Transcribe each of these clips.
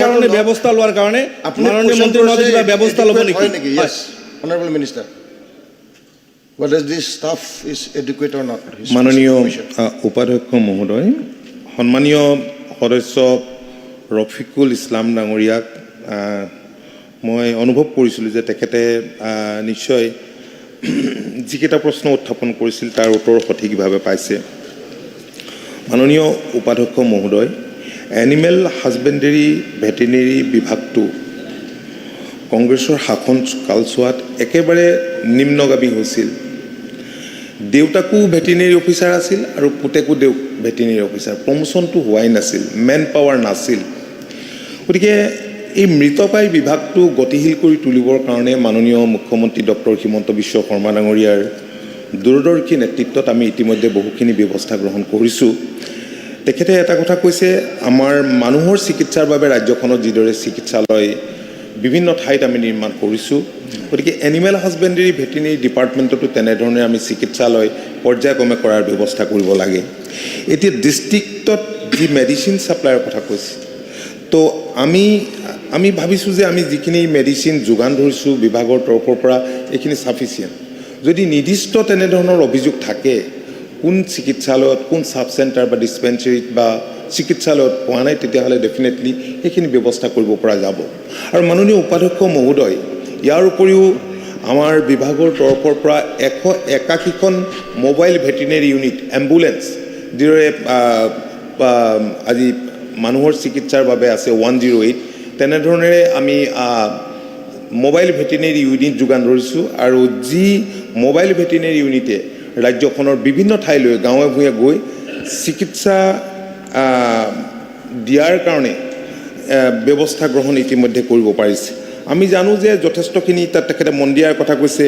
কারণে ব্যবস্থা লওয়ার কারণে মাননীয় মন্ত্রী মহোদয় কিবা ব্যবস্থা লব নেকি? Yes, Honorable Minister. Whether this staff is adequate or not. মাননীয় উপাধ্যক্ষ মহোদয়, সন্মানীয় সদস্য ৰফিকুল ইছলাম ডাঙৰীয়াক মই অনুভৱ কৰিছিলোঁ যে তেখেতে নিশ্চয় যিকেইটা প্ৰশ্ন উত্থাপন কৰিছিল তাৰ উত্তৰ সঠিকভাৱে পাইছে। মাননীয় উপাধ্যক্ষ মহোদয়, এনিমেল হাজবেণ্ডেৰী ভেটেনেৰী বিভাগটো কংগ্ৰেছৰ শাসন কালচোৱাত একেবাৰে নিম্নগামী হৈছিল। দেউতাকো ভেটেনেৰী অফিচাৰ আছিল আৰু পুতেকো ভেটেনেৰী অফিচাৰ, প্ৰমোশ্যনটো হোৱাই নাছিল, মেন পাৱাৰ নাছিল। গতিকে এই মৃতপ্ৰায় বিভাগটো গতিশীল কৰি তুলিবৰ কাৰণে মাননীয় মুখ্যমন্ত্ৰী ডক্টৰ হিমন্ত বিশ্ব শৰ্মা ডাঙৰীয়াৰ দূৰদৰ্শী নেতৃত্বত আমি ইতিমধ্যে বহুখিনি ব্যৱস্থা গ্ৰহণ কৰিছোঁ। তেখেতে এটা কথা কৈছে, আমাৰ মানুহৰ চিকিৎসাৰ বাবে ৰাজ্যখনত যিদৰে চিকিৎসালয় বিভিন্ন ঠাইত আমি নিৰ্মাণ কৰিছোঁ, গতিকে এনিমেল হাজবেণ্ডেৰী ভেটেনেৰী ডিপাৰ্টমেণ্টতো তেনেধৰণে আমি চিকিৎসালয় পৰ্যায়ক্ৰমে কৰাৰ ব্যৱস্থা কৰিব লাগে। এতিয়া ডিষ্ট্ৰিক্টত যি মেডিচিন ছাপ্লাইৰ কথা কৈছে, তো আমি ভাবিছোঁ যে আমি যিখিনি মেডিচিন যোগান ধৰিছোঁ বিভাগৰ তৰফৰ পৰা এইখিনি ছাফিচিয়েণ্ট। যদি নিৰ্দিষ্ট তেনেধৰণৰ অভিযোগ থাকে, কোন চিকিৎসালয়ত, কোন ছাব চেণ্টাৰ বা ডিছপেঞ্চেৰীত বা চিকিৎসালয়ত পোৱা নাই, তেতিয়াহ'লে ডেফিনেটলি সেইখিনি ব্যৱস্থা কৰিব পৰা যাব। আৰু মাননীয় উপাধ্যক্ষ মহোদয়, ইয়াৰ উপৰিও আমাৰ বিভাগৰ তৰফৰ পৰা 181খন মোবাইল ভেটেনেৰী ইউনিট, এম্বুলেঞ্চ, যিদৰে আজি মানুহৰ চিকিৎসাৰ বাবে আছে 108, তেনেধৰণেৰে আমি মোবাইল ভেটেনেৰী ইউনিট যোগান ধৰিছোঁ। আৰু যি মোবাইল ভেটেনেৰী ইউনিটে ৰাজ্যখনৰ বিভিন্ন ঠাইলৈ গাঁৱে ভূঞে গৈ চিকিৎসা দিয়াৰ কাৰণে ব্যৱস্থা গ্ৰহণ ইতিমধ্যে কৰিব পাৰিছে। আমি জানো যে যথেষ্টখিনি তাত তেখেতে মন্দিয়াৰ কথা কৈছে,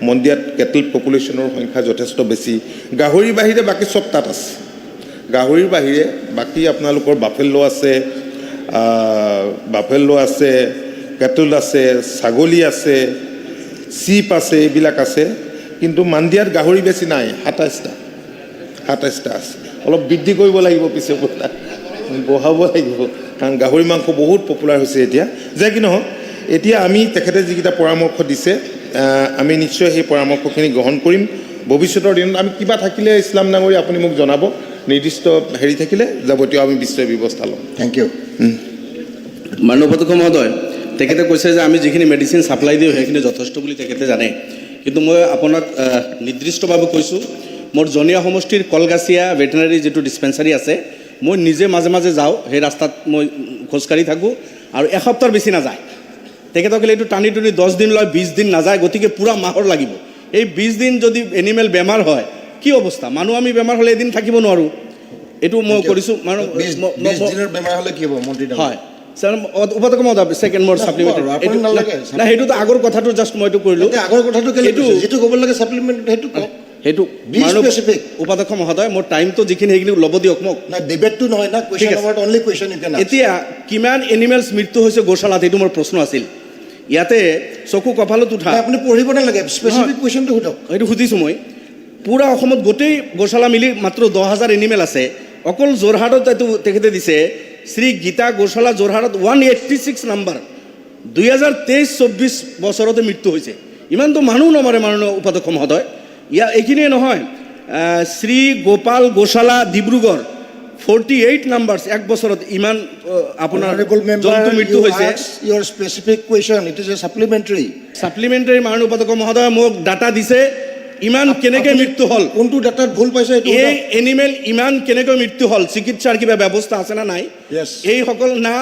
মন্দিয়াত কেটল পপুলেশ্যনৰ সংখ্যা যথেষ্ট বেছি। গাহৰিৰ বাহিৰে বাকী চব তাত আছে। গাহৰিৰ বাহিৰে বাকী আপোনালোকৰ বাফেল্লো আছে, কেটল আছে, ছাগলী আছে, চিপ আছে, এইবিলাক আছে। কিন্তু মাণ্ডিয়াত গাহৰি বেছি নাই, 27টা আছে। অলপ বৃদ্ধি কৰিব লাগিব, পিছে বঢ়াব লাগিব, কাৰণ গাহৰি মাংস বহুত পপুলাৰ হৈছে এতিয়া। যে কি নহওক, এতিয়া আমি তেখেতে যিকেইটা পৰামৰ্শ দিছে, আমি নিশ্চয় সেই পৰামৰ্শখিনি গ্ৰহণ কৰিম। ভৱিষ্যতৰ দিনত আমি কিবা থাকিলে ইছলাম ডাঙৰীয়া আপুনি মোক জনাব, নিৰ্দিষ্ট হেৰি থাকিলে যাৱতীয় আমি বিস্তৃত ব্যৱস্থা ল'ম। Thank you. মাননীয় উপাধ্যক্ষ মহোদয়, তেখেতে কৈছে যে আমি যিখিনি মেডিচিন ছাপ্লাই দিওঁ সেইখিনি যথেষ্ট বুলি তেখেতে জানে। কিন্তু মই আপোনাক নিৰ্দিষ্টভাৱে কৈছোঁ, মোৰ জনীয়া সমষ্টিৰ কলগাছিয়া ভেটেনাৰী যিটো ডিছপেঞ্চাৰী আছে, মই নিজে মাজে মাজে যাওঁ, সেই ৰাস্তাত মই খোজকাঢ়ি থাকোঁ আৰু এসপ্তাহৰ বেছি নাযায়। তেখেতসকলে এইটো টানি 10 দিন লয়, 20 দিন নাযায়, গতিকে পূৰা মাহৰ লাগিব। এই 20 দিন যদি এনিমেল বেমাৰ হয়, কি অৱস্থা? মানুহ আমি বেমাৰ হ'লে এদিন থাকিব নোৱাৰোঁ। এইটো মই কৰিছোঁ। 20 দিনৰ বেমাৰ হ'লে কি হ'ব মন্ত্ৰী ডাঙৰীয়া? হয় ছাৰ, উপাধ্যক্ষ মহোদয়, ছেকেণ্ড মোৰ ছাপ্লিমেণ্ট নাই, সেইটোতো আগৰ কথাটো জাষ্ট মই এইটো কৰিলোঁ। আগৰ কথাটো যিটো ক'ব লাগে ছাপ্লিমেণ্ট সেইটো কওক। সেইটো উপাধ্যক্ষ মহোদয়, মোৰ টাইমটো যিখিনি সেইখিনি ল'ব দিয়ক মোক। ডিবেটটো নহয় না, কুৱেশ্যন এতিয়া কিমান এনিমেলছ মৃত্যু হৈছে গোশালাত, এইটো মোৰ প্ৰশ্ন আছিল। ইয়াতে চকু কপালত উঠা, আপুনি পঢ়িব নালাগে, স্পেচিফিক কুৱেশ্যনটো সোধক। সেইটো সুধিছোঁ মই। পূৰা অসমত গোটেই গোশালা মিলি মাত্ৰ 10,000 এনিমেল আছে। অকল যোৰহাটত এইটো তেখেতে দিছে, শ্ৰী গীতা গোশালা যোৰহাটত 186 নম্বৰ, 2023-24 বছৰতে মৃত্যু হৈছে। ইমানটো মানুহ নমৰে মাননীয় উপাধ্যক্ষ মহোদয়। এইখিনিয়ে নহয়, শ্ৰী গোপাল গোশালা ডিব্ৰুগড় 48 নম্বৰ্ছ, 1 বছৰত ইমান আপোনাৰ জন্তু মৃত্যু হৈছে। Your specific question, it is a supplementary. Supplementary মাননীয় উপাধ্যক্ষ মহোদয় মোক ডাটা দিছে, ইমান কেনেকৈ মৃত্যু হ'ল, কোনটো ডাটাত ভুল পাইছে, এই এনিমেল ইমান কেনেকৈ মৃত্যু হ'ল, চিকিৎসাৰ কিবা ব্যৱস্থা আছে না নাই? এইসকল না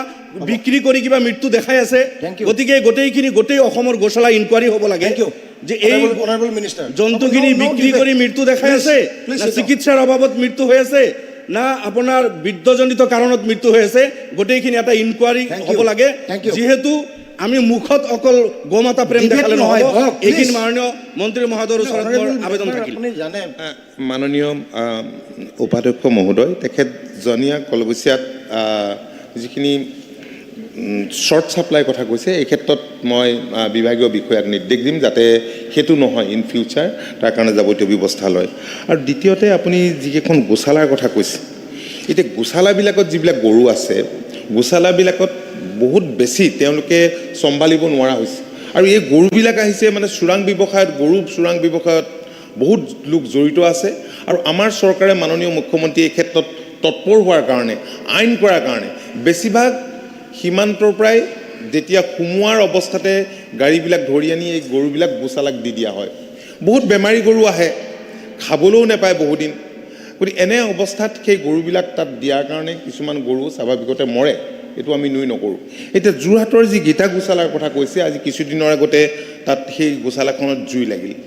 বিক্ৰী কৰি কিবা মৃত্যু দেখাই আছে। গতিকে গোটেই অসমৰ গোশালা ইনকুৱাৰী হ'ব লাগে যে এই জন্তুখিনি বিক্ৰী কৰি মৃত্যু দেখাই আছে, না চিকিৎসাৰ অভাৱত মৃত্যু হৈ আছে, না আপোনাৰ বৃদ্ধজনিত কাৰণত মৃত্যু হৈ আছে। গোটেইখিনি এটা ইনকুৱাৰী হ'ব লাগে। যিহেতু আমি মুখত অকল গোমাতা প্ৰেম দেখালে নহয়, এইখিনি মাননীয় মন্ত্ৰী মহোদয়ৰ ওচৰত মোৰ আবেদন থাকিল। মাননীয় উপাধ্যক্ষ মহোদয়, তেখেত জনীয়া কলগছিয়াত যিখিনি শ্বৰ্ট ছাপ্লাই কথা কৈছে, এই ক্ষেত্ৰত মই বিভাগীয় বিষয়াক নিৰ্দেশ দিম যাতে সেইটো নহয় ইন ফিউচাৰ, তাৰ কাৰণে যাৱতীয় ব্যৱস্থা লয়। আৰু দ্বিতীয়তে আপুনি যিকেইখন গোশালাৰ কথা কৈছে, এতিয়া গোশালাবিলাকত যিবিলাক গৰু আছে, গোশালাবিলাকত বহুত বেছি তেওঁলোকে চম্ভালিব নোৱাৰা হৈছে আৰু এই গৰুবিলাক আহিছে মানে চোৰাং ব্যৱসায়ত গৰু চোৰাং ব্যৱসায়ত বহুত লোক জড়িত আছে আৰু আমাৰ চৰকাৰে মাননীয় মুখ্যমন্ত্ৰী এই ক্ষেত্ৰত তৎপৰ হোৱাৰ কাৰণে আইন কৰাৰ কাৰণে বেছিভাগ সীমান্তৰ পৰাই যেতিয়া সোমোৱাৰ অৱস্থাতে গাড়ীবিলাক ধৰি আনি এই গৰুবিলাক গোচালাক দি দিয়া হয় বহুত বেমাৰী গৰু আহে খাবলৈও নাপায় বহুদিন গতিকে এনে অৱস্থাত সেই গৰুবিলাক তাত দিয়াৰ কাৰণে কিছুমান গৰু স্বাভাৱিকতে মৰে এইটো আমি নুই নকৰোঁ এতিয়া যোৰহাটৰ যি গীতা গোচালাৰ কথা কৈছে আজি কিছুদিনৰ আগতে তাত সেই গোচালাখনত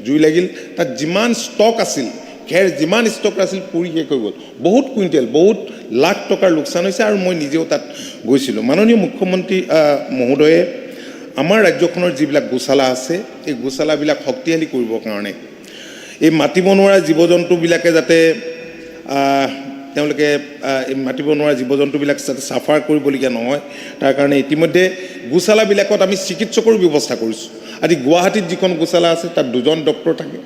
জুই লাগিল তাত যিমান ষ্টক আছিল খেৰ যিমান ষ্টক আছিল পুৰি শেষ হৈ গ'ল বহুত কুইণ্টেল বহুত লাখ টকাৰ লোকচান হৈছে আৰু মই নিজেও তাত গৈছিলোঁ মাননীয় মুখ্যমন্ত্ৰী মহোদয়ে আমাৰ ৰাজ্যখনৰ যিবিলাক গোচালা আছে এই গোচালাবিলাক শক্তিশালী কৰিবৰ কাৰণে এই মাতিব নোৱাৰা জীৱ জন্তুবিলাকে যাতে তেওঁলোকে মাতিব নোৱাৰা জীৱ জন্তুবিলাক যাতে চাফাৰ কৰিবলগীয়া নহয় তাৰ কাৰণে ইতিমধ্যে গোচালাবিলাকত আমি চিকিৎসকৰ ব্যৱস্থা কৰিছোঁ আজি গুৱাহাটীত যিখন গোচালা আছে তাত 2জন ডক্টৰ থাকে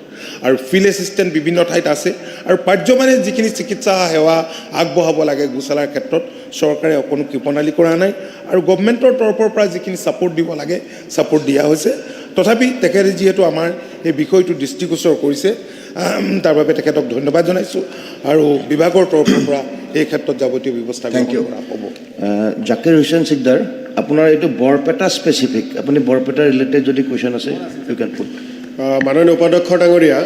আৰু ফিল্ড এছিষ্টেণ্ট বিভিন্ন ঠাইত আছে আৰু পাৰ্যমানে যিখিনি চিকিৎসা সেৱা আগবঢ়াব লাগে গোচালাৰ ক্ষেত্ৰত চৰকাৰে অকণো কৃপণালী কৰা নাই আৰু গভৰ্ণমেণ্টৰ তৰফৰ পৰা যিখিনি ছাপোৰ্ট দিব লাগে ছাপোৰ্ট দিয়া হৈছে তথাপি তেখেতে যিহেতু আমাৰ এই বিষয়টো দৃষ্টিগোচৰ কৰিছে তাৰ বাবে তেখেতক ধন্যবাদ জনাইছোঁ আৰু বিভাগৰ তৰফৰ পৰা এই ক্ষেত্ৰত যাৱতীয় ব্যৱস্থা গ্ৰহণ কৰা হ'ব জাকিৰ হুছেইন সিকদাৰ আপোনাৰ এইটো বৰপেটা স্পেচিফিক আপুনি বৰপেটা ৰিলেটেড যদি কুৱেশ্যন আছে ইউ কেন পুট মাননীয় উপাধ্যক্ষ ডাঙৰীয়া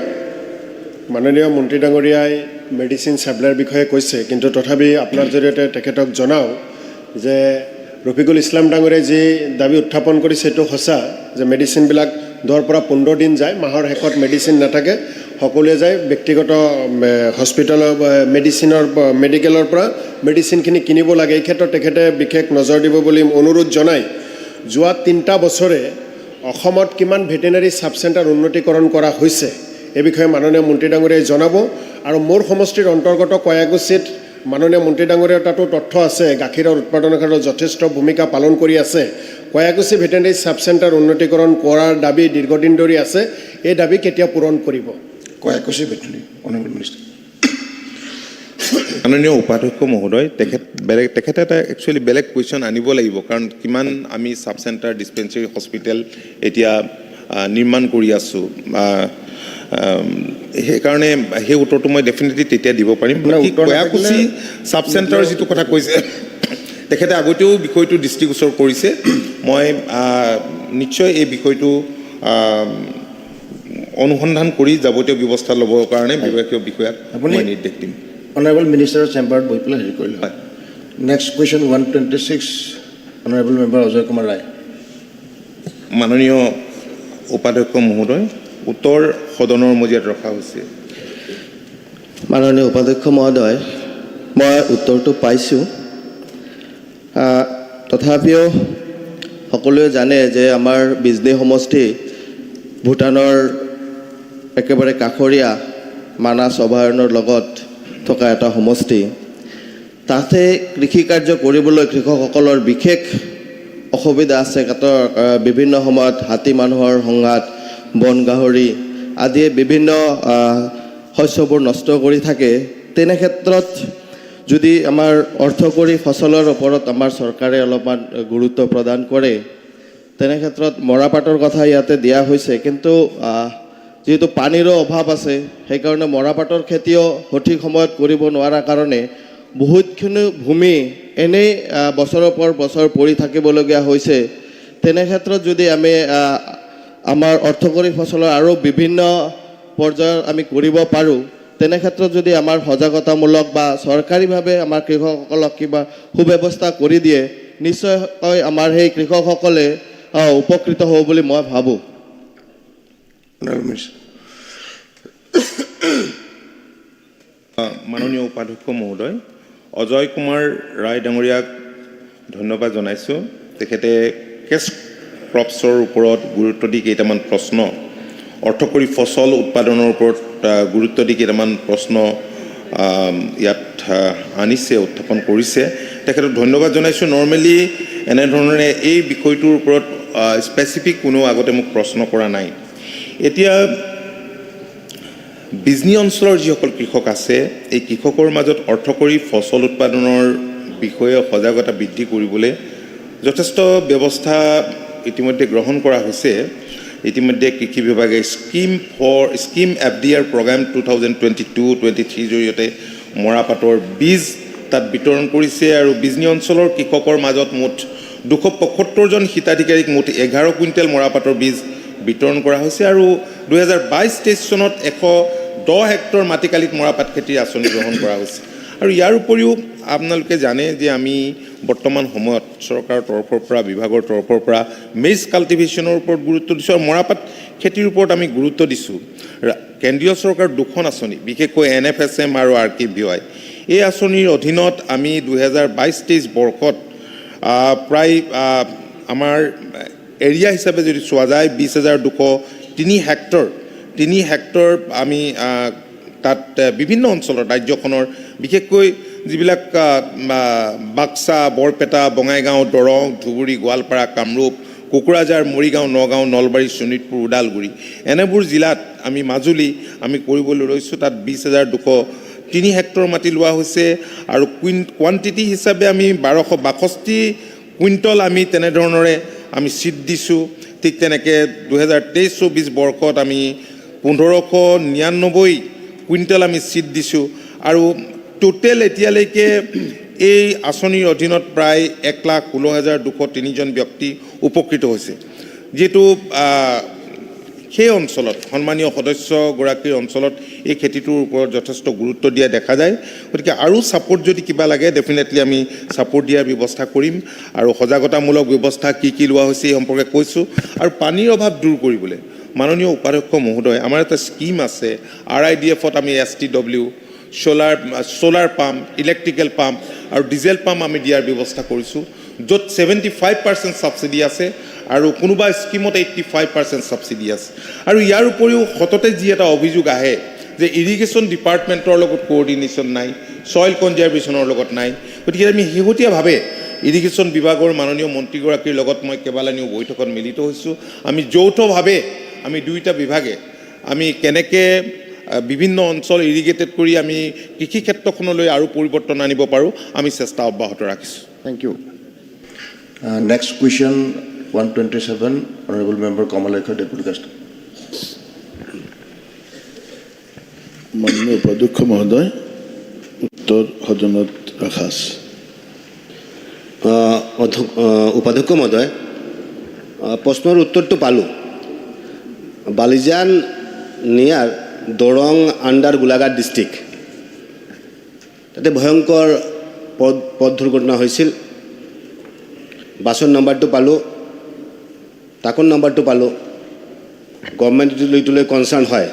মাননীয় মন্ত্ৰী ডাঙৰীয়াই মেডিচিন চাপ্লাইৰ বিষয়ে কৈছে কিন্তু তথাপি আপোনাৰ জৰিয়তে তেখেতক জনাওঁ যে ৰফিকুল ইছলাম ডাঙৰীয়াই যি দাবী উত্থাপন কৰিছে সেইটো সঁচা যে মেডিচিনবিলাক 10 পৰা 15 দিন যায় মাহৰ শেষত মেডিচিন নাথাকে সকলোৱে যায় ব্যক্তিগত হস্পিটেলৰ মেডিকেলৰ পৰা মেডিচিনখিনি কিনিব লাগে এই ক্ষেত্ৰত তেখেতে বিশেষ নজৰ দিব বুলি অনুৰোধ জনাই যোৱা 3টা বছৰে অসমত কিমান ভেটেনাৰী সাব চেণ্টাৰ উন্নতিকৰণ কৰা হৈছে এই বিষয়ে মাননীয় মন্ত্ৰী ডাঙৰীয়াই জনাব আৰু মোৰ সমষ্টিৰ অন্তৰ্গত কয়াগুছিত মাননীয় মন্ত্ৰী ডাঙৰীয়াৰ তাতো তথ্য আছে গাখীৰৰ উৎপাদনৰ ক্ষেত্ৰত যথেষ্ট ভূমিকা পালন কৰি আছে কয়াগুছি ভেটেনাৰী সাব চেণ্টাৰ উন্নতিকৰণ কৰাৰ দাবী দীৰ্ঘদিন ধৰি আছে এই দাবী কেতিয়া পূৰণ কৰিব কয়াগুছি ভেটেনাৰী অনাৰেবল মিনিষ্টাৰ মাননীয় উপাধ্যক্ষ মহোদয় তেখেতে এটা একচুৱেলি বেলেগ কুৱেশ্যন আনিব লাগিব কাৰণ কিমান আমি সাব চেণ্টাৰ ডিছপেঞ্চাৰী হস্পিটেল এতিয়া নিৰ্মাণ কৰি আছোঁ সেইকাৰণে সেই উত্তৰটো মই ডেফিনেটলি তেতিয়া দিব পাৰিম কয়াগুছি সাব চেণ্টাৰৰ যিটো কথা কৈছে তেখেতে আগতেও বিষয়টো দৃষ্টিগোচৰ কৰিছে মই নিশ্চয় এই বিষয়টো অনুসন্ধান কৰি যাৱতীয় ব্যৱস্থা ল'বৰ কাৰণে বিভাগীয় বিষয়াক মই নিৰ্দেশ দিম অনাৰেবল মিনিষ্টাৰৰ চেম্বাৰত বহি পেলাই হেৰি কৰিলে হয় next question 126 honourable member Ajay Kumar Roy মাননীয় উপাধ্যক্ষ মহোদয় উত্তৰ সদনৰ মজিয়াত ৰখা হৈছে মাননীয় উপাধ্যক্ষ মহোদয় মই উত্তৰটো পাইছোঁ তথাপিও সকলোৱে জানে যে আমাৰ বিজনী সমষ্টি ভূটানৰ একেবাৰে কাষৰীয়া মানাস অভয়াৰণ্যৰ লগত থকা এটা সমষ্টি তাতে কৃষি কাৰ্য কৰিবলৈ কৃষকসকলৰ বিশেষ অসুবিধা আছে বিভিন্ন সময়ত হাতী মানুহৰ সংঘাত বন গাহৰি আদিয়ে বিভিন্ন শস্যবোৰ নষ্ট কৰি থাকে তেনে ক্ষেত্ৰত যদি আমাৰ অৰ্থকৰী ফচলৰ ওপৰত আমাৰ চৰকাৰে অলপমান গুৰুত্ব প্ৰদান কৰে তেনে ক্ষেত্ৰত মৰাপাটৰ কথা ইয়াতে দিয়া হৈছে কিন্তু যেহেতু পানীৰো অভাৱ আছে সেইকাৰণে মৰাপাটৰ খেতিও সঠিক সময়ত কৰিব নোৱাৰা কাৰণে বহুতখিনি ভূমি এনেই বছৰৰ পৰ বছৰ পৰি থাকিবলগীয়া হৈছে তেনে ক্ষেত্ৰত যদি আমি আমাৰ অৰ্থকৰী ফচলৰ আৰু বিভিন্ন পৰ্যায়ত আমি কৰিব পাৰোঁ তেনে ক্ষেত্ৰত যদি আমাৰ সজাগতামূলক বা চৰকাৰীভাৱে আমাৰ কৃষকসকলক কিবা সুব্যৱস্থা কৰি দিয়ে নিশ্চয়কৈ আমাৰ সেই কৃষকসকলে উপকৃত হ'ব বুলি মই ভাবোঁ মাননীয় উপাধ্যক্ষ মহোদয় অজয় কুমাৰ ৰায় ডাঙৰীয়াক ধন্যবাদ জনাইছোঁ তেখেতে কেছ ক্ৰপছৰ ওপৰত গুৰুত্ব দি কেইটামান প্ৰশ্ন অৰ্থকৰী ফচল উৎপাদনৰ ওপৰত গুৰুত্ব দি কেইটামান প্ৰশ্ন ইয়াত আনিছে উত্থাপন কৰিছে তেখেতক ধন্যবাদ জনাইছোঁ নৰ্মেলি এনেধৰণে এই বিষয়টোৰ ওপৰত স্পেচিফিক কোনো আগতে মোক প্ৰশ্ন কৰা নাই এতিয়া বিজনী অঞ্চলৰ যিসকল কৃষক আছে এই কৃষকৰ মাজত অৰ্থকৰী ফচল উৎপাদনৰ বিষয়ে সজাগতা বৃদ্ধি কৰিবলৈ যথেষ্ট ব্যৱস্থা ইতিমধ্যে গ্ৰহণ কৰা হৈছে ইতিমধ্যে কৃষি বিভাগে স্কিম FDR প্ৰগ্ৰাম 2022-23 জৰিয়তে মৰাপাটৰ বীজ তাত বিতৰণ কৰিছে আৰু বিজনী অঞ্চলৰ কৃষকৰ মাজত মুঠ 275 জন হিতাধিকাৰীক মুঠ 11 কুইণ্টেল মৰাপাটৰ বীজ বিতৰণ কৰা হৈছে আৰু 2022-23 চনত 110 হেক্টৰ মাটিকালিত মৰাপাট খেতিৰ আঁচনি গ্ৰহণ কৰা হৈছে আৰু ইয়াৰ উপৰিও আপোনালোকে জানে যে আমি বৰ্তমান সময়ত চৰকাৰৰ তৰফৰ পৰা বিভাগৰ তৰফৰ পৰা মেজ কাল্টিভেশ্যনৰ ওপৰত গুৰুত্ব দিছোঁ আৰু মৰাপাট খেতিৰ ওপৰত আমি গুৰুত্ব দিছোঁ কেন্দ্ৰীয় চৰকাৰৰ দুখন আঁচনি বিশেষকৈ NFSM আৰু RKVY এই আঁচনিৰ অধীনত আমি 2022-23 বৰ্ষত প্ৰায় আমাৰ এৰিয়া হিচাপে যদি চোৱা যায় 20,203 হেক্টৰ আমি তাত বিভিন্ন অঞ্চলত ৰাজ্যখনৰ বিশেষকৈ যিবিলাক বাক্সা বৰপেটা বঙাইগাঁও দৰং ধুবুৰী গোৱালপাৰা কামৰূপ কোকৰাঝাৰ মৰিগাঁও নগাঁও নলবাৰী শোণিতপুৰ ওদালগুৰি এনেবোৰ জিলাত আমি মাজুলী আমি কৰিবলৈ লৈছোঁ তাত 20,203 হেক্টৰ মাটি লোৱা হৈছে আৰু কোৱান্টিটি হিচাপে আমি 1262 কুইণ্টল আমি তেনেধৰণৰে আমি চিট দিছোঁ ঠিক তেনেকৈ 2023-24 বৰ্ষত আমি 1599 কুইণ্টল আমি চিট দিছোঁ আৰু টোটেল এতিয়ালৈকে এই আঁচনিৰ অধীনত প্ৰায় 1,16,203 জন ব্যক্তি উপকৃত হৈছে যিহেতু সেই অঞ্চলত সন্মানীয় সদস্যগৰাকীৰ অঞ্চলত এই খেতিটোৰ ওপৰত যথেষ্ট গুৰুত্ব দিয়া দেখা যায় গতিকে আৰু ছাপোৰ্ট যদি কিবা লাগে ডেফিনেটলি আমি ছাপোৰ্ট দিয়াৰ ব্যৱস্থা কৰিম আৰু সজাগতামূলক ব্যৱস্থা কি লোৱা হৈছে এই সম্পৰ্কে কৈছোঁ আৰু পানীৰ অভাৱ দূৰ কৰিবলৈ মাননীয় উপাধ্যক্ষ মহোদয় আমাৰ এটা স্কিম আছে RIDF-ত আমি STW solar pump electrical pump আৰু ডিজেল পাম্প আমি দিয়াৰ ব্যৱস্থা কৰিছোঁ য'ত 75% ছাবচিডি আছে আৰু কোনোবা স্কিমত 85% ছাবচিডি আছে আৰু ইয়াৰ উপৰিও সততে যি এটা অভিযোগ আহে যে ইৰিগেশ্যন ডিপাৰ্টমেণ্টৰ লগত কোঅৰ্ডিনেশ্যন নাই ছইল কনজাৰ্ভেশ্যনৰ লগত নাই গতিকে আমি শেহতীয়াভাৱে ইৰিগেশ্যন বিভাগৰ মাননীয় মন্ত্ৰীগৰাকীৰ লগত মই কেইবালানিও বৈঠকত মিলিত হৈছোঁ আমি যৌথভাৱে আমি দুয়োটা বিভাগে আমি কেনেকৈ বিভিন্ন অঞ্চল ইৰিগেটেড কৰি আমি কৃষি ক্ষেত্ৰখনলৈ আৰু পৰিৱৰ্তন আনিব পাৰোঁ আমি চেষ্টা অব্যাহত ৰাখিছোঁ Thank you. Next question, 127, Honorable Member Kamalekha, Deputy Guest. মাননীয় উপাধ্যক্ষ মহোদয় উত্তৰ সদনত ৰাখাছ উপাধ্যক্ষ মহোদয় প্ৰশ্নৰ উত্তৰটো পালোঁ বালিজান নিয়াৰ দৰং আণ্ডাৰ গোলাঘাট ডিষ্ট্ৰিক্ট তাতে ভয়ংকৰ পথ দুৰ্ঘটনা হৈছিল বাছৰ নম্বৰটো পালোঁ টাকন নম্বৰটো পালোঁ গভৰ্ণমেণ্টটো লৈ কনচাৰ্ণ হয়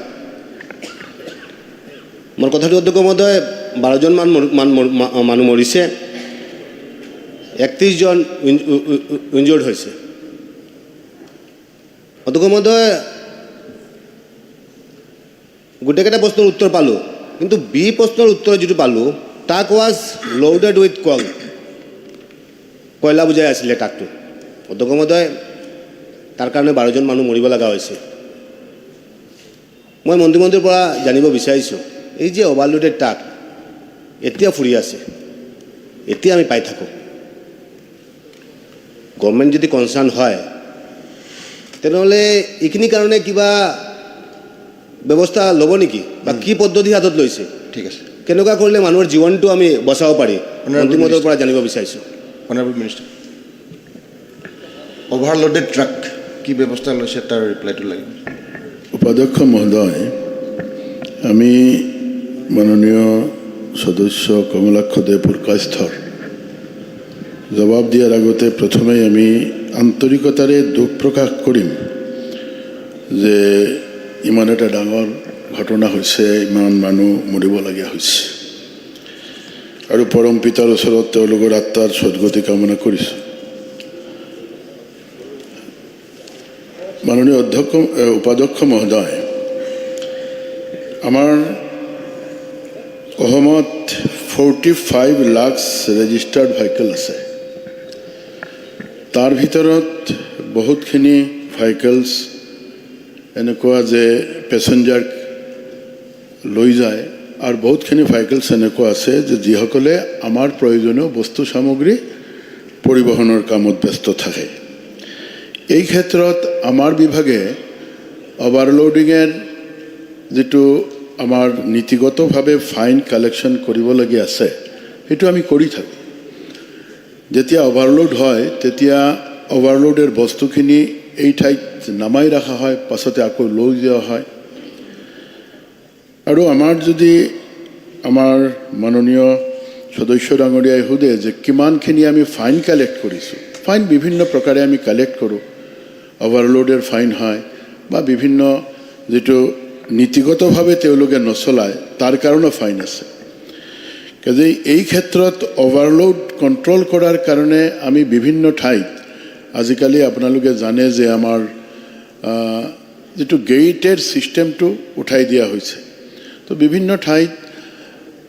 মোৰ কথাটো অধ্যক্ষ মহোদয় 12 জন মানুহ মৰিছে 31 জন ইনজৰ্ড হৈছে অধ্যক্ষ মহোদয় গোটেইকেইটা প্ৰশ্নৰ উত্তৰ পালোঁ কিন্তু বি প্ৰশ্নৰ উত্তৰ যিটো পালোঁ ট্ৰাক ৱাজ লোডেড উইথ কয়লা বুজাই আছিলে ট্ৰাকটো অধ্যক্ষ মহোদয় তাৰ কাৰণে 12 জন মানুহ মৰিব লগা হৈছে মই মন্ত্ৰীমণ্ডলীৰ পৰা জানিব বিচাৰিছোঁ এই যে অভাৰলোডেড ট্ৰাক এতিয়া ফুৰি আছে এতিয়া আমি পাই থাকোঁ গভৰ্ণমেণ্ট যদি কনচাৰ্ণ হয় তেনেহ'লে এইখিনি কাৰণে কিবা ব্যৱস্থা ল'ব নেকি বা কি পদ্ধতি হাতত লৈছে ঠিক আছে কেনেকুৱা কৰিলে মানুহৰ জীৱনটো আমি বচাব পাৰি মন্ত্ৰীমণ্ডলীৰ পৰা জানিব বিচাৰিছোঁ Honorable Minister. Overloaded truck, কি ব্যৱস্থা লৈছে তাৰ ৰিপ্লাইটো লাগিব উপাধ্যক্ষ মহোদয় আমি মাননীয় সদস্য কমলাক্ষ দে পুৰকাস্থৰ জবাব দিয়াৰ আগতে প্ৰথমেই আমি আন্তৰিকতাৰে দুখ প্ৰকাশ কৰিম যে ইমান এটা ডাঙৰ ঘটনা হৈছে ইমান মানুহ মৰিবলগীয়া হৈছে আৰু পৰম পিতাৰ ওচৰত তেওঁলোকৰ আত্মাৰ সদ্গতি কামনা কৰিছোঁ মাননীয় উপাধ্যক্ষ মহোদয় আমাৰ অসমত 45 লাখ ৰেজিষ্টাৰ্ড ভেহিকেল আছে তাৰ ভিতৰত বহুতখিনি ভেহিকেলছ এনেকুৱা যে পেছেঞ্জাৰ লৈ যায় আৰু বহুতখিনি ভেহিকেলছ এনেকুৱা আছে যে যিসকলে আমাৰ প্ৰয়োজনীয় বস্তু সামগ্ৰী পৰিবহণৰ কামত ব্যস্ত থাকে এই ক্ষেত্ৰত আমাৰ বিভাগে অভাৰলোডিঙৰ যেটো আমাৰ নীতিগতভাৱে ফাইন কালেকশ্যন কৰিবলগীয়া আছে সেইটো আমি কৰি থাকোঁ যেতিয়া অভাৰলোড হয় তেতিয়া অভাৰলোডৰ বস্তুখিনি এই ঠাইত নামাই ৰাখা হয় পাছতে আকৌ লৈ যোৱা হয় আৰু আমাৰ যদি আমাৰ মাননীয় সদস্য ডাঙৰীয়াই সোধে যে কিমানখিনি আমি ফাইন কালেক্ট কৰিছোঁ ফাইন বিভিন্ন প্ৰকাৰে আমি কালেক্ট কৰোঁ অভাৰলোডৰ ফাইন হয় বা বিভিন্ন যেটো নীতিগতভাৱে তেওঁলোকে নচলায় তাৰ কাৰণে ফাইন আছে কাজে এই ক্ষেত্ৰত অভাৰলোড কণ্ট্ৰোল কৰাৰ কাৰণে আমি বিভিন্ন ঠাইত আজিকালি আপোনালোকে জানে যে আমাৰ যেটো গেটেড সিস্টেমটো উঠাই দিয়া হৈছে তো বিভিন্ন ঠাইত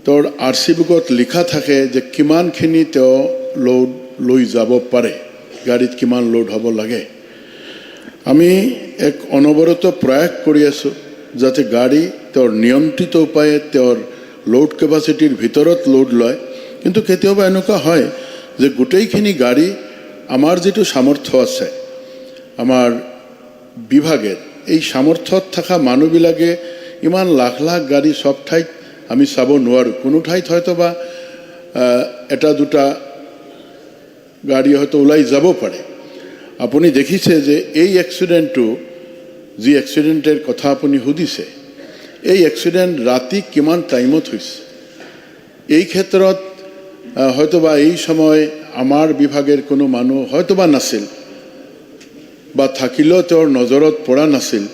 তোৰ আৰচি বুকত লিখা থাকে যে কিমানখিনি তেওঁ লোড লৈ যাব পাৰে গাড়ীত কিমান লোড হ'ব লাগে আমি এক অনবৰত প্ৰয়াস কৰি আছো যাতে গাড়ী তোৰ নিয়ন্ত্ৰিত উপায়ে তোৰ লোড কেপাচিটিৰ ভিতৰত লোড লয় কিন্তু কেতিয়াবা এনেকুৱা হয় যে গোটেইখিনি গাড়ী আমাৰ যেটো সামৰ্থ্য আছে আমাৰ বিভাগেৰ এই সামৰ্থ্যত থকা মানুহবিলাকে ইমান লাখ লাখ গাড়ী সব ঠাইত আমি চাব নোৱাৰোঁ কোনো ঠাইত হয়তো বা এটা দুটা গাড়ী হয়তো ওলাই যাব পাৰে আপুনি দেখিছে যে এই এক্সিডেণ্টটো যি এক্সিডেণ্টেৰ কথা আপুনি সুধিছে এই এক্সিডেণ্ট ৰাতি কিমান টাইমত হৈছে এই ক্ষেত্ৰত হয়তো বা এই সময় আমাৰ বিভাগেৰ কোনো মানুহ হয়তো বা নাছিল বা থাকিলেও তেওঁৰ নজৰত পৰা নাছিল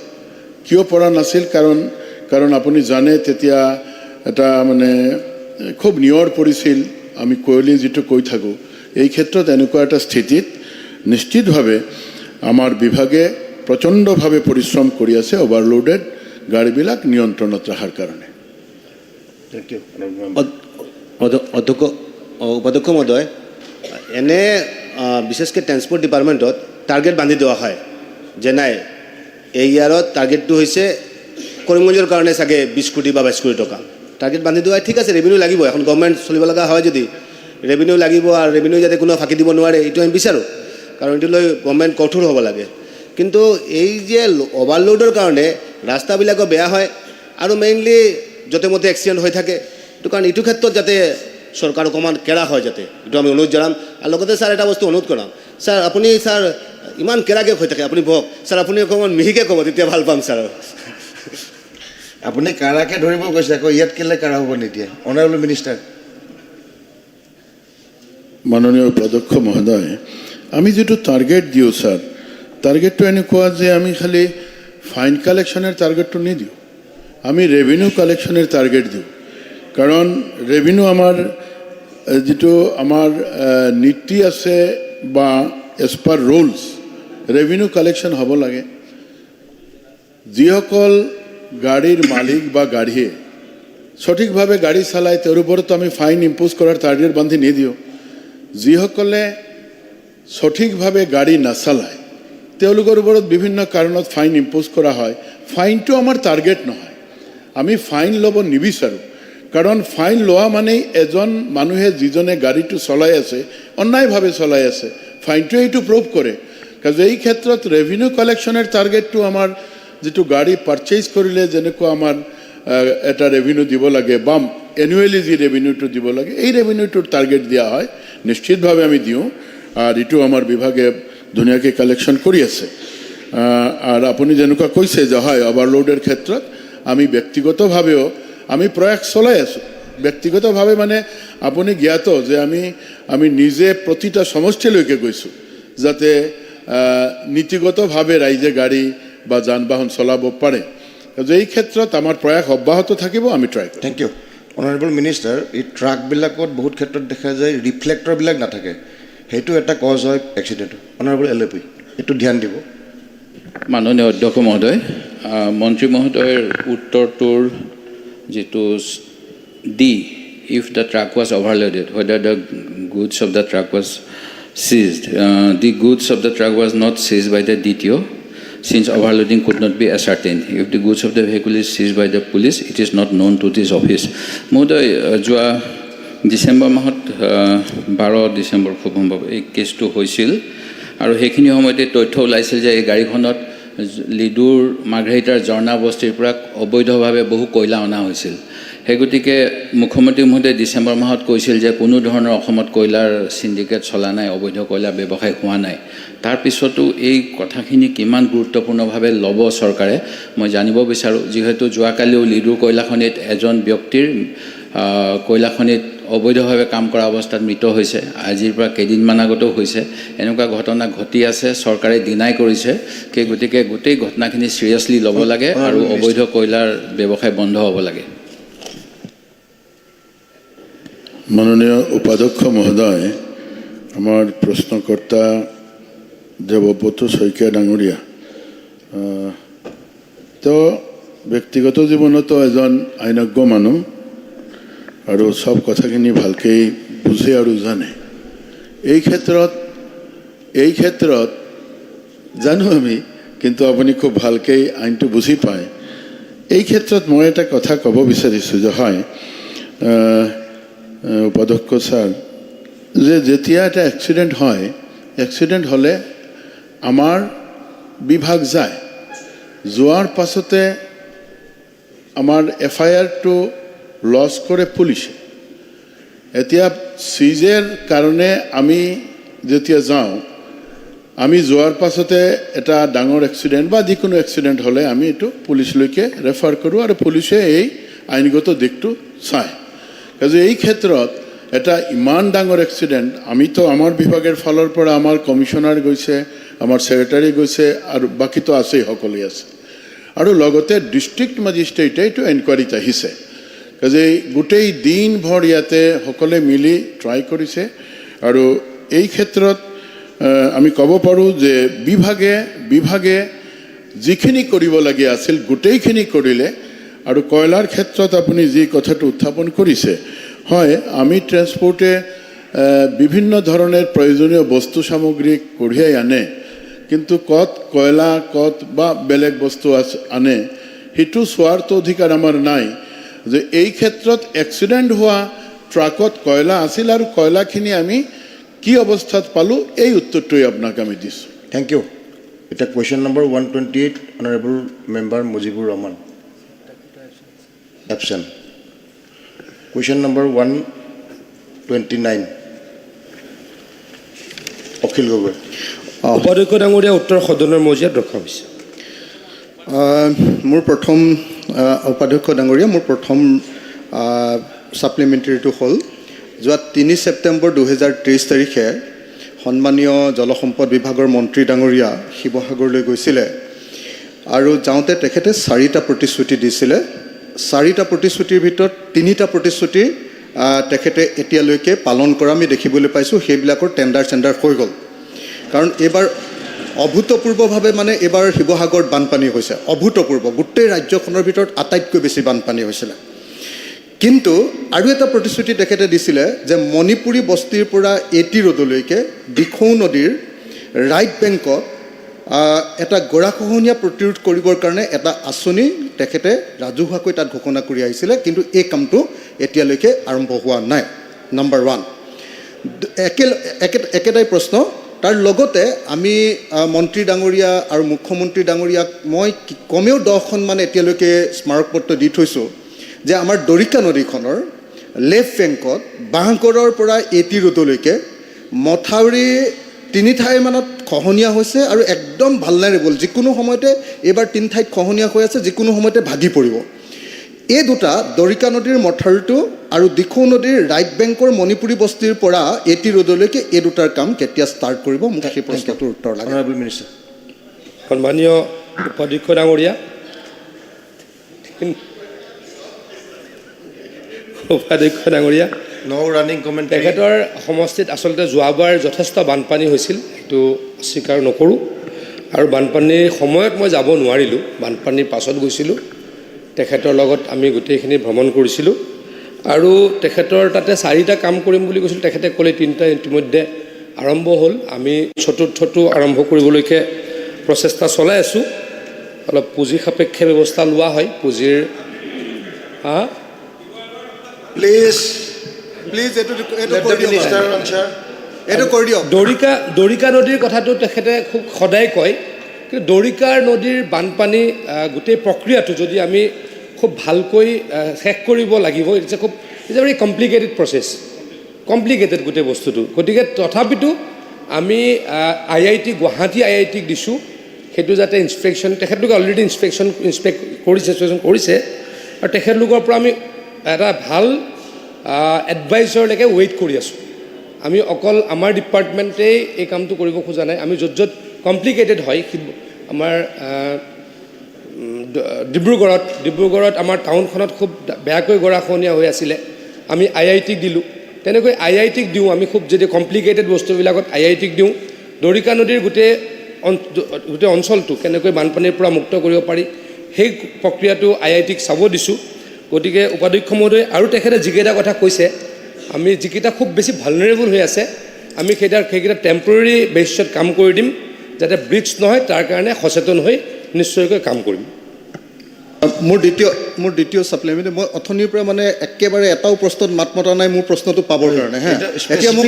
কিয় পৰা নাছিল কাৰণ আপুনি জানে তেতিয়া এটা মানে খুব নিয়ৰ পৰিছিল আমি কৈলি যেটো কৈ থাকোঁ এই ক্ষেত্ৰত এনেকুৱা এটা স্থিতিত নিশ্চিতভাৱে আমাৰ বিভাগে প্ৰচণ্ডভাৱে পৰিশ্ৰম কৰি আছে অভাৰলোডেড গাড়ীবিলাক নিয়ন্ত্ৰণত ৰখাৰ কাৰণে Thank you. উপাধ্যক্ষ মহোদয় এনে বিশেষকৈ ট্ৰান্সপৰ্ট ডিপাৰ্টমেণ্টত টাৰ্গেট বান্ধি দিয়া হয় যে নাই এই ইয়াৰত টাৰ্গেটটো হৈছে কৰিমগঞ্জৰ কাৰণে চাগে 20 কোটি বা 22 কোটি টকা টাৰ্গেট বান্ধি দিয়া ঠিক আছে ৰেভিনিউ লাগিব এখন গভৰ্ণমেণ্ট চলিব লগা হয় যদি ৰেভিনিউ লাগিব আৰু ৰেভিনিউ যাতে কোনো ফাঁকি দিব নোৱাৰে এইটো আমি বিচাৰোঁ কাৰণ এইটো লৈ গভৰ্ণমেণ্ট কঠোৰ হ'ব লাগে কিন্তু এই যে অভাৰলোডৰ কাৰণে ৰাস্তাবিলাকো বেয়া হয় আৰু মেইনলি যতে মতে এক্সিডেণ্ট হৈ থাকে এইটো কাৰণ এইটো ক্ষেত্ৰত যাতে চৰকাৰ অকণমান কেৰা হয় যাতে এইটো আমি অনুৰোধ জনাম আৰু লগতে ছাৰ এটা বস্তু অনুৰোধ কৰাম ছাৰ আপুনি ছাৰ ইমান কেৰাকৈ হৈ থাকে আপুনি বহক ছাৰ আপুনি অকণমান মিহিকৈ ক'ব তেতিয়া ভাল পাম ছাৰ আপুনি কাৰাকে ধৰিব কৈছে আকৌ ইয়াত কেলে কাৰা হ'ব নিদিয়ে অনাৰেবল মিনিষ্টাৰ মাননীয় উপাধ্যক্ষ মহোদয় আমি যেটো টাৰ্গেট দিও স্যাৰ টাৰ্গেটটো এনেকুৱা যে আমি খালি ফাইন কালেকশনের টার্গেটটো নিদিও আমি রেভিনিউ কালেকশনের টার্গেট দিও কারণ রেভিনিউ আমার যেটো আমার নীতি আছে বা as per rules revenue collection হ'ব লাগে যিসকল গাড়ীৰ মালিক বা গাড়ীয়ে সঠিকভাৱে গাড়ী চালায় তেওঁৰ ওপৰত আমি ফাইন ইম্পোজ কৰাৰ টাৰ্গেট বান্ধি নিদিও যিসকলে সঠিকভাৱে গাড়ী নাচালায় তেওঁলোকৰ ওপৰত বিভিন্ন কাৰণত ফাইন ইম্পোজ কৰা হয় ফাইনটো আমাৰ টাৰ্গেট নহয় আমি ফাইন ল'ব নিবিচাৰোঁ কাৰণ ফাইন লোৱা মানে এজন মানুহে যিজনে গাড়ীটো চলাই আছে অন্যায়ভাৱে চলাই আছে ফাইনটো এইটো প্ৰুভ কৰে কাৰণ এই ক্ষেত্ৰত ৰেভিনিউ কালেকশ্যনৰ টাৰ্গেটটো আমাৰ যেটো গাড়ী পাৰচেজ কৰিলে যেনেকুৱা আমাৰ এটা ৰেভিনিউ দিব লাগে বা এনুৱেলি যি ৰেভিনিউটো দিব লাগে এই ৰেভিনিউটোৰ টাৰ্গেট দিয়া হয় নিশ্চিতভাৱে আমি দিওঁ আৰু এইটো আমাৰ বিভাগে ধুনীয়াকৈ কালেকশ্যন কৰি আছে আৰু আপুনি যেনেকুৱা কৈছে যে হয় অভাৰলোডৰ ক্ষেত্ৰত আমি ব্যক্তিগতভাৱেও আমি প্ৰয়াস চলাই আছোঁ ব্যক্তিগতভাৱে মানে আপুনি জ্ঞাত যে আমি নিজে প্ৰতিটা সমষ্টিলৈকে গৈছোঁ যাতে নীতিগতভাৱে ৰাইজে গাড়ী বা যান বাহন চলাব পাৰে এই ক্ষেত্ৰত আমাৰ প্ৰয়াস অব্যাহত থাকিব আমি ট্ৰাই কৰিম থেংক ইউ অনাৰেবল মিনিষ্টাৰ এই ট্ৰাকবিলাকত বহুত ক্ষেত্ৰত দেখা যায় ৰিফ্লেক্টৰবিলাক নাথাকে সেইটো এটা কজ হয় এক্সিডেণ্টৰ অনাৰেবল LAP এইটো ধ্যান দিব মাননীয় অধ্যক্ষ মহোদয় মন্ত্ৰী মহোদয়ৰ উত্তৰটোৰ যেটো D if the truck was overloaded whether the goods of the truck was seized the goods of the truck was not seized by the DTO since overloading could not be ascertained. If the goods of the vehicle is seized by the police, it is not known to this office. Mohoday, যোৱা ডিচেম্বৰ মাহত 12 ডিচেম্বৰ খুব সম্ভৱ এই কেছটো হৈছিল আৰু সেইখিনি সময়তে তথ্য ওলাইছিল যে এই গাড়ীখনত লিডুৰ মাৰ্ঘেৰিটাৰ ঝৰ্ণা বস্তিৰ পৰা অবৈধভাৱে বহু কয়লা অনা হৈছিল সেই গতিকে মুখ্যমন্ত্ৰী মহোদয়ে ডিচেম্বৰ মাহত কৈছিল যে কোনো ধৰণৰ অসমত কয়লাৰ সিন্ডিকেট চলা নাই অবৈধ কয়লা ব্যৱসায় হোৱা নাই তাৰপিছতো এই কথাখিনি কিমান গুৰুত্বপূৰ্ণভাৱে ল'ব চৰকাৰে মই জানিব বিচাৰোঁ যিহেতু যোৱাকালিও লিডুৰ কয়লাখনিত এজন ব্যক্তিৰ কয়লাখনিত অবৈধভাৱে কাম কৰা অৱস্থাত মৃত হৈছে আজিৰ পৰা কেইদিনমান আগতেও হৈছে এনেকুৱা ঘটনা ঘটি আছে চৰকাৰে ডিনাই কৰিছে সেই গতিকে গোটেই ঘটনাখিনি চিৰিয়াছলি ল'ব লাগে আৰু অবৈধ কয়লাৰ ব্যৱসায় বন্ধ হ'ব লাগে মাননীয় উপাধ্যক্ষ মহোদয় আমাৰ প্ৰশ্নকৰ্তা দেৱব্ৰত শইকীয়া ডাঙৰীয়া তেওঁ ব্যক্তিগত জীৱনতো এজন আইনজ্ঞ মানুহ আৰু সব কথাখিনি ভালকৈ বুজে আৰু জানে এই ক্ষেত্ৰত জানো আমি কিন্তু আপুনি খুব ভালকৈ আইনটো বুজি পায় এই ক্ষেত্ৰত মই এটা কথা ক'ব বিচাৰিছোঁ যে হয় উপাধ্যক্ষ ছাৰ যে যেতিয়া এটা এক্সিডেণ্ট হ'লে আমাৰ বিভাগ যায় যোৱাৰ পাছতে আমাৰ FIR-টো লছ কৰে পুলিচে এতিয়া চিজেৰ কাৰণে আমি যেতিয়া যাওঁ আমি যোৱাৰ পাছতে এটা ডাঙৰ এক্সিডেণ্ট বা যিকোনো এক্সিডেণ্ট হ'লে আমি এইটো পুলিচলৈকে ৰেফাৰ কৰোঁ আৰু পুলিচে এই আইনগত দিশটো চায় কাজে এই ক্ষেত্ৰত এটা ইমান ডাঙৰ এক্সিডেণ্ট আমিতো আমাৰ বিভাগৰ ফালৰ পৰা আমাৰ কমিশ্যনাৰ গৈছে আমাৰ ছেক্ৰেটাৰী গৈছে আৰু বাকীতো আছেই সকলোৱে আছে আৰু লগতে ডিষ্ট্ৰিক্ট মেজিষ্ট্ৰেটে এইটো এনকুৱাৰীত আহিছে কাজে গোটেই দিনভৰ ইয়াতে সকলোৱে মিলি ট্ৰাই কৰিছে আৰু এই ক্ষেত্ৰত আমি ক'ব পাৰোঁ যে বিভাগে যিখিনি কৰিবলগীয়া আছিল গোটেইখিনি কৰিলে আৰু কয়লাৰ ক্ষেত্ৰত আপুনি যি কথাটো উত্থাপন কৰিছে হয় আমি ট্ৰেন্সপৰ্টে বিভিন্ন ধৰণৰ প্ৰয়োজনীয় বস্তু সামগ্ৰী কঢ়িয়াই আনে কিন্তু কত কয়লা কত বা বেলেগ বস্তু আনে সেইটো চোৱাৰতো অধিকাৰ আমাৰ নাই যে এই ক্ষেত্ৰত এক্সিডেণ্ট হোৱা ট্ৰাকত কয়লা আছিল আৰু কয়লাখিনি আমি কি অৱস্থাত পালোঁ এই উত্তৰটোৱে আপোনাক আমি দিছোঁ থেংক ইউ এতিয়া question number 128 honourable member Mujibur Rahman absent question number 129 Akhil Gogoi উপাধ্যক্ষ ডাঙৰীয়া উত্তৰ সদনৰ মজিয়াত ৰখা হৈছে মোৰ প্ৰথম উপাধ্যক্ষ ডাঙৰীয়া মোৰ প্ৰথম ছাপ্লিমেণ্টেৰীটো হ'ল যোৱা 3 ছেপ্টেম্বৰ 2023 তাৰিখে সন্মানীয় জলসম্পদ বিভাগৰ মন্ত্ৰী ডাঙৰীয়া শিৱসাগৰলৈ গৈছিলে আৰু যাওঁতে তেখেতে 4টা প্ৰতিশ্ৰুতি দিছিলে 4টা প্ৰতিশ্ৰুতিৰ ভিতৰত 3টা প্ৰতিশ্ৰুতি তেখেতে এতিয়ালৈকে পালন কৰা আমি দেখিবলৈ পাইছোঁ সেইবিলাকৰ টেণ্ডাৰ হৈ গ'ল কাৰণ এইবাৰ অভূতপূৰ্বভাৱে মানে এইবাৰ শিৱসাগৰত বানপানী হৈছে অভূতপূৰ্ব গোটেই ৰাজ্যখনৰ ভিতৰত আটাইতকৈ বেছি বানপানী হৈছিলে কিন্তু আৰু এটা প্ৰতিশ্ৰুতি তেখেতে দিছিলে যে মণিপুৰী বস্তিৰ পৰা এটি ৰোডলৈকে দিখৌ নদীৰ ৰাইট বেংকত এটা গৰাখহনীয়া প্ৰতিৰোধ কৰিবৰ কাৰণে এটা আঁচনি তেখেতে ৰাজহুৱাকৈ তাত ঘোষণা কৰি আহিছিলে কিন্তু এই কামটো এতিয়ালৈকে আৰম্ভ হোৱা নাই নম্বৰ 1 একেটাই প্ৰশ্ন তাৰ লগতে আমি মন্ত্ৰী ডাঙৰীয়া আৰু মুখ্যমন্ত্ৰী ডাঙৰীয়াক মই কমেও 10খন মান এতিয়ালৈকে স্মাৰকপত্ৰ দি থৈছোঁ যে আমাৰ দৰিকা নদীখনৰ লেফ্ট বেংকত বাঁহগড়ৰ পৰা এটি ৰোডলৈকে মথাউৰি 3 ঠাইমানত খহনীয়া হৈছে আৰু একদম ভালনাৰেবল যিকোনো সময়তে এইবাৰ 3 ঠাইত খহনীয়া হৈ আছে যিকোনো সময়তে ভাগি পৰিব এই দুটা দৰিকা নদীৰ মথাউৰিটো আৰু দিখৌ নদীৰ ৰাইট বেংকৰ মণিপুৰী বস্তিৰ পৰা এটি ৰোডলৈকে এই দুটাৰ কাম কেতিয়া ষ্টাৰ্ট কৰিব মোক সেই প্ৰশ্নটোৰ উত্তৰ লাগে অনাৰেবল মিনিষ্টাৰ সন্মানীয় উপাধ্যক্ষ ডাঙৰীয়া উপাধ্যক্ষ ডাঙৰীয়া নো ৰানিং কমেণ্ট তেখেতৰ সমষ্টিত আচলতে যোৱাবাৰ যথেষ্ট বানপানী হৈছিল সেইটো স্বীকাৰ নকৰোঁ আৰু বানপানীৰ সময়ত মই যাব নোৱাৰিলোঁ বানপানীৰ পাছত গৈছিলোঁ তেখেতৰ লগত আমি গোটেইখিনি ভ্ৰমণ কৰিছিলোঁ আৰু তেখেতৰ তাতে 4টা কাম কৰিম বুলি কৈছিল তেখেতে ক'লে 3টা ইতিমধ্যে আৰম্ভ হ'ল আমি চতুৰ্থটো আৰম্ভ কৰিবলৈকে প্ৰচেষ্টা চলাই আছোঁ অলপ পুঁজি সাপেক্ষে ব্যৱস্থা লোৱা হয় পুঁজিৰ প্লিজ প্লিজ এইটো Let the minister answer. এইটো কৰি দিয়ক। দৰিকা নদীৰ কথাটো তেখেতে খুব সদায় কয়, কিন্তু দৰিকাৰ নদীৰ বানপানী গোটেই প্ৰক্ৰিয়াটো যদি আমি খুব ভালকৈ শেষ কৰিব লাগিব, it's a very complicated process, complicated গোটেই বস্তুটো। গতিকে তথাপিতো আমি IIT গুৱাহাটী IITক দিছোঁ, সেইটো যাতে ইনস্পেকশ্যন, তেখেতলোকে অলৰেডি ইনস্পেক্ট কৰিছে আৰু তেখেতলোকৰ পৰা আমি এটা ভাল এডভাইচৰলৈকে ৱেইট কৰি আছোঁ। আমি অকল আমাৰ ডিপাৰ্টমেণ্টেই এই কামটো কৰিব খোজা নাই, আমি য'ত য'ত কমপ্লিকেটেড হয়, আমাৰ ডিব্ৰুগড়ত আমাৰ টাউনখনত খুব বেয়াকৈ গৰাখহনীয়া হৈ আছিলে, আমি IITক দিলোঁ। তেনেকৈ IITক দিওঁ, আমি খুব যদি কমপ্লিকেটেড বস্তুবিলাকত IITক দিওঁ। দৰিকা নদীৰ গোটেই অঞ্চলটো কেনেকৈ বানপানীৰ পৰা মুক্ত কৰিব পাৰি সেই প্ৰক্ৰিয়াটো IITক চাব দিছোঁ। গতিকে উপাধ্যক্ষ মহোদয় আৰু তেখেতে যিকেইটা কথা কৈছে, আমি যিকেইটা খুব বেছি ভালনাৰেবল হৈ আছে, আমি সেইকেইটা টেম্পৰেৰী বেচিছত কাম কৰি দিম, যাতে ব্ৰিজ নহয় তাৰ কাৰণে সচেতন হৈ নিশ্চয়কৈ কাম কৰিম। মোৰ দ্বিতীয় ছাপ্লিমেণ্ট, মই অথনিৰ পৰা মানে একেবাৰে এটাও প্ৰশ্নত মাত মতা নাই মোৰ প্ৰশ্নটো পাবৰ কাৰণে। হা, এতিয়া মোক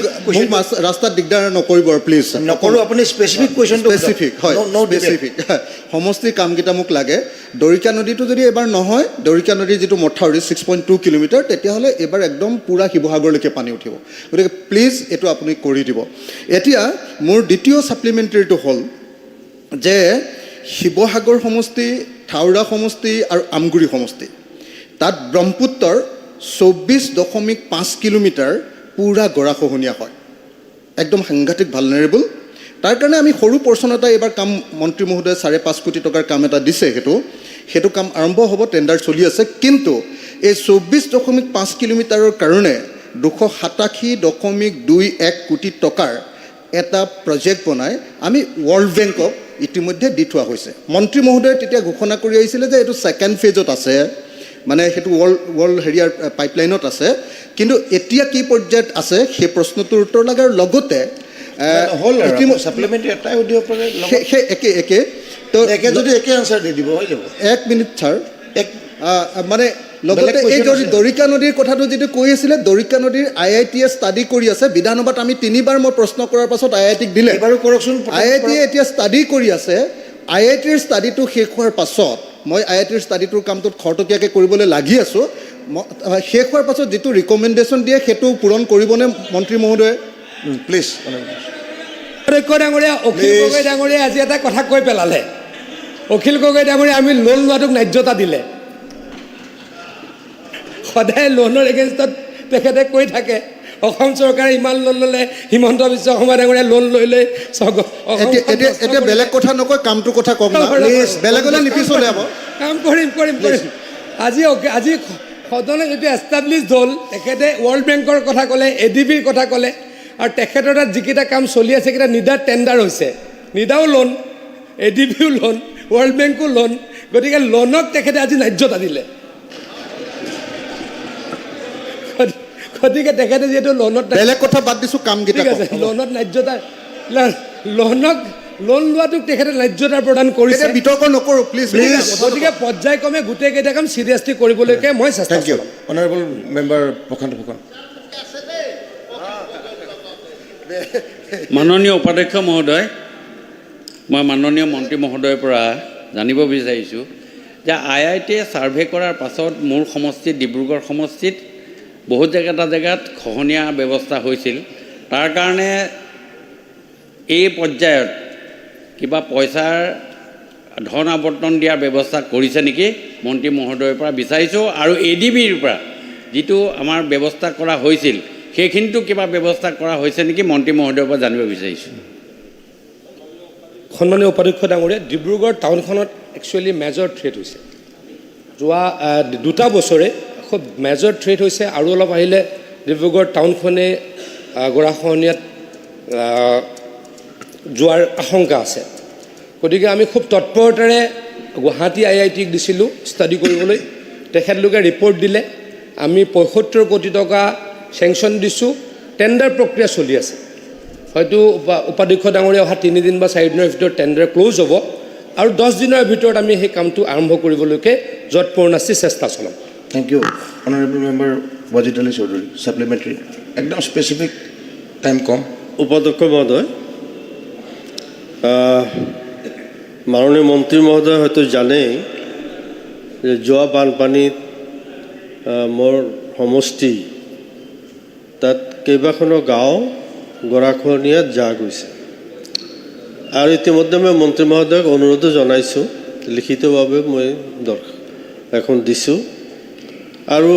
ৰাস্তাত দিগদাৰ নকৰিব আৰু প্লিজ। নকৰোঁ, আপুনি স্পেচিফিক কুৱেশ্যনটো স্পেচিফিক হয়, স্পেচিফিক সমষ্টিৰ কামকেইটা মোক লাগে। দৰিকা নদীটো যদি এবাৰ নহয়, দৰিকা নদীৰ যিটো মথাউৰি 6.2 কিলোমিটাৰ, তেতিয়াহ'লে এইবাৰ একদম পূৰা শিৱসাগৰলৈকে পানী উঠিব। গতিকে প্লিজ এইটো আপুনি কৰি দিব। এতিয়া মোৰ দ্বিতীয় ছাপ্লিমেণ্টেৰীটো হ'ল যে শিৱসাগৰ সমষ্টি, থাওৰা সমষ্টি আৰু আমগুৰি সমষ্টি, তাত ব্ৰহ্মপুত্ৰৰ 24.5 কিলোমিটাৰ পূৰা গৰাখহনীয়া হয়, একদম সাংঘাতিক ভালনাৰেবল। তাৰ কাৰণে আমি সৰু পৰ্চন এটা এইবাৰ কাম মন্ত্ৰী মহোদয়ে 5.5 কোটি টকাৰ কাম এটা দিছে, সেইটো কাম আৰম্ভ হ'ব, টেণ্ডাৰ চলি আছে। কিন্তু এই 24.5 কিলোমিটাৰৰ কাৰণে 287.21 কোটি টকাৰ এটা প্ৰজেক্ট বনাই আমি ৱৰ্ল্ড বেংকক ইতিমধ্যে দি থোৱা হৈছে। মন্ত্ৰী মহোদয়ে তেতিয়া ঘোষণা কৰি আহিছিলে যে এইটো ছেকেণ্ড ফেজত আছে, মানে সেইটো ৱৰ্ল্ড পাইপলাইনত আছে। কিন্তু এতিয়া কি পৰ্যায়ত আছে সেই প্ৰশ্নটোৰ উত্তৰ লগাৰ লগতে ছাপ্লিমেণ্টেৰী এটাই সুধিব পাৰে, একে তো যদি একে আনচাৰ দি দিব হৈ যাব। 1 মিনিট ছাৰ, মানে লগতে এই যদি দৰিকা নদীৰ কথাটো যিটো কৈ আছিলে, দৰিকা নদীৰ IITয়ে ষ্টাডি কৰি আছে। বিধানসভাত আমি 3বাৰ মই প্ৰশ্ন কৰাৰ পাছত IITক দিলে, এবাৰো কৰকচোন। IITয়ে এতিয়া ষ্টাডি কৰি আছে। IITৰ ষ্টাডিটো শেষ হোৱাৰ পাছত মই IITৰ ষ্টাডিটোৰ কামটোত খৰতকীয়াকৈ কৰিবলৈ লাগি আছোঁ। শেষ হোৱাৰ পাছত যিটো ৰিকমেণ্ডেশ্যন দিয়ে সেইটো পূৰণ কৰিবনে মন্ত্ৰী মহোদয়ে? প্লিজ। অধ্যক্ষ ডাঙৰীয়া, অখিল গগৈ ডাঙৰীয়াই আজি এটা কথা কৈ পেলালে। অখিল গগৈ ডাঙৰীয়া আমি লোন লোৱাটোক ন্যায্যতা দিলে। সদায় লোনৰ এগেইনষ্টত তেখেতে কৈ থাকে অসম চৰকাৰে ইমান লোন ল'লে, হিমন্ত বিশ্ব শৰ্মা ডাঙৰীয়াই লোন লৈ এতিয়া বেলেগ কথা নকয়, কামটোৰ কথা কওক না প্লিজ, বেলেগলৈ নিপিছলে হ'ব। কাম কৰিম। আজি সদনে যিটো এষ্টাব্লিছড হ'ল, তেখেতে ৱৰ্ল্ড বেংকৰ কথা ক'লে, ADBৰ কথা ক'লে, আৰু তেখেতৰ তাত যিকেইটা কাম চলি আছে সেইকেইটা নিদাৰ টেণ্ডাৰ হৈছে, নিদাও লোন, ADBও লোন, ৱৰ্ল্ড বেংকো লোন। গতিকে লোনক তেখেতে আজি ন্যায্যতা দিলে। গতিকে তেখেতে যিহেতু লোনত, বেলেগ কথা বাদ দিছোঁ, কামকেইটা ঠিক আছে, লোনত ন্যায্যতা, লোন লোৱাটোক তেখেতে ন্যায্যতা প্ৰদান কৰিছে। বিতৰ্ক নকৰোঁ প্লিজ। গতিকে পৰ্যায়ক্ৰমে গোটেইকেইটা কাম চিৰিয়াছলি কৰিবলৈকে মই চেষ্টা কৰিম। অনাৰেবল মেম্বাৰ প্ৰশান্ত ফুকন। মাননীয় উপাধ্যক্ষ মহোদয়, মই মাননীয় মন্ত্ৰী মহোদয়ৰ পৰা জানিব বিচাৰিছোঁ যে IITয়ে ছাৰ্ভে কৰাৰ পাছত মোৰ সমষ্টিত, ডিব্ৰুগড় সমষ্টিত বহুত জেগাত খহনীয়া ব্যৱস্থা হৈছিল। তাৰ কাৰণে এই পৰ্যায়ত কিবা পইচাৰ ধন আৱৰ্তন দিয়াৰ ব্যৱস্থা কৰিছে নেকি মন্ত্ৰী মহোদয়ৰ পৰা বিচাৰিছোঁ। আৰু ADBৰ পৰা যিটো আমাৰ ব্যৱস্থা কৰা হৈছিল সেইখিনিতো কিবা ব্যৱস্থা কৰা হৈছে নেকি মন্ত্ৰী মহোদয়ৰ পৰা জানিব বিচাৰিছোঁ। সন্মানীয় উপাধ্যক্ষ ডাঙৰীয়া, ডিব্ৰুগড় টাউনখনত একচুৱেলি মেজৰ থ্ৰেট হৈছে। যোৱা 2 বছৰে খুব মেজৰ থ্ৰেট হৈছে, আৰু অলপ আহিলে ডিব্ৰুগড় টাউনখনে গৰাখহনীয়াত যোৱাৰ আশংকা আছে। গতিকে আমি খুব তৎপৰতাৰে গুৱাহাটী IITক দিছিলোঁ ষ্টাডি কৰিবলৈ। তেখেতলোকে ৰিপৰ্ট দিলে, আমি 75 কোটি টকা চেংচন দিছোঁ, টেণ্ডাৰ প্ৰক্ৰিয়া চলি আছে। হয়তো উপাধ্যক্ষ ডাঙৰীয়া অহা 3 দিন বা 4 দিনৰ ভিতৰত টেণ্ডাৰ ক্ল'জ হ'ব, আৰু 10 দিনৰ ভিতৰত আমি সেই কামটো আৰম্ভ কৰিবলৈকে যৎপৰোনাস্তি চেষ্টা চলাম। Thank you. Honourable member Wajid Ali Chowdhury supplementary একদম স্পেচিফিক টাইম কম উপাধ্যক্ষ মহোদয় মাননীয় মন্ত্ৰী মহোদয় হয়তো জানেই যে যোৱা বানপানীত মোৰ সমষ্টি তাত কেইবাখনো গাঁও গৰাখহনীয়াত যা গৈছে আৰু ইতিমধ্যে মই মন্ত্ৰী মহোদয়ক অনুৰোধো জনাইছোঁ লিখিতভাৱে মই এখন দিছোঁ আৰু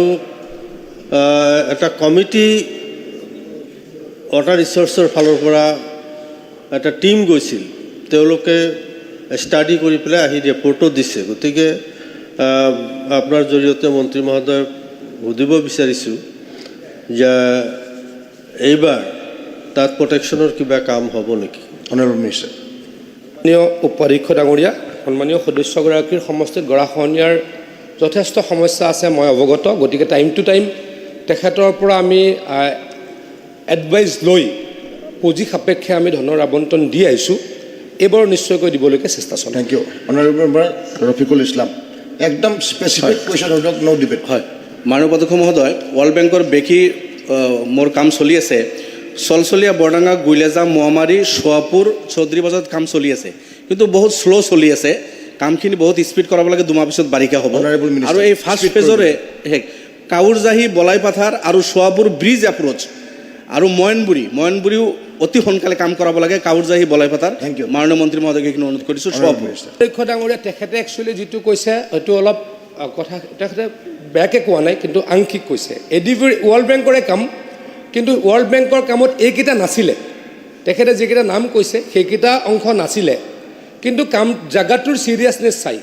এটা কমিটি ৱাটাৰ ৰিচোৰ্চৰ ফালৰ পৰা এটা টীম গৈছিল তেওঁলোকে ষ্টাডি কৰি পেলাই আহি ৰিপৰ্টো দিছে গতিকে আপোনাৰ জৰিয়তে মন্ত্ৰী মহোদয়ক সুধিব বিচাৰিছোঁ যে এইবাৰ তাত প্ৰটেকশ্যনৰ কিবা কাম হ'ব নেকি অনাৰেবল মিনিষ্টাৰ মাননীয় উপাধ্যক্ষ ডাঙৰীয়া সন্মানীয় সদস্যগৰাকীৰ সমষ্টিত গৰাখহনীয়াৰ যথেষ্ট সমস্যা আছে মই অৱগত গতিকে টাইম টু টাইম তেখেতৰ পৰা আমি এডভাইচ লৈ পুঁজি সাপেক্ষে আমি ধনৰ আবণ্টন দি আহিছোঁ এইবাৰ নিশ্চয়কৈ দিবলৈকে চেষ্টা চলাম thank you honourable member Rafiqul Islam একদম specific question without no debate হয় মাননীয় উপাধ্যক্ষ মহোদয় ৱৰ্ল্ড বেংকৰ বেকি মোৰ কাম চলি আছে চলচলীয়া বৰডাঙা গুইলেজা মোৱামাৰী চোৱাপুৰ চৌধুৰী বজাৰত কাম চলি আছে কিন্তু বহুত শ্ল' চলি আছে কামখিনি বহুত স্পীড কৰাব লাগে 2 মাহ পিছত বাৰিষা হ'ব আৰু এই ফাৰ্ষ্ট ফেজৰে কাউৰজাহী বলাইপাথাৰ আৰু চোৱাপুৰ ব্ৰিজ এপ্ৰ'চ আৰু ময়নবুৰীও অতি সোনকালে কাম কৰাব লাগে কাউৰজাহী বলাইপাথাৰ মাননীয় মন্ত্ৰী মহোদয়ক এইখিনি অনুৰোধ কৰিছোঁ চোৱাপুৰ অধ্যক্ষ ডাঙৰীয়া তেখেতে একচুৱেলি যিটো কৈছে হয়তো অলপ কথা তেখেতে বেয়াকৈ কোৱা নাই কিন্তু আংশিক কৈছে এডিবি ৱৰ্ল্ড বেংকৰে কাম কিন্তু ৱৰ্ল্ড বেংকৰ কামত এইকেইটা নাছিলে তেখেতে যিকেইটা নাম কৈছে সেইকেইটা অংশ নাছিলে কিন্তু কাম জাগাটোৰ চিৰিয়াছনেছ চাই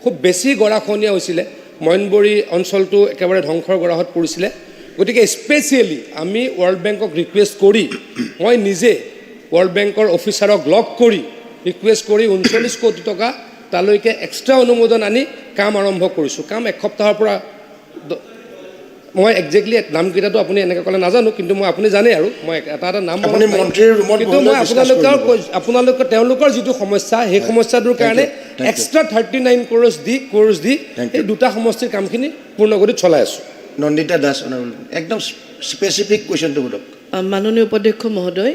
খুব বেছি গৰাখহনীয়া হৈছিলে ময়নবুৰী অঞ্চলটো একেবাৰে ধ্বংসৰ গৰাহত পৰিছিলে গতিকে স্পেচিয়েলি আমি ৱৰ্ল্ড বেংকক ৰিকুৱেষ্ট কৰি মই নিজে ৱৰ্ল্ড বেংকৰ অফিচাৰক লগ কৰি ৰিকুৱেষ্ট কৰি 39 কোটি টকা তালৈকে এক্সট্ৰা অনুমোদন আনি কাম আৰম্ভ কৰিছোঁ কাম এসপ্তাহৰ পৰা মই একজেক্টলি নামকেইটাটো আপুনি এনেকৈ ক'লে নাজানো কিন্তু মই আপুনি জানে আৰু মই এটা নাম কিন্তু মই আপোনালোকৰ তেওঁলোকৰ যিটো সমস্যা সেই সমস্যাটোৰ কাৰণে এক্সট্ৰা 39 ক্ৰ'ৰ্ছ দি এই দুটা সমষ্টিৰ কামখিনি পূৰ্ণগতিত চলাই আছোঁ নন্দিতা দাস অনাৰেবল একদম স্পেচিফিক কুৱেশ্যনটো সোধক মাননীয় উপাধ্যক্ষ মহোদয়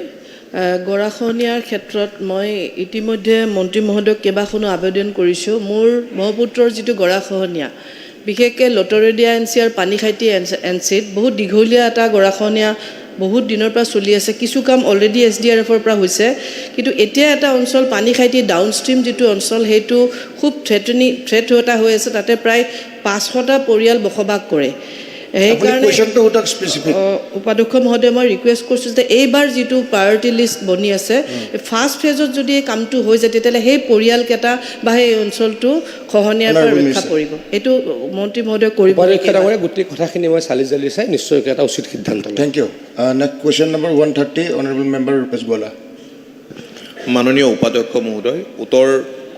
গৰাখহনীয়াৰ ক্ষেত্ৰত মই ইতিমধ্যে মন্ত্ৰী মহোদয়ক কেইবাখনো আবেদন কৰিছোঁ মোৰ ব্ৰহ্মপুত্ৰৰ যিটো গৰাখহনীয়া বিশেষকৈ লতৰদিয়া এনচি আৰু পানীখাইটি এনচিত বহুত দীঘলীয়া এটা গৰাখহনীয়া বহুত দিনৰ পৰা চলি আছে কিছু কাম অলৰেডি SDRFৰ পৰা হৈছে কিন্তু এতিয়া এটা অঞ্চল পানীখাইটি ডাউনষ্ট্ৰীম যিটো অঞ্চল সেইটো খুব থ্ৰেট এটা হৈ আছে তাতে প্ৰায় 500টা পৰিয়াল বসবাস কৰে সেইকাৰণে উপাধ্যক্ষ মহোদয় মই ৰিকুৱেষ্ট কৰিছোঁ যে এইবাৰ যিটো প্ৰায়ৰিটি লিষ্ট বনি আছে ফাৰ্ষ্ট ফেজত যদি এই কামটো হৈ যায় তেতিয়াহ'লে সেই পৰিয়ালকেইটা বা সেই অঞ্চলটো খহনীয়াৰ পৰা ৰক্ষা পৰিব এইটো মন্ত্ৰী মহোদয় কৰিব গোটেই কথাখিনি মই চালি জালি চাই নিশ্চয়কৈ এটা উচিত সিদ্ধান্ত thank you next question number 130 honourable member Rupesh Gowala মাননীয় উপাধ্যক্ষ মহোদয় উত্তৰ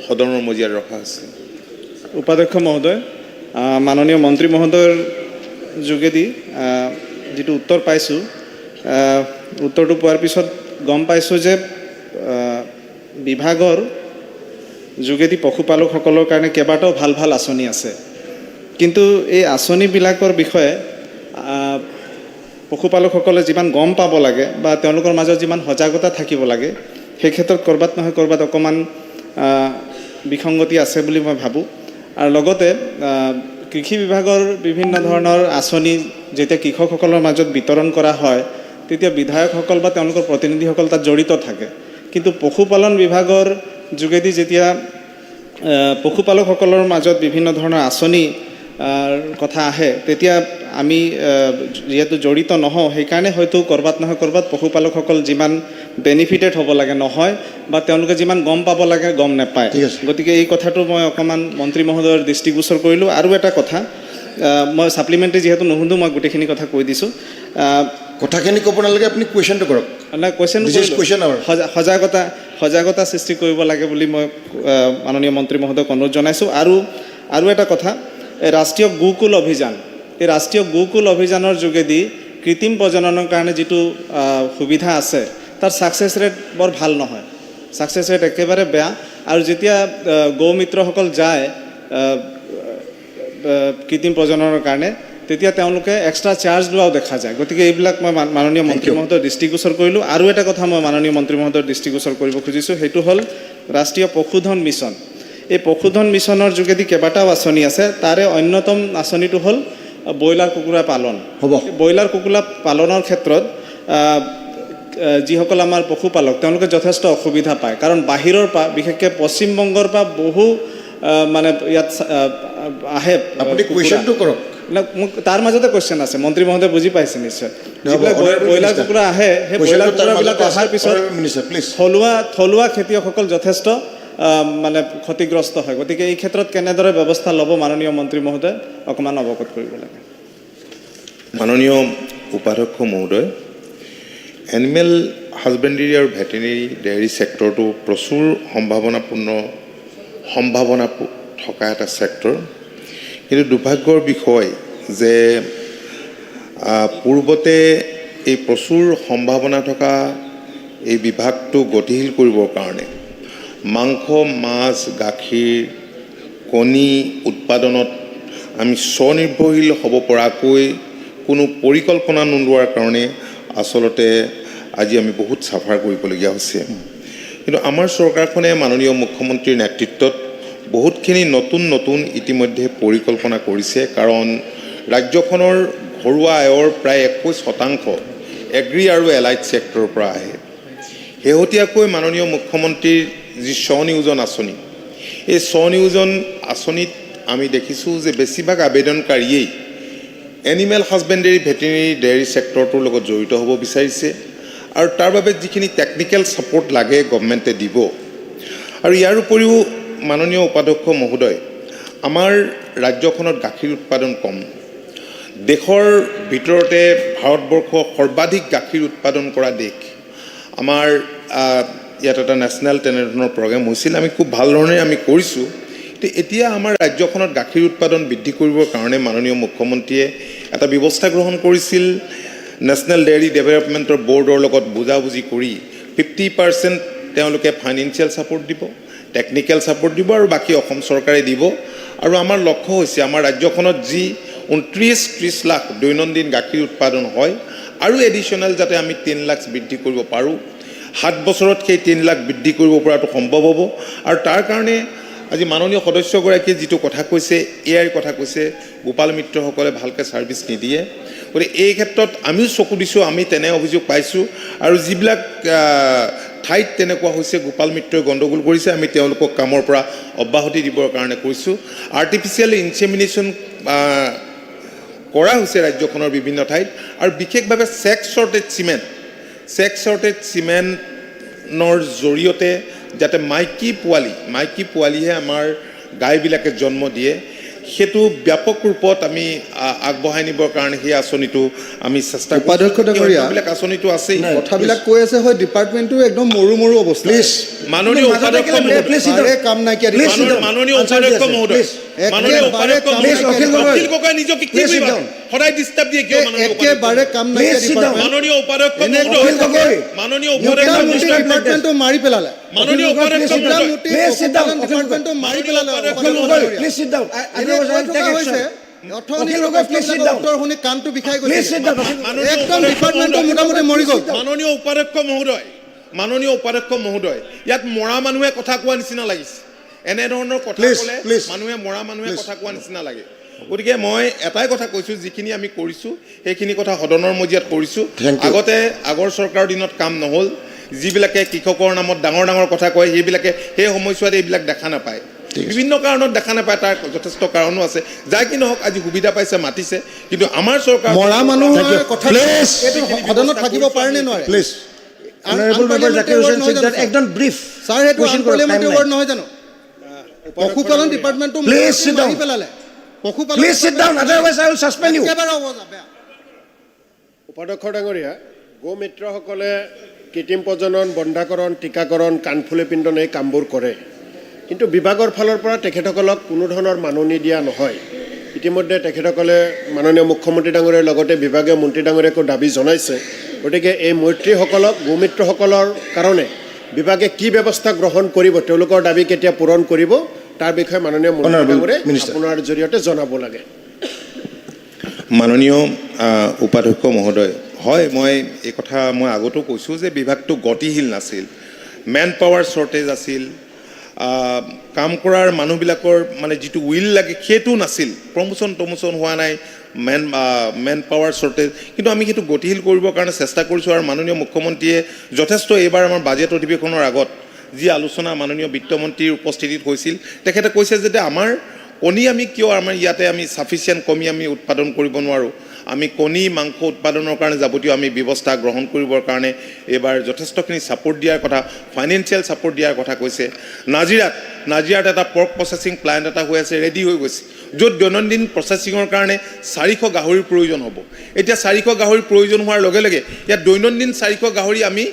সদনৰ মজিয়াত ৰখা আছে উপাধ্যক্ষ মহোদয় মাননীয় মন্ত্ৰী মহোদয়ৰ যোগেদি যিটো উত্তৰ পাইছোঁ উত্তৰটো পোৱাৰ পিছত গম পাইছোঁ যে বিভাগৰ যোগেদি পশুপালকসকলৰ কাৰণে কেইবাটাও ভাল ভাল আঁচনি আছে কিন্তু এই আঁচনিবিলাকৰ বিষয়ে পশুপালকসকলে যিমান গম পাব লাগে বা তেওঁলোকৰ মাজত যিমান সজাগতা থাকিব লাগে সেই ক্ষেত্ৰত ক'ৰবাত নহয় ক'ৰবাত অকণমান বিসংগতি আছে বুলি মই ভাবোঁ আৰু লগতে কৃষি বিভাগৰ বিভিন্ন ধৰণৰ আঁচনি যেতিয়া কৃষকসকলৰ মাজত বিতৰণ কৰা হয় তেতিয়া বিধায়কসকল বা তেওঁলোকৰ প্ৰতিনিধিসকল তাত জড়িত থাকে কিন্তু পশুপালন বিভাগৰ যোগেদি যেতিয়া পশুপালকসকলৰ মাজত বিভিন্ন ধৰণৰ আঁচনি কথা আহে তেতিয়া আমি যিহেতু জড়িত নহওঁ সেইকাৰণে হয়তো ক'ৰবাত নহয় ক'ৰবাত পশুপালকসকল যিমান বেনিফিটেড হ'ব লাগে নহয় বা তেওঁলোকে যিমান গম পাব লাগে গম নাপায় গতিকে এই কথাটো মই অকণমান মন্ত্ৰী মহোদয়ৰ দৃষ্টিগোচৰ কৰিলোঁ আৰু এটা কথা মই ছাপ্লিমেণ্টাৰী যিহেতু নুশুনো মই গোটেইখিনি কথা কৈ দিছোঁ কথাখিনি ক'ব নালাগে আপুনি কুৱেশ্যনটো কৰক নাই সজাগতা সৃষ্টি কৰিব লাগে বুলি মই মাননীয় মন্ত্ৰী মহোদয়ক অনুৰোধ জনাইছোঁ আৰু এটা কথা ৰাষ্ট্ৰীয় গোকুল অভিযান এই ৰাষ্ট্ৰীয় গোকুল অভিযানৰ যোগেদি কৃত্ৰিম প্ৰজননৰ কাৰণে যিটো সুবিধা আছে তাৰ ছাকচেছ ৰেট বৰ ভাল নহয় ছাকচেছ ৰেট একেবাৰে বেয়া আৰু যেতিয়া গৌ মিত্ৰসকল যায় কৃত্ৰিম প্ৰজননৰ কাৰণে তেতিয়া তেওঁলোকে এক্সট্ৰা চাৰ্জ লোৱাও দেখা যায়। গতিকে এইবিলাক মই মাননীয় মন্ত্ৰী মহোদয়ৰ দৃষ্টিগোচৰ কৰিলোঁ। আৰু এটা কথা মই মাননীয় মন্ত্ৰী মহোদয়ৰ দৃষ্টিগোচৰ কৰিব খুজিছোঁ, সেইটো হ'ল ৰাষ্ট্ৰীয় পশুধন মিছন। এই পশুধন মিছনৰ যোগেদি কেইবাটাও আঁচনি আছে, তাৰে অন্যতম আঁচনিটো হ'ল ব্ৰইলাৰ কুকুৰা পালন। ব্ৰইলাৰ কুকুৰা পালনৰ ক্ষেত্ৰত যিসকল আমাৰ পশুপালক তেওঁলোকে যথেষ্ট অসুবিধা পায়, কাৰণ বাহিৰৰ পৰা বিশেষকৈ পশ্চিমবংগৰ পৰা বহু মানে ইয়াত আহে। আপুনি কুৱেশ্যনটো কৰক। মোক তাৰ মাজতে কুৱেশ্যন আছে, মন্ত্ৰী মহোদয় বুজি পাইছে নিশ্চয়। যিবিলাক ব্ৰইলাৰ কুকুৰা আহে, সেই ব্ৰইলাৰ কুকুৰাবিলাক অহাৰ পিছত থলুৱা খেতিয়কসকল যথেষ্ট মানে ক্ষতিগ্ৰস্ত হয়। গতিকে এই ক্ষেত্ৰত কেনেদৰে ব্যৱস্থা ল'ব মাননীয় মন্ত্ৰী মহোদয় অকণমান অৱগত কৰিব লাগে। মাননীয় উপাধ্যক্ষ মহোদয়, এনিমেল হাজবেণ্ডেৰী আৰু ভেটেনেৰী ডেয়াৰী ছেক্টৰটো প্ৰচুৰ সম্ভাৱনা থকা এটা ছেক্টৰ। কিন্তু দুৰ্ভাগ্যৰ বিষয় যে পূৰ্বতে এই প্ৰচুৰ সম্ভাৱনা থকা এই বিভাগটো গতিশীল কৰিবৰ কাৰণে মাংস, মাছ, গাখীৰ, কণী উৎপাদনত আমি স্বনিৰ্ভৰশীল হ'ব পৰাকৈ কোনো পৰিকল্পনা নোলোৱাৰ কাৰণে আচলতে আজি আমি বহুত চাফাৰ কৰিবলগীয়া হৈছে। কিন্তু আমাৰ চৰকাৰখনে মাননীয় মুখ্যমন্ত্ৰীৰ নেতৃত্বত বহুতখিনি নতুন ইতিমধ্যে পৰিকল্পনা কৰিছে, কাৰণ ৰাজ্যখনৰ ঘৰুৱা আয়ৰ প্ৰায় 21% এগ্ৰি আৰু এলাইড ছেক্টৰৰ পৰা আহে। শেহতীয়াকৈ মাননীয় মুখ্যমন্ত্ৰীৰ যি স্বনিয়োজন আঁচনি, এই স্বনিয়োজন আঁচনিত আমি দেখিছোঁ যে বেছিভাগ আবেদনকাৰীয়েই এনিমেল হাজবেণ্ডেৰী ভেটেনেৰী ডেয়াৰী ছেক্টৰটোৰ লগত জড়িত হ'ব বিচাৰিছে, আৰু তাৰ বাবে যিখিনি টেকনিকেল ছাপৰ্ট লাগে গভমেণ্টে দিব। আৰু ইয়াৰ উপৰিও মাননীয় উপাধ্যক্ষ মহোদয়, আমাৰ ৰাজ্যখনত গাখীৰ উৎপাদন কম। দেশৰ ভিতৰতে ভাৰতবৰ্ষ সৰ্বাধিক গাখীৰ উৎপাদন কৰা দেশ। আমাৰ ইয়াত এটা নেশ্যনেল তেনেধৰণৰ প্ৰগ্ৰেম হৈছিল, আমি খুব ভাল ধৰণে আমি কৰিছোঁ। এতিয়া আমাৰ ৰাজ্যখনত গাখীৰ উৎপাদন বৃদ্ধি কৰিবৰ কাৰণে মাননীয় মুখ্যমন্ত্ৰীয়ে এটা ব্যৱস্থা গ্ৰহণ কৰিছিল। নেশ্যনেল ডেয়াৰী ডেভেলপমেণ্টৰ বৰ্ডৰ লগত বুজাবুজি কৰি 50% তেওঁলোকে ফাইনেন্সিয়েল ছাপৰ্ট দিব, টেকনিকেল ছাপৰ্ট দিব, আৰু বাকী অসম চৰকাৰে দিব। আৰু আমাৰ লক্ষ্য হৈছে আমাৰ ৰাজ্যখনত যি 29-30 লাখ দৈনন্দিন গাখীৰ উৎপাদন হয়, আৰু এডিশ্যনেল যাতে আমি 3 লাখ বৃদ্ধি কৰিব পাৰোঁ। 7 বছৰত সেই 3 লাখ বৃদ্ধি কৰিব পৰাটো সম্ভৱ হ'ব। আৰু তাৰ কাৰণে আজি মাননীয় সদস্যগৰাকীয়ে যিটো কথা কৈছে, এয়াই কথা কৈছে, গোপাল মিত্ৰসকলে ভালকৈ ছাৰ্ভিচ নিদিয়ে। গতিকে এই ক্ষেত্ৰত আমিও চকু দিছোঁ, আমি তেনে অভিযোগ পাইছোঁ। আৰু যিবিলাক ঠাইত তেনেকুৱা হৈছে গোপাল মিত্ৰই গণ্ডগোল কৰিছে, আমি তেওঁলোকক কামৰ পৰা অব্যাহতি দিবৰ কাৰণে কৈছোঁ। আৰ্টিফিচিয়েল ইনচেমিনেশ্যন কৰা হৈছে ৰাজ্যখনৰ বিভিন্ন ঠাইত, আৰু বিশেষভাৱে ছেক্স শ্বৰ্টেজ চিমেণ্টৰ জৰিয়তে যাতে মাইকী পোৱালিহে আমাৰ গাইবিলাকে জন্ম দিয়ে, সেইটো ব্যাপক ৰূপত আমি আগবঢ়াই নিবৰ কাৰণে সেই আঁচনিটো আমি চেষ্টা কৰিছোঁ। উপাধ্যক্ষ ডাঙৰীয়া, আঁচনিটো আছেই, কথাবিলাক কৈ আছে হয়, ডিপাৰ্টমেণ্টটো একদম মৰু অৱস্থা। মাননীয় উপাধ্যক্ষ কাম নাইকিয়া, মাননীয় উপাধ্যক্ষ মহোদয়, অখিল গগৈ নিজকে কি কৰিব সদায় ডিষ্টাৰ্ব দিয়ে কিয়? একেবাৰে কাম নাইকিয়া, মাননীয় উপাধ্যক্ষ মহোদয়, মাননীয় উপাধ্যক্ষ ডিপাৰ্টমেণ্টটো মাৰি পেলালে, মাননীয় উপাধ্যক্ষ মহোদয়, ডিপাৰ্টমেণ্টটো মাৰি পেলালে। কামটো বিষাই গৈছে, একদম ডিপাৰ্টমেণ্টটো মোটামুটি মৰি গ'ল। মাননীয় উপাধ্যক্ষ মহোদয়, ইয়াত মৰা মানুহে কথা কোৱা নিচিনা লাগিছে। এনেধৰণৰ কথা ক'লে মানুহে মৰা মানুহে কথা কোৱা নিচিনা লাগে। গতিকে মই এটাই কথা কৈছোঁ, যিখিনি আমি কৰিছোঁ সেইখিনি কথা সদনৰ মজিয়াত কৰিছোঁ। আগৰ চৰকাৰৰ দিনত কাম নহ'ল, যিবিলাকে কৃষকৰ নামত ডাঙৰ কথা কয়, সেইবিলাকে সেই সময়ছোৱাত এইবিলাক দেখা নাপায়, বিভিন্ন কাৰণত দেখা নাপায়। তাৰ যথেষ্ট কাৰণো আছে। যাই কি নহওক, আজি সুবিধা পাইছে, মাতিছে, কিন্তু আমাৰ চৰকাৰ মৰা মানুহৰ কথা সদনত থাকিব পাৰে নে নোৱাৰে? নহয় জানো? পশুপালন ডিপাৰ্টমেণ্টটো মাৰি পেলালে। উপাধ্যক্ষ ডাঙৰীয়া, গো মিত্ৰসকলে কৃত্ৰিম প্ৰজনন, বন্ধাকৰণ, টীকাকৰণ, কাণফুলি পিণ্ডন এই কামবোৰ কৰে, কিন্তু বিভাগৰ ফালৰ পৰা তেখেতসকলক কোনো ধৰণৰ মাননি দিয়া নহয়। ইতিমধ্যে তেখেতসকলে মাননীয় মুখ্যমন্ত্ৰী ডাঙৰীয়াৰ লগতে বিভাগীয় মন্ত্ৰী ডাঙৰীয়াকো দাবী জনাইছে। গতিকে এই মৈত্ৰীসকলক, গোমিত্ৰসকলৰ কাৰণে বিভাগে কি ব্যৱস্থা গ্ৰহণ কৰিব, তেওঁলোকৰ দাবী কেতিয়া পূৰণ কৰিব, তাৰ বিষয়ে মাননীয় মন্ত্ৰী ডাঙৰীয়াই আপোনাৰ জৰিয়তে জনাব লাগে। মাননীয় উপাধ্যক্ষ মহোদয়, হয় মই এই কথা মই আগতো কৈছোঁ যে বিভাগটো গতিশীল নাছিল, মেন পাৱাৰ শ্বৰ্টেজ আছিল, কাম কৰাৰ মানুহবিলাকৰ মানে যিটো উইল লাগে সেইটো নাছিল, প্ৰমোশ্যন হোৱা নাই, মেন পাৱাৰ শ্বৰ্টেজ, কিন্তু আমি সেইটো গতিশীল কৰিবৰ কাৰণে চেষ্টা কৰিছোঁ। আৰু মাননীয় মুখ্যমন্ত্ৰীয়ে যথেষ্ট এইবাৰ আমাৰ বাজেট অধিৱেশনৰ আগত যি আলোচনা মাননীয় বিত্তমন্ত্ৰীৰ উপস্থিতিত হৈছিল, তেখেতে কৈছে যে আমাৰ কণী আমি কিয় আমাৰ ইয়াতে আমি ছাফিচিয়েণ্ট কণী আমি উৎপাদন কৰিব নোৱাৰোঁ, আমি কণী মাংস উৎপাদনৰ কাৰণে যাৱতীয় আমি ব্যৱস্থা গ্ৰহণ কৰিবৰ কাৰণে এইবাৰ যথেষ্টখিনি ছাপোৰ্ট দিয়াৰ কথা, ফাইনেন্সিয়েল ছাপোৰ্ট দিয়াৰ কথা কৈছে। নাজিৰাত এটা পৰ্ক প্ৰচেছিং প্লাণ্ট এটা হৈ আছে, ৰেডি হৈ গৈছে, য'ত দৈনন্দিন প্ৰচেছিঙৰ কাৰণে 400 গাহৰিৰ প্ৰয়োজন হ'ব। এতিয়া 400 গাহৰিৰ প্ৰয়োজন হোৱাৰ লগে লগে ইয়াত দৈনন্দিন 400 গাহৰি আমি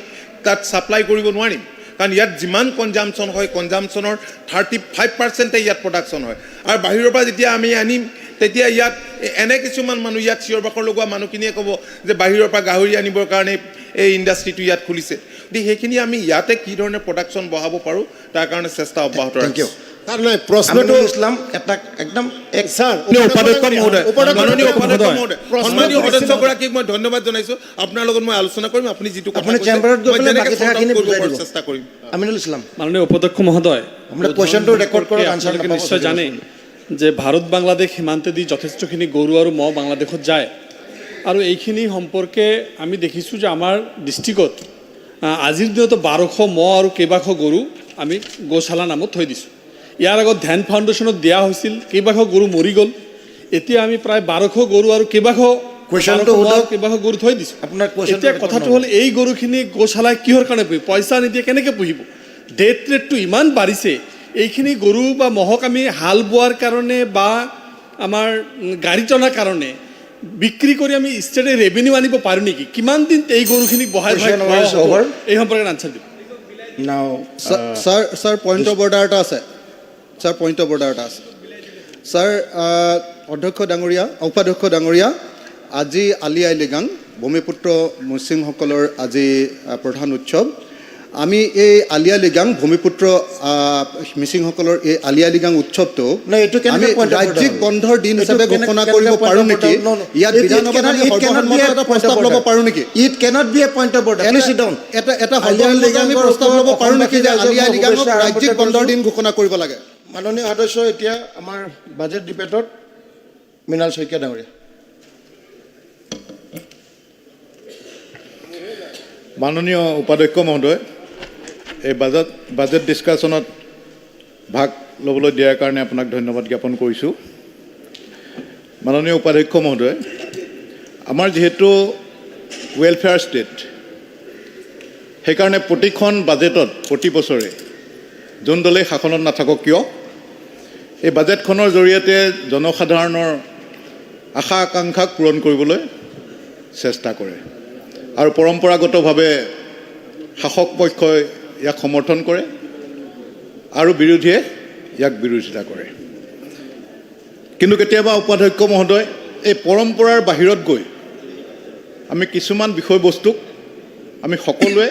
তাত ছাপ্লাই কৰিব নোৱাৰিম, কাৰণ ইয়াত যিমান কনজামশ্যন হয় কনজামশ্যনৰ 35% ইয়াত প্ৰডাকশ্যন হয়। আৰু বাহিৰৰ পৰা যেতিয়া আমি আনিম তেতিয়া ইয়াত এনে কিছুমান মানুহ ইয়াত চিঞৰ বাখৰ লগোৱা মানুহখিনিয়ে ক'ব যে বাহিৰৰ পৰা গাহৰি আনিবৰ কাৰণে এই ইণ্ডাষ্ট্ৰিটো ইয়াত খুলিছে। গতিকে সেইখিনি আমি ইয়াতে কি ধৰণে প্ৰডাকশ্যন বঢ়াব পাৰোঁ তাৰ কাৰণে চেষ্টা অব্যাহত ৰাখিছোঁ। প্ৰশ্নটো ইছলাম এটা একদম উপাধ্যক্ষ মহোদয়, মাননীয় উপাধ্যক্ষ মহোদয়, সন্মানীয় সদস্যগৰাকীক মই ধন্যবাদ জনাইছোঁ। আপোনাৰ লগত মই আলোচনা কৰিম, আপুনি যিটো আপুনি চেম্বাৰত গৈ পেলাই বাকী কথাখিনি বুজাই দিব। চেষ্টা কৰিম। আমিনুল ইছলাম, মাননীয় উপাধ্যক্ষ মহোদয়, আমৰা কোয়েশ্চনটো ৰেকৰ্ড কৰে আনসাৰ আপোনালোকে নিশ্চয় জানে যে ভাৰত বাংলাদেশ সীমান্তেদি যথেষ্টখিনি গৰু আৰু ম'হ বাংলাদেশত যায়, আৰু এইখিনি সম্পৰ্কে আমি দেখিছোঁ যে আমাৰ ডিষ্ট্ৰিক্টত আজিৰ দিনতো 1200 ম'হ আৰু কেইবাশ গৰু আমি গৌশালা নামত থৈ দিছোঁ। ইয়াৰ আগত ধ্যান ফাউণ্ডেশ্যনত দিয়া হৈছিল, কেইবাশ গৰু মৰি গ'ল, এতিয়া আমি প্ৰায় 1200 গৰু আৰু কেইবাশ গৰু থৈ দিছোঁ। এতিয়া কথাটো হ'ল এই গৰুখিনি গৌশালাই কিহৰ কাৰণে পুহিব, পইচা নিদিয়ে কেনেকৈ পুহিব? ডেথ ৰেটটো ইমান বাঢ়িছে, এইখিনি গৰু বা ম'হক আমি হাল বোৱাৰ কাৰণে বা আমাৰ গাড়ী টনাৰ কাৰণে বিক্ৰী কৰি আমি ষ্টেটে ৰেভিনিউ আনিব পাৰোঁ নেকি? কিমান দিন এই গৰুখিনিক বহাই এই সম্পৰ্কে আনচাৰ দিব। ছাৰ পইণ্ট অফ অৰ্ডাৰ এটা আছে, ছাৰ অধ্যক্ষ ডাঙৰীয়া, উপাধ্যক্ষ ডাঙৰীয়া, আজি আলি আই লৃগাং ভূমিপুত্ৰ মুছলিমসকলৰ আজি প্ৰধান উৎসৱ। আমি এই আলি আই লৃগাং ভূমিপুত্ৰ মিচিংসকলৰ এই আলি আই লৃগাং উৎসৱটো আমি ৰাজ্যিক বন্ধৰ দিন হিচাপে ঘোষণা কৰিব পাৰোঁ নেকি? ইয়াত বিধানসভাত এটা প্ৰস্তাৱ ল'ব পাৰোঁ নেকি? It cannot be a point of order. এটা আমি প্ৰস্তাৱ ল'ব পাৰোঁ নেকি যে আলি আই লৃগাঙক ৰাজ্যিক বন্ধৰ দিন ঘোষণা কৰিব লাগে? মাননীয় সদস্য, এতিয়া আমাৰ বাজেট ডিবেটত মৃণাল শইকীয়া ডাঙৰীয়া। মাননীয় উপাধ্যক্ষ মহোদয়, এই বাজেট ডিছকাশ্যনত ভাগ ল'বলৈ দিয়াৰ কাৰণে আপোনাক ধন্যবাদ জ্ঞাপন কৰিছোঁ। মাননীয় উপাধ্যক্ষ মহোদয়, আমাৰ যিহেতু ৱেলফেয়াৰ ষ্টেট, সেইকাৰণে প্ৰতিখন বাজেটত প্ৰতি বছৰে যোন দলেই শাসনত নাথাকক কিয় এই বাজেটখনৰ জৰিয়তে জনসাধাৰণৰ আশা আকাংক্ষাক পূৰণ কৰিবলৈ চেষ্টা কৰে, আৰু পৰম্পৰাগতভাৱে শাসক পক্ষই ইয়াক সমৰ্থন কৰে আৰু বিৰোধীয়ে ইয়াক বিৰোধিতা কৰে। কিন্তু কেতিয়াবা উপাধ্যক্ষ মহোদয়, এই পৰম্পৰাৰ বাহিৰত গৈ আমি কিছুমান বিষয়বস্তুক আমি সকলোৱে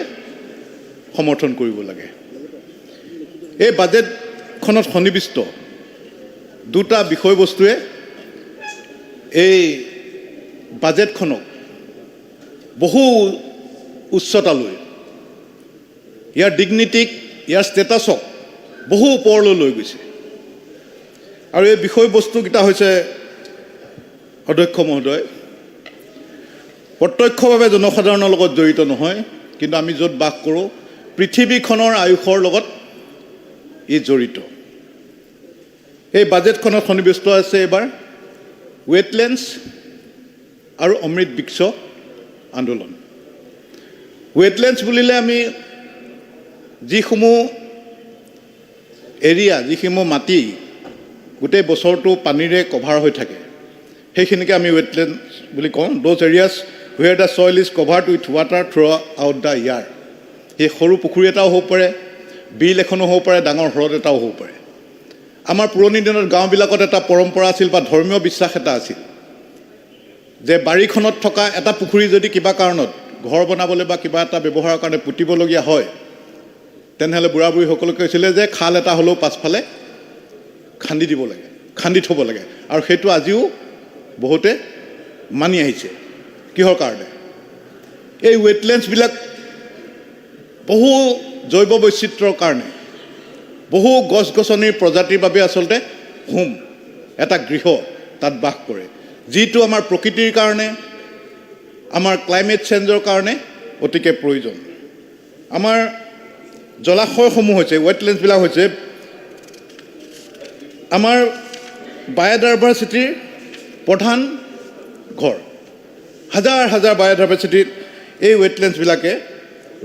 সমৰ্থন কৰিব লাগে। এই বাজেটখনত সন্নিৱিষ্ট দুটা বিষয়বস্তুৱে এই বাজেটখনক বহু উচ্চতালৈ, ইয়াৰ ডিগনিটিক, ইয়াৰ ষ্টেটাছক বহু ওপৰলৈ লৈ গৈছে। আৰু এই বিষয়বস্তুকেইটা হৈছে, অধ্যক্ষ মহোদয়, প্ৰত্যক্ষভাৱে জনসাধাৰণৰ লগত জড়িত নহয়, কিন্তু আমি য'ত বাস কৰোঁ পৃথিৱীখনৰ আয়ুসৰ লগত ই জড়িত। এই বাজেটখনত সন্নিৱিষ্ট আছে এইবাৰ ৱেটলেণ্ডছ আৰু অমৃত বৃক্ষ আন্দোলন। ৱেটলেণ্ডছ বুলিলে আমি যিসমূহ এৰিয়া, যিসমূহ মাটি গোটেই বছৰটো পানীৰে কভাৰ হৈ থাকে, সেইখিনিকে আমি ৱেটলেণ্ডছ বুলি কওঁ। Those areas where the soil is covered with water through out the year. সেই সৰু পুখুৰী এটাও হ'ব পাৰে, বিল এখনো হ'ব পাৰে, ডাঙৰ হ্ৰদ এটাও হ'ব পাৰে। আমাৰ পুৰণি দিনত গাঁওবিলাকত এটা পৰম্পৰা আছিল বা ধৰ্মীয় বিশ্বাস এটা আছিল যে বাৰীখনত থকা এটা পুখুৰী যদি কিবা কাৰণত ঘৰ বনাবলৈ বা কিবা এটা ব্যৱহাৰৰ কাৰণে পুতিবলগীয়া হয়, তেনেহ'লে বুঢ়া বুঢ়ীসকলে কৈছিলে যে খাল এটা হ'লেও পাছফালে খান্দি দিব লাগে, খান্দি থ'ব লাগে। আৰু সেইটো আজিও বহুতে মানি আহিছে কিহৰ কাৰণে এই ৱেটলেণ্ডছবিলাক বহু জৈৱ বৈচিত্ৰ্যৰ কাৰণে বহু গছ গছনিৰ প্ৰজাতিৰ বাবে আচলতে হোম এটা গৃহ তাত বাস কৰে যিটো আমাৰ প্ৰকৃতিৰ কাৰণে আমাৰ ক্লাইমেট চেঞ্জৰ কাৰণে অতিকে প্ৰয়োজন আমাৰ জলাশয়সমূহ হৈছে ৱেটলেণ্ডছবিলাক হৈছে আমাৰ বায়'ডাইভাৰ্চিটিৰ প্ৰধান ঘৰ হাজাৰ হাজাৰ বায়'ডাইভাৰ্চিটিত এই ৱেটলেণ্ডছবিলাকে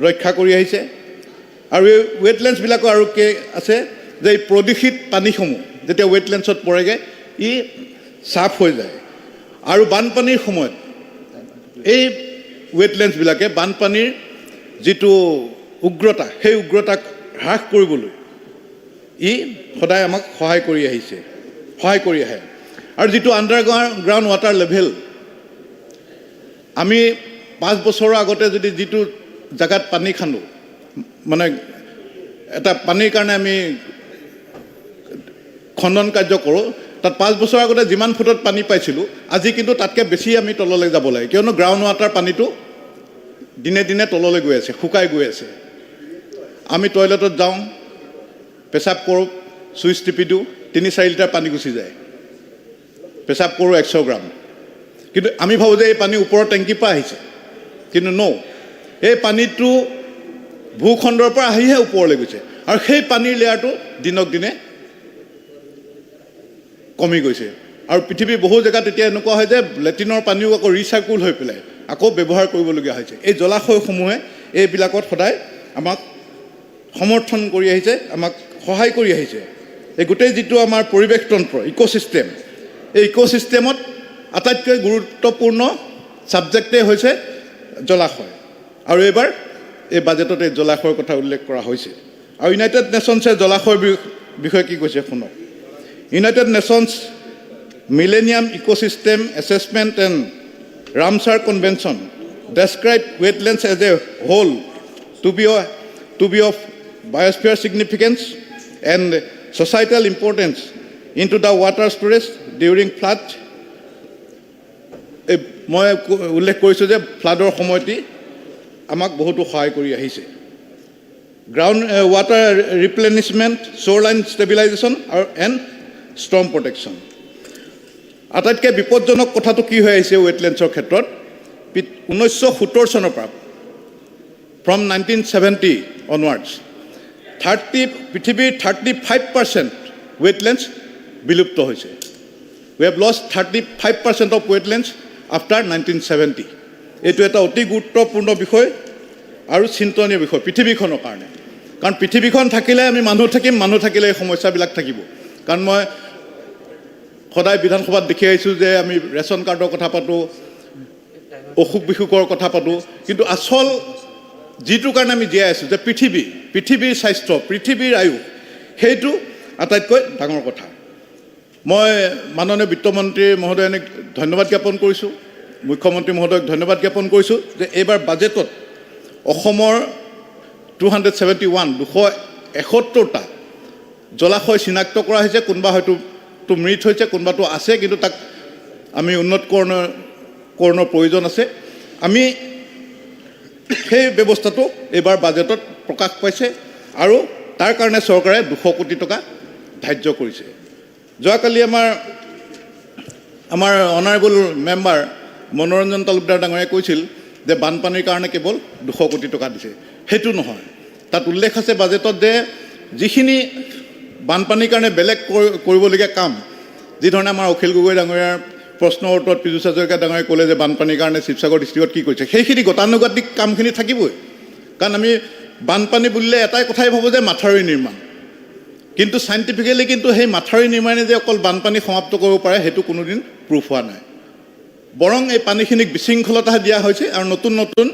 ৰক্ষা কৰি আহিছে আৰু এই ৱেটলেণ্ডছবিলাকৰ আৰু কি আছে যে এই প্ৰদূষিত পানীসমূহ যেতিয়া ৱেটলেণ্ডছত পৰেগৈ ই চাফ হৈ যায় আৰু বানপানীৰ সময়ত এই ৱেটলেণ্ডছবিলাকে বানপানীৰ যিটো উগ্ৰতা সেই উগ্ৰতাক হ্ৰাস কৰিবলৈ ই সদায় আমাক সহায় কৰি আহে আৰু যিটো আণ্ডাৰগ্ৰাউণ্ড ৱাটাৰ লেভেল আমি 5 বছৰৰ আগতে যদি যিটো জেগাত পানী খান্দো মানে এটা পানীৰ কাৰণে আমি খনন কাৰ্য কৰোঁ তাত 5 বছৰ আগতে যিমান ফুটত পানী পাইছিলোঁ আজি কিন্তু তাতকৈ বেছি আমি তললৈ যাব লাগে কিয়নো গ্ৰাউণ্ড ৱাটাৰ পানীটো দিনে দিনে তললৈ গৈ আছে শুকাই গৈ আছে আমি টয়লেটত যাওঁ পেচাব কৰোঁ চুইচ টিপি দিওঁ 3-4 লিটাৰ পানী গুচি যায় পেচাব কৰোঁ 100 গ্ৰাম কিন্তু আমি ভাবোঁ যে এই পানী ওপৰৰ টেংকিৰ পৰা আহিছে কিন্তু এই পানীটো ভূখণ্ডৰ পৰা আহিহে ওপৰলৈ গৈছে আৰু সেই পানীৰ লেয়াৰটো দিনক দিনে কমি গৈছে আৰু পৃথিৱীৰ বহু জেগাত এতিয়া এনেকুৱা হয় যে লেট্ৰিনৰ পানীও আকৌ ৰিচাইকুল হৈ পেলাই আকৌ ব্যৱহাৰ কৰিবলগীয়া হৈছে এই জলাশয়সমূহে এইবিলাকত সদায় আমাক সমৰ্থন কৰি আহিছে আমাক সহায় কৰি আহিছে এই গোটেই যিটো আমাৰ পৰিৱেশ তন্ত্ৰ ইক'ছিষ্টেম এই ইক'ছিষ্টেমত আটাইতকৈ গুৰুত্বপূৰ্ণ ছাবজেক্টেই হৈছে জলাশয় আৰু এইবাৰ এই বাজেটত এই জলাশয়ৰ কথা উল্লেখ কৰা হৈছে আৰু ইউনাইটেড নেশ্যনছে জলাশয়ৰ বিষয়ে কি কৈছে শুনক United Nations Millennium Ecosystem Assessment and Ramsar Convention describe wetlands as a whole to be of biosphere significance and societal importance into the water storage during flood মই উল্লেখ কৰিছোঁ যে ফ্লাডৰ সময়টি আমাক বহুতো সহায় কৰি আহিছে গ্ৰাউণ্ড ৱাটাৰ ৰিপ্লেনিছমেণ্ট শ্ব'ৰলাইন ষ্টেবিলাইজেশ্যন আৰু এণ্ড ষ্টৰ্ম প্ৰটেকশ্যন আটাইতকৈ বিপদজনক কথাটো কি হৈ আহিছে ৱেটলেণ্ডছৰ ক্ষেত্ৰত 1970 চনৰ পৰা ফ্ৰম 1970 অনৱাৰ্ডছ পৃথিৱীৰ 35% ৱেটলেণ্ডছ বিলুপ্ত হৈছে উই হেভ লষ্ট 35% অফ ৱেটলেণ্ডছ আফটাৰ 1970 এইটো এটা অতি গুৰুত্বপূৰ্ণ বিষয় আৰু চিন্তনীয় বিষয় পৃথিৱীখনৰ কাৰণে কাৰণ পৃথিৱীখন থাকিলে আমি মানুহ থাকিম মানুহ থাকিলে এই সমস্যাবিলাক থাকিব কাৰণ মই সদায় বিধানসভাত দেখি আহিছোঁ যে আমি ৰেচন কাৰ্ডৰ কথা পাতোঁ অসুখ বিসুখৰ কথা পাতোঁ কিন্তু আচল যিটো কাৰণে আমি জীয়াই আছোঁ যে পৃথিৱীৰ স্বাস্থ্য পৃথিৱীৰ আয়ুস সেইটো আটাইতকৈ ডাঙৰ কথা মই মাননীয় বিত্তমন্ত্ৰী মহোদয়ক ধন্যবাদ জ্ঞাপন কৰিছোঁ মুখ্যমন্ত্ৰী মহোদয়ক ধন্যবাদ জ্ঞাপন কৰিছোঁ যে এইবাৰ বাজেটত অসমৰ 271টা জলাশয় চিনাক্ত কৰা হৈছে কোনোবা হয়তো মৃত হৈছে কোনোবাটো আছে কিন্তু তাক আমি উন্নতকৰণৰ প্ৰয়োজন আছে আমি সেই ব্যৱস্থাটো এইবাৰ বাজেটত প্ৰকাশ পাইছে আৰু তাৰ কাৰণে চৰকাৰে 200 কোটি টকা ধাৰ্য কৰিছে যোৱাকালি আমাৰ অনাৰেবল মেম্বাৰ মনোৰঞ্জন তালুকদাৰ ডাঙৰীয়াই কৈছিল যে বানপানীৰ কাৰণে কেৱল 200 কোটি টকা দিছে সেইটো নহয় তাত উল্লেখ আছে বাজেটত যে যিখিনি বানপানীৰ কাৰণে বেলেগ কৰিবলগীয়া কাম যিধৰণে আমাৰ অখিল গগৈ ডাঙৰীয়াৰ প্ৰশ্নৰ উত্তৰত পীযুষ হাজৰিকা ডাঙৰীয়াই ক'লে যে বানপানীৰ কাৰণে শিৱসাগৰ ডিষ্ট্ৰিক্টত কি কৰিছে সেইখিনি গতানুগতিক কামখিনি থাকিবই কাৰণ আমি বানপানী বুলিলে এটাই কথাই ভাবোঁ যে মাথাউৰি নিৰ্মাণ কিন্তু চাইণ্টিফিকেলি কিন্তু সেই মাথাউৰি নিৰ্মাণে যে অকল বানপানী সমাপ্ত কৰিব পাৰে সেইটো কোনোদিন প্ৰুফ হোৱা নাই বৰং এই পানীখিনিক বিশৃংখলতা দিয়া হৈছে আৰু নতুন নতুন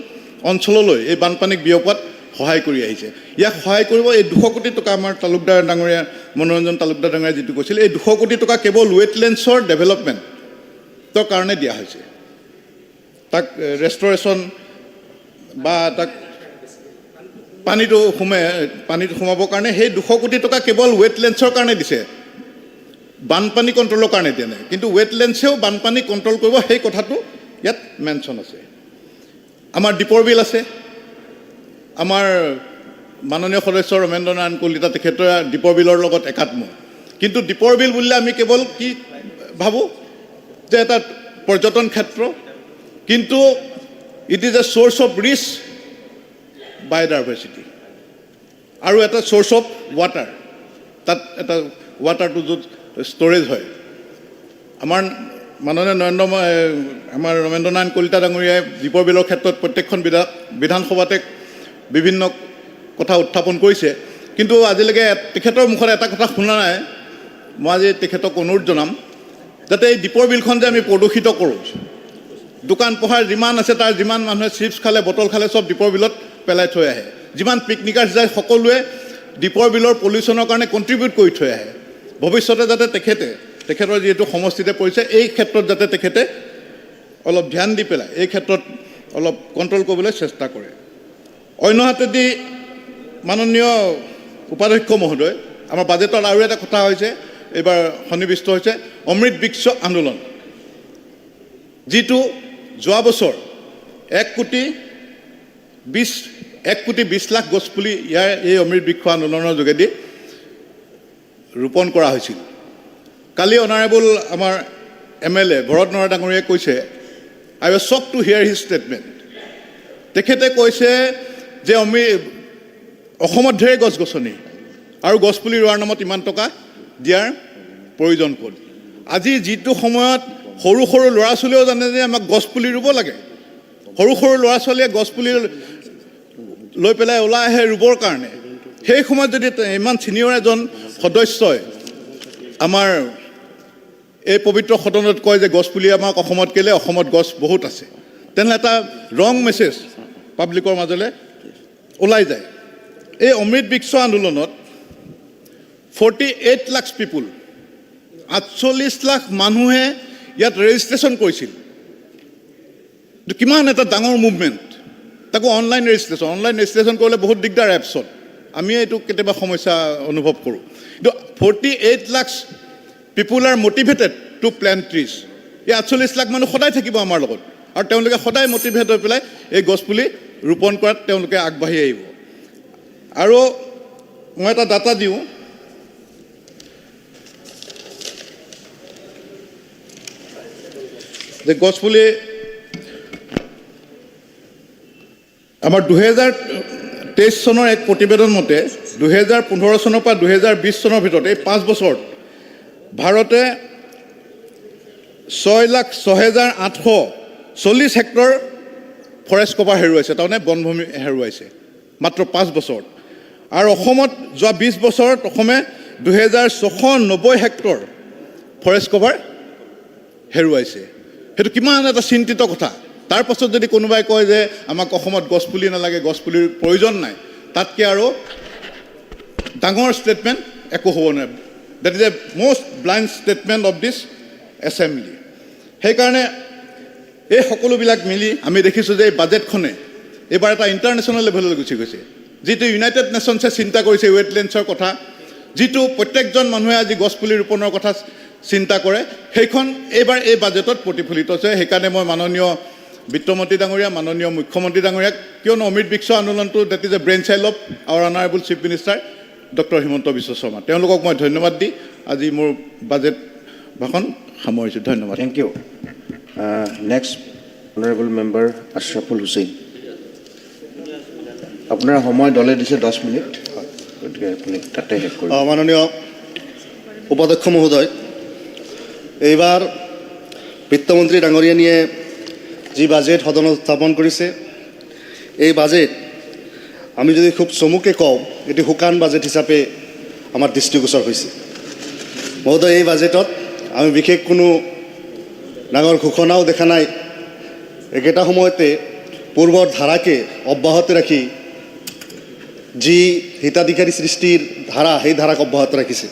অঞ্চললৈ এই বানপানীক বিয়পোৱাত সহায় কৰি আহিছে ইয়াক সহায় কৰিব এই 200 কোটি টকা আমাৰ তালুকদাৰ ডাঙৰীয়া মনোৰঞ্জন তালুকদাৰ ডাঙৰীয়াই যিটো কৈছিল এই 200 কোটি টকা কেৱল ৱেটলেণ্ডছৰ ডেভেলপমেণ্টৰ কাৰণে দিয়া হৈছে তাক ৰেষ্টৰেশ্যন বা তাক পানীটো সোমাবৰ কাৰণে সেই 200 কোটি টকা কেৱল ৱেটলেণ্ডছৰ কাৰণে দিছে বানপানী কণ্ট্ৰলৰ কাৰণে দিয়া নাই কিন্তু ৱেটলেণ্ডছেও বানপানী কণ্ট্ৰল কৰিব সেই কথাটো ইয়াত মেনশ্যন আছে। আমাৰ দীপৰ বিল আছে, আমাৰ মাননীয় সদস্য ৰমেন্দ্ৰ নাৰায়ণ কলিতা তেখেতৰ দীপৰ বিলৰ লগত একাত্ম। কিন্তু দীপৰ বিল বুলিলে আমি কেৱল কি ভাবোঁ যে এটা পৰ্যটন ক্ষেত্ৰ, কিন্তু it is a source of rich biodiversity আৰু এটা চ'ৰ্চ অফ ৱাটাৰ। তাত এটা ৱাটাৰটো য'ত ষ্ট'ৰেজ হয়। আমাৰ মাননীয় আমাৰ ৰমেন্দ্ৰ নাৰায়ণ কলিতা ডাঙৰীয়াই দীপৰ বিলৰ ক্ষেত্ৰত প্ৰত্যেকখন বিধানসভাতে বিভিন্ন কথা উত্থাপন কৰিছে, কিন্তু আজিলৈকে তেখেতৰ মুখত এটা কথা শুনা নাই। মই আজি তেখেতক অনুৰোধ জনাম যাতে এই দীপৰ বিলখন যে আমি প্ৰদূষিত কৰোঁ, দোকান পোহাৰ যিমান আছে তাৰ যিমান মানুহে চিপছ খালে, বটল খালে, চব দীপৰ বিলত পেলাই থৈ আহে। যিমান পিকনিকাৰ্ছ যায় সকলোৱে দীপৰ বিলৰ পলিউশ্যনৰ কাৰণে কণ্ট্ৰিবিউট কৰি থৈ আহে। ভৱিষ্যতে যাতে তেখেতৰ যিহেতু সমষ্টিতে পৰিছে, এই ক্ষেত্ৰত যাতে তেখেতে অলপ ধ্যান দি পেলাই এই ক্ষেত্ৰত অলপ কণ্ট্ৰল কৰিবলৈ চেষ্টা কৰে। অন্যহাতেদি মাননীয় উপাধ্যক্ষ মহোদয়, আমাৰ বাজেটত আৰু এটা কথা হৈছে, এইবাৰ সন্নিৱিষ্ট হৈছে অমৃত বৃক্ষ আন্দোলন, যিটো যোৱা বছৰ 1,20,00,000 গছপুলি ইয়াৰ এই অমৃত বৃক্ষ আন্দোলনৰ যোগেদি ৰোপণ কৰা হৈছিল। কালি অনাৰেবল আমাৰ MLA ভৰত নৰহ ডাঙৰীয়াই কৈছে, I was shock to hear his statement. তেখেতে কৈছে যে অসমত ঢেৰ গছ গছনি আৰু গছপুলি ৰোৱাৰ নামত ইমান টকা দিয়াৰ প্ৰয়োজন ক'ত? আজি যিটো সময়ত সৰু সৰু ল'ৰা ছোৱালীয়েও জানে যে আমাক গছপুলি ৰুব লাগে, সৰু সৰু ল'ৰা ছোৱালীয়ে গছপুলি লৈ পেলাই ওলাই আহে ৰুবৰ কাৰণে, সেই সময়ত যদি ইমান ছিনিয়ৰ এজন সদস্যই আমাৰ এই পবিত্ৰ সদনত কয় যে গছপুলি আমাক অসমত কেলে, অসমত গছ বহুত আছে, তেনেহ'লে এটা ৰং মেছেজ পাব্লিকৰ মাজলৈ ওলাই যায়। এই অমৃত বৃক্ষ আন্দোলনত 48 লাখ পিপুল, 48 লাখ মানুহে ইয়াত ৰেজিষ্ট্ৰেশ্যন কৰিছিল। কিমান এটা ডাঙৰ মুভমেণ্ট, তাকো অনলাইন ৰেজিষ্ট্ৰেশ্যন কৰিলে বহুত দিগদাৰ এপছত, আমি এইটো কেতিয়াবা সমস্যা অনুভৱ কৰোঁ। কিন্তু 48 lakh people are motivated to plant trees. এই 48 লাখ মানুহ সদায় থাকিব আমাৰ লগত, আৰু তেওঁলোকে সদায় মটিভেট হৈ পেলাই এই গছপুলি ৰোপণ কৰাত তেওঁলোকে আগবাঢ়ি আহিব। আৰু মই এটা ডাটা দিওঁ, যে গছপুলি আমাৰ 2023 চনৰ এক প্ৰতিবেদন মতে 2015 চনৰ পৰা 2020 চনৰ ভিতৰত এই 5 বছৰত ভাৰতে 6,06,840 হেক্টৰ ফৰেষ্ট কভাৰ হেৰুৱাইছে, তাৰমানে বনভূমি হেৰুৱাইছে মাত্ৰ 5 বছৰত। আৰু অসমত যোৱা 20 বছৰত অসমে 2,690 হেক্টৰ ফৰেষ্ট কভাৰ হেৰুৱাইছে। সেইটো কিমান এটা চিন্তিত কথা। তাৰ পাছত যদি কোনোবাই কয় যে আমাক অসমত গছপুলি নালাগে, গছপুলিৰ প্ৰয়োজন নাই, তাতকৈ আৰু ডাঙৰ ষ্টেটমেণ্ট একো হ'ব নোৱাৰে। That is a most blind statement of this assembly. সেইকাৰণে এই সকলোবিলাক মিলি আমি দেখিছোঁ যে এই বাজেটখনে এইবাৰ এটা ইণ্টাৰনেশ্যনেল লেভেললৈ গুচি গৈছে। যিটো ইউনাইটেড নেশ্যনছে চিন্তা কৰিছে ৱেটলেণ্ডছৰ কথা, যিটো প্ৰত্যেকজন মানুহে আজি গছপুলি ৰোপণৰ কথা চিন্তা কৰে, সেইখন এইবাৰ এই বাজেটত প্ৰতিফলিত হৈছে। সেইকাৰণে মই মাননীয় বিত্তমন্ত্ৰী ডাঙৰীয়া, মাননীয় মুখ্যমন্ত্ৰী ডাঙৰীয়াক, কিয়নো অমৃত বৃক্ষ আন্দোলনটো that is a brain child of our honourable chief minister doctor Himanta Biswa Sarma, তেওঁলোকক মই ধন্যবাদ দি আজি মোৰ বাজেট ভাষণ সামৰিছোঁ। ধন্যবাদ। Thank you. Next honourable member Ashraful Hussain. আপোনাৰ সময় দলে দিছে 10 মিনিট, গতিকে আপুনি তাতে শেষ কৰিব। মাননীয় উপাধ্যক্ষ মহোদয়, এইবাৰ বিত্তমন্ত্ৰী ডাঙৰীয়ানীয়ে যি বাজেট সদনত উত্থাপন কৰিছে, এই বাজেট আমি যদি খুব চমুকৈ কওঁ, এটি শুকান বাজেট হিচাপে আমাৰ দৃষ্টিগোচৰ হৈছে। মহোদয়, এই বাজেটত আমি বিশেষ কোনো ডাঙৰ ঘোষণাও দেখা নাই। একেটা সময়তে পূৰ্বৰ ধাৰাকে অব্যাহত ৰাখি যি হিতাধিকাৰী সৃষ্টিৰ ধাৰা, সেই ধাৰাক অব্যাহত ৰাখিছে।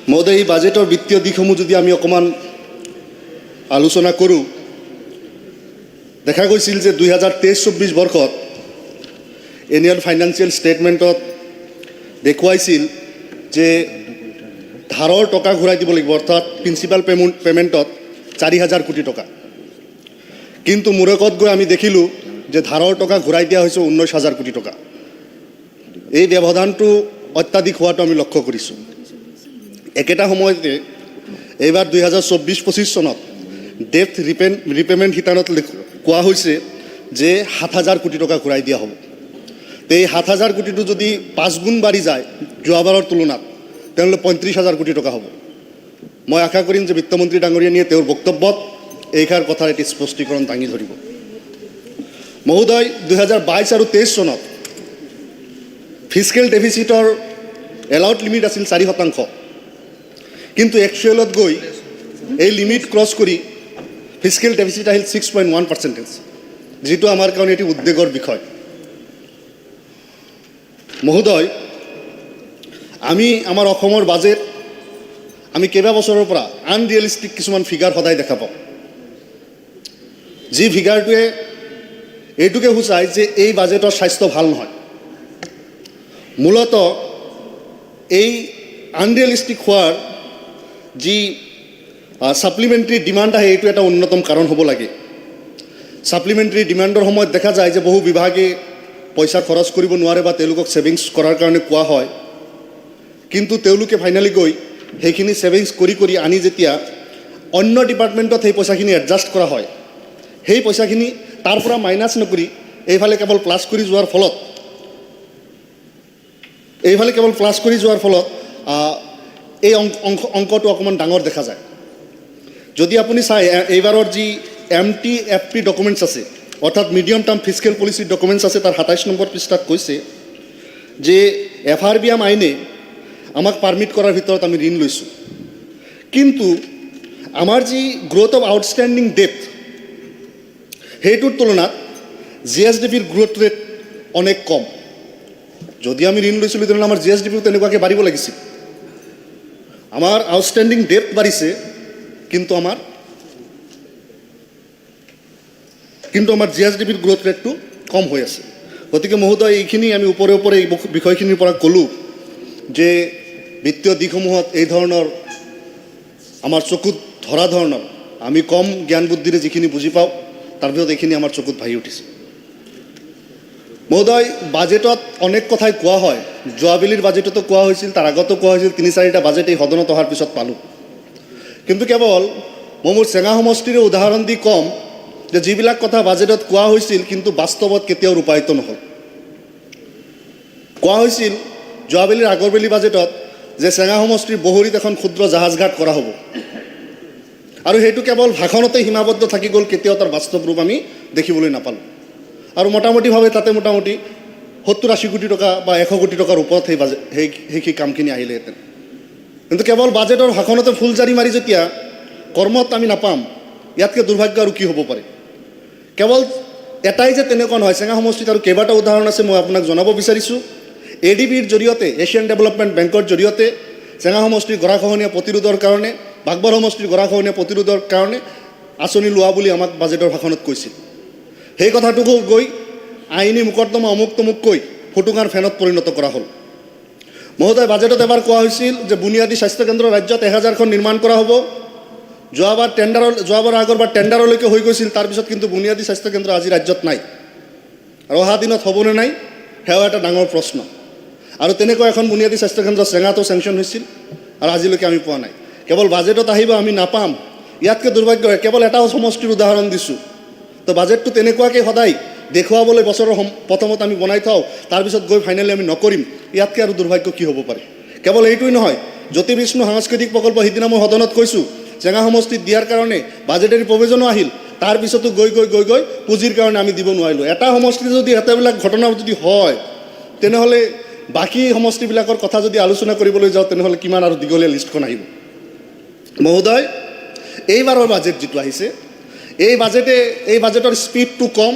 মহোদয়, এই বাজেটৰ বিত্তীয় দিশসমূহ যদি আমি অকণমান আলোচনা কৰোঁ, দেখা গৈছিল যে 2023-24 বৰ্ষত এনুৱেল ফাইনেন্সিয়েল ষ্টেটমেণ্টত দেখুৱাইছিল যে ধাৰৰ টকা ঘূৰাই দিব লাগিব, অৰ্থাৎ প্ৰিন্সিপাল পেমেণ্টত 4,000 কোটি টকা। কিন্তু মূৰকত গৈ আমি দেখিলোঁ যে ধাৰৰ টকা ঘূৰাই দিয়া হৈছে 19,000 কোটি টকা। এই ব্যৱধানটো অত্যাধিক হোৱাটো আমি লক্ষ্য কৰিছোঁ। একেটা সময়তে এইবাৰ 2024-25 চনত ডেপ্থ ৰিপেমেণ্ট ৰিটাৰ্ণত কোৱা হৈছে যে 7,000 কোটি টকা ঘূৰাই দিয়া হ'ব। এই 7,000 কোটিটো যদি 5 গুণ বাঢ়ি যায় যোৱাবাৰৰ তুলনাত, তেনেহ'লে 35,000 কোটি টকা হ'ব। মই আশা কৰিম যে বিত্তমন্ত্ৰী ডাঙৰীয়ানীয়ে তেওঁৰ বক্তব্যত এইষাৰ কথাৰ এটি স্পষ্টীকৰণ দাঙি ধৰিব। মহোদয়, 2022 আৰু 23 চনত ফিস্কেল ডেফিচিটৰ এলাউড লিমিট আছিল 4%, কিন্তু একচুৱেলত গৈ এই লিমিট ক্ৰছ কৰি ফিস্কেল ডেফিচিট আহিল 6.1%, যিটো আমাৰ কাৰণে এটি উদ্বেগৰ বিষয়। মহোদয়, আমি আমাৰ অসমৰ বাজেট আমি কেইবাবছৰৰ পৰা আনৰিয়েলিষ্টিক কিছুমান ফিগাৰ সদায় দেখা পাওঁ, যি ফিগাৰটোৱে এইটোকে সূচায় যে এই বাজেটৰ স্বাস্থ্য ভাল নহয়। মূলতঃ এই আনৰিয়েলিষ্টিক হোৱাৰ যি ছাপ্লিমেণ্টাৰী ডিমাণ্ড আহে, এইটো এটা অন্যতম কাৰণ হ'ব লাগে। ছাপ্লিমেণ্টাৰী ডিমাণ্ডৰ সময়ত দেখা যায় যে বহু বিভাগে পইচা খৰচ কৰিব নোৱাৰে বা তেওঁলোকক ছেভিংছ কৰাৰ কাৰণে কোৱা হয়, কিন্তু তেওঁলোকে ফাইনেলি গৈ সেইখিনি ছেভিংছ কৰি কৰি আনি যেতিয়া অন্য ডিপাৰ্টমেণ্টত সেই পইচাখিনি এডজাষ্ট কৰা হয়, সেই পইচাখিনি তাৰ পৰা মাইনাছ নকৰি এইফালে কেৱল প্লাছ কৰি যোৱাৰ ফলত এই অংকটো অকণমান ডাঙৰ দেখা যায়। যদি আপুনি চাই এইবাৰৰ যি MTFP ডকুমেণ্টছ আছে, অৰ্থাৎ medium term fiscal policy documents আছে, তাৰ 27 নম্বৰ পৃষ্ঠাত কৈছে যে FRBM আইনে আমাক পাৰ্মিট কৰাৰ ভিতৰত আমি ঋণ লৈছোঁ, কিন্তু আমাৰ যি গ্ৰ'থ অফ আউটষ্টেণ্ডিং ডেপ্থ, সেইটোৰ তুলনাত GSDPৰ গ্ৰ'থ ৰেট অনেক কম। যদি আমি ঋণ লৈছিলোঁ তেনেহ'লে আমাৰ GSDPও তেনেকুৱাকৈ বাঢ়িব লাগিছিল। আমাৰ আউটষ্টেণ্ডিং ডেপ্থ বাঢ়িছে, কিন্তু আমাৰ GSDPৰ গ্ৰ'থ ৰেটটো কম হৈ আছে। গতিকে মহোদয়, এইখিনি আমি ওপৰে এই বিষয়খিনিৰ পৰা ক'লোঁ যে বিত্তীয় দিশসমূহত এই ধৰণৰ আমাৰ চকুত ধৰা ধৰণৰ আমি কম জ্ঞান বুদ্ধিৰে যিখিনি বুজি পাওঁ, তাৰ ভিতৰত এইখিনি আমাৰ চকুত ভাহি উঠিছে। মহোদয়, বাজেটত অনেক কথাই কোৱা হয়, যোৱাবেলিৰ বাজেটতো কোৱা হৈছিল, তাৰ আগতো কোৱা হৈছিল, 3-4টা বাজেট এই সদনত অহাৰ পিছত পালোঁ। কিন্তু কেৱল মই মোৰ চেঙা সমষ্টিৰে উদাহৰণ দি ক'ম যে যিবিলাক কথা বাজেটত কোৱা হৈছিল কিন্তু বাস্তৱত কেতিয়াও ৰূপায়িত নহ'ল। কোৱা হৈছিল যোৱাবেলিৰ আগৰবেলি বাজেটত যে চেঙা সমষ্টিৰ বহৰীত এখন ক্ষুদ্ৰ জাহাজঘাট কৰা হ'ব, আৰু সেইটো কেৱল ভাষণতে সীমাবদ্ধ থাকি গ'ল, কেতিয়াও তাৰ বাস্তৱ ৰূপ আমি দেখিবলৈ নাপালোঁ। আৰু মোটামুটিভাৱে তাতে 70-80 কোটি টকা বা 100 কোটি টকাৰ ওপৰত সেই কামখিনি আহিলেহেঁতেন। কিন্তু কেৱল বাজেটৰ ভাষণতে ফুলজাৰি মাৰি যেতিয়া কৰ্মত আমি নাপাম, ইয়াতকৈ দুৰ্ভাগ্য আৰু কি হ'ব পাৰে। কেৱল এটাই যে তেনেকুৱা নহয়, চেঙা সমষ্টিত আৰু কেইবাটাও উদাহৰণ আছে, মই আপোনাক জনাব বিচাৰিছোঁ। ADBৰ জৰিয়তে, এছিয়ান ডেভেলপমেণ্ট বেংকৰ জৰিয়তে চেঙা সমষ্টিৰ গৰাখহনীয়া প্ৰতিৰোধৰ কাৰণে, বাগবৰ সমষ্টিৰ গৰাখহনীয়া প্ৰতিৰোধৰ কাৰণে আঁচনি লোৱা বুলি আমাক বাজেটৰ ভাষণত কৈছিল। সেই কথাটোকো গৈ আইনী মোকৰ্দমা অমুক তমুক কৈ ফুটুকাৰ ফেনত পৰিণত কৰা হ'ল। মহোদয়, বাজেটত এবাৰ কোৱা হৈছিল যে বুনিয়াদী স্বাস্থ্যকেন্দ্ৰ ৰাজ্যত 1000খন নিৰ্মাণ কৰা হ'ব। যোৱাবাৰ আগৰবাৰ টেণ্ডাৰলৈকে হৈ গৈছিল, তাৰপিছত কিন্তু বুনিয়াদী স্বাস্থ্যকেন্দ্ৰ আজি ৰাজ্যত নাই, আৰু অহা দিনত হ'বনে নাই সেয়াও এটা ডাঙৰ প্ৰশ্ন। আৰু তেনেকুৱা এখন বুনিয়াদী স্বাস্থ্যকেন্দ্ৰ চেঙাতো চেংচন হৈছিল, আৰু আজিলৈকে আমি পোৱা নাই। কেৱল বাজেটত আহিব, আমি নাপাম, ইয়াতকৈ দুৰ্ভাগ্য হয়। কেৱল এটা সমষ্টিৰ উদাহৰণ দিছোঁ। তো বাজেটটো তেনেকুৱাকৈ সদায় দেখুৱাবলৈ বছৰৰ প্ৰথমত আমি বনাই থওঁ, তাৰপিছত গৈ ফাইনেলি আমি নকৰিম, ইয়াতকৈ আৰু দুৰ্ভাগ্য কি হ'ব পাৰে। কেৱল এইটোৱেই নহয়, জ্যোতি বিষ্ণু সাংস্কৃতিক প্ৰকল্প সিদিনা মই সদনত কৈছোঁ, চেঙা সমষ্টিত দিয়াৰ কাৰণে বাজেটাৰী প্ৰভিজনো আহিল, তাৰপিছতো গৈ পুঁজিৰ কাৰণে আমি দিব নোৱাৰিলোঁ। এটা সমষ্টিত যদি এটাবিলাক ঘটনা যদি হয়, তেনেহ'লে বাকী সমষ্টিবিলাকৰ কথা যদি আলোচনা কৰিবলৈ যাওঁ, তেনেহ'লে কিমান আৰু দীঘলীয়া লিষ্টখন আহিব। মহোদয়, এইবাৰৰ বাজেট যিটো আহিছে, এই বাজেটৰ স্পীডটো কম,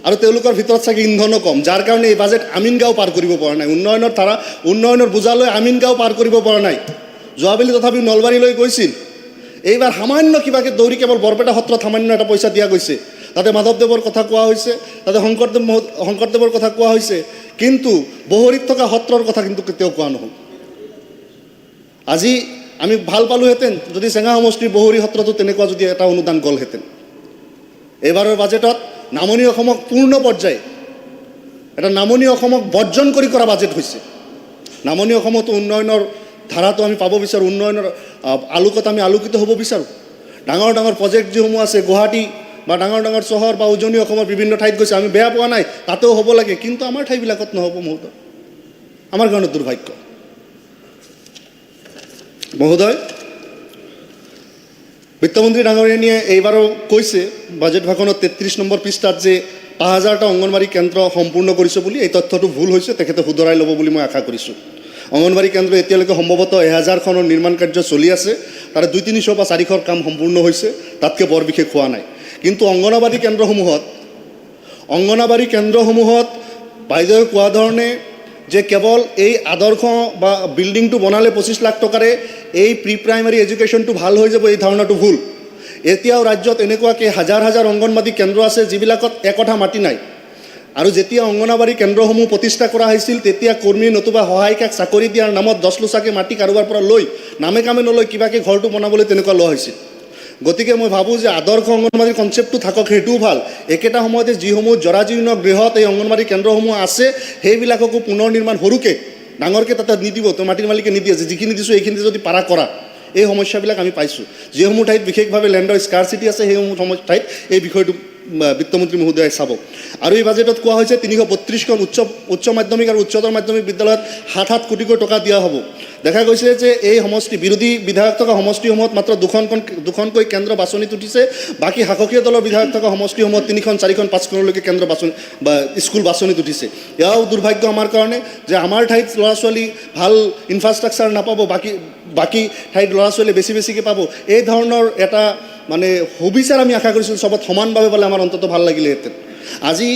আৰু তেওঁলোকৰ ভিতৰত চাগে ইন্ধনো কম, যাৰ কাৰণে এই বাজেট আমিনগাঁও পাৰ কৰিব পৰা নাই। উন্নয়নৰ বোজালৈ আমিনগাঁও পাৰ কৰিব পৰা নাই। যোৱাবেলি তথাপিও নলবাৰীলৈ গৈছিল। এইবাৰ সামান্য কিবাকৈ দৌৰি কেৱল বৰপেটা সত্ৰত সামান্য এটা পইচা দিয়া গৈছে, তাতে মাধৱদেৱৰ কথা কোৱা হৈছে, তাতে শংকৰদেৱৰ কথা কোৱা হৈছে, কিন্তু বহৰীত থকা সত্ৰৰ কথা কিন্তু কেতিয়াও কোৱা নহ'ল। আজি আমি ভাল পালোহেঁতেন যদি চেঙা সমষ্টিৰ বহৰী সত্ৰতো তেনেকুৱা যদি এটা অনুদান গ'লহেঁতেন। এইবাৰৰ বাজেটত নামনি অসমক পূৰ্ণ পৰ্যায়ে এটা নামনি অসমক বৰ্জন কৰি কৰা বাজেট হৈছে। নামনি অসমতো উন্নয়নৰ ধাৰাটো আমি পাব বিচাৰোঁ, উন্নয়নৰ আলোকত আমি আলোকিত হ'ব বিচাৰোঁ। ডাঙৰ ডাঙৰ প্ৰজেক্ট যিসমূহ আছে গুৱাহাটী বা ডাঙৰ ডাঙৰ চহৰ বা উজনি অসমৰ বিভিন্ন ঠাইত গৈছে, আমি বেয়া পোৱা নাই, তাতেও হ'ব লাগে, কিন্তু আমাৰ ঠাইবিলাকত নহ'ব মহোদয়। আমাৰ কাৰণে দুৰ্ভাগ্য। মহোদয়, বিত্তমন্ত্ৰী ডাঙৰীয়ানীয়ে এইবাৰো কৈছে বাজেট ভাষণত 33 নম্বৰ পৃষ্ঠাত যে 5000টা অংগনবাড়ী কেন্দ্ৰ সম্পূৰ্ণ কৰিছে বুলি। এই তথ্যটো ভুল হৈছে, তেখেতে শুধৰাই ল'ব বুলি মই আশা কৰিছোঁ। অংগনবাড়ী কেন্দ্ৰ এতিয়ালৈকে সম্ভৱতঃ 1000খনৰ নিৰ্মাণ কাৰ্য চলি আছে, তাৰে 200-300 বা 400 কাম সম্পূৰ্ণ হৈছে, তাতকৈ বৰ বিশেষ হোৱা নাই। কিন্তু অংগনবাড়ী কেন্দ্ৰসমূহত বাইদেৱে কোৱা ধৰণে যে কেৱল এই আদৰ্শ বা বিল্ডিংটো বনালে 25 লাখ টকাৰে এই প্ৰি প্ৰাইমাৰী এডুকেশ্যনটো ভাল হৈ যাব, এই ধাৰণাটো ভুল। এতিয়াও ৰাজ্যত এনেকুৱাকৈ হাজাৰ হাজাৰ অংগনবাড়ী কেন্দ্ৰ আছে যিবিলাকত একঠা মাটি নাই। আৰু যেতিয়া অংগনবাড়ী কেন্দ্ৰসমূহ প্ৰতিষ্ঠা কৰা হৈছিল, তেতিয়া কৰ্মী নতুবা সহায়িকাক চাকৰি দিয়াৰ নামত 10 লোচাকে মাটি কাৰোবাৰ পৰা লৈ নামে কামে নলৈ কিবাকৈ ঘৰটো বনাবলৈ তেনেকুৱা লোৱা হৈছিল। গতিকে মই ভাবোঁ যে আদৰ্শ অংগনবাড়ীৰ কনচেপ্টটো থাকক, সেইটোও ভাল। একেটা সময়তে যিসমূহ জৰাজীৰ্ণ গৃহত এই অংগনবাড়ী কেন্দ্ৰসমূহ আছে, সেইবিলাককো পুনৰ নিৰ্মাণ সৰুকৈ, ডাঙৰকৈ তাতে নিদিব, তো মাটিৰ মালিকে নিদিয়ে যে যিখিনি দিছোঁ এইখিনি যদি পাৰা কৰা। এই সমস্যাবিলাক আমি পাইছোঁ। যিসমূহ ঠাইত বিশেষভাৱে লেণ্ডৰ স্কাৰচিটি আছে, সেইসমূহ ঠাইত এই বিষয়টো বিত্তমন্ত্ৰী মহোদয়ে চাব। আৰু এই বাজেটত কোৱা হৈছে 332খন উচ্চ মাধ্যমিক আৰু উচ্চতৰ মাধ্যমিক বিদ্যালয়ত 7 কোটিকৈ টকা দিয়া হ'ব। দেখা গৈছে যে এই বিৰোধী বিধায়ক থকা সমষ্টিসমূহত মাত্ৰ দুখনকৈ কেন্দ্ৰ বাছনিত উঠিছে, বাকী শাসকীয় দলৰ বিধায়ক থকা সমষ্টিসমূহত 3খন 4খন 5খনলৈকে কেন্দ্ৰ বাছনি বা স্কুল বাছনিত উঠিছে। এয়াও দুৰ্ভাগ্য আমাৰ কাৰণে যে আমাৰ ঠাইত ল'ৰা ছোৱালী ভাল ইনফ্ৰাষ্ট্ৰাকচাৰ নাপাব, বাকী ঠাইত ল'ৰা ছোৱালীয়ে বেছিকৈ পাব। এই ধৰণৰ এটা মানে সুবিচাৰ আমি আশা কৰিছিলোঁ চবত সমানভাৱে পালে আমাৰ অন্তত ভাল লাগিলেহেঁতেন। আজি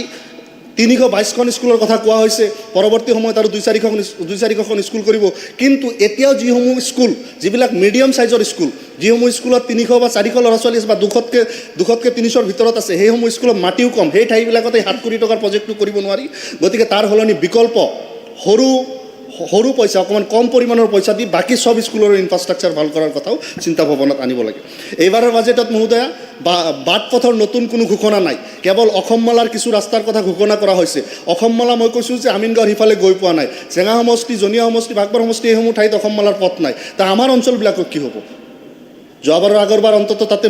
322খন স্কুলৰ কথা কোৱা হৈছে, পৰৱৰ্তী সময়ত আৰু 2-4খন স্কুল কৰিব। কিন্তু এতিয়াও যিসমূহ স্কুল, যিবিলাক মিডিয়াম চাইজৰ স্কুল, যিসমূহ স্কুলত 300 বা 400 ল'ৰা ছোৱালী আছে বা 200কৈ 300ৰ ভিতৰত আছে, সেইসমূহ স্কুলত মাটিও কম, সেই ঠাইবিলাকতে 7 কোটি টকাৰ প্ৰজেক্টটো কৰিব নোৱাৰি। গতিকে তাৰ সলনি বিকল্প সৰু পইচা, অকণমান কম পৰিমাণৰ পইচা দি বাকী সব স্কুলৰ ইনফ্ৰাষ্ট্ৰাকচাৰ ভাল কৰাৰ কথাও চিন্তা ভাৱনাত আনিব লাগে। এইবাৰৰ বাজেটত মহোদয়া বাট পথৰ নতুন কোনো ঘোষণা নাই, কেৱল অসমমালাৰ কিছু ৰাস্তাৰ কথা ঘোষণা কৰা হৈছে। অসমমালা মই কৈছোঁ যে আমিনগাঁৱৰ সিফালে গৈ পোৱা নাই, চেঙা সমষ্টি, জনীয়া সমষ্টি, বাগবাৰ সমষ্টি, এইসমূহ ঠাইত অসমমালাৰ পথ নাই। তা আমাৰ অঞ্চলবিলাকক কি হ'ব? যোৱাবাৰৰ আগৰবাৰ অন্ততঃ তাতে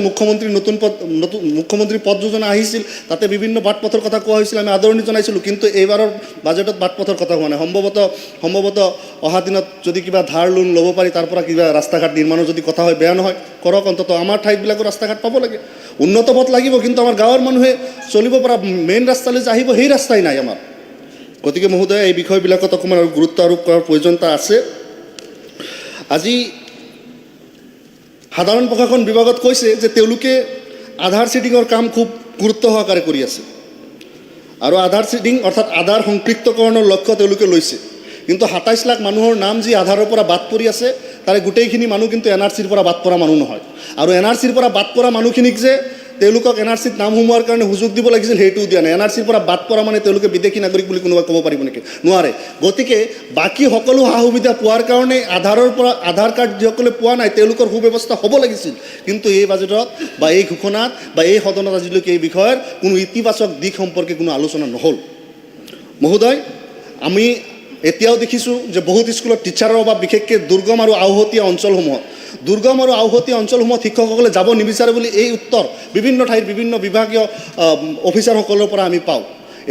মুখ্যমন্ত্ৰী পদ যোজনা আহিছিল, তাতে বিভিন্ন বাট পথৰ কথা কোৱা হৈছিল, আমি আদৰণি জনাইছিলোঁ। কিন্তু এইবাৰৰ বাজেটত বাট পথৰ কথা হোৱা নাই। সম্ভৱতঃ অহা দিনত যদি কিবা ধাৰ লোন ল'ব পাৰি, তাৰ পৰা কিবা ৰাস্তা ঘাট নিৰ্মাণৰ যদি কথা হয়, বেয়া নহয়, কৰক। অন্ততঃ আমাৰ ঠাইবিলাকৰ ৰাস্তা ঘাট পাব লাগে, উন্নত পথ লাগিব। কিন্তু আমাৰ গাঁৱৰ মানুহে চলিব পৰা মেইন ৰাস্তালৈ যে আহিব, সেই ৰাস্তাই নাই আমাৰ। গতিকে মহোদয়, এই বিষয়বিলাকত অকণমান আৰু গুৰুত্ব আৰোপ কৰাৰ প্ৰয়োজনীয়তা আছে। আজি সাধাৰণ প্ৰশাসন বিভাগত কৈছে যে তেওঁলোকে আধাৰ চিডিঙৰ কাম খুব গুৰুত্ব সহকাৰে কৰি আছে, আৰু আধাৰ চিডিং অৰ্থাৎ আধাৰ সংপৃক্তকৰণৰ লক্ষ্য তেওঁলোকে লৈছে। কিন্তু 27 লাখ মানুহৰ নাম যি আধাৰৰ পৰা বাদ পৰি আছে, তাৰে গোটেইখিনি মানুহ কিন্তু NRCৰ পৰা বাদ পৰা মানুহ নহয়। আৰু NRCৰ পৰা বাদ পৰা মানুহখিনিক যে তেওঁলোকক NRCত নাম সোমোৱাৰ কাৰণে সুযোগ দিব লাগিছিল, সেইটোও দিয়া নাই। NRCৰ পৰা বাদ পৰা মানে তেওঁলোকে বিদেশী নাগৰিক বুলি কোনোবা ক'ব পাৰিব নেকি? নোৱাৰে। গতিকে বাকী সকলো সা সুবিধা পোৱাৰ কাৰণে আধাৰ কাৰ্ড যিসকলে পোৱা নাই, তেওঁলোকৰ সুব্যৱস্থা হ'ব লাগিছিল। কিন্তু এই বাজেটত বা এই ঘোষণাত বা এই সদনত আজিলৈকে এই বিষয়ৰ কোনো ইতিবাচক দিশ সম্পৰ্কে কোনো আলোচনা নহ'ল। মহোদয়, আমি এতিয়াও দেখিছোঁ যে বহুত স্কুলত টিচাৰৰ অভাৱ, বিশেষকৈ দুৰ্গম আৰু আওহতীয়া অঞ্চলসমূহত শিক্ষকসকলে যাব নিবিচাৰে বুলি এই উত্তৰ বিভিন্ন ঠাইত বিভিন্ন বিভাগীয় অফিচাৰসকলৰ পৰা আমি পাওঁ।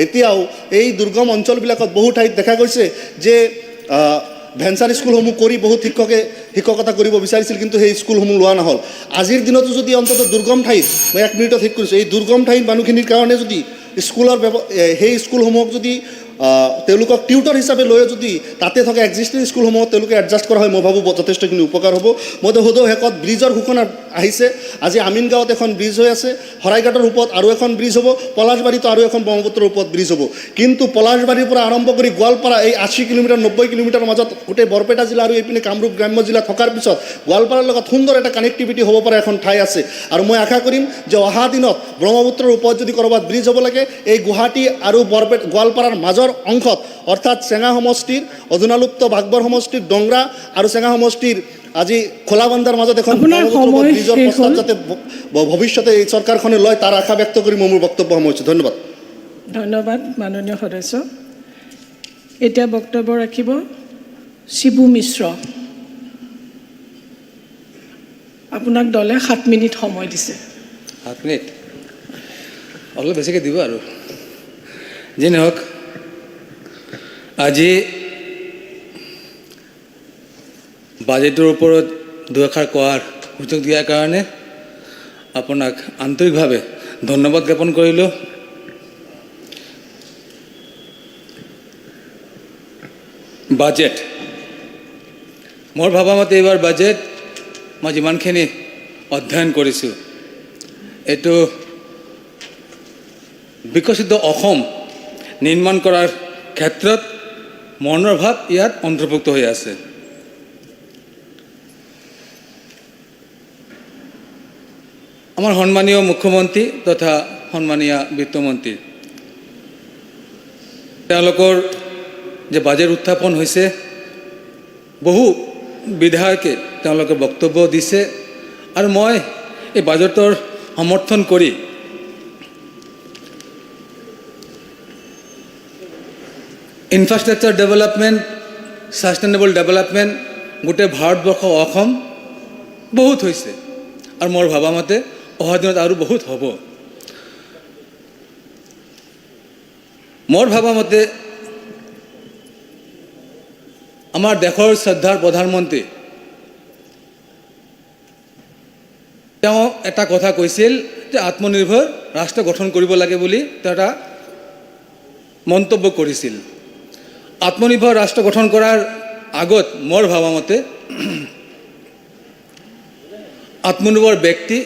এতিয়াও এই দুৰ্গম অঞ্চলবিলাকত বহু ঠাইত দেখা গৈছে যে ভেঞ্চাৰ স্কুলসমূহ কৰি বহুত শিক্ষকে শিক্ষকতা কৰিব বিচাৰিছিল, কিন্তু সেই স্কুলসমূহ লোৱা নহ'ল। আজিৰ দিনতো যদি অন্ততঃ দুৰ্গম ঠাইত, মই 1 মিনিটত শেষ কৰিছোঁ, এই দুৰ্গম ঠাইত মানুহখিনিৰ কাৰণে যদি সেই স্কুলসমূহক যদি তেওঁলোকক টিউটৰ হিচাপে লৈ যদি তাতে থকা এক্সিষ্টিং স্কুলসমূহত তেওঁলোকে এডজাষ্ট কৰা হয়, মই ভাবোঁ যথেষ্টখিনি উপকাৰ হ'ব। মই সোধো শেষত ব্ৰিজৰ ঘোষণা আহিছে। আজি আমিনগাঁৱত এখন ব্ৰিজ হৈ আছে, শৰাইঘাটৰ ওপৰত আৰু এখন ব্ৰিজ হ'ব, পলাশবাৰীতো আৰু এখন ব্ৰহ্মপুত্ৰৰ ওপৰত ব্ৰিজ হ'ব। কিন্তু পলাশবাৰীৰ পৰা আৰম্ভ কৰি গোৱালপাৰা এই 80 কিলোমিটাৰ 90 কিলোমিটাৰৰ মাজত গোটেই বৰপেটা জিলা আৰু এইপিনে কামৰূপ গ্ৰাম্য জিলা থকাৰ পিছত গোৱালপাৰাৰ লগত সুন্দৰ এটা কানেক্টিভিটি হ'ব পৰা এখন ঠাই আছে। আৰু মই আশা কৰিম যে অহা দিনত ব্ৰহ্মপুত্ৰৰ ওপৰত যদি ক'ৰবাত ব্ৰিজ হ'ব লাগে, এই গুৱাহাটী আৰু গোৱালপাৰাৰ মাজৰ ভাগবৰ অংশত অৰ্থাৎ চেঙা সমষ্টিৰ অধুনালুপ্ত ভাগবৰ সমষ্টিৰ ডংৰা আৰু চেঙা সমষ্টিৰ আজি খোলাবান্ধাৰ মাজত এখন ব্ৰিজৰ প্ৰস্তাৱ যাতে ভৱিষ্যতে এই চৰকাৰখনে লয় তাৰ আশা ব্যক্ত কৰি মই মোৰ বক্তব্য সামৰিছোঁ। ধন্যবাদ। ধন্যবাদ মাননীয় সদস্য। এতিয়া বক্তব্য ৰাখিব শিবু মিশ্ৰ। আপোনাক দলে 7 মিনিট সময় দিছে। 7 মিনিট অলপ বেছিকৈ দিব আৰু যি নহওক, আজি বাজেটৰ ওপৰত দুআষাৰ কোৱাৰ সুযোগ দিয়াৰ কাৰণে আপোনাক আন্তৰিকভাৱে ধন্যবাদ জ্ঞাপন কৰিলোঁ। বাজেট মোৰ ভবা মতে এইবাৰ বাজেট মই যিমানখিনি অধ্যয়ন কৰিছোঁ, এইটো বিকশিত অসম নিৰ্মাণ কৰাৰ ক্ষেত্ৰত মনৰ ভাৱ ইয়াত অন্তৰ্ভুক্ত হৈ আছে। আমাৰ সন্মানীয় মুখ্যমন্ত্ৰী তথা সন্মানীয় বিত্তমন্ত্ৰী তেওঁলোকৰ যে বাজেট উত্থাপন হৈছে, বহু বিধায়কে তেওঁলোকে বক্তব্য দিছে আৰু মই এই বাজেটৰ সমৰ্থন কৰি ইনফ্ৰাষ্ট্ৰাকচাৰ ডেভেলপমেণ্ট, ছাষ্টেইনেবল ডেভেলপমেণ্ট গোটেই ভাৰতবৰ্ষ অসম বহুত হৈছে আৰু মোৰ ভবা মতে অহা দিনত আৰু বহুত হ'ব। মোৰ ভবা মতে আমাৰ দেশৰ শ্ৰদ্ধাৰ প্ৰধানমন্ত্ৰী তেওঁ এটা কথা কৈছিল যে আত্মনিৰ্ভৰ ৰাষ্ট্ৰ গঠন কৰিব লাগে বুলি তেওঁ এটা মন্তব্য কৰিছিল। আত্মনিৰ্ভৰ ৰাষ্ট্ৰ গঠন কৰাৰ আগত মোৰ ভবা মতে আত্মনিৰ্ভৰ ব্যক্তি,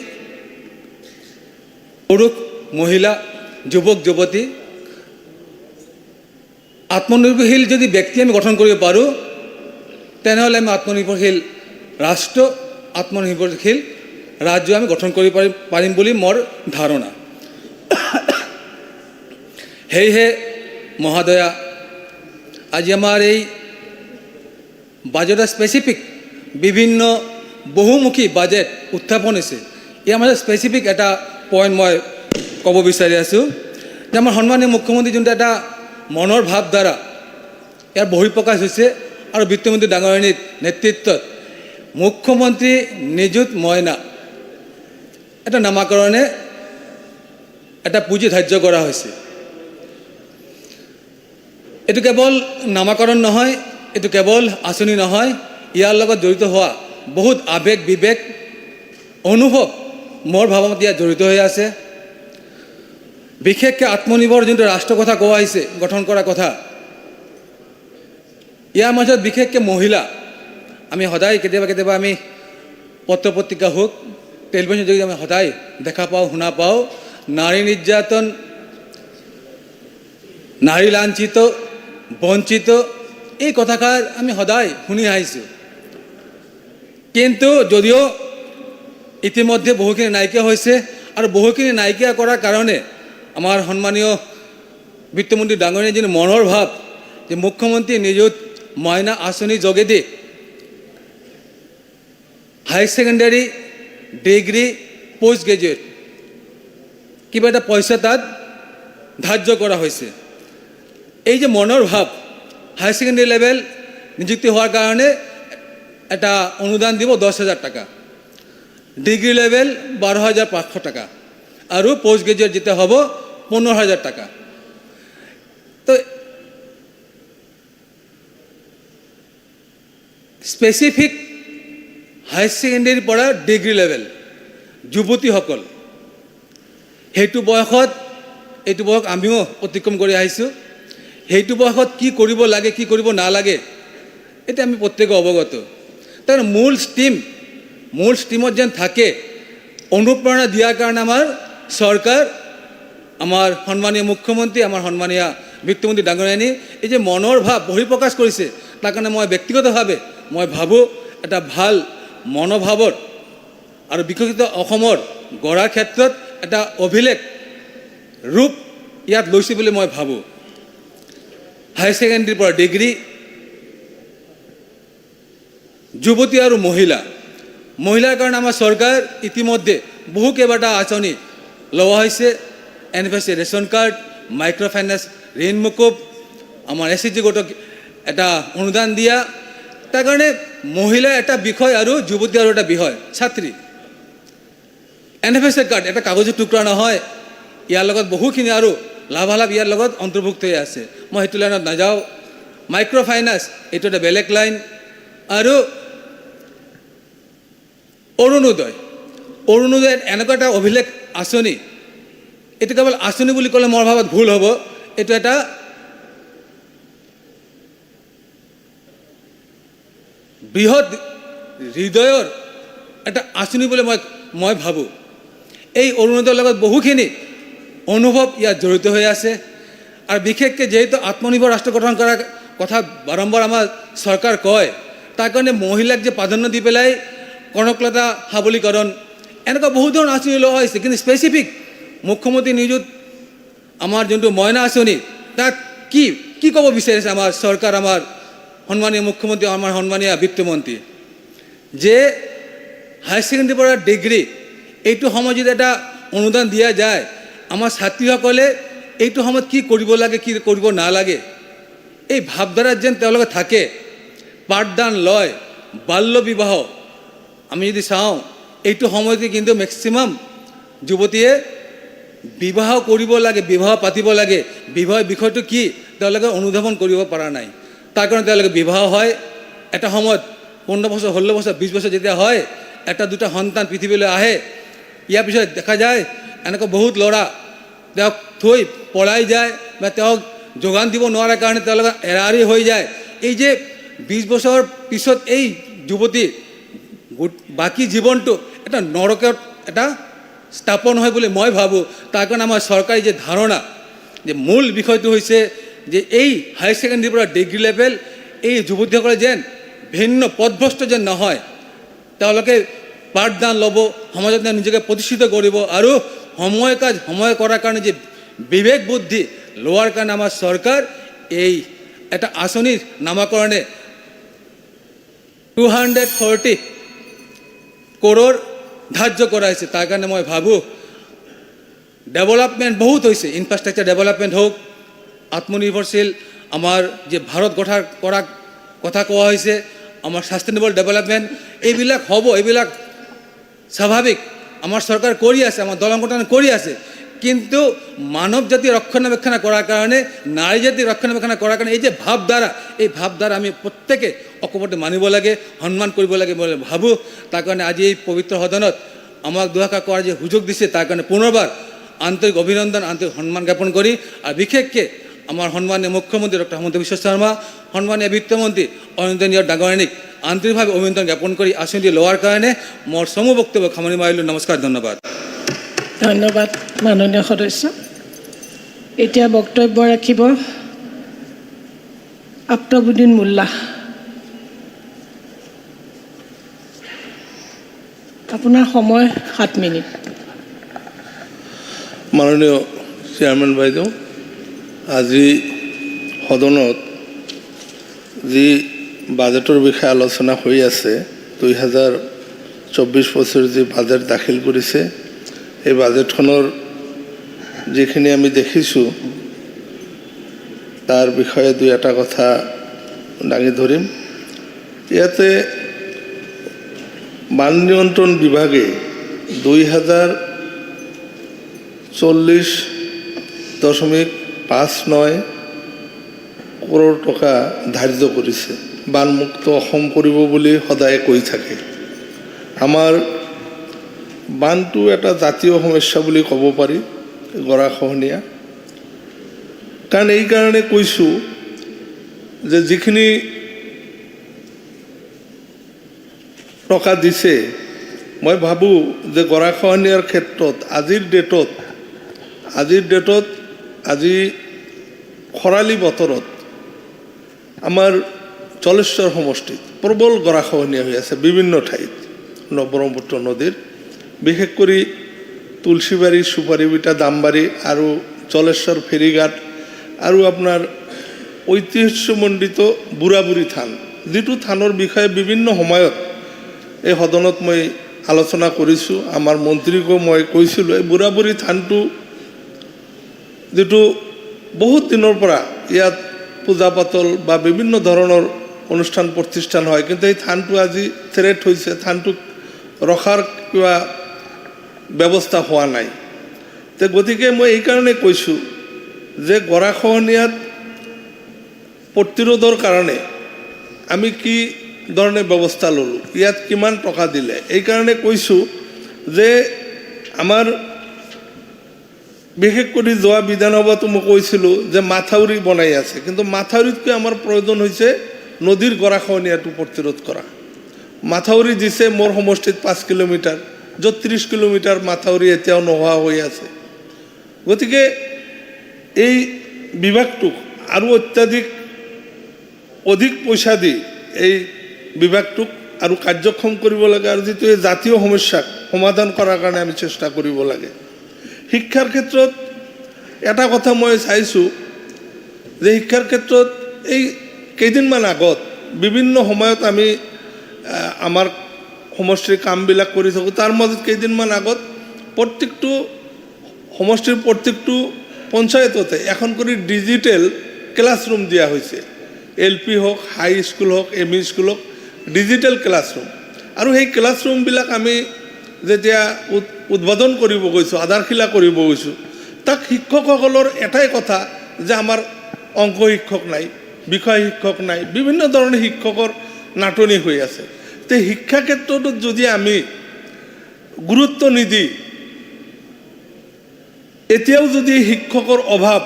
পুৰুষ, মহিলা, যুৱক যুৱতী, আত্মনিৰ্ভৰশীল যদি ব্যক্তি আমি গঠন কৰিব পাৰোঁ, তেনেহ'লে আমি আত্মনিৰ্ভৰশীল ৰাষ্ট্ৰ, আত্মনিৰ্ভৰশীল ৰাজ্য আমি গঠন কৰিব পাৰিম বুলি মোৰ ধাৰণা। সেয়েহে মহোদয়া, আজি আমাৰ এই বাজেটৰ স্পেচিফিক বিভিন্ন বহুমুখী বাজেট উত্থাপন হৈছে। ইয়াৰ মাজত স্পেচিফিক এটা পইণ্ট মই ক'ব বিচাৰি আছোঁ যে আমাৰ সন্মানীয় মুখ্যমন্ত্ৰী যোনটো এটা মনৰ ভাৱ দ্বাৰা ইয়াৰ বহিঃপ্ৰকাশ হৈছে আৰু বিত্তমন্ত্ৰী ডাঙৰীয়ানীৰ নেতৃত্বত মুখ্যমন্ত্ৰী নিযুত মইনা এটা নামাকৰণে এটা পুঁজি ধাৰ্য কৰা হৈছে। এইটো কেৱল নামাকৰণ নহয়, এইটো কেৱল আঁচনি নহয়, ইয়াৰ লগত জড়িত হোৱা বহুত আৱেগ বিবেক অনুভৱ মোৰ ভাৱমতে ইয়াত জড়িত হৈ আছে। বিশেষকৈ আত্মনিৰ্ভৰ যোনটো ৰাষ্ট্ৰৰ কথা কোৱা হৈছে, গঠন কৰাৰ কথা, ইয়াৰ মাজত বিশেষকৈ মহিলা, আমি সদায় কেতিয়াবা আমি পত্ৰ পত্ৰিকা হওক, টেলিভিশ্যন যোগে আমি সদায় দেখা পাওঁ, শুনা পাওঁ, নাৰী নিৰ্যাতন, নাৰী লাঞ্ছিত, বঞ্চিত, এই কথাষাৰ আমি সদায় শুনি আহিছোঁ। কিন্তু যদিও ইতিমধ্যে বহুখিনি নাইকিয়া হৈছে আৰু বহুখিনি নাইকিয়া কৰাৰ কাৰণে আমাৰ সন্মানীয় বিত্তমন্ত্ৰী ডাঙৰীয়াৰ যিটো মনৰ ভাৱ যে মুখ্যমন্ত্ৰী নিযুত মইনা আঁচনিৰ যোগেদি higher secondary, degree, post graduate কিবা এটা পইচা তাত ধাৰ্য কৰা হৈছে। এই যে মনৰ ভাৱ, হায়াৰ ছেকেণ্ডাৰী লেভেল নিযুক্তি হোৱাৰ কাৰণে এটা অনুদান দিব 10,000 টকা, ডিগ্ৰী লেভেল 12,500 টকা আৰু পোষ্ট গ্ৰেজুৱেট যেতিয়া হ'ব 15,000 টকা। তো স্পেচিফিক হায়াৰ ছেকেণ্ডেৰীৰ পৰা ডিগ্ৰী লেভেল যুৱতীসকল, সেইটো বয়সত, এইটো বয়স আমিও অতিক্ৰম কৰি আহিছোঁ, সেইটো বয়সত কি কৰিব লাগে, কি কৰিব নালাগে, এতিয়া আমি প্ৰত্যেকে অৱগত। তাৰ মূল ষ্ট্ৰীমত যেন থাকে, অনুপ্ৰেৰণা দিয়াৰ কাৰণে আমাৰ চৰকাৰ, আমাৰ সন্মানীয় মুখ্যমন্ত্ৰী, আমাৰ সন্মানীয় বিত্তমন্ত্ৰী ডাঙৰীয়ানী এই যে মনৰ ভাৱ বহিঃপ্ৰকাশ কৰিছে, তাৰ কাৰণে মই ব্যক্তিগতভাৱে মই ভাবোঁ এটা ভাল মনোভাৱৰ আৰু বিকশিত অসমৰ গঢ়াৰ ক্ষেত্ৰত এটা অভিলেখ ৰূপ ইয়াত লৈছে বুলি মই ভাবোঁ। হায়াৰ ছেকেণ্ডেৰীৰ পৰা ডিগ্ৰী, যুৱতী আৰু মহিলাৰ কাৰণে আমাৰ চৰকাৰ ইতিমধ্যে বহু কেইবাটা আঁচনি লোৱা হৈছে। NFSC ration card, micro' finance ঋণ মুকুব, আমাৰ SHG গোটক এটা অনুদান দিয়া। তাৰ কাৰণে মহিলা এটা বিষয় আৰু যুৱতী আৰু এটা বিষয়, ছাত্ৰী। NFSC কাৰ্ড এটা কাগজৰ টুকুৰা নহয়, ইয়াৰ লগত বহুখিনি আৰু লাভালাভ ইয়াৰ লগত অন্তৰ্ভুক্ত হৈ আছে। মই সেইটো লাইনত নাযাওঁ। মাইক্ৰ' ফাইনেন্স এইটো এটা বেলেগ লাইন। আৰু অৰুণোদয় এনেকুৱা এটা অভিলেখ আঁচনি, এইটো কেৱল আঁচনি বুলি ক'লে মোৰ ভাৱত ভুল হ'ব। এইটো এটা বৃহৎ হৃদয়ৰ এটা আঁচনি বুলি মই ভাবোঁ। এই অৰুণোদয়ৰ লগত বহুখিনি অনুভৱ ইয়াত জড়িত হৈ আছে। আৰু বিশেষকৈ যিহেতু আত্মনিৰ্ভৰ ৰাষ্ট্ৰ গঠন কৰাৰ কথা বাৰম্বাৰ আমাৰ চৰকাৰ কয়, তাৰ কাৰণে মহিলাক যে প্ৰাধান্য দি পেলাই কনকলতা সবলীকৰণ এনেকুৱা বহু ধৰণৰ আঁচনি লোৱা হৈছে। কিন্তু স্পেচিফিক মুখ্যমন্ত্ৰী নিযুত আমাৰ যোনটো মইনা আঁচনি, তাত কি ক'ব বিচাৰিছে আমাৰ চৰকাৰ, আমাৰ সন্মানীয় মুখ্যমন্ত্ৰী, আমাৰ সন্মানীয় বিত্তমন্ত্ৰী, যে হায়াৰ ছেকেণ্ডেৰীৰ পৰা ডিগ্ৰী এইটো সময়ত যদি এটা অনুদান দিয়া যায়, আমাৰ ছাত্ৰীসকলে এইটো সময়ত কি কৰিব লাগে, কি কৰিব নালাগে, এই ভাৱধাৰাত যেন তেওঁলোকে থাকে, পাঠদান লয়, বাল্য বিবাহ আমি যদি চাওঁ, এইটো সময়তে কিন্তু মেক্সিমাম যুৱতীয়ে বিবাহ কৰিব লাগে, বিবাহ পাতিব লাগে। বিবাহৰ বিষয়টো কি তেওঁলোকে অনুধাৱন কৰিব পৰা নাই। তাৰ কাৰণে তেওঁলোকে বিবাহ হয়। এটা সময়ত 15 বছৰ, 16 বছৰ, 20 বছৰ যেতিয়া হয়, এটা দুটা সন্তান পৃথিৱীলৈ আহে। ইয়াৰ পিছত দেখা যায় এনেকুৱা বহুত ল'ৰা তেওঁক থৈ পলাই যায় বা তেওঁক যোগান দিব নোৱাৰাৰ কাৰণে তেওঁলোকে এৰাৰি হৈ যায়। এই যে 20 বছৰ পিছত এই যুৱতী বাকী জীৱনটো এটা নৰকত এটা স্থাপন হয় বুলি মই ভাবোঁ। তাৰ কাৰণে আমাৰ চৰকাৰী যে ধাৰণা, যে মূল বিষয়টো হৈছে যে এই হায়াৰ ছেকেণ্ডেৰীৰ পৰা ডিগ্ৰী লেভেল এই যুৱতীসকলে যেন ভিন্ন পথভ্ৰষ্ট যেন নহয়, তেওঁলোকে পাঠদান ল'ব, সমাজত নিজকে প্ৰতিষ্ঠিত কৰিব আৰু সময় কৰাৰ কাৰণে যে বিবেক বুদ্ধি লোৱাৰ কাৰণে আমাৰ চৰকাৰ এই এটা আঁচনিৰ নামাকৰণে 240 কৰোৰ ধাৰ্য কৰা হৈছে। তাৰ কাৰণে মই ভাবোঁ ডেভেলপমেণ্ট বহুত হৈছে। ইনফ্ৰাষ্ট্ৰাকচাৰ ডেভেলপমেণ্ট হওক, আত্মনিৰ্ভৰশীল আমাৰ যে ভাৰত গঢ়াৰ কৰাৰ কথা কোৱা হৈছে, আমাৰ ছাষ্টেইনেবল ডেভেলপমেণ্ট এইবিলাক হ'ব, এইবিলাক স্বাভাৱিক। আমাৰ চৰকাৰ কৰি আছে, আমাৰ দল সংগঠন কৰি আছে। কিন্তু মানৱ জাতি ৰক্ষণাবেক্ষণ কৰাৰ কাৰণে, নাৰী জাতি ৰক্ষণাবেক্ষণ কৰাৰ কাৰণে এই যে ভাৱধাৰা, এই ভাৱধাৰা আমি প্ৰত্যেকে অকপতে মানিব লাগে, সন্মান কৰিব লাগে বুলি ভাবোঁ। তাৰ কাৰণে আজি এই পবিত্ৰ সদনত আমাক দুআষাৰ কোৱাৰ যে সুযোগ দিছে, তাৰ কাৰণে পুনৰবাৰ আন্তৰিক অভিনন্দন, আন্তৰিক সন্মান জ্ঞাপন কৰি, আৰু বিশেষকৈ আমাৰ সন্মানীয় মুখ্যমন্ত্ৰী ডক্টৰ হিমন্ত বিশ্ব শৰ্মা, সন্মানীয় বিত্তমন্ত্ৰী অৰুণোদয় ডাঙৰীয়ানীক আন্তৰিকভাৱে অভিনন্দন জ্ঞাপন কৰি আঁচনি লোৱাৰ কাৰণে মোৰ চমু বক্তব্য সামৰণি মাৰিলোঁ। নমস্কাৰ, ধন্যবাদ। ধন্যবাদ মাননীয় সদস্য। এতিয়া বক্তব্য ৰাখিব আফতাবুদ্দিন মোল্লা। আপোনাৰ সময় 7 মিনিট। মাননীয় চেয়াৰমেন বাইদেউ, আজি সদনত যি বাজেটৰ বিষয়ে আলোচনা হৈ আছে, 2024-25 যি বাজেট দাখিল কৰিছে, এই বাজেটখনৰ যিখিনি আমি দেখিছোঁ তাৰ বিষয়ে দুই এটা কথা দাঙি ধৰিম। ইয়াতে বান নিয়ন্ত্ৰণ বিভাগে 2040.59 কৰোৰ টকা ধাৰ্য কৰিছে। বানমুক্ত অসম কৰিব বুলি সদায় কৈ থাকে। আমাৰ বানটো এটা জাতীয় সমস্যা বুলি ক'ব পাৰি, গৰাখহনীয়া। কাৰণ এইকাৰণে কৈছোঁ যে যিখিনি টকা দিছে, মই ভাবোঁ যে গৰাখহনীয়াৰ ক্ষেত্ৰত আজিৰ ডেটত আজি খৰালি বতৰত আমাৰ জলেশ্বৰ সমষ্টিত প্ৰবল গৰাখহনীয়া হৈ আছে বিভিন্ন ঠাইত। ব্ৰহ্মপুত্ৰ নদীৰ বিশেষ কৰি তুলসীবাৰী, সুপাৰীবিটা, দামবাৰী আৰু জলেশ্বৰ ফেৰীঘাট আৰু আপোনাৰ ঐতিহ্যমণ্ডিত বুঢ়াবুঢ়ী থান, যিটো থানৰ বিষয়ে বিভিন্ন সময়ত এই সদনত মই আলোচনা কৰিছোঁ। আমাৰ মন্ত্ৰীকো মই কৈছিলোঁ এই বুঢ়াবুঢ়ী থানটো যিটো বহুত দিনৰ পৰা ইয়াত পূজা পাতল বা বিভিন্ন ধৰণৰ অনুষ্ঠান প্ৰতিষ্ঠান হয়, কিন্তু এই থানটো আজি থ্ৰেট হৈছে, থানটোক ৰখাৰ কিবা ব্যৱস্থা হোৱা নাই। তো গতিকে মই এইকাৰণে কৈছোঁ যে গৰাখহনীয়াত প্ৰতিৰোধৰ কাৰণে আমি কি ধৰণে ব্যৱস্থা ল'লোঁ, ইয়াত কিমান টকা দিলে, এইকাৰণে কৈছোঁ যে আমাৰ বিশেষ কৰি যোৱা বিধানসভাতো মই কৈছিলোঁ যে মাথাউৰি বনাই আছে, কিন্তু মাথাউৰিতকৈ আমাৰ প্ৰয়োজন হৈছে নদীৰ গৰাখহনীয়াটো প্ৰতিৰোধ কৰা। মাথাউৰি দিছে মোৰ সমষ্টিত 5 কিলোমিটাৰ, য'ত 30 কিলোমিটাৰ মাথাউৰি এতিয়াও নোহোৱা হৈ আছে। গতিকে এই বিভাগটোক আৰু অধিক পইচা দি এই বিভাগটোক আৰু কাৰ্যক্ষম কৰিব লাগে, আৰু যিটো এই জাতীয় সমস্যাক সমাধান কৰাৰ কাৰণে আমি চেষ্টা কৰিব লাগে। শিক্ষাৰ ক্ষেত্ৰত এটা কথা মই চাইছোঁ যে শিক্ষাৰ ক্ষেত্ৰত এই কেইদিনমান আগত বিভিন্ন সময়ত আমি আমাৰ সমষ্টিৰ কামবিলাক কৰি থাকোঁ, তাৰ মাজত কেইদিনমান আগত প্ৰত্যেকটো সমষ্টিৰ প্ৰত্যেকটো পঞ্চায়ততে এখন কৰি ডিজিটেল ক্লাছৰুম দিয়া হৈছে। LP হওক, হাই স্কুল হওক, ME স্কুল হওক, ডিজিটেল ক্লাছৰুম। আৰু সেই ক্লাছৰুমবিলাক আমি যেতিয়া উদ্বোধন কৰিব গৈছোঁ, আধাৰশিলা কৰিব গৈছোঁ, তাক শিক্ষকসকলৰ এটাই কথা যে আমাৰ অংক শিক্ষক নাই, বিষয় শিক্ষক নাই, বিভিন্ন ধৰণৰ শিক্ষকৰ নাটনি হৈ আছে। তো শিক্ষা ক্ষেত্ৰতো যদি আমি গুৰুত্ব নিদি এতিয়াও যদি শিক্ষকৰ অভাৱ,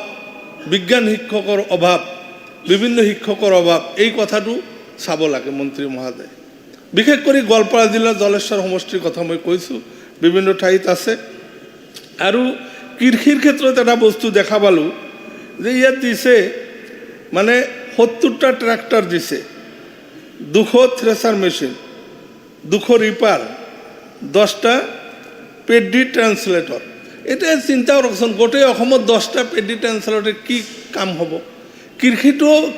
বিজ্ঞান শিক্ষকৰ অভাৱ, বিভিন্ন শিক্ষকৰ অভাৱ, এই কথাটো চাব লাগে মন্ত্ৰী মহোদয়। বিশেষ কৰি গোৱালপাৰা জিলাৰ জলেশ্বৰ সমষ্টিৰ কথা মই কৈছোঁ, বিভিন্ন ঠাইত আছে। আৰু কৃষিৰ ক্ষেত্ৰত এটা বস্তু দেখা পালোঁ যে ইয়াত দিছে মানে 70টা ট্ৰেক্টৰ দিছে, 200 থ্ৰেচাৰ মেচিন, 200 ৰিপাৰ, 10টা পেডি ট্ৰান্সলেটৰ। এতিয়া চিন্তা কৰকচোন, গোটেই অসমত 10টা পেডি ট্ৰান্সলেটৰ কি কাম হ'ব?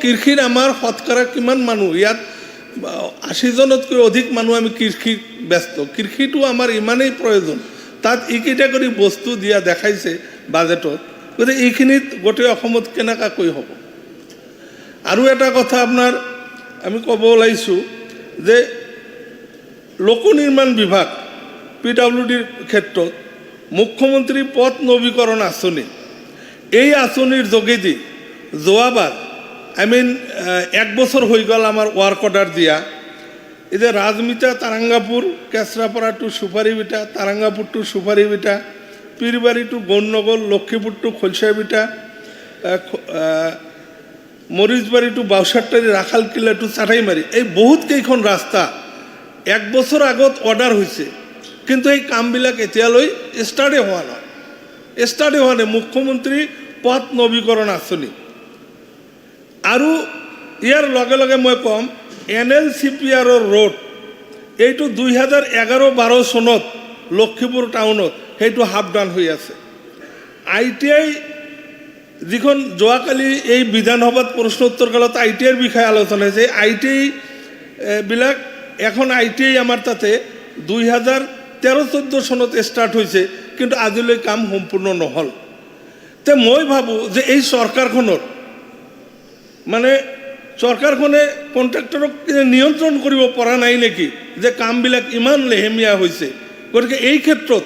কৃষিৰ আমাৰ শতকৰা কিমান মানুহ, ইয়াত 80জনতকৈ অধিক মানুহ আমি কৃষিত ব্যস্ত। কৃষিটো আমাৰ ইমানেই প্ৰয়োজন, তাত এইকেইটা কৰি বস্তু দিয়া দেখাইছে বাজেটত, গতিকে এইখিনিত গোটেই অসমত কেনেকুৱাকৈ হ'ব? আৰু এটা কথা আপোনাৰ আমি ক'ব ওলাইছোঁ যে লোক নিৰ্মাণ বিভাগ PWDৰ ক্ষেত্ৰত মুখ্যমন্ত্ৰী পথ নৱীকৰণ আঁচনি, এই আঁচনিৰ যোগেদি যোৱাবাৰ এক বছৰ হৈ গ'ল আমাৰ ৱাৰ্ক অৰ্ডাৰ দিয়া। এতিয়া Rajmita Tarangapur, Kechrapara to Suparibita, Tarangapur to Suparibita, Pirbari to Gaurnagar, Lakhipur to Khalchabita, Morichbari to Bauchattari, Rakhalkila to Chataimari, এই বহুত কেইখন ৰাস্তা 1 বছৰ আগত অৰ্ডাৰ হৈছে, কিন্তু এই কামবিলাক এতিয়ালৈ ষ্টাৰ্টেই হোৱা নাই। মুখ্যমন্ত্ৰী পথ নৱীকৰণ আঁচনি। আৰু ইয়াৰ লগে লগে মই ক'ম NLCPRৰ ৰোড, এইটো 2011-12 চনত লক্ষীপুৰ টাউনত সেইটো হাফ ডান হৈ আছে। ITI যিখন যোৱাকালি এই বিধানসভাত প্ৰশ্নোত্তৰ কালত ITIৰ বিষয়ে আলোচনা হৈছে, ITI বিলাক এখন ITI আমাৰ তাতে 2013-14 চনত ষ্টাৰ্ট হৈছে, কিন্তু আজিলৈ কাম সম্পূৰ্ণ নহ'ল। তে মই ভাবোঁ যে এই চৰকাৰখনৰ মানে চৰকাৰখনে কণ্ট্ৰেক্টৰক নিয়ন্ত্ৰণ কৰিব পৰা নাই নেকি যে কামবিলাক ইমান লেহেমীয়া হৈছে। গতিকে এই ক্ষেত্ৰত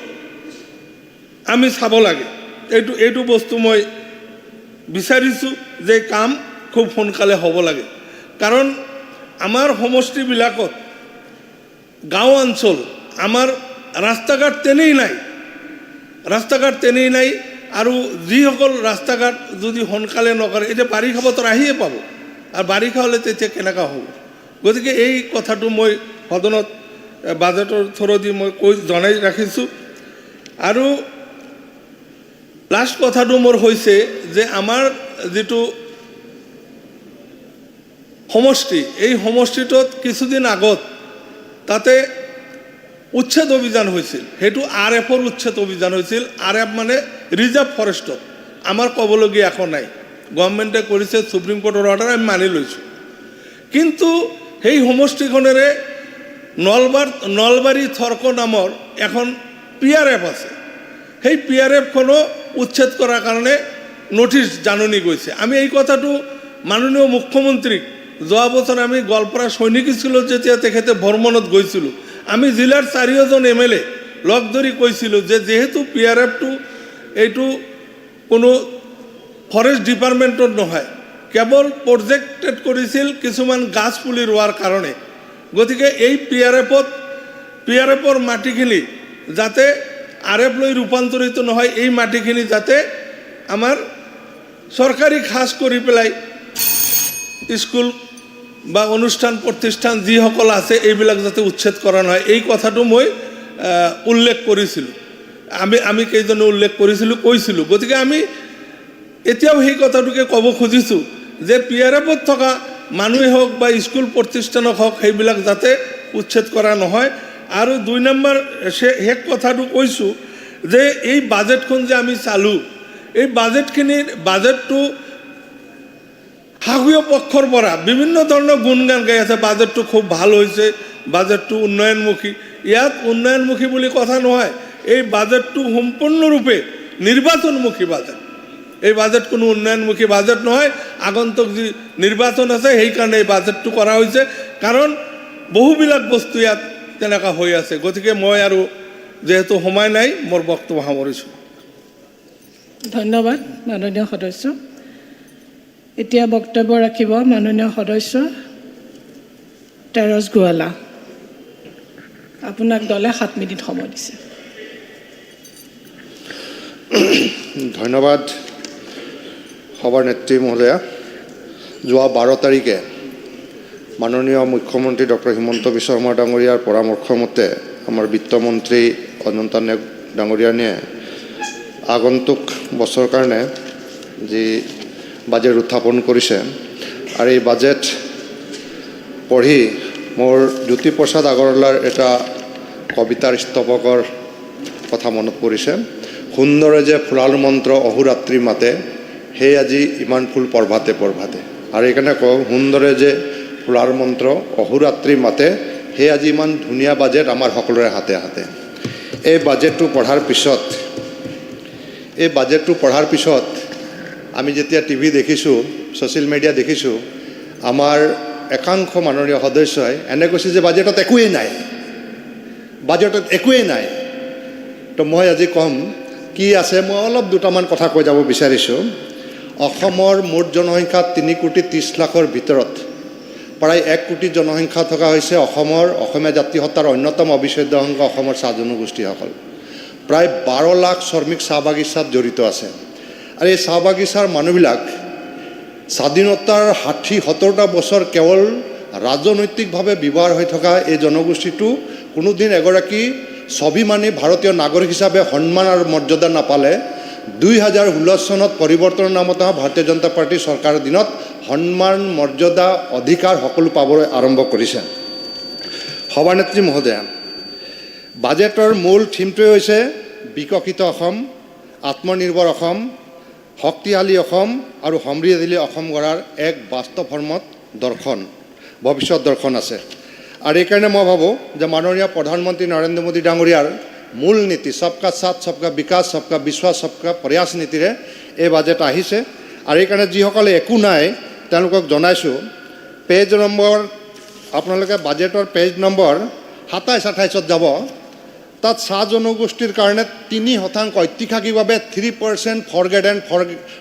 আমি চাব লাগে, এইটো বস্তু মই বিচাৰিছোঁ যে কাম খুব সোনকালে হ'ব লাগে। কাৰণ আমাৰ সমষ্টিবিলাকত গাঁও অঞ্চল আমাৰ ৰাস্তা ঘাট তেনেই নাই। আৰু যিসকল ৰাস্তা ঘাট যদি সোনকালে নকৰে, এতিয়া বাৰিষা বতৰ আহিয়ে পাব, আৰু বাৰিষা হ'লে তেতিয়া কেনেকুৱা হ'ব? গতিকে এই কথাটো মই সদনত বাজেটৰ থ্ৰুদি মই জনাই ৰাখিছোঁ। আৰু লাষ্ট কথাটো মোৰ হৈছে যে আমাৰ যিটো সমষ্টি, এই সমষ্টিটোত কিছুদিন আগত তাতে উচ্ছেদ অভিযান হৈছিল, সেইটো RFৰ উচ্ছেদ অভিযান হৈছিল। RF মানে ৰিজাৰ্ভ ফৰেষ্টত, আমাৰ ক'বলগীয়া একো নাই। গভৰ্ণমেণ্টে কৰিছে, সুপ্ৰিম কোৰ্টৰ অৰ্ডাৰ আমি মানি লৈছোঁ। কিন্তু সেই সমষ্টিখনেৰে নলবাৰী থৰ্ক নামৰ এখন PRF আছে। সেই PRFখনো উচ্ছেদ কৰাৰ কাৰণে নটিছ জাননী গৈছে। আমি এই কথাটো মাননীয় মুখ্যমন্ত্ৰীক যোৱা বছৰ আমি গোৱালপাৰা সৈনিক স্কুলত যেতিয়া তেখেতে ভ্ৰমণত গৈছিলোঁ, আমি জিলাৰ 4জন MLA লগ ধৰি কৈছিলোঁ যে যেহেতু PRFটো এইটো কোনো ফৰেষ্ট ডিপাৰ্টমেণ্টত নহয়, কেৱল প্ৰজেক্টেড কৰিছিল কিছুমান গাছ পুলি ৰোৱাৰ কাৰণে, গতিকে এই PRFৰ মাটিখিনি যাতে RF লৈ ৰূপান্তৰিত নহয়, এই মাটিখিনি যাতে আমাৰ চৰকাৰী খাজ কৰি পেলাই স্কুল বা অনুষ্ঠান প্ৰতিষ্ঠান যিসকল আছে এইবিলাক যাতে উচ্ছেদ কৰা নহয়, এই কথাটো মই উল্লেখ কৰিছিলোঁ। আমি কেইজনে উল্লেখ কৈছিলোঁ। গতিকে আমি এতিয়াও সেই কথাটোকে ক'ব খুজিছোঁ যে PRFত থকা মানুহে হওক বা স্কুল প্ৰতিষ্ঠানক হওক সেইবিলাক যাতে উচ্ছেদ কৰা নহয়। আৰু 2 নম্বৰ শেষ কথাটো কৈছোঁ যে এই বাজেটখন যে আমি চালোঁ, এই বাজেটটো শাসীয় পক্ষৰ পৰা বিভিন্ন ধৰণৰ গুণগান গাই আছে। বাজেটটো খুব ভাল হৈছে, বাজেটটো উন্নয়নমুখী। ইয়াত উন্নয়নমুখী বুলি কথা নহয়, এই বাজেটটো সম্পূৰ্ণৰূপে নিৰ্বাচনমুখী বাজেট। এই বাজেট কোনো উন্নয়নমুখী বাজেট নহয়। আগন্তুক যি নিৰ্বাচন আছে সেইকাৰণে এই বাজেটটো কৰা হৈছে, কাৰণ বহুবিলাক বস্তু ইয়াত তেনেকুৱা হৈ আছে। গতিকে মই আৰু যেহেতু সময় নাই, মোৰ বক্তব্য সামৰিছোঁ। ধন্যবাদ মাননীয় সদস্য। এতিয়া বক্তব্য ৰাখিব মাননীয় সদস্য তেৰছ গোৱালা। আপোনাক দলে 7 মিনিট সময় দিছে। ধন্যবাদ সভাৰ নেত্ৰী মহোদয়া। যোৱা 12 তাৰিখে মাননীয় মুখ্যমন্ত্ৰী ডক্টৰ হিমন্ত বিশ্ব শৰ্মা ডাঙৰীয়াৰ পৰামৰ্শ মতে আমাৰ বিত্তমন্ত্ৰী অনন্ত নায়ক ডাঙৰীয়ানীয়ে আগন্তুক বছৰৰ কাৰণে যি বাজেট উত্থাপন কৰিছে, আৰু এই বাজেট পঢ়ি মোৰ জ্যোতিপ্ৰসাদ আগৰৱালাৰ এটা কবিতাৰ স্তৱকৰ কথা মনত পৰিছে। সুন্দৰে যে ফুলাৰ মন্ত্ৰ অহোৰাত্ৰি মাতে, সেই আজি ইমান ফুল প্ৰভাতে প্ৰভাতে। আৰু এইকাৰণে কওঁ, সুন্দৰে যে ফুলাৰ মন্ত্ৰ অহোৰাত্ৰি মাতে, সেই আজি ইমান ধুনীয়া বাজেট আমাৰ সকলোৰে হাতে হাতে। এই বাজেটটো পঢ়াৰ পিছত আমি যেতিয়া TV দেখিছোঁ, ছ'চিয়েল মিডিয়া দেখিছোঁ, আমাৰ একাংশ মাননীয় সদস্যই এনে কৈছে যে বাজেটত একোৱেই নাই। তো মই আজি ক'ম কি আছে। মই অলপ দুটামান কথা কৈ যাব বিচাৰিছোঁ। অসমৰ মুঠ জনসংখ্যা 3,30,00,000-ৰ ভিতৰত প্ৰায় 1 কোটি জনসংখ্যা থকা হৈছে অসমীয়া জাতিসত্তাৰ অন্যতম অবিচ্ছেদ্য অংগ অসমৰ চাহ জনগোষ্ঠীসকল। প্ৰায় 12 লাখ শ্ৰমিক চাহ বাগিচাত জড়িত আছে। আৰু এই চাহ বাগিচাৰ মানুহবিলাক স্বাধীনতাৰ 60-70টা বছৰ কেৱল ৰাজনৈতিকভাৱে ব্যৱহাৰ হৈ থকা এই জনগোষ্ঠীটো কোনোদিন এগৰাকী স্বাভিমানী ভাৰতীয় নাগৰিক হিচাপে সন্মান আৰু মৰ্যাদা নাপালে 2016 চনত পৰিৱৰ্তনৰ নামত ভাৰতীয় জনতা পাৰ্টীৰ চৰকাৰৰ দিনত সন্মান মৰ্যাদা অধিকাৰ সকলো পাবলৈ আৰম্ভ কৰিছে। সভানেত্ৰী মহোদয়া, বাজেটৰ মূল থিমটোৱে হৈছে বিকশিত অসম, আত্মনিৰ্ভৰ অসম, শক্তিশালী অসম আৰু সমৃদ্ধিশালী অসম গঢ়াৰ এক বাস্তৱ ফৰ্মত দৰ্শন, ভৱিষ্যত দৰ্শন আছে। আৰু এইকাৰণে মই ভাবোঁ যে মাননীয় প্ৰধানমন্ত্ৰী নৰেন্দ্ৰ মোদী ডাঙৰীয়াৰ মূল নীতি সবকা সাথ সবকা বিকাশ সবকা বিশ্বাস সবকা প্ৰয়াস নীতিৰে এই বাজেট আহিছে। আৰু এইকাৰণে যিসকলে একো নাই তেওঁলোকক জনাইছোঁ, পেজ নম্বৰ আপোনালোকে বাজেটৰ পেজ নম্বৰ 27-28ত যাব। তাত চাহ জনগোষ্ঠীৰ কাৰণে 3% ঐতিহাসিকভাৱে 3% four grade and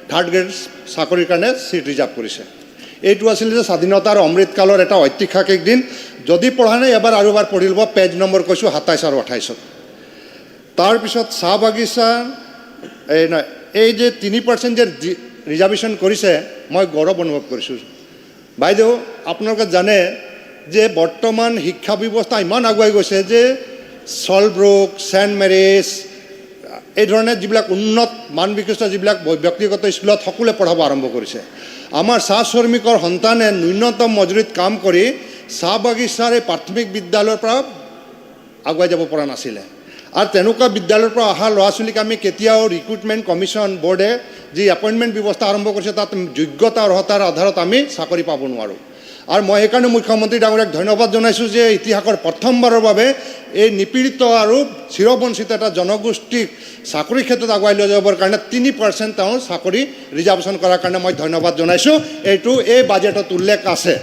third grade চাকৰিৰ কাৰণে চিট ৰিজাৰ্ভ কৰিছে। এইটো আছিল যে স্বাধীনতাৰ অমৃতকালৰ এটা ঐতিহাসিক দিন। যদি পঢ়া নাই এবাৰ আৰু এবাৰ পঢ়ি ল'ব, পেজ নম্বৰ কৈছোঁ 27 আৰু 28ত। তাৰপিছত চাহ বাগিচা এই যে 3% যে ৰিজাৰ্ভেশ্যন কৰিছে, মই গৌৰৱ অনুভৱ কৰিছোঁ। বাইদেউ, আপোনালোকে জানে যে বৰ্তমান শিক্ষা ব্যৱস্থা ইমান আগুৱাই গৈছে যে চলব্ৰুক, ছেণ্ট মেৰিজ এই ধৰণে যিবিলাক উন্নত মান বিশিষ্ট যিবিলাক ব্যক্তিগত স্কুলত সকলোৱে পঢ়াব আৰম্ভ কৰিছে। আমাৰ চাহ শ্ৰমিকৰ সন্তানে ন্যূনতম মজুৰিত কাম কৰি চাহ বাগিচাৰ এই প্ৰাথমিক বিদ্যালয়ৰ পৰা আগুৱাই যাব পৰা নাছিলে। আৰু তেনেকুৱা বিদ্যালয়ৰ পৰা অহা ল'ৰা ছোৱালীক আমি কেতিয়াও ৰিক্ৰুটমেণ্ট কমিশ্যন বোৰ্ডে যি এপইণ্টমেণ্ট ব্যৱস্থা আৰম্ভ কৰিছে তাত যোগ্যতা অৰ্হতাৰ আধাৰত আমি চাকৰি পাব নোৱাৰোঁ আৰু মই সেইকাৰণে মুখ্যমন্ত্ৰী ডাঙৰীয়াক ধন্যবাদ জনাইছোঁ যে ইতিহাসৰ প্ৰথমবাৰৰ বাবে এই নিপীড়িত আৰু চিৰবঞ্চিত এটা জনগোষ্ঠীক চাকৰিৰ ক্ষেত্ৰত আগুৱাই লৈ যাবৰ কাৰণে 3% তেওঁ চাকৰি ৰিজাৰ্ভেশ্যন কৰাৰ কাৰণে মই ধন্যবাদ জনাইছোঁ এইটো এই বাজেটত উল্লেখ আছে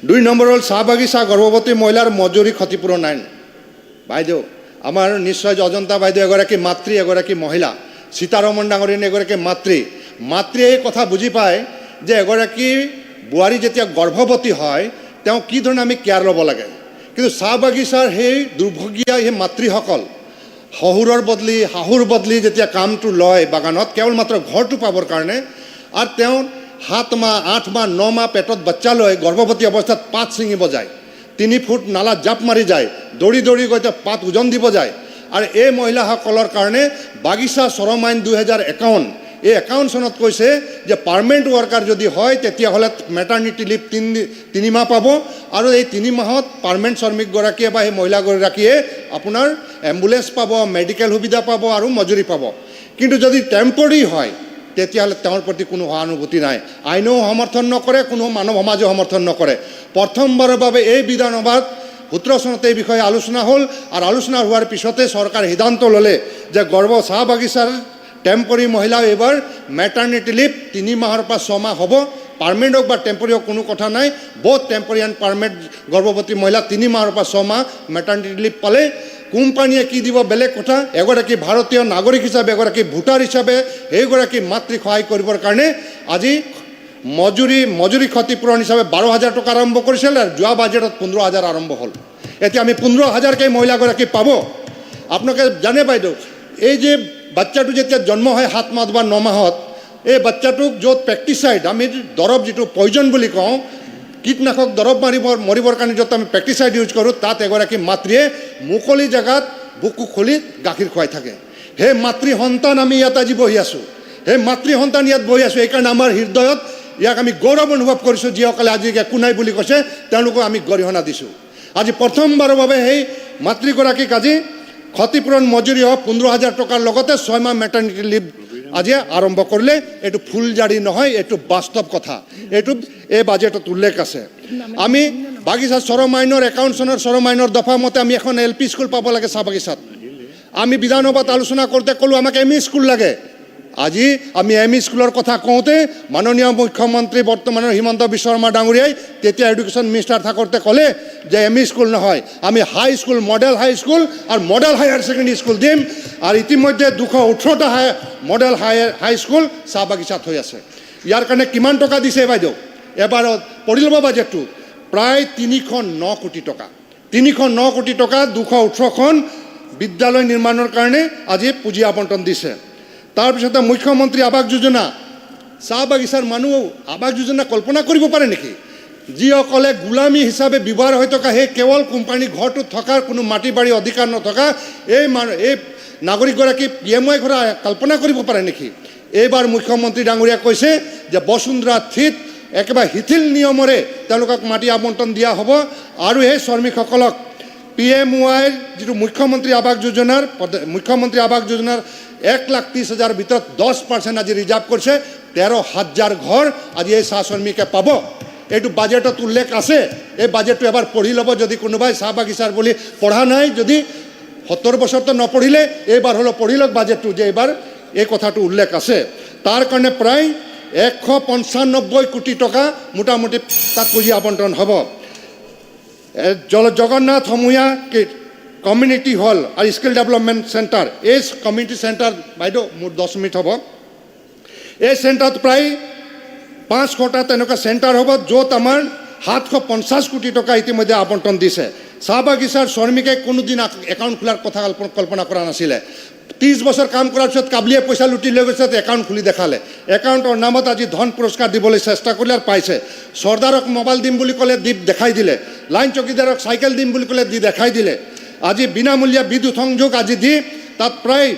2 নম্বৰ হ'ল চাহ বাগিচা গৰ্ভৱতী মহিলাৰ মজুৰি ক্ষতিপূৰণ আইন বাইদেউ আমাৰ নিশ্চয় অজন্তা বাইদেউ এগৰাকী মাতৃ এগৰাকী মহিলা সীতাৰমণ ডাঙৰীয়ানী এগৰাকী মাতৃয়ে এই কথা বুজি পায় যে এগৰাকী বোৱাৰী যেতিয়া গৰ্ভৱতী হয় তেওঁ কি ধৰণে আমি কেয়াৰ ল'ব লাগে কিন্তু চাহ বাগিচাৰ সেই দুৰ্ভগীয়া সেই মাতৃসকল শহুৰৰ বদলি শাহুৰ বদলি যেতিয়া কামটো লয় বাগানত কেৱল মাত্ৰ ঘৰটো পাবৰ কাৰণে আৰু তেওঁ 7 মাহ 8 মাহ 9 মাহ পেটত বাচ্চা লৈ গৰ্ভৱতী অৱস্থাত পাত ছিঙিব যায় 3 ফুট নালা জাপ মাৰি যায় দৌৰি দৌৰি গৈ তেওঁ পাত ওজন দিব যায় আৰু এই মহিলাসকলৰ কাৰণে বাগিচা শ্ৰম আইন 2051 এই 51 চনত কৈছে যে পাৰ্মানেণ্ট ৱৰ্কাৰ যদি হয় তেতিয়াহ'লে মেটাৰনিটি লিভ 3 মাহ পাব আৰু এই 3 মাহত পাৰ্মানেণ্ট শ্ৰমিকগৰাকীয়ে বা সেই মহিলাগৰাকীয়ে আপোনাৰ এম্বুলেন্স পাব মেডিকেল সুবিধা পাব আৰু মজুৰি পাব কিন্তু যদি টেম্পৰী হয় তেতিয়াহ'লে তেওঁৰ প্ৰতি কোনো সহানুভূতি নাই আইনেও সমৰ্থন নকৰে কোনো মানৱ সমাজেও সমৰ্থন নকৰে প্ৰথমবাৰৰ বাবে এই বিধানসভাত 17 চনতে এই বিষয়ে আলোচনা হ'ল আৰু আলোচনা হোৱাৰ পিছতে চৰকাৰে সিদ্ধান্ত ল'লে যে চাহ বাগিচাৰ টেম্পৰী মহিলা এইবাৰ মেটাৰনিটি লিভ 3 মাহৰ পৰা 6 মাহ হ'ব পাৰ্মানেণ্ট হওক বা টেম্পৰী হওক কোনো কথা নাই বহুত টেম্পৰী এণ্ড পাৰ্মানেণ্ট গৰ্ভৱতী মহিলা 3 মাহৰ পৰা 6 মাহ মেটাৰনিটি লিভ পালে কোম্পানীয়ে কি দিব বেলেগ কথা এগৰাকী ভাৰতীয় নাগৰিক হিচাপে এগৰাকী ভোটাৰ হিচাপে এইগৰাকী মাতৃক সহায় কৰিবৰ কাৰণে আজি মজুৰি ক্ষতিপূৰণ হিচাপে 12,000 টকা আৰম্ভ কৰিছিল আৰু যোৱা বাজেটত 15,000 আৰম্ভ হ'ল এতিয়া আমি 15,000কে মহিলাগৰাকী পাব আপোনালোকে জানে বাইদেউ এই যে বাচ্চাটো যেতিয়া জন্ম হয় 7 মাহ বা 9 মাহত এই বাচ্চাটোক য'ত পেষ্টিচাইড আমি দৰৱ যিটো পয়জন বুলি কওঁ কীটনাশক দৰৱ মৰিবৰ কাৰণে য'ত আমি পেষ্টিচাইড ইউজ কৰোঁ তাত এগৰাকী মাতৃয়ে মুকলি জেগাত বুকু খুলি গাখীৰ খুৱাই থাকে সেই মাতৃ সন্তান আমি ইয়াত আজি বহি আছোঁ সেই মাতৃ সন্তান ইয়াত বহি আছোঁ এইকাৰণে আমাৰ হৃদয়ত ইয়াক আমি গৌৰৱ অনুভৱ কৰিছোঁ যিসকলে আজি একো নাই বুলি কৈছে তেওঁলোকক আমি গৰিহণা দিছোঁ আজি প্ৰথমবাৰৰ বাবে সেই মাতৃগৰাকীক আজি ক্ষতিপূৰণ মজুৰি হওক 15,000 টকাৰ লগতে 6 মাহ মেটাৰনিটি লিভ আজি আৰম্ভ কৰিলে এইটো ফুলজাৰি নহয় এইটো বাস্তৱ কথা এইটো এই বাজেটত উল্লেখ আছে আমি বাগিচা শ্ৰম আইনৰ 51 চনৰ শ্ৰম আইনৰ দফা মতে আমি এখন LP স্কুল পাব লাগে চাহ বাগিচাত আমি বিধানসভাত আলোচনা কৰোঁতে ক'লোঁ আমাক ME স্কুল লাগে আজি আমি ME স্কুলৰ কথা কওঁতে মাননীয় মুখ্যমন্ত্ৰী বৰ্তমানৰ হিমন্ত বিশ্ব শৰ্মা ডাঙৰীয়াই তেতিয়া এডুকেশ্যন মিনিষ্টাৰ থাকোঁতে ক'লে যে ME স্কুল নহয় আমি হাই স্কুল মডেল হাই স্কুল আৰু মডেল হায়াৰ ছেকেণ্ডেৰী স্কুল দিম আৰু ইতিমধ্যে 218টা মডেল হাই স্কুল চাহ বাগিচাত হৈ আছে ইয়াৰ কাৰণে কিমান টকা দিছে বাইদেউ এবাৰত পঢ়ি ল'ব বাজেটটো প্ৰায় 309 কোটি টকা 309 কোটি টকা 218খন বিদ্যালয় নিৰ্মাণৰ কাৰণে আজি পুঁজি আবণ্টন দিছে তাৰপিছতে মুখ্যমন্ত্ৰী আৱাস যোজনা চাহ বাগিচাৰ মানুহ আৱাস যোজনা কল্পনা কৰিব পাৰে নেকি যিসকলে গোলামী হিচাপে ব্যৱহাৰ হৈ থকা সেই কেৱল কোম্পানী ঘৰটোত থকাৰ কোনো মাটি বাৰী অধিকাৰ নথকা এই নাগৰিকগৰাকী PMY ঘৰ কল্পনা কৰিব পাৰে নেকি এইবাৰ মুখ্যমন্ত্ৰী ডাঙৰীয়া কৈছে যে বসুন্ধৰা থিত একেবাৰে শিথিল নিয়মৰে তেওঁলোকক মাটি আবণ্টন দিয়া হ'ব আৰু এই শ্ৰমিকসকলক PMY যিটো মুখ্যমন্ত্ৰী আৱাস যোজনাৰ 1,30,000 ভিতৰত 10% আজি ৰিজাৰ্ভ কৰিছে 13,000 ঘৰ আজি এই চাহ শ্ৰমিকে পাব এইটো বাজেটত উল্লেখ আছে এই বাজেটটো এবাৰ পঢ়ি ল'ব যদি কোনোবাই চাহ বাগিচাৰ বুলি পঢ়া নাই যদি 70 বছৰতো নপঢ়িলে এইবাৰ হ'লেও পঢ়ি লওক বাজেটটো যে এইবাৰ এই কথাটো উল্লেখ আছে তাৰ কাৰণে প্ৰায় 195 কোটি টকা মোটামুটি তাত পুঁজি আবণ্টন হ'ব জগন্নাথ সমূহীয়া কমিউনিটি হল আৰু স্কিল ডেভেলপমেণ্ট চেণ্টাৰ এই কমিউনিটি চেণ্টাৰ বাইদেউ মোৰ 10 মিনিট হ'ব এই চেণ্টাৰত প্ৰায় 500টা তেনেকুৱা চেণ্টাৰ হ'ব য'ত আমাৰ 750 কোটি টকা ইতিমধ্যে আবণ্টন দিছে চাহ বাগিচাৰ শ্ৰমিকে কোনোদিন একাউণ্ট খোলাৰ কথা কল্পনা কৰা নাছিলে 30 বছৰ কাম কৰাৰ পিছত কাবলিয়ে পইচা লুটি লৈ গৈছে একাউণ্ট খুলি দেখালে একাউণ্টৰ নামত আজি ধন পুৰস্কাৰ দিবলৈ চেষ্টা কৰিলে আৰু পাইছে চৰ্দাৰক মোবাইল দিম বুলি ক'লে দেখাই দিলে লাইন চকীদাৰক চাইকেল দিম বুলি ক'লে দেখাই দিলে আজি বিনামূলীয়া বিদ্যুৎ সংযোগ আজি দি তাত প্ৰায়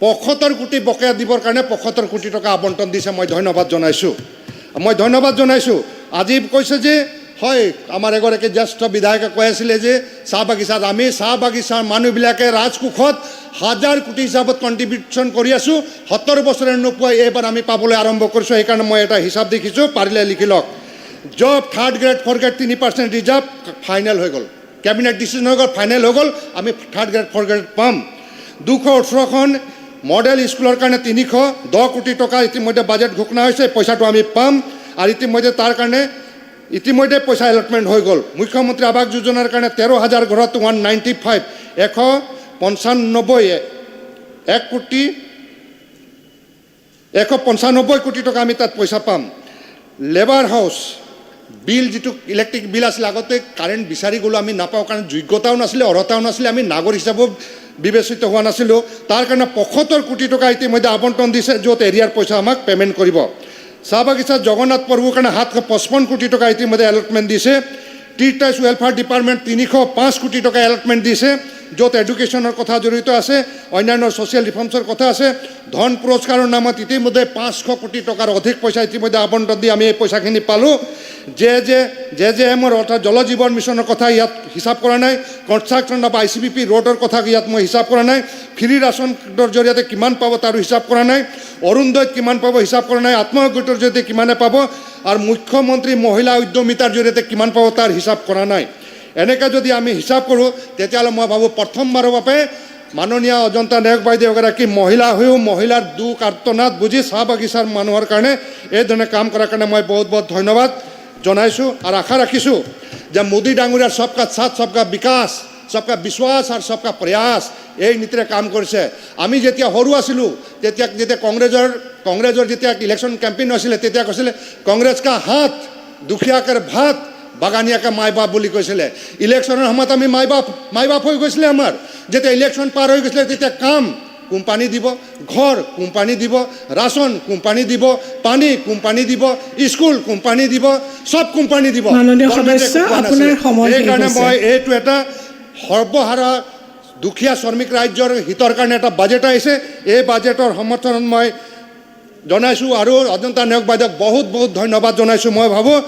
75 কোটি বকেয়া দিবৰ কাৰণে 75 কোটি টকা আবণ্টন দিছে মই ধন্যবাদ জনাইছোঁ আজি কৈছে যে হয় আমাৰ এগৰাকী জ্যেষ্ঠ বিধায়কে কৈ আছিলে যে চাহ বাগিচাত আমি চাহ বাগিচাৰ মানুহবিলাকে ৰাজকোষত 1000 কোটি হিচাপত কণ্ট্ৰিবিউশ্যন কৰি আছোঁ 70 বছৰে নোপোৱা এইবাৰ আমি পাবলৈ আৰম্ভ কৰিছোঁ সেইকাৰণে মই এটা হিচাপ দেখিছোঁ পাৰিলে লিখি লওক job 3rd grade 4th grade 3% reserve final হৈ গ'ল কেবিনেট ডিচিশ্যন হৈ গ'ল ফাইনেল হৈ গ'ল আমি 3rd গ্ৰেড 4th গ্ৰেড পাম 218খন মডেল স্কুলৰ কাৰণে 310 কোটি টকা ইতিমধ্যে বাজেট ঘোষণা হৈছে পইচাটো আমি পাম আৰু ইতিমধ্যে তাৰ কাৰণে ইতিমধ্যে পইচা এলটমেণ্ট হৈ গ'ল মুখ্যমন্ত্ৰী আৱাস যোজনাৰ কাৰণে 13,000 ঘৰত 195 195 কোটি টকা আমি তাত পইচা পাম লেবাৰ হাউচ বিল যিটো ইলেক্ট্ৰিক বিল আছিল আগতে কাৰেণ্ট বিচাৰি গ'লোঁ আমি নাপাওঁ কাৰণ যোগ্যতাও নাছিলে অৰ্হতাও নাছিলে আমি নাগৰিক হিচাপেও বিবেচিত হোৱা নাছিলোঁ তাৰ কাৰণে 75 কোটি টকা ইতিমধ্যে আবণ্টন দিছে য'ত এৰিয়াৰ পইচা আমাক পে'মেণ্ট কৰিব চাহ বাগিচা জগন্নাথ প্ৰভুৰ কাৰণে 755 কোটি টকা ইতিমধ্যে এলটমেণ্ট দিছে টিচাৰ্ছ ৱেলফেয়াৰ ডিপাৰ্টমেণ্ট 305 কোটি টকা এলটমেণ্ট দিছে য'ত এডুকেশ্যনৰ কথা জড়িত আছে অন্যান্য ছ'চিয়েল ৰিফৰ্মছৰ কথা আছে ধন পুৰস্কাৰৰ নামত ইতিমধ্যে 500 কোটি টকাৰ অধিক পইচা ইতিমধ্যে আবণ্টন দি আমি এই পইচাখিনি পালোঁ JJM অৰ্থাৎ জল জীৱন মিছনৰ কথা ইয়াত হিচাপ কৰা নাই কনষ্ট্ৰাকশ্যন অফ ICBP ৰোডৰ কথা ইয়াত মই হিচাপ কৰা নাই ফ্ৰী ৰাচন কাৰ্ডৰ জৰিয়তে কিমান পাব তাৰো হিচাপ কৰা নাই অৰুণোদয়ত কিমান পাব হিচাপ কৰা নাই আত্মসহায়ক গোটৰ জৰিয়তে কিমানে পাব আৰু মুখ্যমন্ত্ৰী মহিলা উদ্যমিতাৰ জৰিয়তে কিমান পাব তাৰ হিচাপ কৰা নাই এনেকৈ যদি আমি হিচাপ কৰোঁ তেতিয়াহ'লে মই ভাবোঁ প্ৰথমবাৰৰ বাবে মাননীয় অজন্তা নায়ক বাইদেউ এগৰাকী মহিলা হৈও মহিলাৰ দুখ আৰ্তনাদ বুজি চাহ বাগিচাৰ মানুহৰ কাৰণে এইধৰণে কাম কৰাৰ কাৰণে মই বহুত বহুত ধন্যবাদ জনাইছোঁ আৰু আশা ৰাখিছোঁ যে মোদী ডাঙৰীয়াৰ সবকা সাথ সবকা বিকাশ সবকা বিশ্বাস আৰু সবকা প্ৰয়াস এই নীতিৰে কাম কৰিছে আমি যেতিয়া সৰু আছিলোঁ যেতিয়া কংগ্ৰেছৰ যেতিয়া ইলেকশ্যন কেম্পেইন হৈছিলে তেতিয়া কৈছিলে কংগ্ৰেছ কা হাত দুখীয়াকৰ ভাত বাগানীয়াকে মাই বাপ বুলি কৈছিলে ইলেকশ্যনৰ সময়ত আমি মাই বাপ হৈ গৈছিলে আমাৰ যেতিয়া ইলেকশ্যন পাৰ হৈ গৈছিলে তেতিয়া কাম কোম্পানী দিব ঘৰ কোম্পানী দিব ৰাচন কোম্পানী দিব পানী কোম্পানী দিব স্কুল কোম্পানী দিব সব কোম্পানী দিব সেইকাৰণে মই এইটো এটা সৰ্বহাৰা দুখীয়া শ্ৰমিক ৰাজ্যৰ হিতৰ কাৰণে এটা বাজেট আহিছে এই বাজেটৰ সমৰ্থনত মই জনাইছোঁ আৰু অজন্তা নায়ক বাইদেউক বহুত বহুত ধন্যবাদ জনাইছোঁ মই ভাবোঁ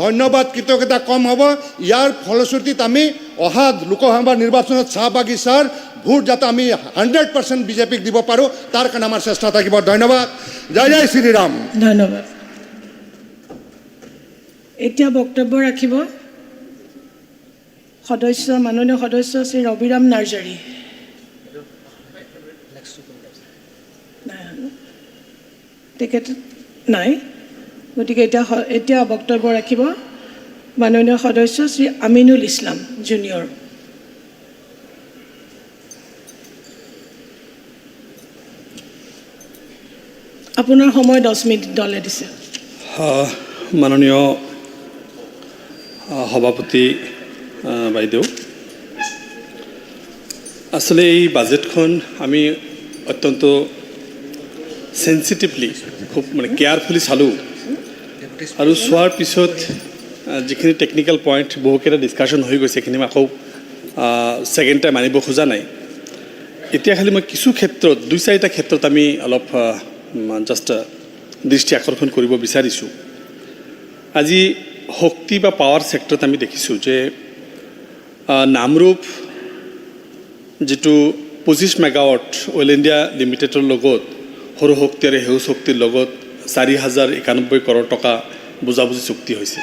ধন্যবাদ কৃতজ্ঞতা কম হ'ব ইয়াৰ ফলশ্ৰুতিত আমি অহা লোকসভা নিৰ্বাচনত চাহ বাগিচাৰ ভোট যাতে আমি 100% বিজেপিক দিব পাৰোঁ তাৰ কাৰণে আমাৰ চেষ্টা থাকিব ধন্যবাদ জয় জয় শ্ৰীৰাম ধন্যবাদ এতিয়া বক্তব্য ৰাখিব মাননীয় সদস্য শ্ৰী ৰবিৰাম নাৰ্জাৰী তেখেত নাই গতিকে এতিয়া বক্তব্য ৰাখিব মাননীয় সদস্য শ্ৰী আমিনুল ইছলাম জুনিয়ৰ আপোনাৰ সময় 10 মিনিট দলে দিছে মাননীয় সভাপতি বাইদেউ আসলে এই বাজেটখন আমি অত্যন্ত সেন্সিটিভলি খুব মানে কেয়াৰফুলি চালোঁ আৰু চোৱাৰ পিছত যিখিনি টেকনিকেল পইণ্ট বহুকেইটা ডিছকাশ্যন হৈ গৈছে সেইখিনি মই আকৌ ছেকেণ্ড টাইম আনিব খোজা নাই এতিয়া খালি মই কিছু ক্ষেত্ৰত 2-4টা ক্ষেত্ৰত আমি অলপ জাষ্ট দৃষ্টি আকৰ্ষণ কৰিব বিচাৰিছোঁ আজি শক্তি বা পাৱাৰ ছেক্টৰত আমি দেখিছোঁ যে নামৰূপ যিটো 25 মেগাৱাট অইল ইণ্ডিয়া লিমিটেডৰ লগত সৌৰ শক্তি আৰু সেউজ শক্তিৰ লগত 4,091 কৰোৰ টকা বুজাবুজি চুক্তি হৈছে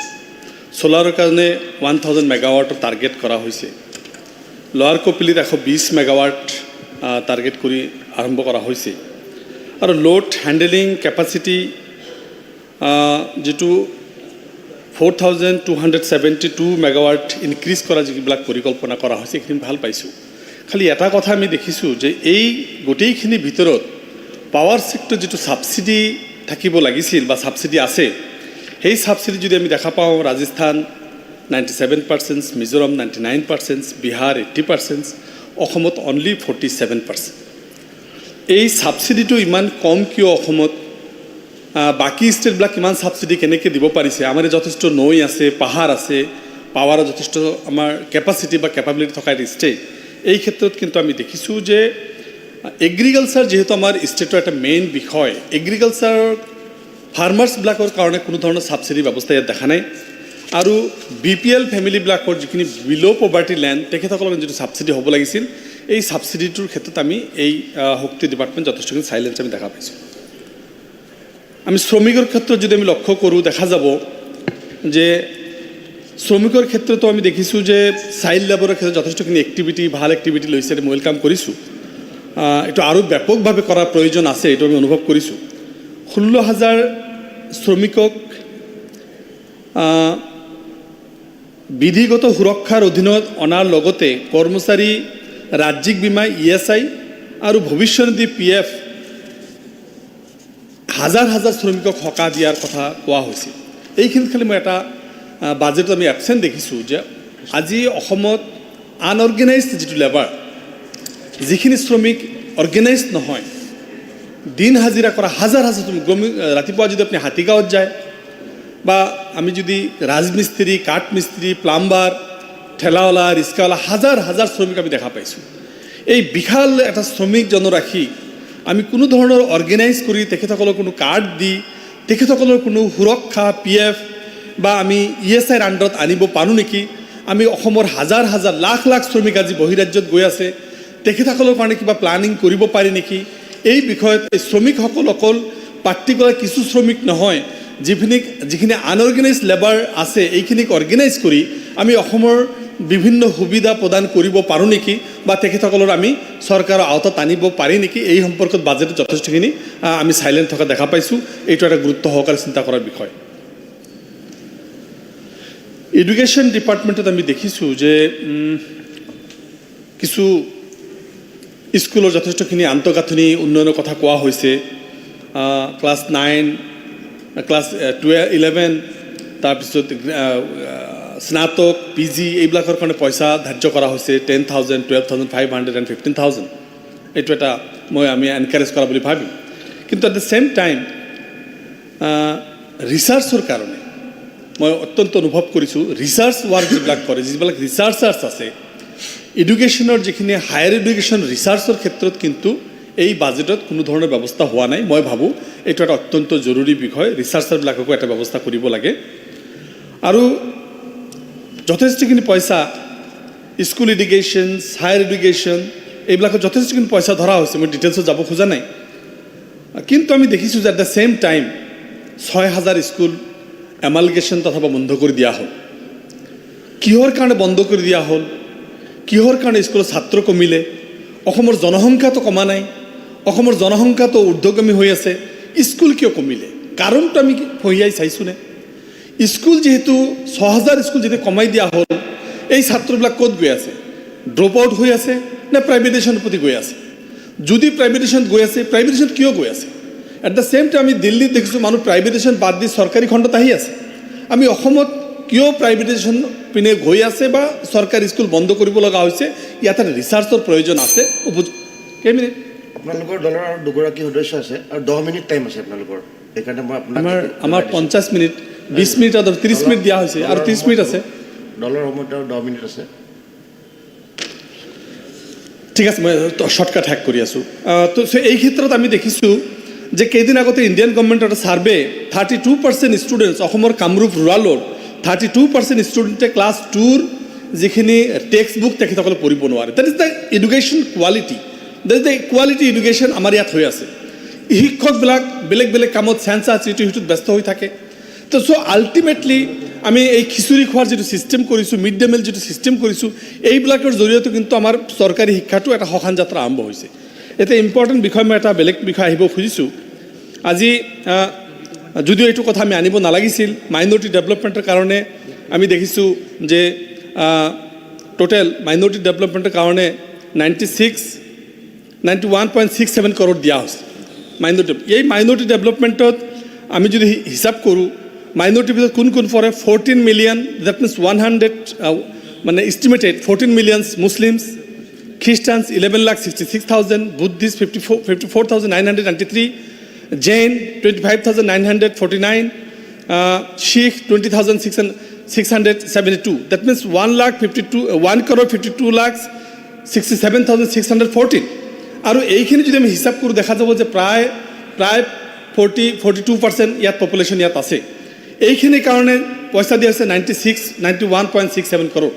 সোলাৰৰ কাৰণে 1000 মেগাৱাটৰ টাৰ্গেট কৰা হৈছে লোৱাৰ কপিলিত 120 মেগাৱাট টাৰ্গেট কৰি আৰম্ভ কৰা হৈছে আৰু লোড হেণ্ডেলিং কেপাচিটি যিটো 4,272 মেগাৱাট ইনক্ৰিজ কৰা যিবিলাক পৰিকল্পনা কৰা হৈছে সেইখিনি ভাল পাইছোঁ খালি এটা কথা আমি দেখিছোঁ যে এই গোটেইখিনি ভিতৰত পাৱাৰ ছেক্টৰ যিটো ছাবচিডি থাকিব লাগিছিল বা ছাবচিডি আছে সেই ছাবচিডি যদি আমি দেখা পাওঁ ৰাজস্থান 97%, মিজোৰাম 99%, বিহাৰ 80%, অসমত অনলি 47%। এই ছাবচিডিটো ইমান কম কিয় অসমত বাকী ষ্টেটবিলাক কিমান ছাবচিডি কেনেকৈ দিব পাৰিছে আমাৰ যথেষ্ট নৈ আছে পাহাৰ আছে পাৱাৰৰ যথেষ্ট আমাৰ কেপাচিটি বা কেপাবিলিটি থকা এটা ষ্টেট এই ক্ষেত্ৰত কিন্তু আমি দেখিছোঁ যে এগ্ৰিকালচাৰ যেহেতু আমাৰ ষ্টেটৰ এটা মেইন বিষয় এগ্ৰিকালচাৰ ফাৰ্মাৰ্ছবিলাকৰ কাৰণে কোনো ধৰণৰ ছাবচিডি ব্যৱস্থা ইয়াত দেখা নাই আৰু BPL ফেমিলিবিলাকৰ যিখিনি বিল' পভাৰ্টি লেণ্ড তেখেতসকলৰ যিটো ছাবচিডি হ'ব লাগিছিল এই ছাবচিডিটোৰ ক্ষেত্ৰত আমি এই শক্তি ডিপাৰ্টমেণ্ট যথেষ্টখিনি চাইলেঞ্চ আমি দেখা পাইছোঁ আমি শ্ৰমিকৰ ক্ষেত্ৰত যদি আমি লক্ষ্য কৰোঁ দেখা যাব যে শ্ৰমিকৰ ক্ষেত্ৰতো আমি দেখিছোঁ যে চাইল্ড লেবাৰৰ ক্ষেত্ৰত যথেষ্টখিনি এক্টিভিটি ভাল এক্টিভিটি লৈছে মই ৱেলকাম কৰিছোঁ এইটো আৰু ব্যাপকভাৱে কৰাৰ প্ৰয়োজন আছে এইটো আমি অনুভৱ কৰিছোঁ 16,000 শ্ৰমিকক বিধিগত সুৰক্ষাৰ অধীনত অনাৰ লগতে কৰ্মচাৰী ৰাজ্যিক বীমা ESI আৰু ভৱিষ্যনিধি PF হাজাৰ হাজাৰ শ্ৰমিকক সকাহ দিয়াৰ কথা কোৱা হৈছিল এইখিনিত খালি মই এটা বাজেটত আমি এবচেণ্ট দেখিছোঁ যে আজি অসমত আনঅৰ্গেনাইজড যিটো লেবাৰ যিখিনি শ্ৰমিক অৰ্গেনাইজড নহয় দিন হাজিৰা কৰা হাজাৰ হাজাৰ শ্ৰমিক ৰাতিপুৱা যদি আপুনি হাতীগাঁৱত যায় বা আমি যদি ৰাজমিস্ত্ৰী কাঠমিস্ত্ৰী প্লাম্বাৰ ঠেলাৱালা ৰিক্সাৱালা হাজাৰ হাজাৰ শ্ৰমিক আমি দেখা পাইছোঁ এই বিশাল এটা শ্ৰমিক জনৰাশি আমি কোনো ধৰণৰ অৰ্গেনাইজ কৰি তেখেতসকলক কোনো কাৰ্ড দি তেখেতসকলৰ কোনো সুৰক্ষা PF বা আমি ESIৰ আণ্ডাৰত আনিব পাৰোঁ নেকি আমি অসমৰ হাজাৰ হাজাৰ লাখ লাখ শ্ৰমিক আজি বহিৰাজ্যত গৈ আছে তেখেতসকলৰ কাৰণে কিবা প্লানিং কৰিব পাৰি নেকি এই বিষয়ত এই শ্ৰমিকসকল অকল পাৰ্টিকুলাৰ কিছু শ্ৰমিক নহয় যিখিনি আনঅৰ্গেনাইজ লেবাৰ আছে এইখিনিক অৰ্গেনাইজ কৰি আমি অসমৰ বিভিন্ন সুবিধা প্ৰদান কৰিব পাৰোঁ নেকি বা তেখেতসকলৰ আমি চৰকাৰৰ আওতাত আনিব পাৰি নেকি এই সম্পৰ্কত বাজেটত যথেষ্টখিনি আমি চাইলেণ্ট থকা দেখা পাইছোঁ এইটো এটা গুৰুত্ব সহকাৰে চিন্তা কৰাৰ বিষয় এডুকেশ্যন ডিপাৰ্টমেণ্টত আমি দেখিছোঁ যে কিছু স্কুলৰ যথেষ্টখিনি আন্তঃগাঁথনি উন্নয়নৰ কথা কোৱা হৈছে ক্লাছ 9 ক্লাছ 11 তাৰপিছত স্নাতক PG এইবিলাকৰ কাৰণে পইচা ধাৰ্য কৰা হৈছে 10,000 12,500 and 15,000 এইটো এটা আমি এনকাৰেজ কৰা বুলি ভাবিম কিন্তু এট দ্য ছেইম টাইম ৰিচাৰ্চৰ কাৰণে মই অত্যন্ত অনুভৱ কৰিছোঁ ৰিচাৰ্চ ৱাৰ্ক যিবিলাক কৰে যিবিলাক ৰিচাৰ্চাৰ্ছ আছে এডুকেশ্যনৰ যিখিনি হায়াৰ এডুকেশ্যন ৰিচাৰ্চৰ ক্ষেত্ৰত কিন্তু এই বাজেটত কোনো ধৰণৰ ব্যৱস্থা হোৱা নাই মই ভাবোঁ এইটো এটা অত্যন্ত জৰুৰী বিষয় ৰিচাৰ্চাৰবিলাককো এটা ব্যৱস্থা কৰিব লাগে আৰু যথেষ্টখিনি পইচা স্কুল এডুকেশ্যন হায়াৰ এডুকেশ্যন এইবিলাকত যথেষ্টখিনি পইচা ধৰা হৈছে মই ডিটেইলছত যাব খোজা নাই কিন্তু আমি দেখিছোঁ যে at the same time 6,000 school amalgamation তথা বন্ধ কৰি দিয়া হ'ল কিহৰ কাৰণে বন্ধ কৰি দিয়া হ'ল কিহৰ কাৰণে স্কুলৰ ছাত্ৰ কমিলে অসমৰ জনসংখ্যাটো কমা নাই অসমৰ জনসংখ্যাটো ঊৰ্ধ্বগামী হৈ আছে স্কুল কিয় কমিলে কাৰণটো আমি ফহিয়াই চাইছোঁনে স্কুল যেহেতু 6,000 স্কুল যেতিয়া কমাই দিয়া হ'ল এই ছাত্ৰবিলাক ক'ত গৈ আছে ড্ৰপ আউট হৈ আছে নে প্ৰাইভেটাইজেশ্যনৰ প্ৰতি গৈ আছে যদি প্ৰাইভেটাইজেশ্যন গৈ আছে প্ৰাইভেটাইজেশ্যন কিয় গৈ আছে এট দ্য ছেইম টাইম আমি দিল্লীত দেখিছোঁ মানুহ প্ৰাইভেটাইজেশ্যন বাদ দি চৰকাৰী খণ্ডত আহি আছে আমি অসমত কিয় প্ৰাইভেটাইজেশ্যন পিনে গৈ আছে বা চৰকাৰী স্কুল বন্ধ কৰিব লগা হৈছে ইয়াত ৰিচাৰ্চৰ প্ৰয়োজন আছে কেইমিনিট আপোনালোকৰ দলৰ আৰু দুগৰাকী সদস্য আছে আৰু 10 মিনিট টাইম আছে আপোনালোকৰ সেইকাৰণে মই আমাৰ 50 মিনিট 20 মিনিট আৰু 30 মিনিট দিয়া হৈছে আৰু 30 মিনিট আছে দলৰ সময়ত আৰু 10 মিনিট আছে ঠিক আছে মই শ্বৰ্টকাট হেক কৰি আছোঁ তো এই ক্ষেত্ৰত আমি দেখিছোঁ যে কেইদিন আগতে ইণ্ডিয়ান গভৰ্ণমেণ্টৰ এটা ছাৰ্ভে 32% ষ্টুডেণ্টছ অসমৰ কামৰূপ ৰুৰালৰ 32% ষ্টুডেণ্টে ক্লাছ 2ৰ যিখিনি টেক্সট বুক তেখেতসকলে পঢ়িব নোৱাৰে that is the education quality that is the equality education আমাৰ ইয়াত হৈ আছে শিক্ষকবিলাক বেলেগ বেলেগ কামত চেঞ্চাছ ইটো সিটোত ব্যস্ত হৈ থাকে তো চ' আল্টিমেটলি আমি এই খিচুৰি খোৱাৰ যিটো ছিষ্টেম কৰিছোঁ মিড ডে মিল যিটো ছিষ্টেম কৰিছোঁ এইবিলাকৰ জৰিয়তে কিন্তু আমাৰ চৰকাৰী শিক্ষাটো এটা সখান যাত্ৰা আৰম্ভ হৈছে এতিয়া ইম্পৰ্টেণ্ট বিষয় মই এটা বেলেগ বিষয় আহিব খুজিছোঁ আজি যদিও এইটো কথা আমি আনিব নালাগিছিল মাইনৰিটি ডেভেলপমেণ্টৰ কাৰণে আমি দেখিছোঁ যে টোটেল মাইনৰিটি ডেভেলপমেণ্টৰ কাৰণে 91.67 কৰোৰ দিয়া হৈছে মাইনৰিটি এই মাইনৰিটি ডেভেলপমেণ্টত আমি যদি হিচাপ কৰোঁ মাইনৰিটিৰ ভিতৰত কোন কোন পৰে 14 মিলিয়ন দেট মিনছ 100 মানে estimated 14 millions Muslims Christians 11,66,000 Buddhist 54,993 Jain 25,949 Sikh 20,672 that means 1,52,67,614 আৰু এইখিনি যদি আমি হিচাপ কৰোঁ দেখা যাব যে প্ৰায় 42% ইয়াত পপুলেশ্যন ইয়াত আছে এইখিনিৰ কাৰণে পইচা দিয়া হৈছে 91.67 crore.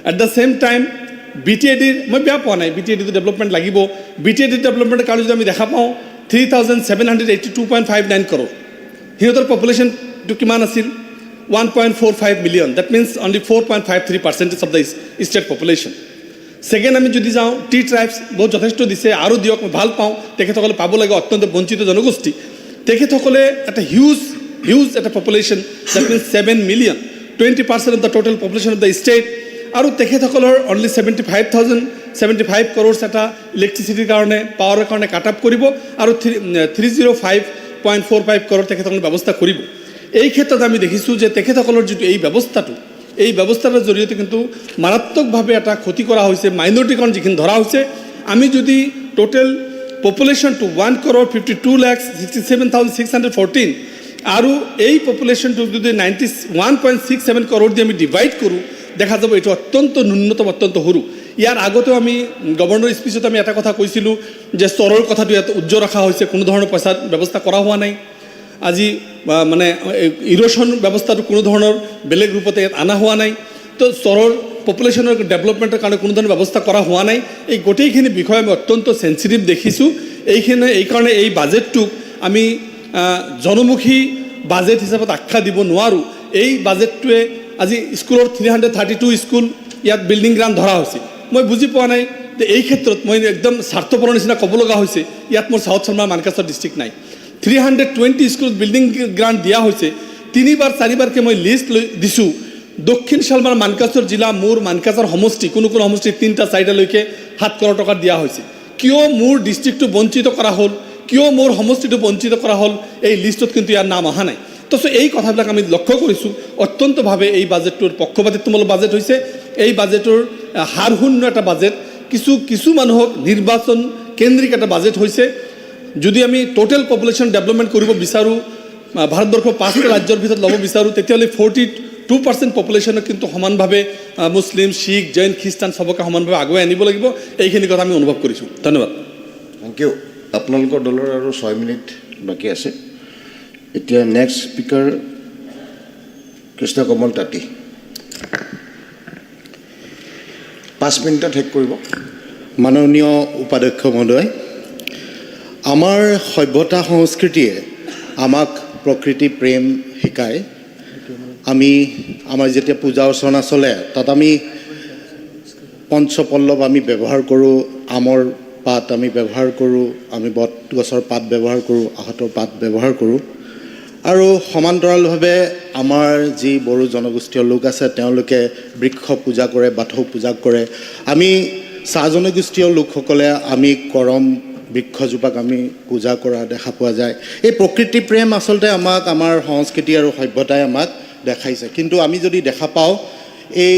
At the same time, BTAD মই বেয়া পোৱা নাই, BTAD ডেভেলপমেণ্ট লাগিব, BTAD ডেভেলপমেণ্টৰ কাৰণে যদি আমি দেখা পাওঁ 3,782.59 crore. সিহঁতৰ পপুলেশ্যনটো কিমান আছিল 1.45 million. That means only 4.53% of the state population. Second, আমি যদি যাওঁ টি ট্ৰাইবছ বহুত যথেষ্ট দিছে, আৰু দিয়ক, মই ভাল পাওঁ, তেখেতসকলে পাব লাগে, অত্যন্ত বঞ্চিত জনগোষ্ঠী। তেখেতসকলে এটা হিউজ এটা population, that means 7 million, 20% of the total population of the state. আৰু তেখেতসকলৰ অনলি 75 crores এটা ইলেক্ট্ৰিচিটিৰ কাৰণে, পাৱাৰৰ কাৰণে কাট আপ কৰিব, আৰু 305.45 crore তেখেতসকলে ব্যৱস্থা কৰিব। এই ক্ষেত্ৰত আমি দেখিছোঁ যে তেখেতসকলৰ যিটো এই ব্যৱস্থাটোৰ জৰিয়তে কিন্তু মাৰাত্মকভাৱে এটা ক্ষতি কৰা হৈছে, মাইনৰিটিকৰণ যিখিনি ধৰা হৈছে। আমি যদি টোটেল পপুলেশ্যনটো 1,52,67,614 আৰু এই পপুলেশ্যনটো যদি 91.67 crore দি আমি ডিভাইড কৰোঁ, দেখা যাব এইটো অত্যন্ত ন্যূনতম, অত্যন্ত সৰু। ইয়াৰ আগতেও আমি গভৰ্ণৰ স্পিচত আমি এটা কথা কৈছিলোঁ যে স্তৰৰ কথাটো ইয়াত উজ্জ্বল ৰখা হৈছে, কোনো ধৰণৰ পইচাৰ ব্যৱস্থা কৰা হোৱা নাই। আজি মানে ইৰোশ্যন ব্যৱস্থাটো কোনো ধৰণৰ বেলেগ ৰূপতে ইয়াত অনা হোৱা নাই। তো স্তৰৰ পপুলেশ্যনৰ ডেভেলপমেণ্টৰ কাৰণে কোনো ধৰণৰ ব্যৱস্থা কৰা হোৱা নাই। এই গোটেইখিনি বিষয় আমি অত্যন্ত চেঞ্চিটিভ দেখিছোঁ। এইকাৰণে এই বাজেটটোক আমি জনমুখী বাজেট হিচাপত আখ্যা দিব নোৱাৰোঁ। এই বাজেটটোৱে আজি স্কুলৰ 332 স্কুল ইয়াত বিল্ডিং গ্ৰাণ্ট ধৰা হৈছে। মই বুজি পোৱা নাই যে এই ক্ষেত্ৰত মই একদম স্বাৰ্থপৰৰ নিচিনা ক'ব লগা হৈছে, ইয়াত মোৰ চাউথ চালমাৰ মানকাছাৰ ডিষ্ট্ৰিক্ট নাই। 320 স্কুলত বিল্ডিং গ্ৰাণ্ট দিয়া হৈছে। 3-4বাৰকৈ মই লিষ্ট দিছোঁ। দক্ষিণ শালমাৰ মানকাছৰ জিলা, মোৰ মানকাছাৰ সমষ্টি, কোনো সমষ্টিত 3-4লৈকে 7 crore টকা দিয়া হৈছে। কিয় মোৰ ডিষ্ট্ৰিক্টটো বঞ্চিত কৰা হ'ল, কিয় মোৰ সমষ্টিটো বঞ্চিত কৰা হ'ল, এই লিষ্টত কিন্তু ইয়াৰ নাম অহা নাই। তো এই কথাবিলাক আমি লক্ষ্য কৰিছোঁ। অত্যন্তভাৱে এই বাজেটটোৰ পক্ষপাতিত্বমূলক বাজেট হৈছে। এই বাজেটৰ হাৰশূন্য এটা বাজেট, কিছু মানুহক নিৰ্বাচন কেন্দ্ৰিক এটা বাজেট হৈছে। যদি আমি টোটেল পপুলেশ্যন ডেভেলপমেণ্ট কৰিব বিচাৰোঁ, ভাৰতবৰ্ষৰ 5টা ৰাজ্যৰ ভিতৰত ল'ব বিচাৰোঁ, তেতিয়াহ'লে 42% পপুলেশ্যনক কিন্তু সমানভাৱে মুছলিম, শিখ, জৈন, খ্ৰীষ্টান চবকে সমানভাৱে আগুৱাই আনিব লাগিব। এইখিনি কথা আমি অনুভৱ কৰিছোঁ। ধন্যবাদ। Thank you. আপোনালোকৰ দলৰ আৰু 6 মিনিট বাকী আছে। এতিয়া নেক্সট স্পীকাৰ কৃষ্ণ কমল তাঁতী, 5 মিনিটত শেষ কৰিব। মাননীয় উপাধ্যক্ষ মহোদয়, আমাৰ সভ্যতা সংস্কৃতিয়ে আমাক প্ৰকৃতি প্ৰেম শিকায়। আমাৰ যেতিয়া পূজা অৰ্চনা চলে, তাত আমি পঞ্চপল্লৱ আমি ব্যৱহাৰ কৰোঁ, আমৰ পাত আমি ব্যৱহাৰ কৰোঁ, আমি বট গছৰ পাত ব্যৱহাৰ কৰোঁ, আহঁতৰ পাত ব্যৱহাৰ কৰোঁ। আৰু সমান্তৰালভাৱে আমাৰ যি বড়ো জনগোষ্ঠীয় লোক আছে, তেওঁলোকে বৃক্ষ পূজা কৰে, বাথৌ পূজা কৰে। আমি চাহ জনগোষ্ঠীয় লোকসকলে আমি কৰম বৃক্ষজোপাক আমি পূজা কৰা দেখা পোৱা যায়। এই প্ৰকৃতি প্ৰেম আচলতে আমাক আমাৰ সংস্কৃতি আৰু সভ্যতাই আমাক দেখাইছে। কিন্তু আমি যদি দেখা পাওঁ, এই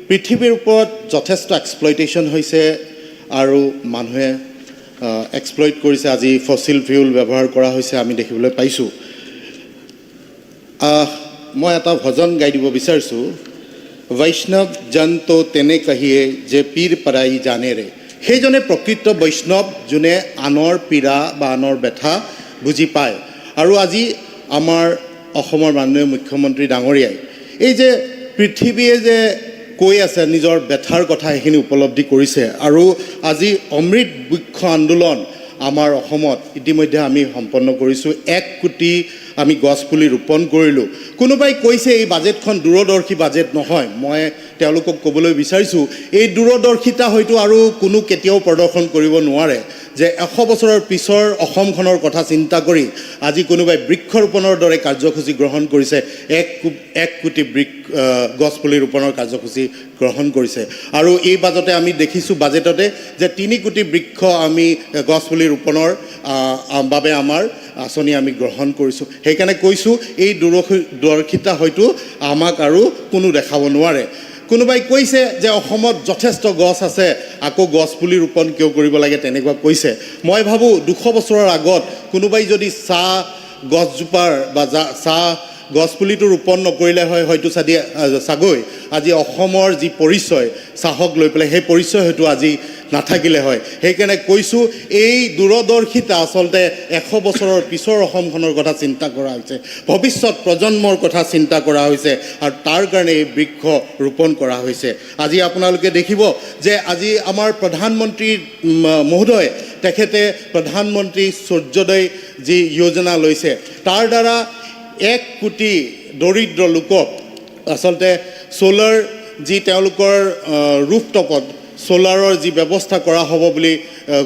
পৃথিৱীৰ ওপৰত যথেষ্ট এক্সপ্লইটেশ্যন হৈছে আৰু মানুহে এক্সপ্লইট কৰিছে। আজি ফচিল ফিউল ব্যৱহাৰ কৰা হৈছে, আমি দেখিবলৈ পাইছোঁ। মই এটা ভজন গাই দিব বিচাৰিছোঁ, বৈষ্ণৱ জন তো তেনে কহিয়ে যে পীৰ পৰাই জানেৰে। সেইজনে প্ৰকৃত বৈষ্ণৱ, যোনে আনৰ পীড়া বা আনৰ ব্যথা বুজি পায়। আৰু আজি আমাৰ অসমৰ মাননীয় মুখ্যমন্ত্ৰী ডাঙৰীয়াই এই যে পৃথিৱীয়ে যে কৈ আছে নিজৰ ব্যথাৰ কথা, সেইখিনি উপলব্ধি কৰিছে। আৰু আজি অমৃত বৃক্ষ আন্দোলন আমাৰ অসমত ইতিমধ্যে আমি সম্পন্ন কৰিছোঁ। 1 কোটি আমি গছপুলি ৰোপণ কৰিলোঁ। কোনোবাই কৈছে এই বাজেটখন দূৰদৰ্শী বাজেট নহয়। মই তেওঁলোকক ক'বলৈ বিচাৰিছোঁ, এই দূৰদৰ্শিতা হয়তো আৰু কোনো কেতিয়াও প্ৰদৰ্শন কৰিব নোৱাৰে যে 100 বছৰৰ পিছৰ অসমখনৰ কথা চিন্তা কৰি আজি কোনোবাই বৃক্ষৰোপণৰ দৰে কাৰ্যসূচী গ্ৰহণ কৰিছে, 1 কোটি গছপুলি ৰোপণৰ কাৰ্যসূচী গ্ৰহণ কৰিছে। আৰু এই বাজেটে আমি দেখিছোঁ বাজেটতে যে 3 কোটি বৃক্ষ আমি গছপুলি ৰোপণৰ বাবে আমাৰ আঁচনি আমি গ্ৰহণ কৰিছোঁ। সেইকাৰণে কৈছোঁ, এই দূৰদৰ্শিতা হয়তো আমাক আৰু কোনো দেখাব নোৱাৰে। কোনোবাই কৈছে যে অসমত যথেষ্ট গছ আছে, আকৌ গছপুলি ৰোপণ কিয় কৰিব লাগে, তেনেকুৱা কৈছে। মই ভাবোঁ 200 বছৰৰ আগত কোনোবাই যদি চাহ গছজোপাৰ বা চাহ গছপুলিটো ৰোপণ নকৰিলে হয়, হয়তো চাগৈ আজি অসমৰ যি পৰিচয় চাহক লৈ পেলাই, সেই পৰিচয় হয়তো আজি নাথাকিলে হয়। সেইকাৰণে কৈছোঁ এই দূৰদৰ্শিতা আচলতে 100 বছৰৰ পিছৰ অসমখনৰ কথা চিন্তা কৰা হৈছে, ভৱিষ্যত প্ৰজন্মৰ কথা চিন্তা কৰা হৈছে আৰু তাৰ কাৰণে এই বৃক্ষ ৰোপণ কৰা হৈছে। আজি আপোনালোকে দেখিব যে আজি আমাৰ প্ৰধানমন্ত্ৰী মহোদয় তেখেতে প্ৰধানমন্ত্ৰী সূৰ্যোদয় যি যোজনা লৈছে তাৰ দ্বাৰা 1 কোটি দৰিদ্ৰ লোকক আচলতে সোলাৰ যি তেওঁলোকৰ ৰুফটপত সোলাৰৰ যি ব্যৱস্থা কৰা হ'ব বুলি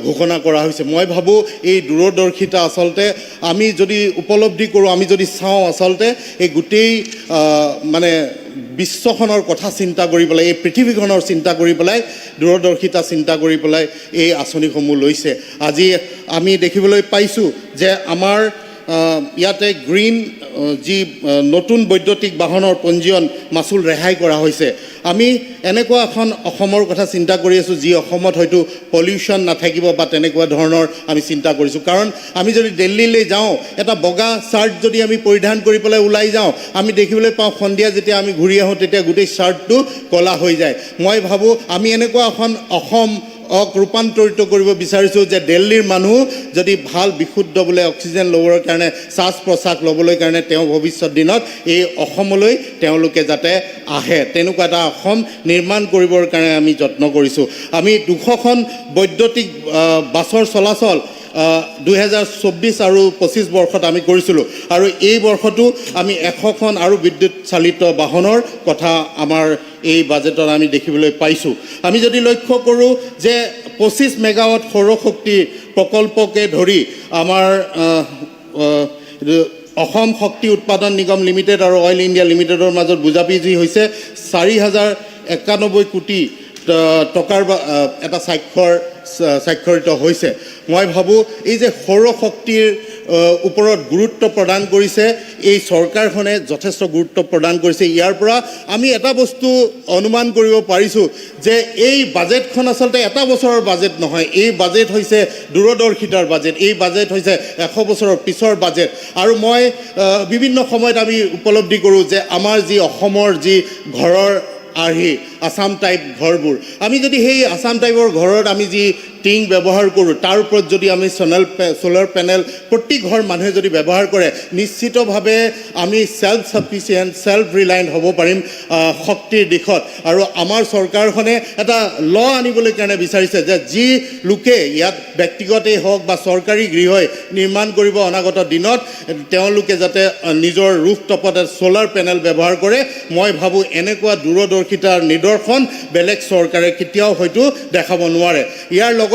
ঘোষণা কৰা হৈছে। মই ভাবোঁ এই দূৰদৰ্শিতা আচলতে আমি যদি উপলব্ধি কৰোঁ, আমি যদি চাওঁ আচলতে এই গোটেই মানে বিশ্বখনৰ কথা চিন্তা কৰি পেলাই, এই পৃথিৱীখনৰ চিন্তা কৰি পেলাই, দূৰদৰ্শিতা চিন্তা কৰি পেলাই এই আঁচনিসমূহ লৈছে। আজি আমি দেখিবলৈ পাইছোঁ যে আমাৰ ইয়াতে গ্ৰীণ যি নতুন বৈদ্যুতিক বাহনৰ পঞ্জীয়ন মাচুল ৰেহাই কৰা হৈছে। আমি এনেকুৱা এখন অসমৰ কথা চিন্তা কৰি আছোঁ যি অসমত হয়তো পলিউশ্যন নাথাকিব বা তেনেকুৱা ধৰণৰ আমি চিন্তা কৰিছোঁ। কাৰণ আমি যদি দিল্লীলৈ যাওঁ, এটা বগা চাৰ্ট যদি আমি পৰিধান কৰি পেলাই ওলাই যাওঁ, আমি দেখিবলৈ পাওঁ সন্ধিয়া যেতিয়া আমি ঘূৰি আহোঁ তেতিয়া গোটেই চাৰ্টটো ক'লা হৈ যায়। মই ভাবোঁ আমি এনেকুৱা এখন অসম ৰূপান্তৰিত কৰিব বিচাৰিছোঁ যে দিল্লীৰ মানুহ যদি ভাল বিশুদ্ধ বোলে অক্সিজেন ল'বৰ কাৰণে, শ্বাস প্ৰশ্বাস ল'বলৈ কাৰণে তেওঁ ভৱিষ্যত দিনত এই অসমলৈ তেওঁলোকে যাতে আহে, তেনেকুৱা এটা অসম নিৰ্মাণ কৰিবৰ কাৰণে আমি যত্ন কৰিছোঁ। আমি 200খন বৈদ্যুতিক বাছৰ চলাচল 2024 আৰু 25 বৰ্ষত আমি কৰিছিলোঁ আৰু এই বৰ্ষতো আমি 100খন আৰু বিদ্যুৎ চালিত বাহনৰ কথা আমাৰ এই বাজেটত আমি দেখিবলৈ পাইছোঁ। আমি যদি লক্ষ্য কৰোঁ যে 25 মেগাৱাট সৌৰশক্তি প্ৰকল্পকে ধৰি আমাৰ অসম শক্তি উৎপাদন নিগম লিমিটেড আৰু অইল ইণ্ডিয়া লিমিটেডৰ মাজত বুজাবুজি হৈছে 4091 কোটি টকাৰ এটা স্বাক্ষৰিত হৈছে। মই ভাবোঁ এই যে সৌৰশক্তিৰ ওপৰত গুৰুত্ব প্ৰদান কৰিছে এই চৰকাৰখনে, যথেষ্ট গুৰুত্ব প্ৰদান কৰিছে। ইয়াৰ পৰা আমি এটা বস্তু অনুমান কৰিব পাৰিছোঁ যে এই বাজেটখন আচলতে এটা বছৰৰ বাজেট নহয়, এই বাজেট হৈছে দূৰদৰ্শিতাৰ বাজেট, এই বাজেট হৈছে 100 বছৰৰ পিছৰ বাজেট। আৰু মই বিভিন্ন সময়ত আমি উপলব্ধি কৰোঁ যে আমাৰ যি অসমৰ যি ঘৰৰ আৰ্হি আসাম টাইপ ঘৰবোৰ, আমি যদি সেই আসাম টাইপৰ ঘৰত আমি যি টিং ব্যৱহাৰ কৰোঁ তাৰ ওপৰত যদি আমি সোলাৰ পেনেল প্ৰতি ঘৰ মানুহে যদি ব্যৱহাৰ কৰে, নিশ্চিতভাৱে আমি সেল্ফ সাফিচিয়েণ্ট, সেল্ফ ৰিলায়েণ্ট হ'ব পাৰিম শক্তিৰ দিশত। আৰু আমাৰ চৰকাৰখনে এটা ল আনিবলৈ কাৰণে বিচাৰিছে যে যি লোকে ইয়াত ব্যক্তিগতেই হওক বা চৰকাৰী গৃহই নিৰ্মাণ কৰিব অনাগত দিনত তেওঁলোকে যাতে নিজৰ ৰুফটপত সোলাৰ পেনেল ব্যৱহাৰ কৰে। মই ভাবোঁ এনেকুৱা দূৰদৰ্শিতাৰ নিদৰ্শন বেলেগ চৰকাৰে কেতিয়াও হয়তো দেখাব নোৱাৰে। ইয়াৰ লগতে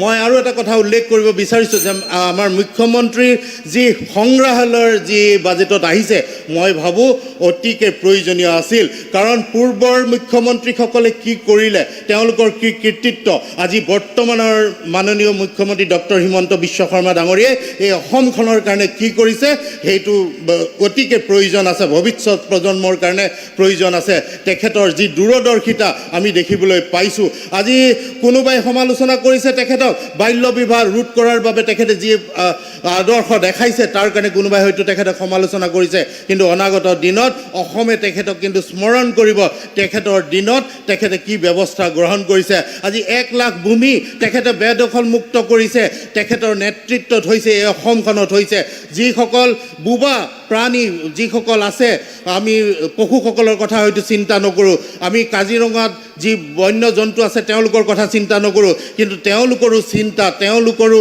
মই আৰু এটা কথা উল্লেখ কৰিব বিচাৰিছোঁ যে আমাৰ মুখ্যমন্ত্ৰীৰ যি সংগ্ৰহালয়ৰ যি বাজেটত আহিছে, মই ভাবোঁ অতিকে প্ৰয়োজনীয় আছিল। কাৰণ পূৰ্বৰ মুখ্যমন্ত্ৰীসকলে কি কৰিলে, তেওঁলোকৰ কি কৃতিত্ব, আজি বৰ্তমানৰ মাননীয় মুখ্যমন্ত্ৰী ডক্টৰ হিমন্ত বিশ্ব শৰ্মা ডাঙৰীয়াই এই অসমখনৰ কাৰণে কি কৰিছে সেইটো অতিকে প্ৰয়োজন আছে, ভৱিষ্যত প্ৰজন্মৰ কাৰণে প্ৰয়োজন আছে। তেখেতৰ যি দূৰদৰ্শিতা আমি দেখিবলৈ পাইছোঁ। আজি কোনোবাই সমালোচনা কৰিছে তেখেতক বাল্য বিবাহ ৰোধ কৰাৰ বাবে তেখেতে যি আদৰ্শ দেখাইছে তাৰ কাৰণে কোনোবাই হয়তো তেখেতক সমালোচনা কৰিছে, কিন্তু অনাগত দিনত অসমে তেখেতক কিন্তু স্মৰণ কৰিব তেখেতৰ দিনত তেখেতে কি ব্যৱস্থা গ্ৰহণ কৰিছে। আজি 1 লাখ ভূমি তেখেতে বেদখল মুক্ত কৰিছে, তেখেতৰ নেতৃত্বত হৈছে এই অসমখনত হৈছে। যিসকল বোবা প্ৰাণী যিসকল আছে, আমি পশুসকলৰ কথা হয়তো চিন্তা নকৰোঁ, আমি কাজিৰঙাত যি বন্য জন্তু আছে তেওঁলোকৰ কথা চিন্তা নকৰোঁ, কিন্তু তেওঁলোকৰো চিন্তা, তেওঁলোকৰো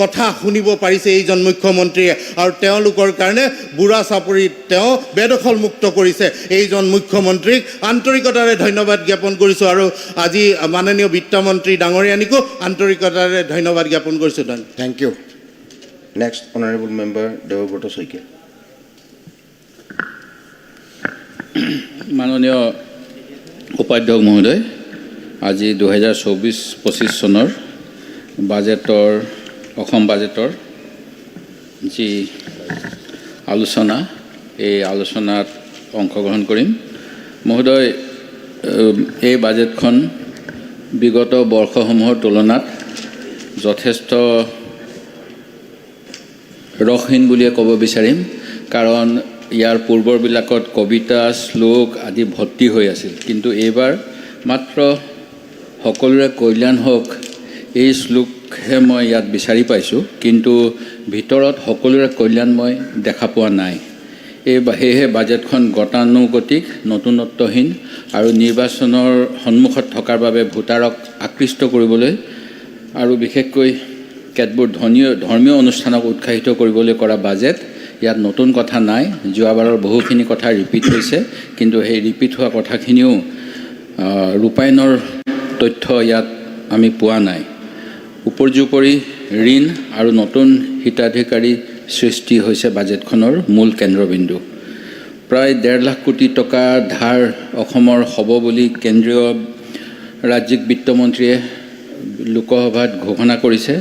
কথা শুনিব পাৰিছে এইজন মুখ্যমন্ত্ৰীয়ে। আৰু তেওঁলোকৰ কাৰণে বুঢ়া চাপৰিত তেওঁ বেদখল মুক্ত কৰিছে এইজন মুখ্যমন্ত্ৰীক আন্তৰিকতাৰে ধন্যবাদ জ্ঞাপন কৰিছোঁ। আৰু আজি মাননীয় বিত্তমন্ত্ৰী ডাঙৰীয়ানীকো আন্তৰিকতাৰে ধন্যবাদ জ্ঞাপন কৰিছোঁ। Thank you. Next honourable member Debabrata Saikia. মাননীয় উপাধ্যক্ষ মহোদয়, আজি 2024-25 চনৰ বাজেটৰ অসম বাজেটৰ যি আলোচনা, এই আলোচনাত অংশগ্ৰহণ কৰিম। মহোদয়, এই বাজেটখন বিগত বৰ্ষসমূহৰ তুলনাত যথেষ্ট ৰসহীন বুলিয়ে ক'ব বিচাৰিম, কাৰণ ইয়াৰ পূৰ্বৰবিলাকত কবিতা, শ্লোক আদি ভৰ্তি হৈ আছিল, কিন্তু এইবাৰ মাত্ৰ সকলোৰে কল্যাণ হওক এই শ্লোকহে মই ইয়াত বিচাৰি পাইছোঁ, কিন্তু ভিতৰত সকলোৰে কল্যাণ মই দেখা পোৱা নাই। সেয়েহে বাজেটখন গতানুগতিক, নতুনত্বহীন আৰু নিৰ্বাচনৰ সন্মুখত থকাৰ বাবে ভোটাৰক আকৃষ্ট কৰিবলৈ আৰু বিশেষকৈ কেতবোৰ ধৰ্মীয় অনুষ্ঠানক উৎসাহিত কৰিবলৈ কৰা বাজেট। ইয়াত নতুন কথা নাই, যোৱাবাৰৰ বহুখিনি কথা ৰিপিট হৈছে, কিন্তু সেই ৰিপিট হোৱা কথাখিনিও ৰূপায়ণৰ তথ্য ইয়াত আমি পোৱা নাই। উপৰ্যুপৰি ঋণ আৰু নতুন হিতাধিকাৰী সৃষ্টি হৈছে বাজেটখনৰ মূল কেন্দ্ৰবিন্দু। প্ৰায় 1.5 লাখ কোটি টকা ধাৰ অসমৰ হ'ব বুলি কেন্দ্ৰীয় ৰাজ্যিক বিত্তমন্ত্ৰীয়ে লোকসভাত ঘোষণা কৰিছে,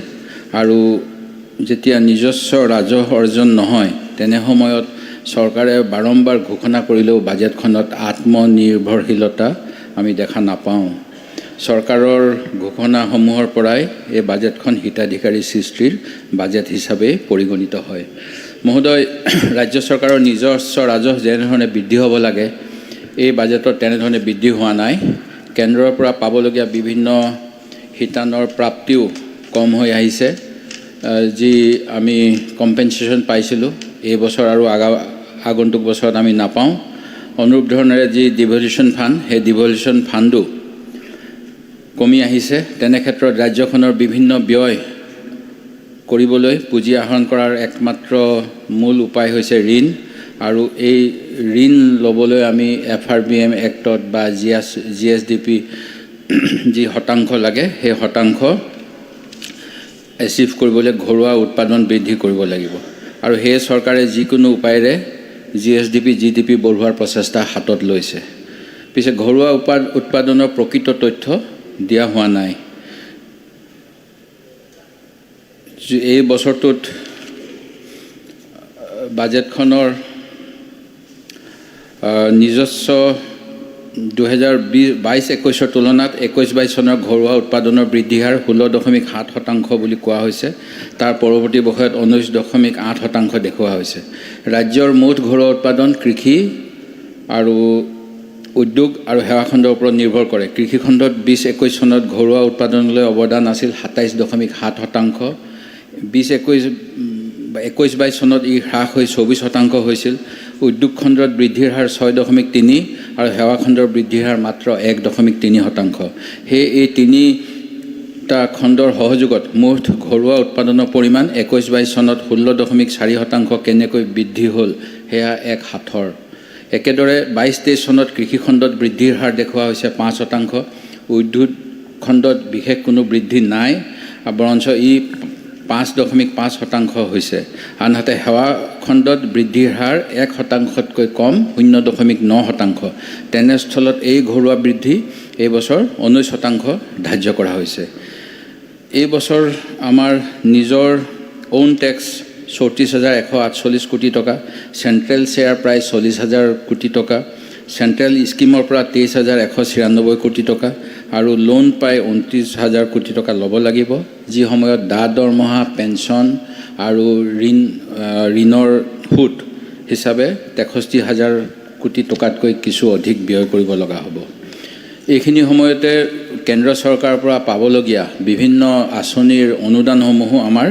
আৰু যেতিয়া নিজস্ব ৰাজহ অৰ্জন নহয় তেনে সময়ত চৰকাৰে বাৰম্বাৰ ঘোষণা কৰিলেও বাজেটখনত আত্মনিৰ্ভৰশীলতা আমি দেখা নাপাওঁ। চৰকাৰৰ ঘোষণাসমূহৰ পৰাই এই বাজেটখন হিতাধিকাৰী সৃষ্টিৰ বাজেট হিচাপে পৰিগণিত হয়। মহোদয়, ৰাজ্য চৰকাৰৰ নিজস্ব ৰাজহ যেনেধৰণে বৃদ্ধি হ'ব লাগে এই বাজেটত তেনেধৰণে বৃদ্ধি হোৱা নাই। কেন্দ্ৰৰ পৰা পাবলগীয়া বিভিন্ন শিতানৰ প্ৰাপ্তিও কম হৈ আহিছে। যি আমি কম্পেনচেশ্যন পাইছিলোঁ এই বছৰ আৰু আগন্তুক বছৰত আমি নাপাওঁ। অনুৰূপ ধৰণেৰে যি ডিভলিউশ্যন ফাণ্ড, সেই ডিভলিউশ্যন ফাণ্ডো কমি আহিছে। তেনে ক্ষেত্ৰত ৰাজ্যখনৰ বিভিন্ন ব্যয় কৰিবলৈ পুঁজি আহৰণ কৰাৰ একমাত্ৰ মূল উপায় হৈছে ঋণ, আৰু এই ঋণ ল'বলৈ আমি FRBM এক্টত বা GSDP যি শতাংশ লাগে সেই শতাংশ এচিভ কৰিবলৈ ঘৰুৱা উৎপাদন বৃদ্ধি কৰিব লাগিব, আৰু সেয়ে চৰকাৰে যিকোনো উপায়েৰে GSDP GDP বঢ়োৱাৰ প্ৰচেষ্টা হাতত লৈছে। পিছে ঘৰুৱা উৎপাদনৰ প্ৰকৃত তথ্য দিয়া হোৱা নাই। এই বছৰটোত বাজেটখনৰ নিজস্ব 2022-21 তুলনাত 21-22 চনৰ ঘৰুৱা উৎপাদনৰ বৃদ্ধি হাৰ 16.7% বুলি কোৱা হৈছে। তাৰ পৰৱৰ্তী বছৰত 19.8% দেখুওৱা হৈছে। ৰাজ্যৰ মুঠ ঘৰুৱা উৎপাদন কৃষি আৰু উদ্যোগ আৰু সেৱা খণ্ডৰ ওপৰত নিৰ্ভৰ কৰে। কৃষিখণ্ডত 20-21 চনত ঘৰুৱা উৎপাদনলৈ অৱদান আছিল 27.7%। 21-22 চনত ই হ্ৰাস হৈ 24% হৈছিল। উদ্যোগ খণ্ডত বৃদ্ধিৰ হাৰ 6.3 আৰু সেৱা খণ্ডৰ বৃদ্ধিৰ হাৰ মাত্ৰ 1.3%। সেয়ে এই তিনিটা খণ্ডৰ সহযোগত মুঠ ঘৰুৱা উৎপাদনৰ পৰিমাণ 21-22 চনত 16.4% কেনেকৈ বৃদ্ধি হ'ল সেয়া এক সাঁথৰ। একেদৰে 22-23 চনত কৃষিখণ্ডত বৃদ্ধিৰ হাৰ দেখুওৱা হৈছে 5%। উদ্যোগ খণ্ডত বিশেষ কোনো বৃদ্ধি নাই, বৰঞ্চ ই 5.5% হৈছে। আনহাতে সেৱা খণ্ডত বৃদ্ধিৰ হাৰ 1%তকৈ কম, 0.9%। তেনেস্থলত এই ঘৰুৱা বৃদ্ধি এই বছৰ 19% ধাৰ্য কৰা হৈছে। এই বছৰ আমাৰ নিজৰ অউন টেক্স 34,148 কোটি টকা, চেণ্ট্ৰেল শ্বেয়াৰ প্ৰায় 40,000 কোটি টকা, চেণ্ট্ৰেল স্কিমৰ পৰা 23,196 কোটি টকা আৰু লোন প্ৰায় 29,000 কোটি টকা ল'ব লাগিব, যি সময়ত দৰমহা, পেঞ্চন আৰু ঋণৰ সুত হিচাপে 63,000 কোটি টকাতকৈ কিছু অধিক ব্যয় কৰিব লগা হ'ব। এইখিনি সময়তে কেন্দ্ৰ চৰকাৰৰ পৰা পাবলগীয়া বিভিন্ন আঁচনিৰ অনুদানসমূহো আমাৰ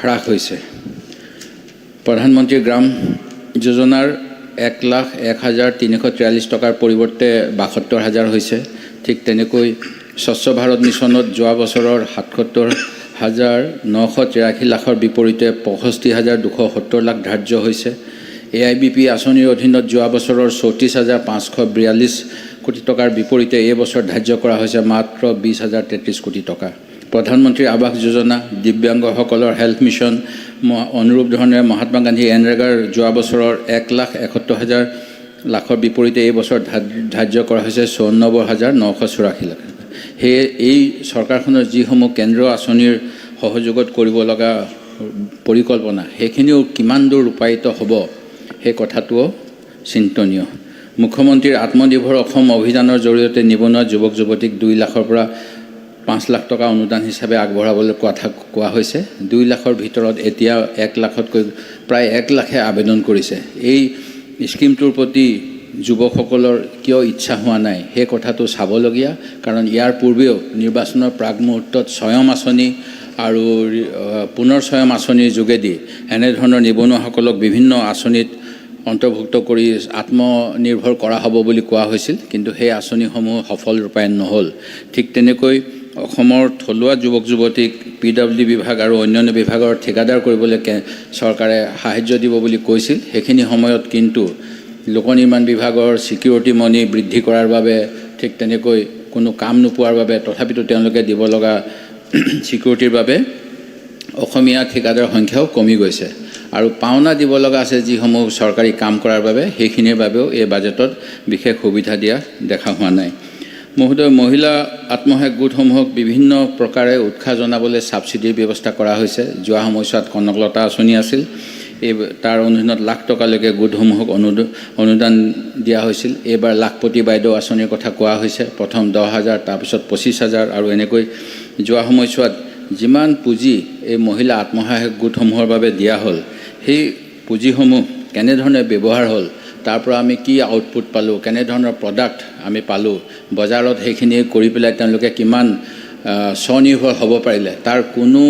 হ্ৰাস হৈছে। প্ৰধানমন্ত্ৰী গ্ৰাম যোজনাৰ 1,01,343 টকাৰ পৰিৱৰ্তে 72,000 হৈছে। ঠিক তেনেকৈ স্বচ্ছ ভাৰত মিছনত যোৱা বছৰৰ 77,983 লাখৰ বিপৰীতে 65,270 লাখ ধাৰ্য হৈছে। AIBP আঁচনিৰ অধীনত যোৱা বছৰৰ 34,542 কোটি টকাৰ বিপৰীতে এই বছৰ ধাৰ্য কৰা হৈছে মাত্ৰ 20,033 কোটি টকা। প্ৰধানমন্ত্ৰী আৱাস যোজনা, দিব্যাংগসকলৰ হেল্থ মিছন, অনুৰূপ ধৰণে মহাত্মা গান্ধী এনৰেগাৰ যোৱা বছৰৰ 1,71,000 লাখৰ বিপৰীতে এই বছৰ ধাৰ্য কৰা হৈছে 94,984 লাখ। সেয়ে এই চৰকাৰখনৰ যিসমূহ কেন্দ্ৰীয় আঁচনিৰ সহযোগত কৰিব লগা পৰিকল্পনা সেইখিনিও কিমান দূৰ ৰূপায়িত হ'ব সেই কথাটোও চিন্তনীয়। মুখ্যমন্ত্ৰীৰ আত্মনিৰ্ভৰ অসম অভিযানৰ জৰিয়তে নিবনুৱা যুৱক যুৱতীক 2 লাখৰ পৰা 5 লাখ টকা অনুদান হিচাপে আগবঢ়াবলৈ কথা কোৱা হৈছে। 2 লাখৰ ভিতৰত এতিয়া 1 লাখতকৈ প্ৰায় 1 লাখে আবেদন কৰিছে। এই স্কিমটোৰ প্ৰতি যুৱকসকলৰ কিয় ইচ্ছা হোৱা নাই সেই কথাটো চাবলগীয়া। কাৰণ ইয়াৰ পূৰ্বেও নিৰ্বাচনৰ প্ৰাক মুহূৰ্তত স্বয়ং আঁচনি আৰু পুনৰ স্বয়ং আঁচনিৰ যোগেদি এনেধৰণৰ নিবনুৱাসকলক বিভিন্ন আঁচনিত অন্তৰ্ভুক্ত কৰি আত্মনিৰ্ভৰ কৰা হ'ব বুলি কোৱা হৈছিল, কিন্তু সেই আঁচনিসমূহ সফল ৰূপায়ণ নহ'ল। ঠিক তেনেকৈ অসমৰ থলুৱা যুৱক যুৱতীক PWD বিভাগ আৰু অন্যান্য বিভাগৰ ঠিকাদাৰ কৰিবলৈ চৰকাৰে সাহায্য দিব বুলি কৈছিল। সেইখিনি সময়ত কিন্তু লোক নিৰ্মাণ বিভাগৰ ছিকিউৰিটি মনি বৃদ্ধি কৰাৰ বাবে ঠিক তেনেকৈ কোনো কাম নোপোৱাৰ বাবে তথাপিতো তেওঁলোকে দিব লগা ছিকিউৰিটিৰ বাবে অসমীয়া ঠিকাদাৰৰ সংখ্যাও কমি গৈছে। আৰু পাওনা দিব লগা আছে যিসমূহ চৰকাৰী কাম কৰাৰ বাবে, সেইখিনিৰ বাবেও এই বাজেটত বিশেষ সুবিধা দিয়া দেখা হোৱা নাই। মহোদয়, মহিলা আত্মসহায়ক গোটসমূহক বিভিন্ন প্ৰকাৰে উৎসাহ জনাবলৈ ছাবচিডিৰ ব্যৱস্থা কৰা হৈছে। যোৱা সময়ছোৱাত কনকলতা আঁচনি আছিল, তাৰ অনুদানত লাখ টকালৈকে গোটসমূহক অনুদান দিয়া হৈছিল। এইবাৰ লাখপতি বাইদেউ আঁচনিৰ কথা কোৱা হৈছে। প্ৰথম 10,000, তাৰপিছত 25,000 আৰু এনেকৈ যোৱা সময়ছোৱাত যিমান পুঁজি এই মহিলা আত্মসহায়ক গোটসমূহৰ বাবে দিয়া হ'ল, সেই পুঁজিসমূহ কেনেধৰণে ব্যৱহাৰ হ'ল, তাৰ পৰা আমি কি আউটপুট পালোঁ, কেনেধৰণৰ প্ৰডাক্ট আমি পালোঁ, বজাৰত সেইখিনি কৰি পেলাই তেওঁলোকে কিমান স্বনিৰ্ভৰ হ'ব পাৰিলে, তাৰ কোনো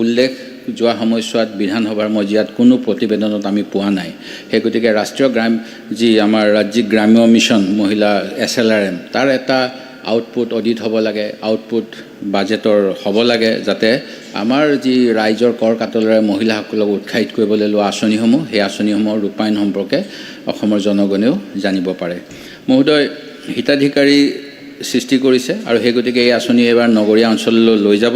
উল্লেখ যোৱা সময়ছোৱাত বিধানসভাৰ মজিয়াত কোনো প্ৰতিবেদনত আমি পোৱা নাই। সেই গতিকে ৰাষ্ট্ৰীয় যি আমাৰ ৰাজ্যিক গ্ৰাম্য মিছন মহিলা SLRM, তাৰ এটা আউটপুট অডিট হ'ব লাগে, আউটপুট বাজেটৰ হ'ব লাগে, যাতে আমাৰ যি ৰাইজৰ কৰ কাটলেৰে মহিলাসকলক উৎসাহিত কৰিবলৈ লোৱা আঁচনিসমূহ, সেই আঁচনিসমূহৰ ৰূপায়ণ সম্পৰ্কে অসমৰ জনগণেও জানিব পাৰে। মহোদয়, হিতাধিকাৰী সৃষ্টি কৰিছে আৰু সেই গতিকে এই আঁচনি এইবাৰ নগৰীয়া অঞ্চললৈ লৈ যাব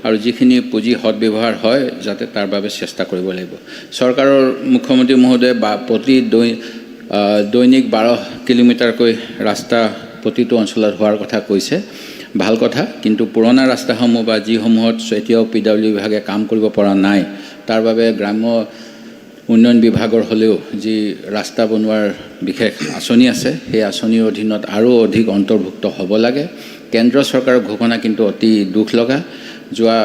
আৰু যিখিনি পুঁজি সদব্যৱহাৰ হয় যাতে তাৰ বাবে চেষ্টা কৰিব লাগিব। চৰকাৰৰ মুখ্যমন্ত্ৰী মহোদয়ে প্ৰতি দৈনিক 12 কিলোমিটাৰকৈ ৰাস্তা প্ৰতিটো অঞ্চলত হোৱাৰ কথা কৈছে, ভাল কথা। কিন্তু পুৰণা ৰাস্তাসমূহ বা যিসমূহত এতিয়াও PWD বিভাগে কাম কৰিব পৰা নাই, তাৰ বাবে গ্ৰাম্য উন্নয়ন বিভাগৰ হ'লেও যি ৰাস্তা বনোৱাৰ বিশেষ আঁচনি আছে, সেই আঁচনিৰ অধীনত আৰু অধিক অন্তৰ্ভুক্ত হ'ব লাগে। কেন্দ্ৰ চৰকাৰৰ ঘোষণা কিন্তু অতি দুখ লগা। যোৱা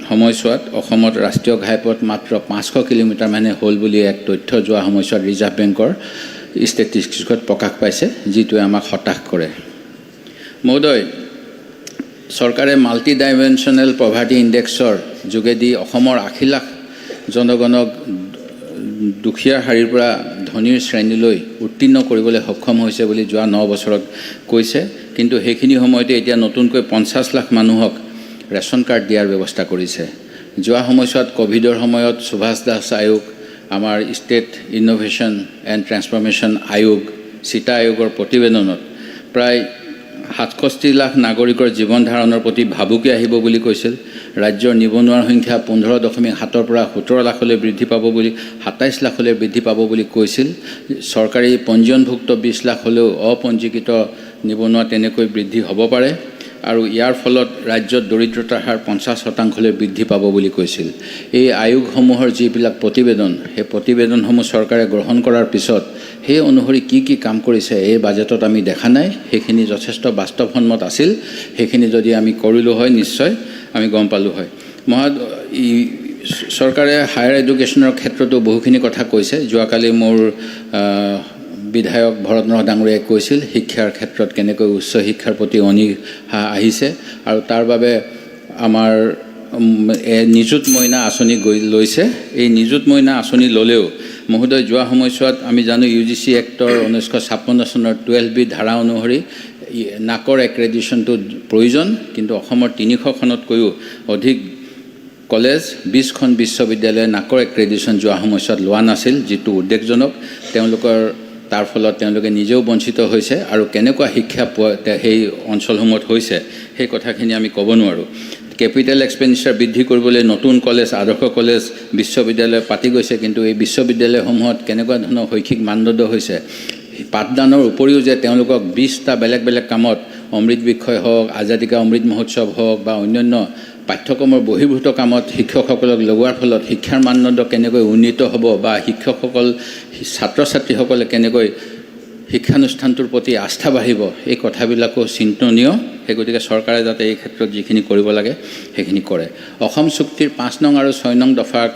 সময়ছোৱাত অসমত ৰাষ্ট্ৰীয় ঘাইপথ মাত্ৰ 500 কিলোমিটাৰমানহে হ'ল বুলি এক তথ্য যোৱা সময়ছোৱাত ৰিজাৰ্ভ বেংকৰ ষ্টেটিষ্টিক্সত প্ৰকাশ পাইছে, যিটোৱে আমাক হতাশ কৰে। মহোদয়, চৰকাৰে মাল্টি ডাইমেনশ্যনেল পভাৰ্টি ইণ্ডেক্সৰ যোগেদি অসমৰ 80 লাখ জনগণক দুখীয়াৰ শাৰীৰ পৰা ধনীৰ শ্ৰেণীলৈ উত্তীৰ্ণ কৰিবলৈ সক্ষম হৈছে বুলি যোৱা 9 বছৰত কৈছে। কিন্তু সেইখিনি সময়তে এতিয়া নতুনকৈ 50 লাখ মানুহক ৰেচন কাৰ্ড দিয়াৰ ব্যৱস্থা কৰিছে। যোৱা সময়ছোৱাত ক'ভিডৰ সময়ত সুভাষ দাস আয়োগ, আমাৰ ষ্টেট ইন'ভেশ্যন এণ্ড ট্ৰেন্সফৰ্মেশ্যন আয়োগ, চিটা আয়োগৰ প্ৰতিবেদনত প্ৰায় 67 লাখ নাগৰিকৰ জীৱন ধাৰণৰ প্ৰতি ভাবুকি আহিব বুলি কৈছিল। ৰাজ্যৰ নিবনুৱাৰ সংখ্যা 15.7 পৰা 17 লাখলৈ বৃদ্ধি পাব বুলি, 27 লাখলৈ বৃদ্ধি পাব বুলি কৈছিল। চৰকাৰী পঞ্জীয়নভুক্ত 20 লাখ হ'লেও অপঞ্জীকৃত নিবনুৱা তেনেকৈ বৃদ্ধি হ'ব পাৰে আৰু ইয়াৰ ফলত ৰাজ্যত দৰিদ্ৰতাৰ হাৰ 50% বৃদ্ধি পাব বুলি কৈছিল। এই আয়োগসমূহৰ যিবিলাক প্ৰতিবেদন, সেই প্ৰতিবেদনসমূহ চৰকাৰে গ্ৰহণ কৰাৰ পিছত সেই অনুসৰি কি কি কাম কৰিছে এই বাজেটত আমি দেখা নাই। সেইখিনি যথেষ্ট বাস্তৱসন্মত আছিল, সেইখিনি যদি আমি কৰিলোঁ হয় নিশ্চয় আমি গম পালোঁ হয়। চৰকাৰে হায়াৰ এডুকেশ্যনৰ ক্ষেত্ৰতো বহুখিনি কথা কৈছে। যোৱাকালি মোৰ বিধায়ক ভৰত নৰহ ডাঙৰীয়াই কৈছিল শিক্ষাৰ ক্ষেত্ৰত কেনেকৈ উচ্চ শিক্ষাৰ প্ৰতি অনীহা আহিছে আৰু তাৰ বাবে আমাৰ নিযুত মইনা আঁচনি লৈছে। এই নিযুত মইনা আঁচনি ল'লেও মহোদয়, যোৱা সময়ছোৱাত আমি জানো UGC এক্টৰ 1956 চনৰ 12B ধাৰা অনুসৰি নাকৰ এক্ৰেডিশ্যনটো প্ৰয়োজন, কিন্তু অসমৰ 300খনতকৈও অধিক কলেজ 20খন বিশ্ববিদ্যালয়ে নাকৰ এক্ৰেডিশ্যন যোৱা সময়ছোৱাত লোৱা নাছিল, যিটো উদ্বেগজনক। তাৰ ফলত তেওঁলোকে নিজেও বঞ্চিত হৈছে আৰু কেনেকুৱা শিক্ষা সেই অঞ্চলসমূহত হৈছে সেই কথাখিনি আমি ক'ব নোৱাৰোঁ। কেপিটেল এক্সপেণ্ডিচাৰ বৃদ্ধি কৰিবলৈ নতুন কলেজ, আদৰ্শ কলেজ, বিশ্ববিদ্যালয় পাতি গৈছে, কিন্তু এই বিশ্ববিদ্যালয়সমূহত কেনেকুৱা ধৰণৰ শৈক্ষিক মানদণ্ড হৈছে, পাঠদানৰ উপৰিও যে তেওঁলোকক 20টা বেলেগ বেলেগ কামত অমৃত বিষয় হওক, আজাদী কা অমৃত মহোৎসৱ হওক বা অন্যান্য পাঠ্যক্ৰমৰ বহিৰ্ভূত কামত শিক্ষকসকলক লগোৱাৰ ফলত শিক্ষাৰ মানদণ্ড কেনেকৈ উন্নীত হ'ব বা শিক্ষকসকল ছাত্ৰ ছাত্ৰীসকলে কেনেকৈ শিক্ষানুষ্ঠানটোৰ প্ৰতি আস্থা বাঢ়িব, এই কথাবিলাকো চিন্তনীয়। সেই গতিকে চৰকাৰে যাতে এই ক্ষেত্ৰত যিখিনি কৰিব লাগে সেইখিনি কৰে। অসম চুক্তিৰ 5 নং আৰু 6 নং দফাক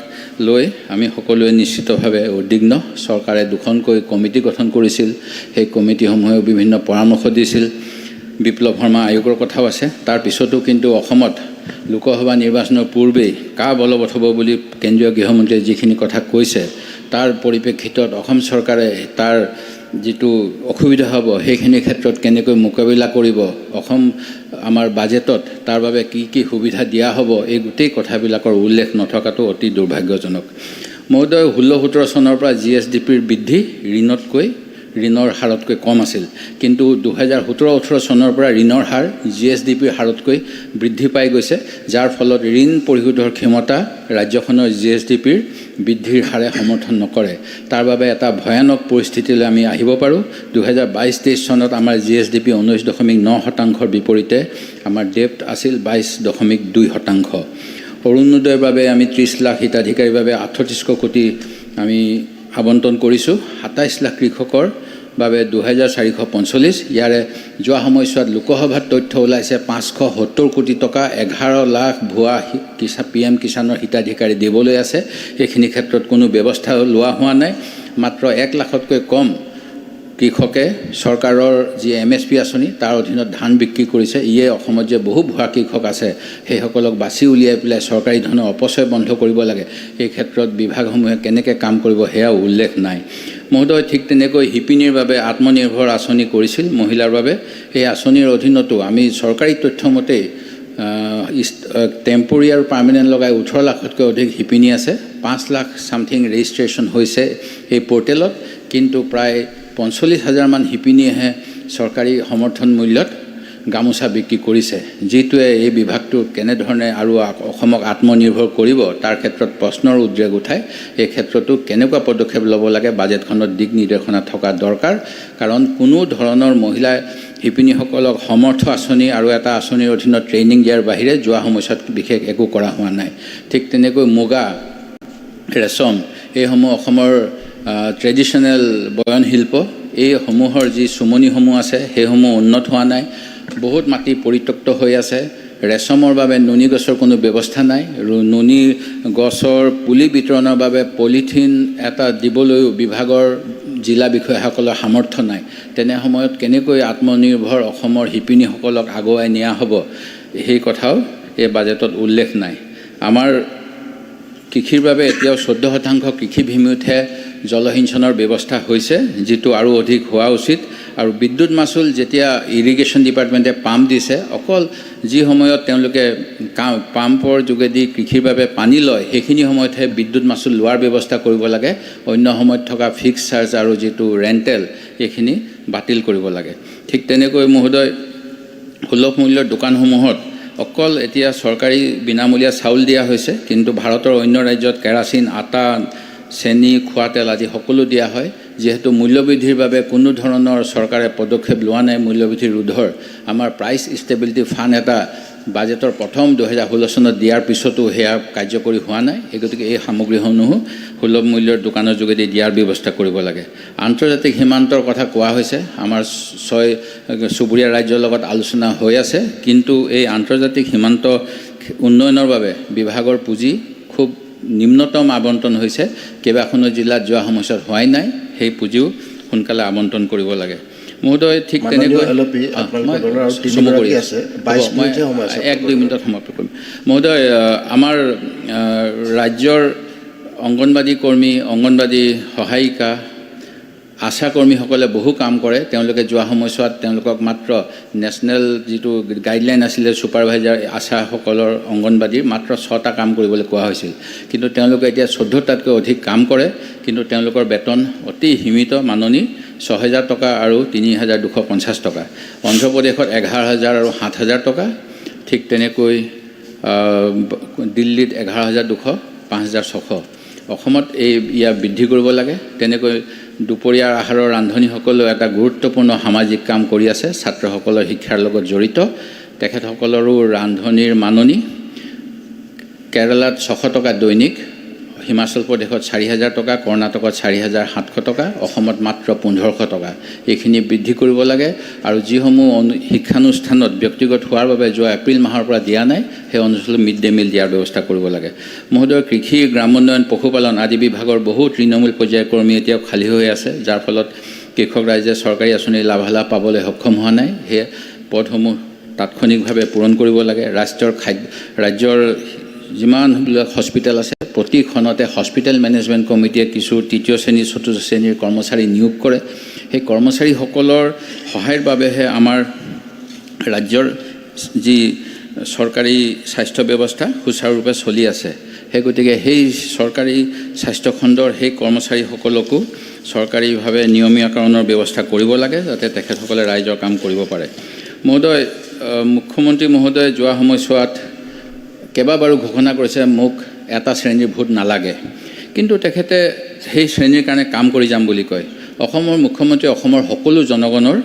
লৈ আমি সকলোৱে নিশ্চিতভাৱে উদ্বিগ্ন। চৰকাৰে 2খনকৈ কমিটি গঠন কৰিছিল, সেই কমিটিসমূহেও বিভিন্ন পৰামৰ্শ দিছিল। বিপ্লৱ শৰ্মা আয়োগৰ কথাও আছে। তাৰ পিছতো কিন্তু অসমত লোকসভা নিৰ্বাচনৰ পূৰ্বেই কা বলবৎ হ'ব বুলি কেন্দ্ৰীয় গৃহমন্ত্ৰীয়ে যিখিনি কথা কৈছে, তাৰ পৰিপ্ৰেক্ষিতত অসম চৰকাৰে তাৰ যিটো অসুবিধা হ'ব সেইখিনি ক্ষেত্ৰত কেনেকৈ মোকাবিলা কৰিব, অসম আমাৰ বাজেটত তাৰ বাবে কি কি সুবিধা দিয়া হ'ব, এই গোটেই কথাবিলাকৰ উল্লেখ নথকাটো অতি দুৰ্ভাগ্যজনক। মহোদয়, 16-17 চনৰ পৰা GSDPৰ বৃদ্ধি ঋণৰ হাৰতকৈ কম আছিল, কিন্তু 2017-18 চনৰ পৰা ঋণৰ হাৰ GSDPৰ হাৰতকৈ বৃদ্ধি পাই গৈছে, যাৰ ফলত ঋণ পৰিশোধৰ ক্ষমতা ৰাজ্যখনৰ GSDPৰ বৃদ্ধিৰ হাৰে সমৰ্থন নকৰে। তাৰ বাবে এটা ভয়ানক পৰিস্থিতিলৈ আমি আহিব পাৰোঁ। 2022-23 চনত আমাৰ GSDP 19.9%ৰ বিপৰীতে আমাৰ ডেপ্ট আছিল 22.2%। অৰুণোদয়ৰ বাবে আমি 30 লাখ হিতাধিকাৰীৰ বাবে 3800 কোটি আমি আবণ্টন কৰিছোঁ। 27 লাখ কৃষকৰ বাবে 2445। ইয়াৰে যোৱা সময়ছোৱাত লোকসভাত তথ্য ওলাইছে 570 কোটি টকা 11 লাখ ভুৱা PM কিষাণৰ হিতাধিকাৰী দিবলৈ আছে। এইখিনি ক্ষেত্ৰত কোনো ব্যৱস্থা লোৱা হোৱা নাই। মাত্ৰ 1 লাখতকৈ কম কৃষকে চৰকাৰৰ যি MSP আঁচনি তাৰ অধীনত ধান বিক্ৰী কৰিছে। ইয়ে অসমত যে বহু ভুৱা কৃষক আছে সেইসকলক বাছি উলিয়াই পেলাই চৰকাৰী ধনৰ অপচয় বন্ধ কৰিব লাগে, এই ক্ষেত্ৰত বিভাগসমূহে কেনেকৈ কাম কৰিব সেয়াও উল্লেখ নাই। মহোদয়, ঠিক তেনেকৈ শিপিনীৰ বাবে আত্মনিৰ্ভৰ আঁচনি কৰিছিল মহিলাৰ বাবে। এই আঁচনিৰ অধীনতো আমি চৰকাৰী তথ্যমতেই টেম্পৰী আৰু পাৰ্মানেণ্ট লগাই 18 লাখতকৈ অধিক শিপিনী আছে। 5 লাখ ছামথিং ৰেজিষ্ট্ৰেশ্যন হৈছে এই পৰ্টেলত, কিন্তু প্ৰায় 45,000 মান শিপিনীয়েহে চৰকাৰী সমৰ্থন মূল্যত গামোচা বিক্ৰী কৰিছে, যিটোৱে এই বিভাগটো কেনেধৰণে আৰু অসমক আত্মনিৰ্ভৰ কৰিব তাৰ ক্ষেত্ৰত প্ৰশ্নৰ উদ্ৰেক উঠায়। এই ক্ষেত্ৰতো কেনেকুৱা পদক্ষেপ ল'ব লাগে বাজেটখনত দিক নিৰ্দেশনা থকা দৰকাৰ, কাৰণ কোনো ধৰণৰ মহিলা শিপিনীসকলক সমৰ্থ আঁচনি আৰু এটা আঁচনিৰ অধীনত ট্ৰেইনিং দিয়াৰ বাহিৰে যোৱা সময়ছোৱাত বিশেষ একো কৰা হোৱা নাই। ঠিক তেনেকৈ মুগা, ৰেচম এইসমূহ অসমৰ ট্ৰেডিশ্যনেল বয়নশিল্প, এইসমূহৰ যি চুমনিসমূহ আছে সেইসমূহ উন্নত হোৱা নাই। বহুত মাটি পৰিত্যক্ত হৈ আছে। ৰেচমৰ বাবে নুনি গছৰ কোনো ব্যৱস্থা নাই। নুনি গছৰ পুলি বিতৰণৰ বাবে পলিথিন এটা দিবলৈও বিভাগৰ জিলা বিষয়াসকলৰ সামৰ্থ্য নাই। তেনে সময়ত কেনেকৈ আত্মনিৰ্ভৰ অসমৰ শিপিনীসকলক আগুৱাই নিয়া হ'ব সেই কথাও এই বাজেটত উল্লেখ নাই। আমাৰ কৃষিৰ বাবে এতিয়াও 14% কৃষিভূমিতহে জলসিঞ্চনৰ ব্যৱস্থা হৈছে, যিটো আৰু অধিক হোৱা উচিত। আৰু বিদ্যুৎ মাচুল যেতিয়া ইৰিগেশ্যন ডিপাৰ্টমেণ্টে পাম্প দিছে, অকল যি সময়ত তেওঁলোকে পাম্পৰ যোগেদি কৃষিৰ বাবে পানী লয় সেইখিনি সময়তহে বিদ্যুৎ মাচুল লোৱাৰ ব্যৱস্থা কৰিব লাগে। অন্য সময়ত থকা ফিক্স চাৰ্জ আৰু যিটো ৰেণ্টেল এইখিনি বাতিল কৰিব লাগে। ঠিক তেনেকৈ মহোদয়, সুলভ মূল্যৰ দোকানসমূহত অকল এতিয়া চৰকাৰী বিনামূলীয়া চাউল দিয়া হৈছে, কিন্তু ভাৰতৰ অন্য ৰাজ্যত কেৰাচিন, আটা, চেনি, খোৱা তেল আদি সকলো দিয়া হয়। যিহেতু মূল্যবৃদ্ধিৰ বাবে কোনো ধৰণৰ চৰকাৰে পদক্ষেপ লোৱা নাই মূল্যবৃদ্ধি ৰোধৰ, আমাৰ প্ৰাইচ ষ্টেবিলিটি ফাণ্ড এটা বাজেটৰ প্ৰথম 2016 চনত দিয়াৰ পিছতো সেয়া কাৰ্যকৰী হোৱা নাই। এই গতিকে এই সামগ্ৰীসমূহো সুলভ মূল্যৰ দোকানৰ যোগেদি দিয়াৰ ব্যৱস্থা কৰিব লাগে। আন্তৰ্জাতিক সীমান্তৰ কথা কোৱা হৈছে। আমাৰ 6 চুবুৰীয়া ৰাজ্যৰ লগত আলোচনা হৈ আছে, কিন্তু এই আন্তৰ্জাতিক সীমান্ত উন্নয়নৰ বাবে বিভাগৰ পুঁজি খুব নিম্নতম আবণ্টন হৈছে। কেইবাখনো জিলাত যোৱা সময়ছোৱাত হোৱাই নাই। সেই পুঁজিও সোনকালে আবণ্টন কৰিব লাগে। মহোদয়, ঠিক তেনেকৈ 1-2 মিনিটত সমাপ্ত কৰিম। মহোদয়, আমাৰ ৰাজ্যৰ অংগনবাদী কৰ্মী, অংগনবাদী সহায়িকা, আশা কৰ্মীসকলে বহু কাম কৰে। তেওঁলোকে যোৱা সময়ছোৱাত তেওঁলোকক মাত্ৰ নেশ্যনেল যিটো গাইডলাইন আছিলে ছুপাৰভাইজাৰ আশাসকলৰ অংগনবাদীৰ মাত্ৰ 6টা কাম কৰিবলৈ কোৱা হৈছিল, কিন্তু তেওঁলোকে এতিয়া 14টাতকৈ অধিক কাম কৰে। কিন্তু তেওঁলোকৰ বেতন অতি সীমিত মাননি, 6,000 টকা আৰু 3,250 টকা। অন্ধ্ৰপ্ৰদেশত 11,000 আৰু 7,000 টকা। ঠিক তেনেকৈ দিল্লীত 11,200, 5,600। অসমত ইয়াৰ বৃদ্ধি কৰিব লাগে। তেনেকৈ দুপৰীয়াৰ আহাৰৰ ৰান্ধনীসকলেও এটা গুৰুত্বপূৰ্ণ সামাজিক কাম কৰি আছে, ছাত্ৰসকলৰ শিক্ষাৰ লগত জড়িত। তেখেতসকলৰো ৰান্ধনীৰ মাননি। কেৰালাত 600 টকা দৈনিক, হিমাচল প্ৰদেশত 4,000 টকা, কৰ্ণাটকত 4,700 টকা, অসমত মাত্ৰ 1,500 টকা। এইখিনি বৃদ্ধি কৰিব লাগে আৰু যিসমূহ শিক্ষানুষ্ঠানত ব্যক্তিগত হোৱাৰ বাবে যোৱা এপ্ৰিল মাহৰ পৰা দিয়া নাই, সেই অঞ্চলত মিড ডে মিল দিয়াৰ ব্যৱস্থা কৰিব লাগে। মহোদয়, কৃষি, গ্ৰামোন্নয়ন, পশুপালন আদি বিভাগৰ বহু তৃণমূল পৰ্যায়ৰ কৰ্মী এতিয়াও খালী হৈ আছে, যাৰ ফলত কৃষক ৰাইজে চৰকাৰী আঁচনিৰ লাভালাভ পাবলৈ সক্ষম হোৱা নাই। সেই পদসমূহ তাৎক্ষণিকভাৱে পূৰণ কৰিব লাগে। ৰাজ্যৰ যিমানবিলাক হস্পিটেল আছে প্ৰতিখনতে হস্পিটেল মেনেজমেণ্ট কমিটিয়ে কিছু তৃতীয় শ্ৰেণী, চতুৰ্থ শ্ৰেণীৰ কৰ্মচাৰী নিয়োগ কৰে। সেই কৰ্মচাৰীসকলৰ সহায়ৰ বাবেহে আমাৰ ৰাজ্যৰ যি চৰকাৰী স্বাস্থ্য ব্যৱস্থা সুচাৰুৰূপে চলি আছে। সেই গতিকে সেই চৰকাৰী স্বাস্থ্যখণ্ডৰ সেই কৰ্মচাৰীসকলকো চৰকাৰীভাৱে নিয়মীয়াকৰণৰ ব্যৱস্থা কৰিব লাগে, যাতে তেখেতসকলে ৰাইজৰ কাম কৰিব পাৰে। মহোদয়, মুখ্যমন্ত্ৰী মহোদয়ে যোৱা সময়ছোৱাত কেইবাবাৰো ঘোষণা কৰিছে মোক এটা শ্ৰেণীৰ ভোট নালাগে, কিন্তু তেখেতে সেই শ্ৰেণীৰ কাৰণে কাম কৰি যাম বুলি কয়। অসমৰ মুখ্যমন্ত্ৰী অসমৰ সকলো জনগণৰ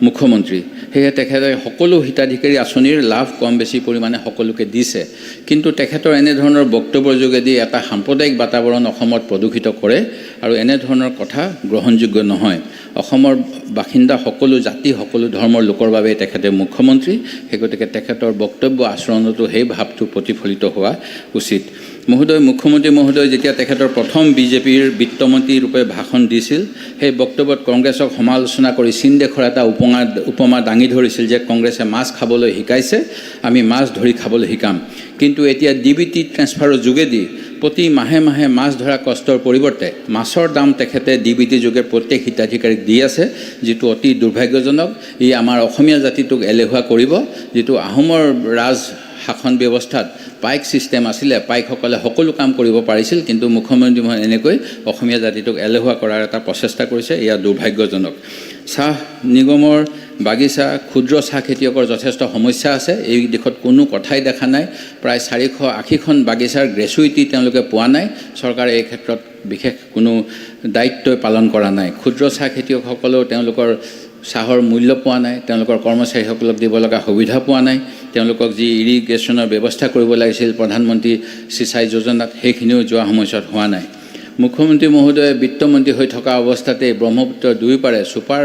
মুখ্যমন্ত্ৰী, সেয়ে তেখেতে সকলো হিতাধিকাৰী আঁচনিৰ লাভ কম বেছি পৰিমাণে সকলোকে দিছে, কিন্তু তেখেতৰ এনেধৰণৰ বক্তব্যৰ যোগেদি এটা সাম্প্ৰদায়িক বাতাবৰণ অসমত প্ৰদূষিত কৰে আৰু এনেধৰণৰ কথা গ্ৰহণযোগ্য নহয়। অসমৰ বাসিন্দা সকলো জাতি, সকলো ধৰ্মৰ লোকৰ বাবে তেখেতে মুখ্যমন্ত্ৰী, সেই গতিকে তেখেতৰ বক্তব্য আচৰণতো সেই ভাৱটো প্ৰতিফলিত হোৱা উচিত। মহোদয়, মুখ্যমন্ত্ৰী মহোদয় যেতিয়া তেখেতৰ প্ৰথম বিজেপিৰ বিত্তমন্ত্ৰী ৰূপে ভাষণ দিছিল, সেই বক্তব্যত কংগ্ৰেছক সমালোচনা কৰি চীন দেশৰ এটা উপমা দাঙি ধৰিছিল যে কংগ্ৰেছে মাছ খাবলৈ শিকাইছে, আমি মাছ ধৰি খাবলৈ শিকাম। কিন্তু এতিয়া ডিবিটি ট্ৰেন্সফাৰৰ যোগেদি প্ৰতি মাহে মাহে মাছ ধৰা কষ্টৰ পৰিৱৰ্তে মাছৰ দাম তেখেতে ডিবিটি যোগে প্ৰত্যেক হিতাধিকাৰীক দি আছে, যিটো অতি দুৰ্ভাগ্যজনক। ই আমাৰ অসমীয়া জাতিটোক এলেহুৱা কৰিব। যিটো আহোমৰ ৰাজ শাসন ব্যৱস্থাত পাইক ছিষ্টেম আছিলে, পাইকসকলে সকলো কাম কৰিব পাৰিছিল, কিন্তু মুখ্যমন্ত্ৰী মহোদয়ে এনেকৈ অসমীয়া জাতিটোক এলেহুৱা কৰাৰ এটা প্ৰচেষ্টা কৰিছে, এয়া দুৰ্ভাগ্যজনক। চাহ নিগমৰ বাগিচা, ক্ষুদ্ৰ চাহ খেতিয়কৰ যথেষ্ট সমস্যা আছে, এই দিশত কোনো কথাই দেখা নাই। প্ৰায় 480খন বাগিচাৰ গ্ৰেচুইটি তেওঁলোকে পোৱা নাই। চৰকাৰে এই ক্ষেত্ৰত বিশেষ কোনো দায়িত্বই পালন কৰা নাই। ক্ষুদ্ৰ চাহ খেতিয়কসকলেও তেওঁলোকৰ চাহৰ মূল্য পোৱা নাই, তেওঁলোকৰ কৰ্মচাৰীসকলক দিব লগা সুবিধা পোৱা নাই, তেওঁলোকক যি ইৰিগেশ্যনৰ ব্যৱস্থা কৰিব লাগিছিল প্ৰধানমন্ত্ৰী সিঁচাই যোজনাত, সেইখিনিও যোৱা সময়ছোৱাত হোৱা নাই। মুখ্যমন্ত্ৰী মহোদয়ে বিত্তমন্ত্ৰী হৈ থকা অৱস্থাতে ব্ৰহ্মপুত্ৰৰ দুয়োপাৰে ছুপাৰ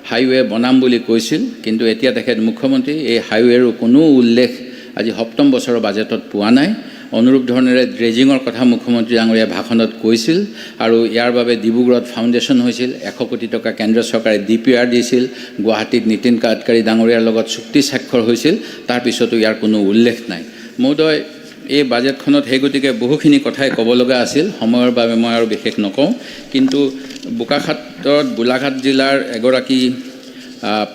হাইৱে বনাম বুলি কৈছিল, কিন্তু এতিয়া তেখেত মুখ্যমন্ত্ৰী, এই হাইৱেৰো কোনো উল্লেখ আজি 7ম বছৰৰ বাজেটত পোৱা নাই। অনুৰূপ ধৰণেৰে ড্ৰেজিঙৰ কথা মুখ্যমন্ত্ৰী ডাঙৰীয়াই ভাষণত কৈছিল আৰু ইয়াৰ বাবে ডিব্ৰুগড়ত ফাউণ্ডেশ্যন হৈছিল, 100 কোটি টকা কেন্দ্ৰ চৰকাৰে DPR দিছিল, গুৱাহাটীত নীতিন গাডকাৰী ডাঙৰীয়াৰ লগত চুক্তি স্বাক্ষৰ হৈছিল, তাৰপিছতো ইয়াৰ কোনো উল্লেখ নাই। মহোদয়, এই বাজেটখনত সেই গতিকে বহুখিনি কথাই ক'ব লগা আছিল, সময়ৰ বাবে মই আৰু বিশেষ নকওঁ, কিন্তু গোলাঘাট জিলাৰ এগৰাকী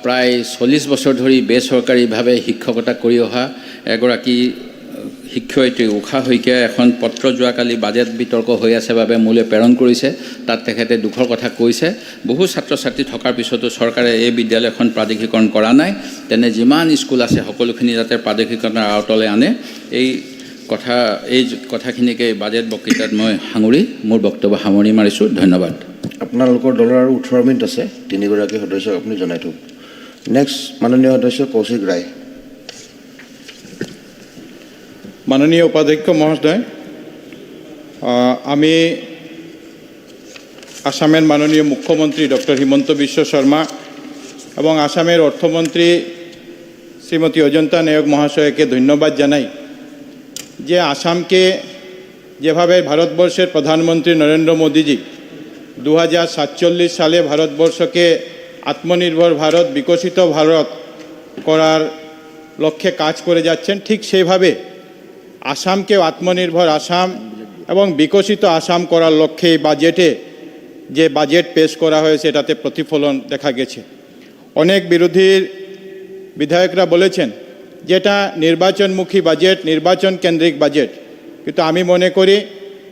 প্ৰায় 40 বছৰ ধৰি বেচৰকাৰীভাৱে শিক্ষকতা কৰি অহা এগৰাকী শিক্ষয়িত্ৰী উষা শইকীয়াই এখন পত্ৰ যোৱাকালি বাজেট বিতৰ্ক হৈ আছে বাবে মোলৈ প্ৰেৰণ কৰিছে। তাত তেখেতে দুখৰ কথা কৈছে, বহু ছাত্ৰ ছাত্ৰী থকাৰ পিছতো চৰকাৰে এই বিদ্যালয়খন প্ৰাদেশিকৰণ কৰা নাই, তেনে যিমান স্কুল আছে সকলোখিনি যাতে প্ৰাদেশিকৰণৰ আওতালৈ আনে, এই কথাখিনিকে বাজেট বক্তৃতাত মই সাঙুৰি মোৰ বক্তব্য সামৰণি মাৰিছোঁ। ধন্যবাদ। আপোনালোকৰ দলৰ আৰু 18 মিনিট আছে, 3গৰাকী সদস্যক আপুনি জনাই থওক। নেক্সট মাননীয় সদস্য কৌশিক ৰায়। মাননীয় উপাধ্যক্ষ মহোদয়, আমি আসামের মাননীয় মুখ্যমন্ত্রী ডক্টর হিমন্ত বিশ্ব শর্মা এবং আসামের অর্থমন্ত্রী শ্রীমতী অজন্তা নায়ক মহাশয়কে ধন্যবাদ জানাই যে আসামকে যেভাবে ভারতবর্ষের প্রধানমন্ত্রী নরেন্দ্র মোদীজি 2047 সালে ভারতবর্ষকে আত্মনির্ভর ভারত, বিকশিত ভারত করার লক্ষ্যে কাজ করে যাচ্ছেন, ঠিক সেইভাবে আসামকে আত্মনির্ভর আসাম এবং বিকশিত আসাম করার লক্ষ্যে এই বাজেটে যে বাজেট পেশ করা হয়েছে এটাতে প্রতিফলন দেখা গেছে। অনেক বিরোধী বিধায়করা বলেছেন যে এটা নির্বাচনমুখী বাজেট, নির্বাচন কেন্দ্রিক বাজেট, কিন্তু আমি মনে করি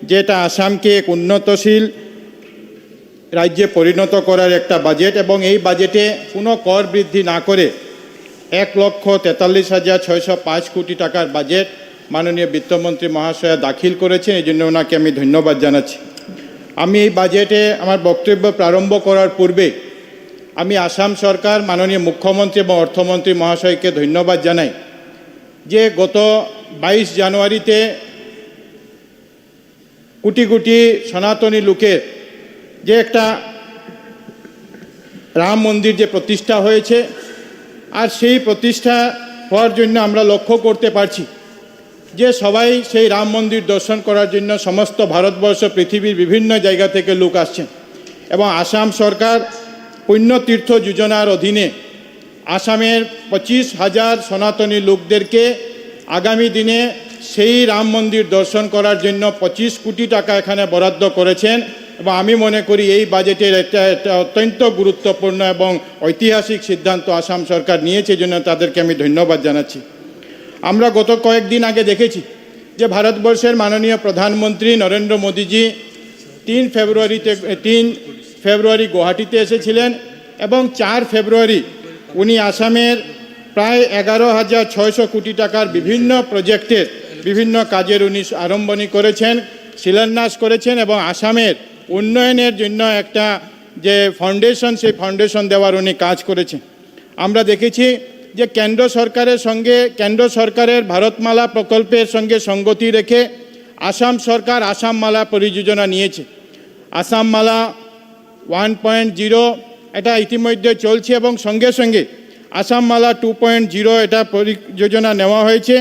যে এটা আসামকে এক উন্নতশীল রাজ্যে পরিণত করার একটা বাজেট এবং এই বাজেটে কোনো কর বৃদ্ধি না করে 1,43,605 কোটি টাকার বাজেট মাননীয় বিত্তমন্ত্রী মহাশয়া দাখিল করেছেন, এই জন্য ওনাকে আমি ধন্যবাদ জানাচ্ছি। আমি এই বাজেটে আমার বক্তব্য প্রারম্ভ করার পূর্বে আমি আসাম সরকার, মাননীয় মুখ্যমন্ত্রী এবং অর্থমন্ত্রী মহাশয়কে ধন্যবাদ জানাই যে গত 22 জানুয়ারিতে কোটি কোটি সনাতনী লোকের যে একটা রাম মন্দির যে প্রতিষ্ঠা হয়েছে, আর সেই প্রতিষ্ঠা হওয়ার জন্য আমরা লক্ষ্য করতে পারছি যে সবাই সেই রাম মন্দির দর্শন করার জন্য সমস্ত ভারতবর্ষ পৃথিবীর বিভিন্ন জায়গা থেকে লোক আসছেন। এবং আসাম সরকার পুণ্যতীর্থ যোজনার অধীনে আসামের 25,000 সনাতনী লোকদেরকে আগামী দিনে সেই রাম মন্দির দর্শন করার জন্য 25 কোটি টাকা এখানে বরাদ্দ করেছেন। এবং আমি মনে করি এই বাজেটের একটা অত্যন্ত গুরুত্বপূর্ণ এবং ঐতিহাসিক সিদ্ধান্ত আসাম সরকার নিয়েছে, জন্য তাদেরকে আমি ধন্যবাদ জানাচ্ছি। আমরা গত কয়েকদিন আগে দেখেছি যে ভারতবর্ষের মাননীয় প্রধানমন্ত্রী নরেন্দ্র মোদীজি 3 ফেব্রুয়ারি গুয়াহাটিতে এসেছিলেন এবং 4 ফেব্রুয়ারি উনি আসামের প্রায় 11,600 কোটি টাকার বিভিন্ন প্রজেক্টের বিভিন্ন কাজের উনি আরম্ভণী করেছেন, শিলান্যাস করেছেন এবং আসামের উন্নয়নের জন্য একটা যে ফাউন্ডেশন, সেই ফাউন্ডেশন দেওয়ার উনি কাজ করেছেন। আমরা দেখেছি যে কেন্দ্র সরকারের ভারতমালা প্রকল্পের সঙ্গে সঙ্গতি রেখে আসাম সরকার আসাম মালা পরিযোজনা নিয়েছে। আসাম মালা 1.0 এটা ইতিমধ্যে চলছে এবং সঙ্গে সঙ্গে আসাম মালা 2.0 এটা পরিযোজনা নেওয়া হয়েছে।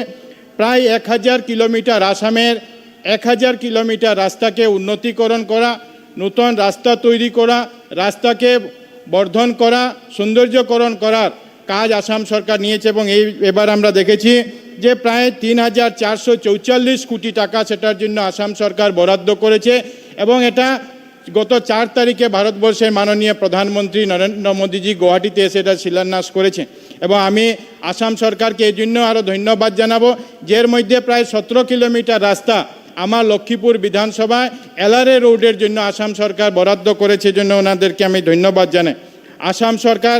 প্রায় 1000 কিলোমিটার আসামের 1000 কিলোমিটার রাস্তাকে উন্নতিকরণ করা, নতুন রাস্তা তৈরি করা, রাস্তাকে বর্ধন করা, সৌন্দর্যকরণ করার কাজ আসাম সরকার নিয়েছে। এবং এবার আমরা দেখেছি যে প্রায় 3,444 কোটি টাকা সেটার জন্য আসাম সরকার বরাদ্দ করেছে এবং এটা গত 4 তারিখে ভারতবর্ষের মাননীয় প্রধানমন্ত্রী নরেন্দ্র মোদীজি গুয়াহাটিতে এসে এটা শিলান্যাস করেছে। এবং আমি আসাম সরকারকে এই জন্য আরও ধন্যবাদ জানাবো, যের মধ্যে প্রায় 17 কিলোমিটার রাস্তা আমার লক্ষ্মীপুর বিধানসভায় এলআরএ রোডের জন্য আসাম সরকার বরাদ্দ করেছে, জন্য ওনাদেরকে আমি ধন্যবাদ জানাই। আসাম সরকার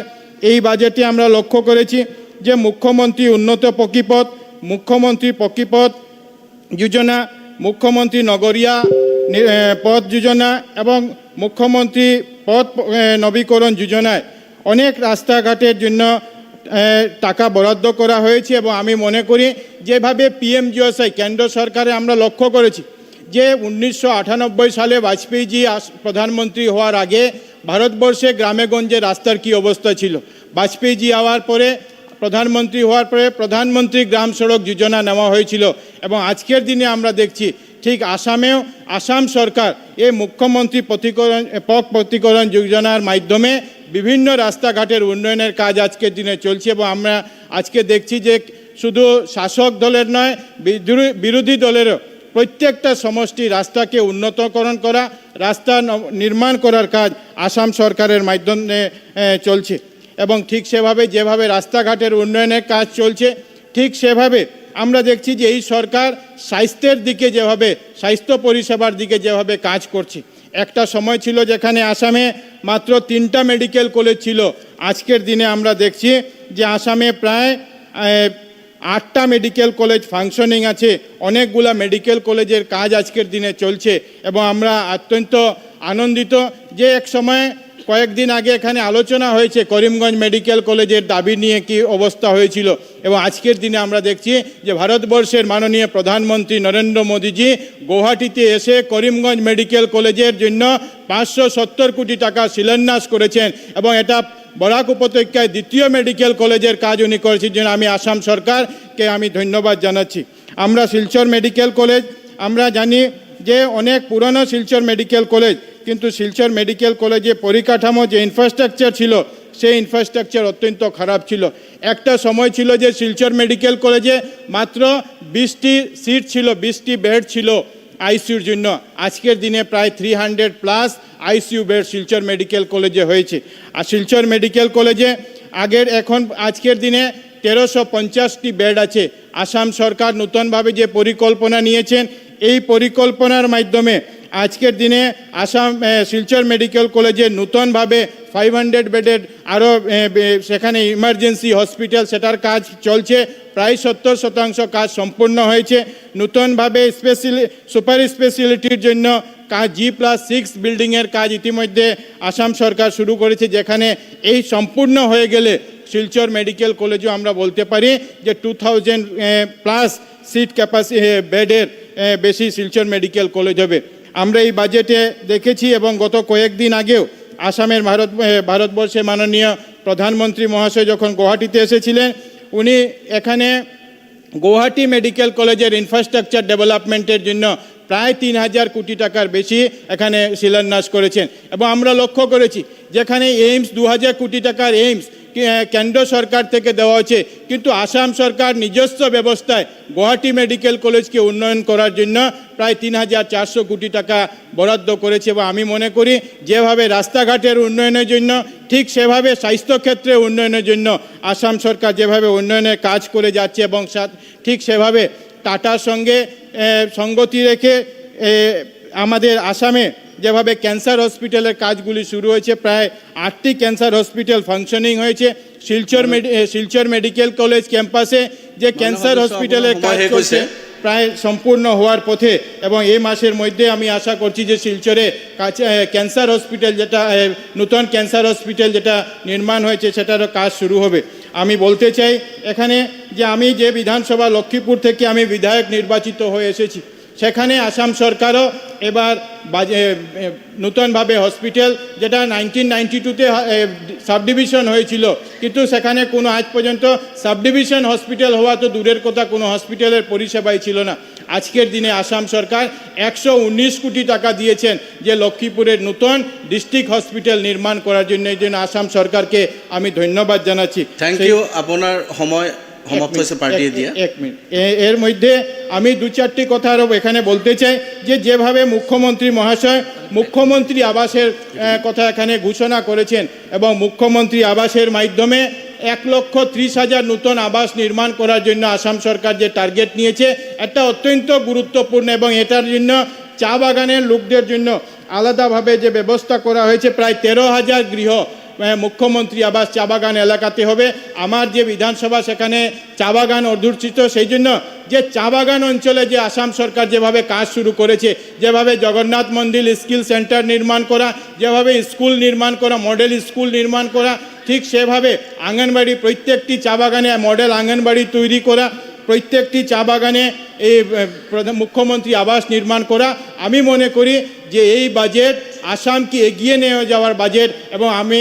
এই বাজেটে আমরা লক্ষ্য করেছি যে মুখ্যমন্ত্রী উন্নত পক্ষীপথ, মুখ্যমন্ত্রী পক্ষীপথ যোজনা, মুখ্যমন্ত্রী নগরিয়া পথ যোজনা এবং মুখ্যমন্ত্রী পথ নবীকরণ যোজনায় অনেক রাস্তাঘাটের জন্য টাকা বরাদ্দ করা হয়েছে। এবং আমি মনে করি যেভাবে পিএমজিএসআই কেন্দ্র সরকারে আমরা লক্ষ্য করেছি যে 1998 সালে বাজপেয়ীজি প্রধানমন্ত্রী হওয়ার আগে ভারতবর্ষে গ্রামেগঞ্জে রাস্তার কি অবস্থা ছিল, বাজপেয়ীজি হওয়ার পরে প্রধানমন্ত্রী হওয়ার পরে প্রধানমন্ত্রী গ্রাম সড়ক যোজনা নেওয়া হয়েছিল। এবং আজকের দিনে আমরা দেখছি ঠিক আসামেও আসাম সরকার এই মুখ্যমন্ত্রী পথ প্রতিকরণ যোজনার মাধ্যমে বিভিন্ন রাস্তাঘাটের উন্নয়নের কাজ আজকের দিনে চলছে। এবং আমরা আজকে দেখছি যে শুধু শাসক দলের নয়, বিরোধী দলেরও প্রত্যেকটা সমষ্টি রাস্তাকে উন্নতকরণ করা, রাস্তা নির্মাণ করার কাজ আসাম সরকারের মাধ্যমে চলছে। এবং ঠিক সেভাবে যেভাবে রাস্তাঘাটের উন্নয়নের কাজ চলছে, ঠিক সেভাবে আমরা দেখছি যে এই সরকার স্বাস্থ্যের দিকে যেভাবে, স্বাস্থ্য পরিষেবার দিকে যেভাবে কাজ করছে। একটা সময় ছিল যেখানে আসামে মাত্র 3টা মেডিকেল কলেজ ছিল, আজকের দিনে আমরা দেখছি যে আসামে প্রায় 8টা মেডিকেল কলেজ ফাংশনিং আছে, অনেকগুলা মেডিকেল কলেজের কাজ আজকের দিনে চলছে। এবং আমরা অত্যন্ত আনন্দিত যে এক সময় কয়েকদিন আগে এখানে আলোচনা হয়েছে করিমগঞ্জ মেডিকেল কলেজের দাবি নিয়ে কি অবস্থা হয়েছিল। এবং আজকের দিনে আমরা দেখছি যে ভারতবর্ষের মাননীয় প্রধানমন্ত্রী নরেন্দ্র মোদীজি গুয়াহাটিতে এসে করিমগঞ্জ মেডিকেল কলেজের জন্য 570 কোটি টাকা শিলান্যাস করেছেন এবং এটা বরাক উপত্যকায় 2য় মেডিকেল কলেজের কাজ উনি করেছেন, জন্য আমি আসাম সরকারকে আমি ধন্যবাদ জানাচ্ছি। আমরা শিলচর মেডিকেল কলেজ আমরা জানি যে অনেক পুরনো শিলচর মেডিকেল কলেজ, কিন্তু শিলচর মেডিকেল কলেজে পরিকাঠামো যে ইনফ্রাস্ট্রাকচার ছিল সেই ইনফ্রাস্ট্রাকচার অত্যন্ত খারাপ ছিল। একটা সময় ছিল যে শিলচর মেডিকেল কলেজে মাত্র 20টি সিট ছিল, 20টি বেড ছিল আইসিইউর জন্য। আজকের দিনে প্রায় 300+ আইসিইউ বেড শিলচর মেডিকেল কলেজে হয়েছে। আর শিলচর মেডিকেল কলেজে আজকের দিনে 1350টি বেড আছে। আসাম সরকার নতুনভাবে যে পরিকল্পনা নিয়েছেন, এই পরিকল্পনার মাধ্যমে আজকের দিনে শিলচর মেডিকেল কলেজে নতুনভাবে 500 বেডের আরও সেখানে ইমার্জেন্সি হসপিটাল সেটার কাজ চলছে, প্রায় 70% কাজ সম্পূর্ণ হয়েছে। নতুনভাবে সুপার স্পেশালিটির জন্য G+6 বিল্ডিংয়ের কাজ ইতিমধ্যে আসাম সরকার শুরু করেছে, যেখানে এই সম্পূর্ণ হয়ে গেলে শিলচর মেডিকেল কলেজও আমরা বলতে পারি যে 2000+ সিট ক্যাপাসিটি বেডের বেশি শিলচর মেডিকেল কলেজ হবে। আমরা এই বাজেটে দেখেছি এবং গত কয়েকদিন আগেও আসামের ভারতবর্ষের মাননীয় প্রধানমন্ত্রী মহাশয় যখন গুয়াহাটিতে এসেছিলেন উনি এখানে গুয়াহাটি মেডিকেল কলেজের ইনফ্রাস্ট্রাকচার ডেভেলপমেন্টের জন্য প্রায় ৩,০০০ কোটি টাকার বেশি এখানে শিলান্যাস করেছেন এবং আমরা লক্ষ্য করেছি যেখানে এইমস ২,০০০ কোটি টাকার এইমস কেন্দ্র সরকার থেকে দেওয়া হচ্ছে কিন্তু আসাম সরকার নিজস্ব ব্যবস্থায় গুয়াহাটি মেডিকেল কলেজকে উন্নয়ন করার জন্য প্রায় ৩,৪০০ কোটি টাকা বরাদ্দ করেছে এবং আমি মনে করি যেভাবে রাস্তাঘাটের উন্নয়নের জন্য ঠিক সেভাবে স্বাস্থ্যক্ষেত্রে উন্নয়নের জন্য আসাম সরকার যেভাবে উন্নয়নের কাজ করে যাচ্ছে এবং ঠিক সেভাবে টাটার সঙ্গে সঙ্গতি রেখে আমাদের আসামে যেভাবে ক্যান্সার হসপিটালের কাজগুলি শুরু হয়েছে প্রায় ৮টি ক্যান্সার হসপিটাল ফাংশনিং হয়েছে শিলচর মেডিকেল কলেজ ক্যাম্পাসে যে ক্যান্সার হসপিটালের কাজ চলছে প্রায় সম্পূর্ণ হওয়ার পথে এবং এই মাসের মধ্যে আমি আশা করছি যে শিলচরে কাছে ক্যান্সার হসপিটাল যেটা নতুন ক্যান্সার হসপিটাল যেটা নির্মাণ হয়েছে সেটারও কাজ শুরু হবে আমি বলতে চাই এখানে যে আমি যে বিধানসভা লক্ষ্মীপুর থেকে আমি বিধায়ক নির্বাচিত হয়ে এসেছি সেখানে আসাম সরকারও এবার নতুনভাবে হসপিটাল যেটা 1992-তে সাব ডিভিশন হয়েছিল কিন্তু সেখানে কোনো আজ পর্যন্ত সাব ডিভিশন হসপিটাল হওয়া তো দূরের কথা কোনো হসপিটালের পরিষেবাই ছিল না আজকের দিনে আসাম সরকার ১১৯ কোটি টাকা দিয়েছেন যে লক্ষ্মীপুরের নতুন ডিস্ট্রিক্ট হসপিটাল নির্মাণ করার জন্য এই জন্য আসাম সরকারকে আমি ধন্যবাদ জানাচ্ছি থ্যাংক ইউ আপনার সময় সমাপ্ত হয়েছে পার্টি দিয়া এক মিনিট এর মধ্যে আমি ২-৪টি কথা আরও এখানে বলতে চাই যে যেভাবে মুখ্যমন্ত্রী মহাশয় মুখ্যমন্ত্রী আবাসের কথা এখানে ঘোষণা করেছেন এবং মুখ্যমন্ত্রী আবাসের মাধ্যমে ১,৩০,০০০ নতুন আবাস নির্মাণ করার জন্য আসাম সরকার যে টার্গেট নিয়েছে এটা অত্যন্ত গুরুত্বপূর্ণ এবং এটার জন্য চা বাগানের লোকদের জন্য আলাদাভাবে যে ব্যবস্থা করা হয়েছে প্রায় ১৩,০০০ গৃহ মুখ্যমন্ত্রী আবাস চা বাগান এলাকাতে হবে আমার যে বিধানসভা সেখানে চা বাগান অধ্যুষিত সেই জন্য যে চা বাগান অঞ্চলে যে আসাম সরকার যেভাবে কাজ শুরু করেছে যেভাবে জগন্নাথ মন্দির স্কিল সেন্টার নির্মাণ করা যেভাবে স্কুল নির্মাণ করা মডেল স্কুল নির্মাণ করা ঠিক সেভাবে আঙ্গনবাড়ি প্রত্যেকটি চা বাগানে মডেল আঙ্গনবাড়ি তৈরি করা প্রত্যেকটি চা বাগানে এই মুখ্যমন্ত্রী আবাস নির্মাণ করা আমি মনে করি যে এই বাজেট আসামকে এগিয়ে নিয়ে যাওয়ার বাজেট এবং আমি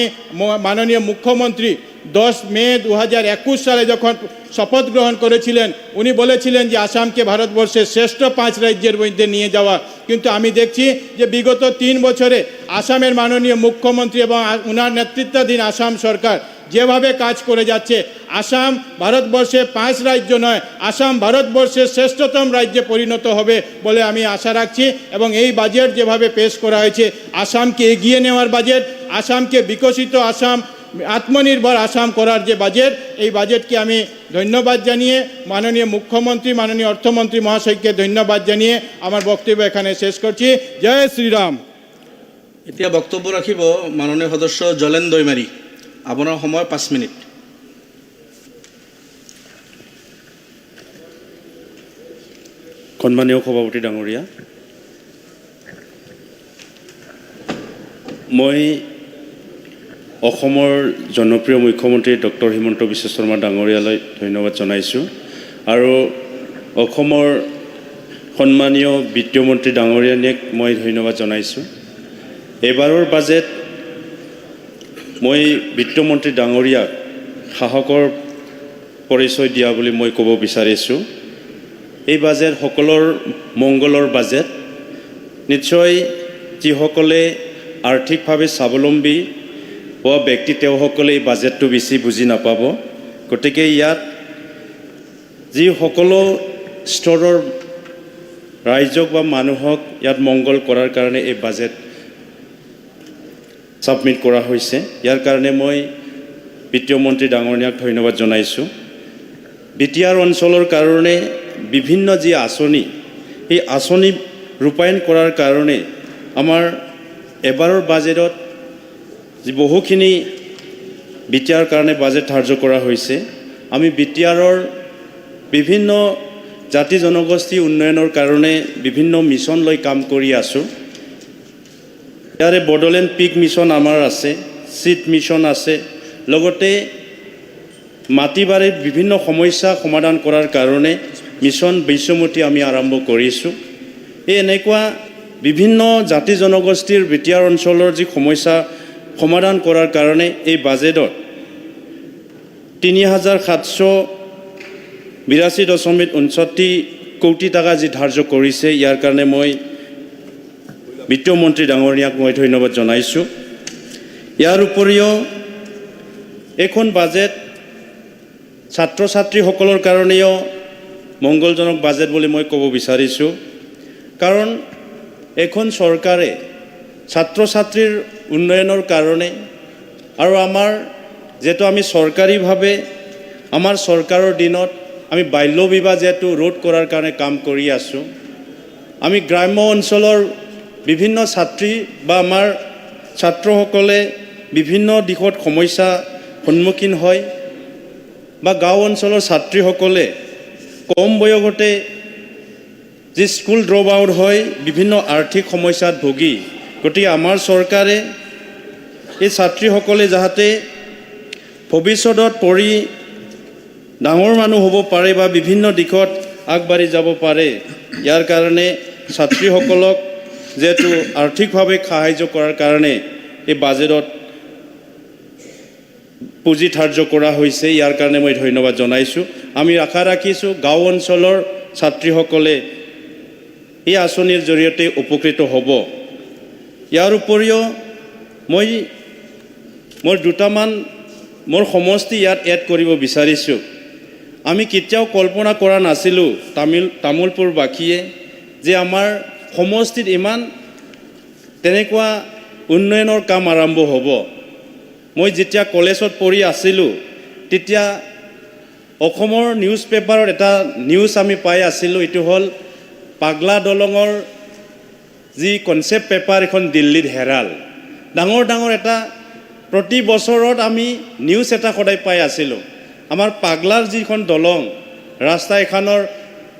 মাননীয় মুখ্যমন্ত্রী 10 মে 2021 সালে যখন শপথ গ্রহণ করেছিলেন উনি বলেছিলেন যে আসামকে ভারতবর্ষের শ্রেষ্ঠ 5 রাজ্যের মধ্যে নিয়ে যাওয়া কিন্তু আমি দেখছি যে বিগত 3 বছরে আসামের মাননীয় মুখ্যমন্ত্রী এবং ওনার নেতৃত্বাধীন আসাম সরকার যেভাবে কাজ করে যাচ্ছে আসাম ভারতবর্ষে 5 রাজ্য নয় আসাম ভারতবর্ষের শ্রেষ্ঠতম রাজ্যে পরিণত হবে বলে আমি আশা রাখছি এবং এই বাজেট যেভাবে পেশ করা হয়েছে আসামকে এগিয়ে নেওয়ার বাজেট আসামকে বিকশিত আসাম আত্মনির্ভর আসাম করার যে বাজেট এই বাজেটকে আমি ধন্যবাদ জানিয়ে মাননীয় মুখ্যমন্ত্রী মাননীয় অর্থমন্ত্রী মহাশয়কে ধন্যবাদ জানিয়ে আমার বক্তব্য এখানে শেষ করছি জয় শ্রীরাম এতিয়া বক্তব্য রাখিব মাননীয় সদস্য জলেন দৈমাৰী আপোনাৰ সময় 5 মিনিট সন্মানীয় সভাপতি ডাঙৰীয়া মই অসমৰ জনপ্ৰিয় মুখ্যমন্ত্ৰী ডক্টৰ হিমন্ত বিশ্ব শৰ্মা ডাঙৰীয়ালৈ ধন্যবাদ জনাইছোঁ আৰু অসমৰ সন্মানীয় বিত্তমন্ত্ৰী ডাঙৰীয়ানীক মই ধন্যবাদ জনাইছোঁ এবাৰৰ বাজেট মই বিত্তমন্ত্ৰী ডাঙৰীয়াক সাহসৰ পৰিচয় দিয়া বুলি মই ক'ব বিচাৰিছোঁ এই বাজেট সকলৰ মংগলৰ বাজেট নিশ্চয় যিসকলে আৰ্থিকভাৱে স্বাৱলম্বী হোৱা ব্যক্তি তেওঁসকলে এই বাজেটটো বেছি বুজি নাপাব গতিকে ইয়াত যি সকলো স্তৰৰ ৰাইজক বা মানুহক ইয়াত মংগল কৰাৰ কাৰণে এই বাজেট সাবমিট কৰা হৈছে ইয়াৰ কাৰণে মই বিত্তীয় মন্ত্ৰী ডাঙৰীয়াক ধন্যবাদ জনাইছোঁ বিটিআৰ অঞ্চলৰ কাৰণে বিভিন্ন যি আঁচনি এই আঁচনি ৰূপায়ণ কৰাৰ কাৰণে আমাৰ এবাৰৰ বাজেটত যি বহুখিনি বিটিআৰ কাৰণে বাজেট ধাৰ্য কৰা হৈছে আমি বিটিআৰৰ বিভিন্ন জাতি জনগোষ্ঠী উন্নয়নৰ কাৰণে বিভিন্ন মিছন লৈ কাম কৰি আছোঁ ইয়াৰে বড়োলেণ্ড পিক মিছন আমাৰ আছে চিট মিছন আছে লগতে মাটি বাৰীৰ বিভিন্ন সমস্যা সমাধান কৰাৰ কাৰণে মিছন বৈশ্যমতী আমি আৰম্ভ কৰিছোঁ এই এনেকুৱা বিভিন্ন জাতি জনগোষ্ঠীৰ বিটিআৰ অঞ্চলৰ যি সমস্যা সমাধান কৰাৰ কাৰণে এই বাজেটত ৩,৭৮২.৬৯ কোটি টকা যি ধাৰ্য কৰিছে, ইয়াৰ কাৰণে মই বিত্তমন্ত্ৰী ডাঙৰীয়াক মই ধন্যবাদ জনাইছোঁ। ইয়াৰ উপৰিও এইখন বাজেট ছাত্ৰ ছাত্ৰীসকলৰ কাৰণেও মংগলজনক বাজেট বুলি মই ক'ব বিচাৰিছোঁ। কাৰণ এখন চৰকাৰে ছাত্ৰ ছাত্ৰীৰ উন্নয়নৰ কাৰণে আৰু আমাৰ যিহেতু আমি চৰকাৰীভাৱে আমাৰ চৰকাৰৰ দিনত আমি বাল্য বিবাহ যিহেতু ৰোধ কৰাৰ কাৰণে কাম কৰি আছোঁ, আমি গ্ৰাম্য অঞ্চলৰ বিভিন্ন ছাত্ৰী বা আমাৰ ছাত্ৰসকলে বিভিন্ন দিশত সমস্যা সন্মুখীন হয় বা গাঁও অঞ্চলৰ ছাত্ৰীসকলে কম বয়সতে যি স্কুল ড্ৰপ আউট হয় বিভিন্ন আৰ্থিক সমস্যাত ভুগি, গতিকে আমাৰ চৰকাৰে এই ছাত্ৰীসকলে যাতে ভৱিষ্যতত পঢ়ি ডাঙৰ মানুহ হ'ব পাৰে বা বিভিন্ন দিশত আগবাঢ়ি যাব পাৰে, ইয়াৰ কাৰণে ছাত্ৰীসকলক যিহেতু আৰ্থিকভাৱে সাহায্য কৰাৰ কাৰণে এই বাজেটত পুঁজি ধাৰ্য কৰা হৈছে। ইয়াৰ কাৰণে মই ধন্যবাদ জনাইছোঁ। আমি আশা ৰাখিছোঁ গাঁও অঞ্চলৰ ছাত্ৰীসকলে এই আঁচনিৰ জৰিয়তে উপকৃত হ'ব। ইয়াৰ উপৰিও মই দুটামান মোৰ সমষ্টি ইয়াত এড কৰিব বিচাৰিছোঁ। আমি কেতিয়াও কল্পনা কৰা নাছিলোঁ তামোলপুৰবাসীয়ে যে আমাৰ সমষ্টিত ইমান তেনেকুৱা উন্নয়নৰ কাম আৰম্ভ হ'ব। মই যেতিয়া কলেজত পঢ়ি আছিলোঁ তেতিয়া অসমৰ নিউজ পেপাৰত এটা নিউজ আমি পাই আছিলোঁ, এইটো হ'ল পাগলা দলঙৰ যি কনচেপ্ট পেপাৰ এখন দিল্লীত হেৰাল। ডাঙৰ ডাঙৰ এটা প্ৰতি বছৰত আমি নিউজ এটা সদায় পাই আছিলোঁ। আমাৰ পাগলাৰ যিখন দলং ৰাস্তা এখনৰ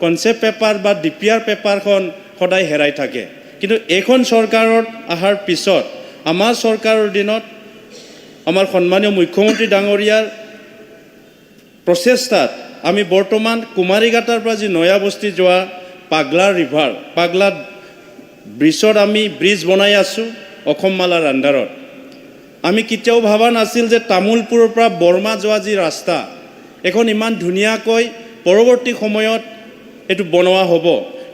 কনচেপ্ট পেপাৰ বা ডিপিআৰ পেপাৰখন সদায় হেৰাই থাকে। কিন্তু এইখন চৰকাৰত অহাৰ পিছত আমাৰ চৰকাৰৰ দিনত আমাৰ সন্মানীয় মুখ্যমন্ত্ৰী ডাঙৰীয়াৰ প্ৰচেষ্টাত আমি বৰ্তমান কুমাৰীঘাটাৰ পৰা যি নয়াবস্তি যোৱা পাগলা ৰিভাৰ, পাগলা ব্ৰিজত আমি ব্ৰিজ বনাই আছোঁ অসম মালাৰ আণ্ডাৰত। আমি কেতিয়াও ভবা নাছিল যে তামোলপুৰৰ পৰা বৰ্মা যোৱা যি ৰাস্তা এখন ইমান ধুনীয়াকৈ পৰৱৰ্তী সময়ত এইটো বনোৱা হ'ব।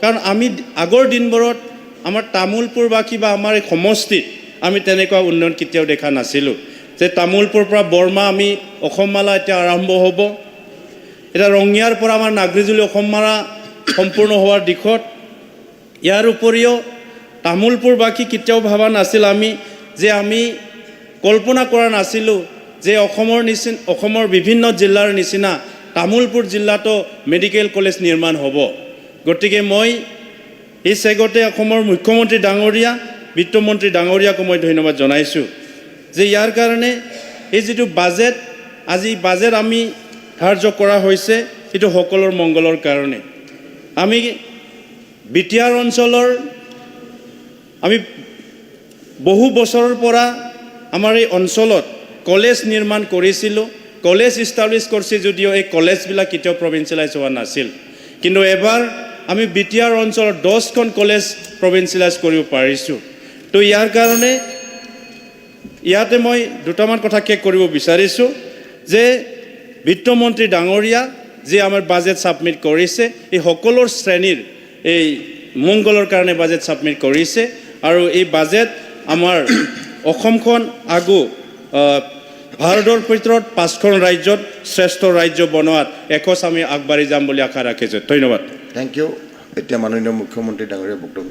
কাৰণ আমি আগৰ দিনবোৰত আমাৰ তামোলপুৰবাসী বা আমাৰ এই সমষ্টিত আমি তেনেকুৱা উন্নয়ন কেতিয়াও দেখা নাছিলোঁ যে তামোলপুৰৰ পৰা বৰ্মা আমি অসম মালা এতিয়া আৰম্ভ হ'ব। এতিয়া ৰঙিয়াৰ পৰা আমাৰ নাগৰিজুলি অসম মালা সম্পূৰ্ণ হোৱাৰ দিশত। ইয়াৰ উপৰিও তামোলপুৰবাসী কেতিয়াও ভবা নাছিল আমি যে আমি কল্পনা কৰা নাছিলোঁ যে অসমৰ বিভিন্ন জিলাৰ নিচিনা তামোলপুৰ জিলাতো মেডিকেল কলেজ নিৰ্মাণ হ'ব। গতিকে মই এই চেগতে অসমৰ মুখ্যমন্ত্ৰী ডাঙৰীয়া বিত্তমন্ত্ৰী ডাঙৰীয়াকো মই ধন্যবাদ জনাইছোঁ যে ইয়াৰ কাৰণে এই যিটো বাজেট আজি বাজেট আমি ধাৰ্য কৰা হৈছে এইটো সকলোৰ মংগলৰ কাৰণে। আমি বিটিআৰ অঞ্চলৰ আমি বহু বছৰৰ পৰা আমাৰ এই অঞ্চলত কলেজ নিৰ্মাণ কৰিছিলোঁ, কলেজ ইষ্টাব্লিছ কৰিছে যদিও এই কলেজবিলাক কেতিয়াও প্ৰভিঞ্চিয়েলাইজ হোৱা নাছিল। কিন্তু এবাৰ আমি বিটিআৰ অঞ্চলত 10খন কলেজ প্ৰভিঞ্চিয়েলাইজ কৰিব পাৰিছোঁ। তো ইয়াৰ কাৰণে ইয়াতে মই দুটামান কথা শেষ কৰিব বিচাৰিছোঁ যে বিত্তমন্ত্ৰী ডাঙৰীয়া যি আমাৰ বাজেট ছাবমিট কৰিছে এই সকলো শ্ৰেণীৰ এই মংগলৰ কাৰণে বাজেট ছাবমিট কৰিছে আৰু এই বাজেট আমাৰ অসমখন আগু ভাৰতৰ ভিতৰত 5খন ৰাজ্যত শ্ৰেষ্ঠ ৰাজ্য বনোৱাত এখোজ আমি আগবাঢ়ি যাম বুলি আশা ৰাখিছোঁ। ধন্যবাদ। Thank you. এতিয়া মাননীয় মুখ্যমন্ত্ৰী ডাঙৰীয়া বক্তব্য।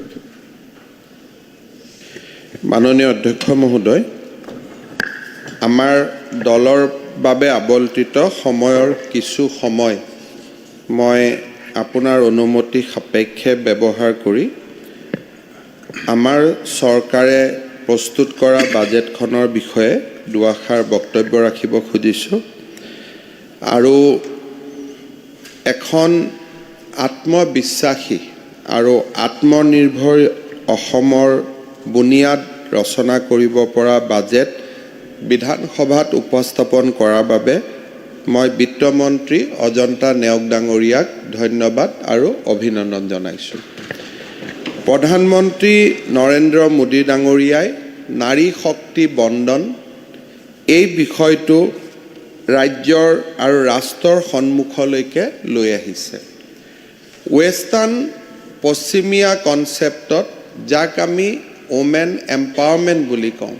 মাননীয় অধ্যক্ষ মহোদয়, আমাৰ দলৰ বাবে আবণ্টিত সময়ৰ কিছু সময় মই আপোনাৰ অনুমতি সাপেক্ষে ব্যৱহাৰ কৰি আমাৰ চৰকাৰে প্ৰস্তুত কৰা বাজেটখনৰ বিষয়ে দুআষাৰ বক্তব্য ৰাখিব খুজিছোঁ আৰু এখন আত্মবিশ্বাসী আৰু আত্মনিৰ্ভৰ অসমৰ বুনিয়াদ ৰচনা কৰিব পৰা বাজেট বিধানসভাত উপস্থাপন কৰাৰ বাবে মই বিত্তমন্ত্ৰী অজন্তা নেওগ ডাঙৰীয়াক ধন্যবাদ আৰু অভিনন্দন জনাইছোঁ। প্ৰধানমন্ত্ৰী নৰেন্দ্ৰ মোদী ডাঙৰীয়াই নাৰী শক্তি বন্দন এই বিষয়টো ৰাজ্যৰ আৰু ৰাষ্ট্ৰৰ সন্মুখলৈকে লৈ আহিছে। ৱেষ্টাৰ্ণ পশ্চিমীয়া কনচেপ্টত যাক আমি ওমেন এম্পাৱাৰমেণ্ট বুলি কওঁ,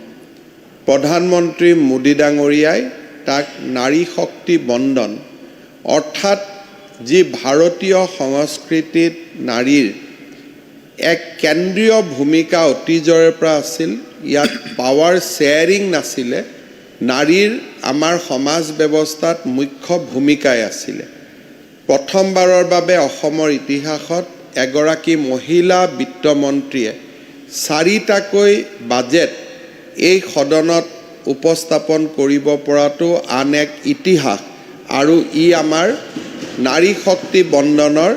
প্ৰধানমন্ত্ৰী মোদী ডাঙৰীয়াই তাক নাৰী শক্তি বন্দন অৰ্থাৎ যি ভাৰতীয় সংস্কৃতিত নাৰীৰ এক কেন্দ্ৰীয় ভূমিকা অতীজৰে পৰা আছিল, ইয়াত পাৱাৰ শ্বেয়াৰিং নাছিলে, নাৰীৰ আমাৰ সমাজ ব্যৱস্থাত মুখ্য ভূমিকাই আছিলে। প্ৰথমবাৰৰ বাবে অসমৰ ইতিহাসত এগৰাকী মহিলা বিত্তমন্ত্ৰীয়ে 4টাকৈ বাজেট এই সদনত উপস্থাপন কৰিব পৰাটো আন এক ইতিহাস আৰু ই আমাৰ নাৰী শক্তি বন্দনৰ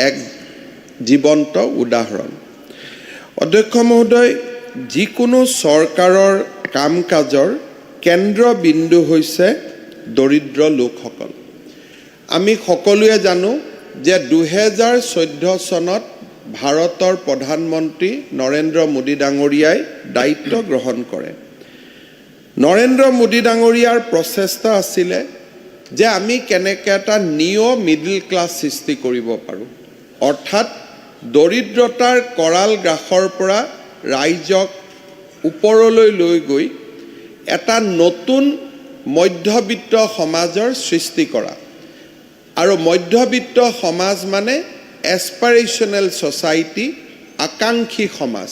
এক জীৱন্ত উদাহৰণ। অধ্যক্ষ মহোদয়, যিকোনো চৰকাৰৰ কাম কাজৰ কেন্দ্ৰবিন্দু হৈছে দৰিদ্ৰ লোকসকল। আমি সকলোৱে জানো যে 2014 চনত ভাৰতৰ প্ৰধানমন্ত্ৰী নৰেন্দ্ৰ মোদী ডাঙৰীয়াই দায়িত্ব গ্ৰহণ কৰে। নৰেন্দ্ৰ মোদী ডাঙৰীয়াৰ প্ৰচেষ্টা আছিলে যে আমি কেনেকৈ এটা নিঅ মিডল ক্লাছ সৃষ্টি কৰিব পাৰোঁ, অৰ্থাৎ দৰিদ্ৰতাৰ কৰাল গ্ৰাসৰ পৰা ৰাইজক ওপৰলৈ লৈ গৈ এটা নতুন মধ্যবিত্ত সমাজৰ সৃষ্টি কৰা। আৰু মধ্যবিত্ত সমাজ মানে এছপাৰেশ্যনেল ছ'চাইটি, আকাংক্ষী সমাজ,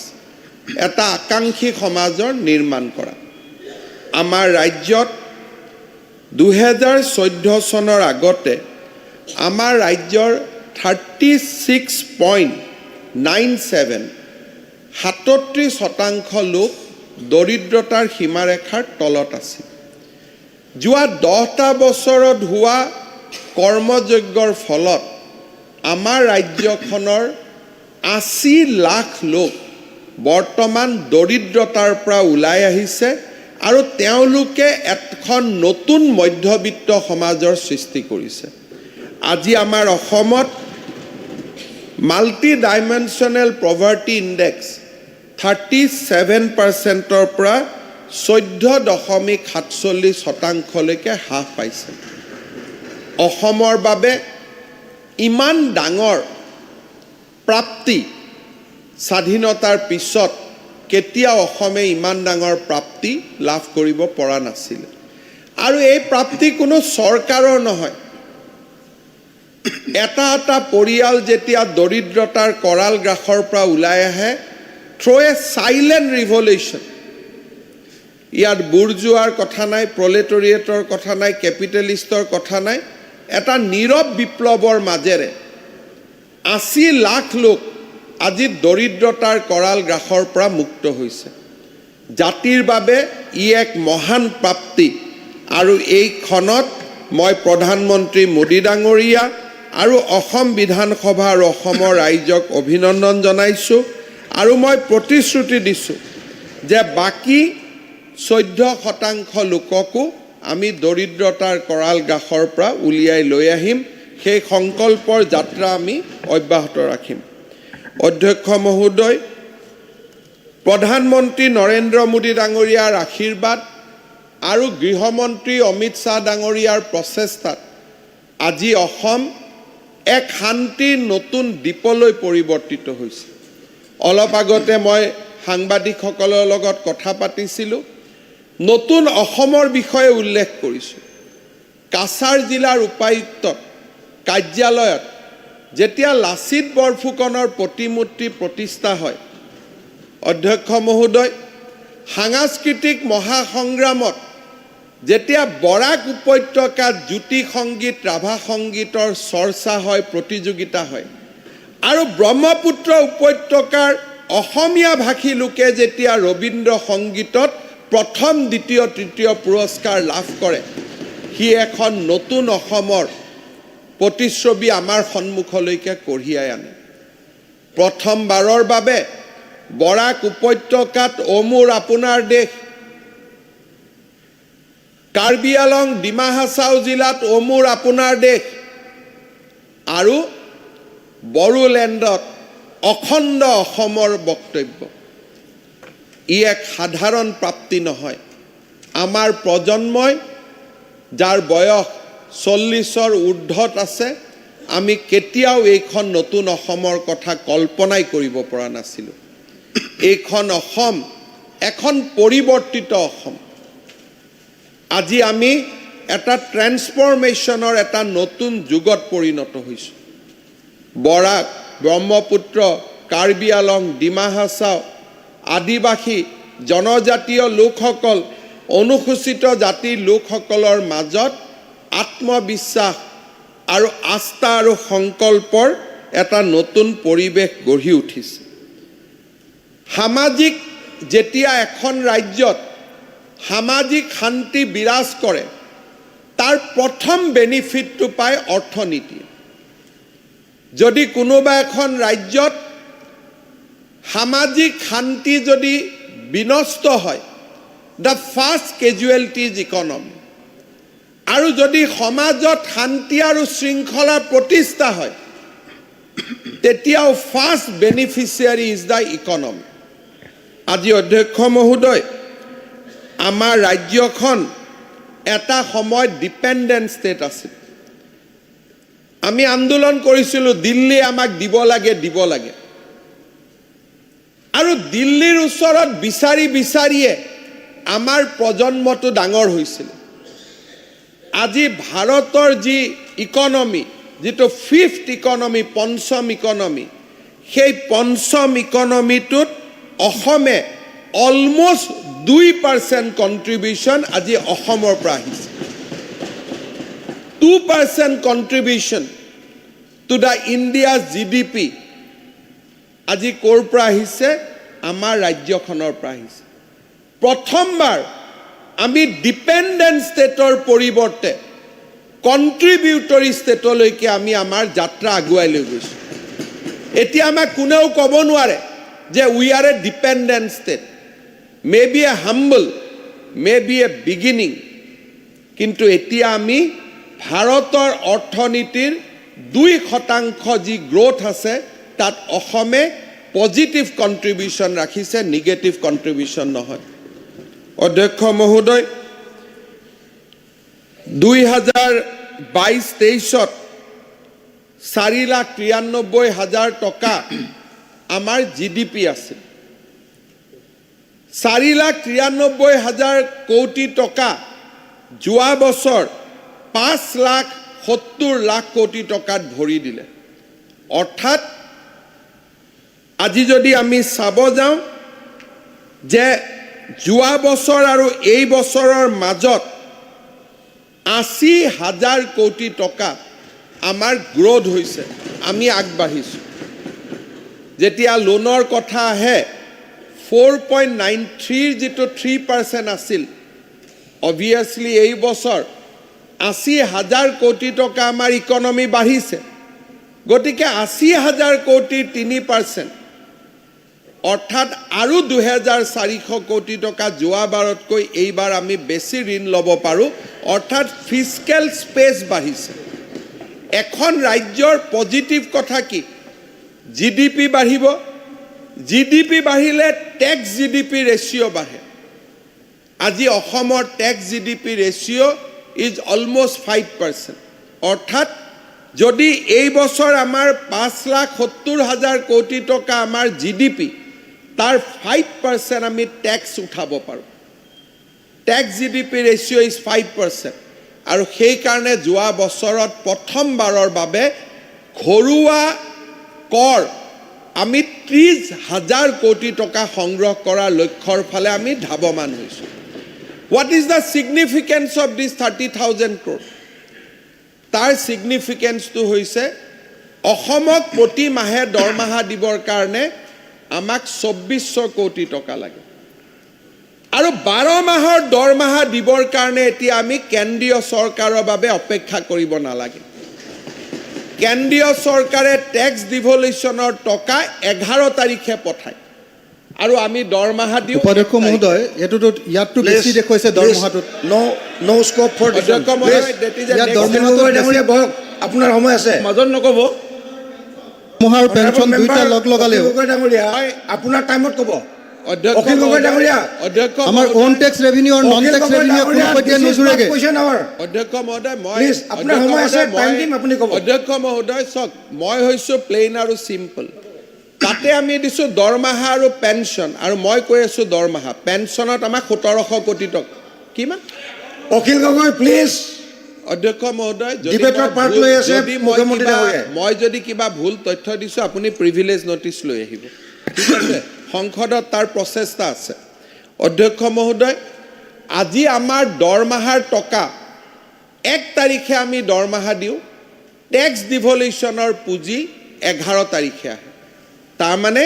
এটা আকাংক্ষী সমাজৰ নিৰ্মাণ কৰা। আমাৰ ৰাজ্যত 2014 চনৰ আগতে আমাৰ ৰাজ্যৰ 36.97 37% লোক দৰিদ্ৰতাৰ সীমাৰেখাৰ তলত আছিল। যোৱা 10টা বছৰত হোৱা কৰ্মযজ্ঞৰ ফলত আমাৰ ৰাজ্যখনৰ 80 লাখ লোক বৰ্তমান দৰিদ্ৰতাৰ পৰা ওলাই আহিছে আৰু তেওঁলোকে এখন নতুন মধ্যবিত্ত সমাজৰ সৃষ্টি কৰিছে। আজি আমাৰ অসমত মাল্টি ডাইমেনশ্যনেল পভাৰ্টি ইণ্ডেক্স 37%ৰ পৰা 14.47%লৈকে হ্ৰাস পাইছে। অসমৰ বাবে ইমান ডাঙৰ প্ৰাপ্তি, স্বাধীনতাৰ পিছত কেতিয়াও অসমে ইমান ডাঙৰ প্ৰাপ্তি লাভ কৰিব পৰা নাছিল। আৰু এই প্ৰাপ্তি কোনো চৰকাৰৰ নহয়, এটা এটা পৰিয়াল যেতিয়া দৰিদ্ৰতাৰ কৰাল গ্ৰাসৰ পৰা ওলাই আহে, থ্ৰু এ চাইলেণ্ট ৰিভলিউশ্যন। ইয়াত বুৰ্জোৱাৰ কথা নাই, প্ৰলেটৰিয়েটৰ কথা নাই, কেপিটেলিষ্টৰ কথা নাই, এটা নীৰৱ বিপ্লৱৰ মাজেৰে 80 লাখ লোক আজি দৰিদ্ৰতাৰ কৰাল গ্ৰাসৰ পৰা মুক্ত হৈছে। জাতিৰ বাবে ই এক মহান প্ৰাপ্তি আৰু এইখনত মই প্ৰধানমন্ত্ৰী মোদী ডাঙৰীয়া আৰু অসম বিধানসভা আৰু অসমৰ ৰাইজক অভিনন্দন জনাইছোঁ আৰু মই প্ৰতিশ্ৰুতি দিছোঁ যে বাকী 14% লোককো আমি দৰিদ্ৰতাৰ কৰাল গ্ৰাসৰ পৰা উলিয়াই লৈ আহিম। সেই সংকল্পৰ যাত্ৰা আমি অব্যাহত ৰাখিম। অধ্যক্ষ মহোদয়, প্ৰধানমন্ত্ৰী নৰেন্দ্ৰ মোদী ডাঙৰীয়াৰ আশীৰ্বাদ আৰু গৃহমন্ত্ৰী অমিত শ্বাহ ডাঙৰীয়াৰ প্ৰচেষ্টাত আজি অসম এক শান্তিৰ নতুন দ্বীপলৈ পৰিৱৰ্তিত হৈছে। অলপ আগতে মই সাংবাদিকসকলৰ লগত কথা পাতিছিলোঁ, নতুন অসমৰ বিষয়ে উল্লেখ কৰিছোঁ। কাছাৰ জিলাৰ উপায়ুক্ত কাৰ্যালয়ত যেতিয়া লাচিত বৰফুকনৰ প্ৰতিমূৰ্তি প্ৰতিষ্ঠা হয়, অধ্যক্ষ মহোদয়, সাংস্কৃতিক মহাসংগ্ৰামত যেতিয়া বৰাক উপত্যকাত জ্যোতি সংগীত, ৰাভা সংগীতৰ চৰ্চা হয়, প্ৰতিযোগিতা হয়, আৰু ব্ৰহ্মপুত্ৰ উপত্যকাৰ অসমীয়া ভাষী লোকে যেতিয়া ৰবীন্দ্ৰ সংগীতত প্ৰথম, দ্বিতীয়, তৃতীয় পুৰস্কাৰ লাভ কৰে, সি এখন নতুন অসমৰ প্ৰতিচ্ছবি আমাৰ সন্মুখলৈকে কঢ়িয়াই আনে। প্ৰথমবাৰৰ বাবে বৰাক উপত্যকাত অ মোৰ আপোনাৰ দেশ, কাৰ্বি আলং ডিমা হাছাও জিলাত অ মোৰ আপোনাৰ দেশ আৰু বড়োলেণ্ডত অখণ্ড অসমৰ বক্তব্য, ই এক সাধাৰণ প্ৰাপ্তি নহয়। আমাৰ প্ৰজন্মই যাৰ বয়স 40ৰ ঊৰ্ধত আছে, আমি কেতিয়াও এইখন নতুন অসমৰ কথা কল্পনাই কৰিব পৰা নাছিলোঁ। এইখন অসম এখন পৰিৱৰ্তিত অসম। আজি আমি এটা ট্ৰেন্সফৰ্মেশ্যনৰ এটা নতুন যুগত পৰিণত হৈছোঁ। বৰাক, ব্ৰহ্মপুত্ৰ, কাৰ্বি আলং, ডিমা হাছাও, আদিবাসী, জনজাতীয় লোকসকল, অনুসূচিত জাতিৰ লোকসকলৰ মাজত আত্মবিশ্বাস আৰু আস্থা আৰু সংকল্পৰ এটা নতুন পৰিৱেশ গঢ়ি উঠিছে। সামাজিক যেতিয়া এখন ৰাজ্যত সামাজিক শান্তি বিৰাজ কৰে, তাৰ প্ৰথম বেনিফিটটো পায় অৰ্থনীতি। যদি কোনোবা এখন ৰাজ্যত সামাজিক শান্তি যদি বিনষ্ট হয়, the first casualty is economy. আৰু যদি সমাজত শান্তি আৰু শৃংখলা প্ৰতিষ্ঠা হয়, তেতিয়াও first beneficiary is the economy. আজি অধ্যক্ষ মহোদয়, আমাৰ ৰাজ্যখন এটা সময়ত ডিপেণ্ডেণ্ট ষ্টেট আছিল। আমি আন্দোলন কৰিছিলোঁ, দিল্লী আমাক দিব লাগে, দিব লাগে। আৰু দিল্লীৰ ওচৰত বিচাৰি বিচাৰিয়ে আমাৰ প্ৰজন্মটো ডাঙৰ হৈছিল। আজি ভাৰতৰ যি ইকনমি, যিটো ফিফ্থ ইকনমি, পঞ্চম ইকনমি, সেই পঞ্চম ইকনমিটোত অসমে অলমষ্ট 2% কণ্ট্ৰিবিউশ্যন আজি অসমৰ পৰা আহিছে। 2% contribution to the India's GDP আজি ক'ৰ পৰা আহিছে? আমাৰ ৰাজ্যখনৰ পৰা আহিছে। প্ৰথমবাৰ আমি ডিপেণ্ডেণ্ট ষ্টেটৰ পৰিৱৰ্তে কণ্ট্ৰিবিউটৰী ষ্টেটলৈকে আমি আমাৰ যাত্ৰা আগুৱাই লৈ গৈছোঁ। এতিয়া আমাক কোনেও ক'ব নোৱাৰে যে we are A dependent state. May B A humble, may B A beginning, কিন্তু এতিয়া আমি ভাৰতৰ অৰ্থনীতিৰ 2% যি গ্ৰ'থ আছে, তাত অসমে পজিটিভ কণ্ট্ৰিবিউশ্যন ৰাখিছে, নিগেটিভ কণ্ট্ৰিবিউশ্যন নহয়। অধ্যক্ষ মহোদয়, 2022-23ত 4,93,000 টকা আমাৰ GDP আছিল। 4,93,000 কোটি টকা যোৱা বছৰ 5,70,00,000 কোটি টকাত ভৰি দিলে। অৰ্থাৎ আজি যদি আমি চাব যাওঁ যে যোৱা বছৰ আৰু এই বছৰৰ মাজত 80,000 কোটি টকা আমাৰ গ্ৰ'থ হৈছে, আমি আগবাঢ়িছোঁ। যেতিয়া লোনৰ কথা আহে, 4.93 যিটো 3% আছিল, অবভিয়াছলি এই বছৰ 80,000 কোটি টকা আমাৰ ইকনমি বাঢ়িছে। গতিকে 80,000 কোটিৰ 3%, অৰ্থাৎ আৰু 2,400 কোটি টকা যোৱাবাৰতকৈ এইবাৰ আমি বেছি ঋণ ল'ব পাৰোঁ। অৰ্থাৎ ফিস্কেল স্পেচ বাঢ়িছে। এখন ৰাজ্যৰ পজিটিভ কথা কি? GDP বাঢ়িব। GDP বাঢ়িলে টেক্স GDP ৰেচিঅ' বাঢ়ে। আজি অসমৰ tax GDP ratio' is almost 5%। অৰ্থাৎ যদি এই বছৰ আমাৰ 5,70,000 কোটি টকা আমাৰ GDP, তাৰ 5% আমি টেক্স উঠাব পাৰোঁ। Tax GDP ratio' is 5%। আৰু সেইকাৰণে যোৱা বছৰত প্ৰথমবাৰৰ বাবে ঘৰুৱা কৰ আমি 30,000 কোটি টকা সংগ্ৰহ কৰাৰ লক্ষ্যৰ ফালে আমি ধাৱমান হৈছোঁ। What is the significance of this 30,000 crore? তাৰ ছিগনিফিকেঞ্চটো হৈছে অসমক প্ৰতি মাহে দৰমহা দিবৰ কাৰণে আমাক 2,400 কোটি টকা লাগে। আৰু 12 মাহৰ দৰমহা দিবৰ কাৰণে এতিয়া আমি কেন্দ্ৰীয় চৰকাৰৰ বাবে অপেক্ষা কৰিব নালাগে। কেন্দ্ৰীয় চৰকাৰে টেক্স ডিভলিউশ্যনৰ টকা 11 তাৰিখে পঠায় আৰু আমি দৰমহা দিওঁ। উপাধ্যক্ষ মহোদয়, এইটোতো ইয়াততো বেছি দেখুৱাইছে দৰমহাটোত। নো স্কোপ ফৰ অধ্যক্ষ মহোদয়, আপোনাৰ সময় আছে, মাজত নক'ব। মহাৰ পেঞ্চন দুইটা লগ লগালেও আপোনাৰ টাইমত ক'ব অধ্যক্ষ অখিল গগৈ ডাঙৰীয়া অধ্যক্ষ আমাৰ ওন টেক্স ৰেভিনিউ আৰু নন টেক্স ৰেভিনিউ কোনো পধ্যে নোজোৰেগে অধ্যক্ষ মহোদয় মই Please, আপোনাৰ সময় আছে, time দিম, আপুনি ক'ব। অধ্যক্ষ মহোদয় চাওক মই হৈছোঁ প্লেইন আৰু চিম্পল তাতে আমি দিছোঁ দৰমহা আৰু পেঞ্চন আৰু মই কৈ আছোঁ দৰমহা পেঞ্চনত আমাক 1700 কোটি টকা কিমান অখিল গগৈ প্লিজ অধ্যক্ষ মহোদয় ডিবেটৰ পাৰ্ট লৈ আছে মুখ্যমন্ত্ৰী ডাঙৰীয়াই মই যদি কিবা ভুল তথ্য দিছোঁ আপুনি প্ৰিভিলেজ নটিচ লৈ আহিব ঠিক আছে সংসদত তাৰ প্ৰচেষ্টা আছে অধ্যক্ষ মহোদয় আজি আমাৰ দৰমহাৰ টকা 1 তাৰিখে আমি দৰমহা দিওঁ টেক্স ডিভলিউশ্যনৰ পুঁজি 11 তাৰিখে আহে তাৰমানে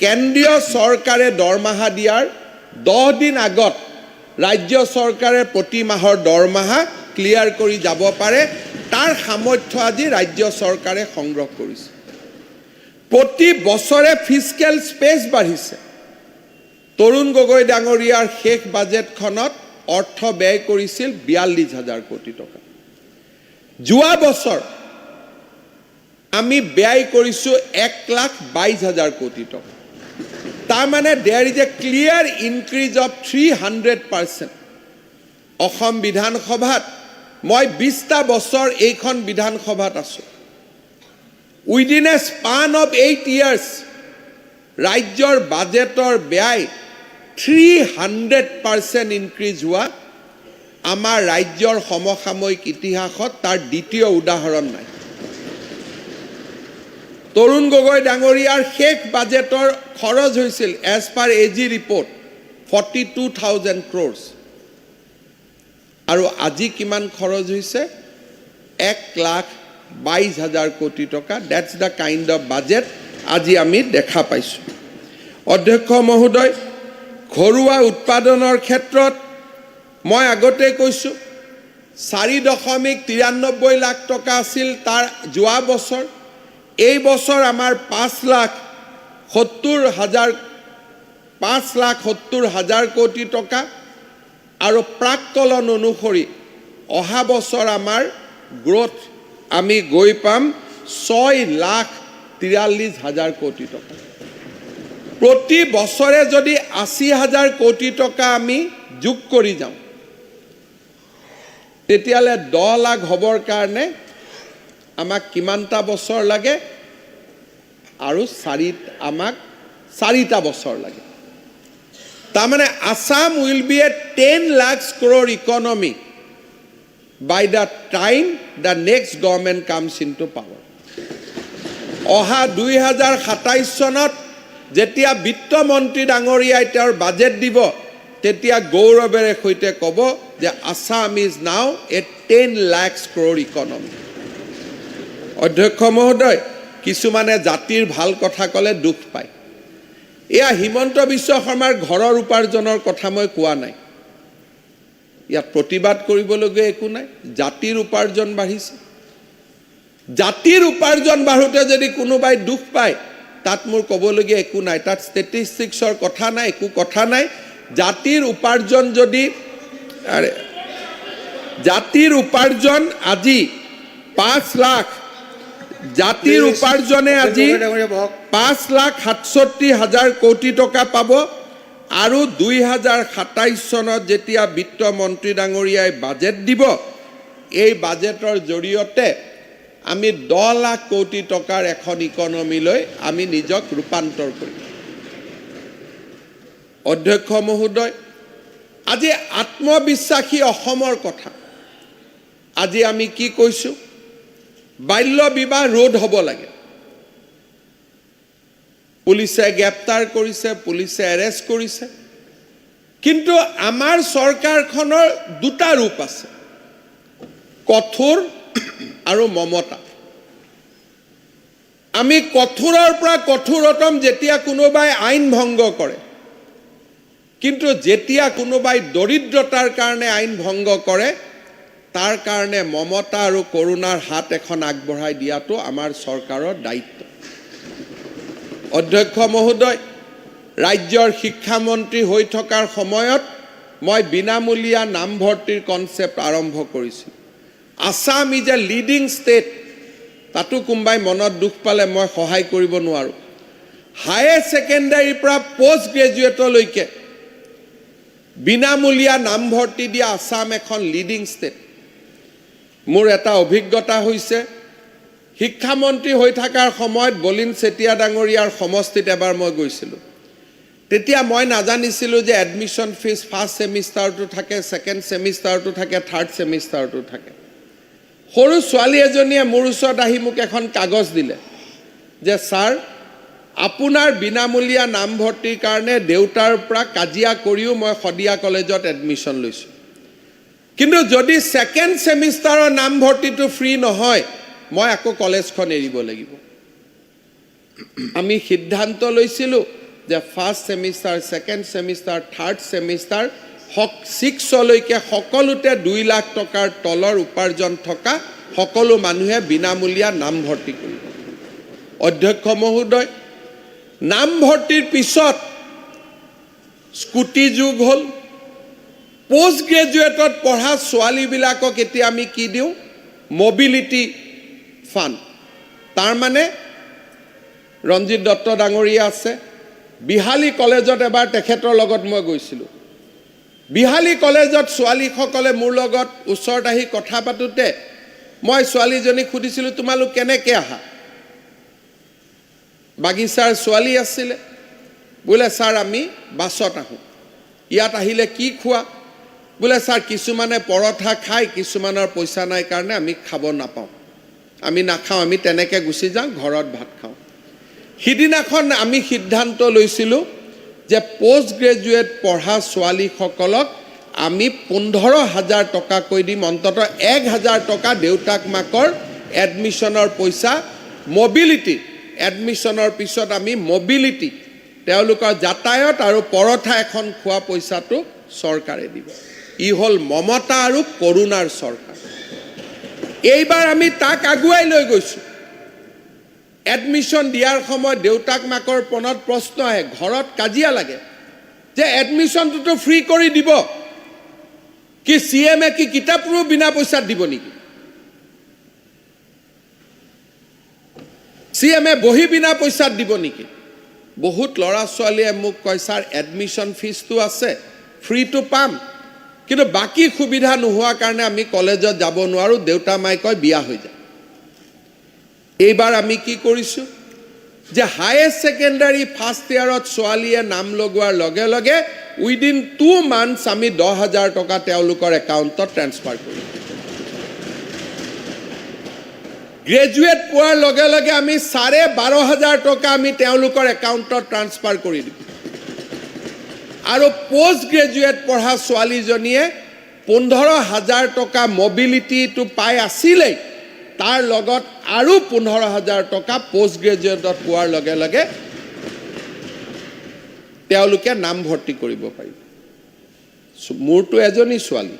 কেন্দ্ৰীয় চৰকাৰে দৰমহা দিয়াৰ 10 দিন আগত ৰাজ্য চৰকাৰে প্ৰতি মাহৰ দৰমহা ক্লিয়াৰ কৰি যাব পাৰে তাৰ সামৰ্থ্য আজি ৰাজ্য চৰকাৰে সংগ্ৰহ কৰিছে প্ৰতি বছৰে ফিস্কেল স্পেচ বাঢ়িছে তৰুণ গগৈ ডাঙৰীয়াৰ শেষ বাজেটখনত অৰ্থ ব্যয় কৰিছিল 42,000 কোটি টকা যোৱা বছৰ আমি ব্যয় কৰিছোঁ 1,22,000 কোটি টকা তাৰমানে there is a clear increase of 300%। Assam বিধানসভাত মই 20টা বছৰ এইখন বিধানসভাত আছোঁ within a span of 8 years ৰাজ্যৰ বাজেটৰ ব্যয় 300% ইনক্ৰিজ হোৱা আমাৰ ৰাজ্যৰ সমসাময়িক ইতিহাসত তাৰ দ্বিতীয় উদাহৰণ নাই তৰুণ গগৈ ডাঙৰীয়াৰ শেষ বাজেটৰ খৰচ হৈছিল as per AG report 42,000 crores আৰু আজি কিমান খৰচ হৈছে 1,22,000 কোটি টকা that's the kind of budget আজি আমি দেখা পাইছোঁ অধ্যক্ষ মহোদয় ঘৰুৱা উৎপাদনৰ ক্ষেত্ৰত মই আগতে কৈছোঁ 4.93 লাখ টকা আছিল তাৰ যোৱা বছৰ এই বছৰ আমাৰ 5,70,000 কোটি টকা আৰু প্ৰাক্কলন অনুসৰি অহা বছৰ আমাৰ গ্ৰোথ আমি গৈ পাম 6,43,000 কোটি টকা প্ৰতি বছৰে যদি 80,000 কোটি টকা আমি যোগ কৰি যাওঁ তেতিয়াহ'লে 10 লাখ হ'বৰ কাৰণে আমাক কিমানটা বছৰ লাগে আৰু আমাক 4টা বছৰ লাগে তাৰমানে Assam will be a 10 lakh crore economy by the time the next government comes in to power অহা 2027 চনত যেতিয়া বিত্তমন্ত্ৰী ডাঙৰীয়াই তেওঁৰ বাজেট দিব তেতিয়া গৌৰৱেৰে সৈতে ক'ব যে Assam is now A 10 lakh crore economy অধ্যক্ষ মহোদয় কিছুমানে জাতিৰ ভাল কথা ক'লে দুখ পায় এয়া হিমন্ত বিশ্ব শৰ্মাৰ ঘৰৰ উপাৰ্জনৰ কথা মই কোৱা নাই ইয়াত প্ৰতিবাদ কৰিবলগীয়া একো নাই জাতিৰ উপাৰ্জন বাঢ়িছে জাতিৰ উপাৰ্জন বাঢ়োতে যদি কোনোবাই দুখ পায় তাত মোৰ ক'বলগীয়া একো নাই তাত ষ্টেটিষ্টিক্সৰ কথা নাই একো কথা নাই জাতিৰ উপাৰ্জন যদি জাতিৰ উপাৰ্জন আজি 5 লাখ জাতিৰ উপাৰ্জনে আজি 5,67,000 কোটি টকা পাব আৰু 2027 চনত যেতিয়া বিত্তমন্ত্ৰী ডাঙৰীয়াই বাজেট দিব এই বাজেটৰ জৰিয়তে আমি 10 লাখ কোটি টকাৰ এখন ইকনমিলৈ আমি নিজক ৰূপান্তৰ কৰিম অধ্যক্ষ মহোদয় আজি আত্মবিশ্বাসী অসমৰ কথা আজি আমি কি কৈছোঁ বাল্য বিবাহ ৰোধ হ'ব লাগে পুলিচে গ্ৰেপ্তাৰ কৰিছে পুলিচে এৰেষ্ট কৰিছে কিন্তু আমাৰ চৰকাৰখনৰ দুটা ৰূপ আছে কঠোৰ আৰু মমতা আমি কঠোৰৰ পৰা কঠোৰতম যেতিয়া কোনোবাই আইন ভংগ কৰে কিন্তু যেতিয়া কোনোবাই দৰিদ্ৰতাৰ কাৰণে আইন ভংগ কৰে তাৰ কাৰণে মমতা আৰু কৰুণাৰ হাত এখন আগবঢ়াই দিয়াটো আমাৰ চৰকাৰৰ দায়িত্ব অধ্যক্ষ মহোদয় ৰাজ্যৰ শিক্ষামন্ত্ৰী হৈ থকাৰ সময়ত মই বিনামূলীয়া নামভৰ্তিৰ কনচেপ্ট আৰম্ভ কৰিছোঁ Assam is a leading state তাতো কোনোবাই মনত দুখ পালে মই সহায় কৰিব নোৱাৰোঁ হায়াৰ ছেকেণ্ডাৰীৰ পৰা পোষ্ট গ্ৰেজুৱেটলৈকে বিনামূলীয়া নামভৰ্তি দিয়া আসাম এখন লিডিং ষ্টেট মোৰ এটা অভিজ্ঞতা হৈছে শিক্ষামন্ত্ৰী হৈ থকাৰ সময়ত বলিন চেতিয়া ডাঙৰীয়াৰ সমষ্টিত এবাৰ মই গৈছিলোঁ তেতিয়া মই নাজানিছিলোঁ যে এডমিশ্যন ফিজ ফাৰ্ষ্ট ছেমিষ্টাৰটো থাকে ছেকেণ্ড ছেমিষ্টাৰটো থাকে থাৰ্ড ছেমিষ্টাৰটো থাকে সৰু ছোৱালী এজনীয়ে মোৰ ওচৰত আহি মোক এখন কাগজ দিলে যে ছাৰ আপোনাৰ বিনামূলীয়া নামভৰ্তিৰ কাৰণে দেউতাৰ পৰা কাজিয়া কৰিও মই শদিয়া কলেজত এডমিশ্যন লৈছোঁ কিন্তু যদি ছেকেণ্ড ছেমিষ্টাৰৰ নামভৰ্তিটো ফ্ৰী নহয় মই আকৌ কলেজখন এৰিব লাগিব আমি সিদ্ধান্ত লৈছিলোঁ যে first semester second semester third semester 6লৈকে সকলোতে 2 লাখ টকাৰ তলৰ উপাৰ্জন থকা সকলো মানুহে বিনামূলীয়া নামভৰ্তি কৰিব অধ্যক্ষ মহোদয় নামভৰ্তিৰ পিছত স্কুটি যুগ হ'ল পোষ্ট গ্ৰেজুৱেটত পঢ়া ছোৱালীবিলাকক এতিয়া আমি কি দিওঁ মোবিলিটি ফাণ্ড তাৰ মানে ৰঞ্জিত দত্ত ডাঙৰীয়া আছে বিহালী কলেজত এবাৰ তেখেতৰ লগত মই গৈছিলোঁ বিহালী কলেজত ছোৱালীসকলে মোৰ লগত ওচৰত আহি কথা পাতোতে মই ছোৱালীজনীক সুধিছিলোঁ তোমালোক কেনেকৈ আহা বাগিচাৰ ছোৱালী আছিলে বোলে ছাৰ আমি বাছত আহোঁ ইয়াত আহিলে কি খোৱা বোলে ছাৰ কিছুমানে পৰঠা খায় কিছুমানৰ পইচা নাই কাৰণে আমি খাব নাপাওঁ আমি নাখাওঁ আমি তেনেকৈ গুচি যাওঁ ঘৰত ভাত খাওঁ সিদিনাখন আমি সিদ্ধান্ত লৈছিলোঁ যে পোষ্ট গ্ৰেজুৱেট পঢ়া ছোৱালীসকলক আমি 15,000 টকাকৈ দিম অন্ততঃ 1,000 টকা দেউতাক মাকৰ এডমিশ্যনৰ পইচা মোবিলিটি এডমিশ্যনৰ পিছত আমি মোবিলিটি তেওঁলোকৰ যাতায়ত আৰু পৰঠা এখন খোৱা পইচাটো চৰকাৰে দিব ই হ'ল মমতা আৰু কৰুণাৰ চৰকাৰ এইবাৰ আমি তাক আগুৱাই লৈ গৈছোঁ এডমিশ্যন দিয়াৰ সময়ত দেউতাক মাকৰ মনত প্ৰশ্ন আহে ঘৰত কাজিয়া লাগে যে এডমিশ্যনটোতো ফ্ৰী কৰি দিব কি CMে কি কিতাপৰো বিনা পইচাত দিব নেকি CMে বহি বিনা পইচাত দিব নেকি বহুত ল'ৰা ছোৱালীয়ে মোক কয় ছাৰ এডমিশ্যন ফিজটো আছে ফ্ৰীটো পাম কিন্তু বাকি সুবিধা নোহোৱাৰ কাৰণে আমি কলেজত যাব নোৱাৰোঁ দেউতা মাই কয় বিয়া হৈ যায় এইবাৰ আমি কি কৰিছোঁ যে হায়াৰ ছেকেণ্ডাৰী ফাৰ্ষ্ট ইয়াৰত ছোৱালীয়ে নাম লগোৱাৰ লগে লগে উইদিন 2 মান্থছ আমি 10,000 টকা তেওঁলোকৰ একাউণ্টত ট্ৰেন্সফাৰ কৰিম গ্ৰেজুৱেট পোৱাৰ লগে লগে আমি 12,500 টকা আমি তেওঁলোকৰ একাউণ্টত ট্ৰান্সফাৰ কৰি দিম আৰু পোষ্ট গ্ৰেজুৱেট পঢ়া ছোৱালীজনীয়ে 15,000 টকা মোবিলিটিটো পাই আছিলেই তাৰ লগত আৰু 15,000 টকা পোষ্ট গ্ৰেজুৱেটত পোৱাৰ লগে লগে তেওঁলোকে নামভৰ্তি কৰিব পাৰিব মোৰতো এজনী ছোৱালী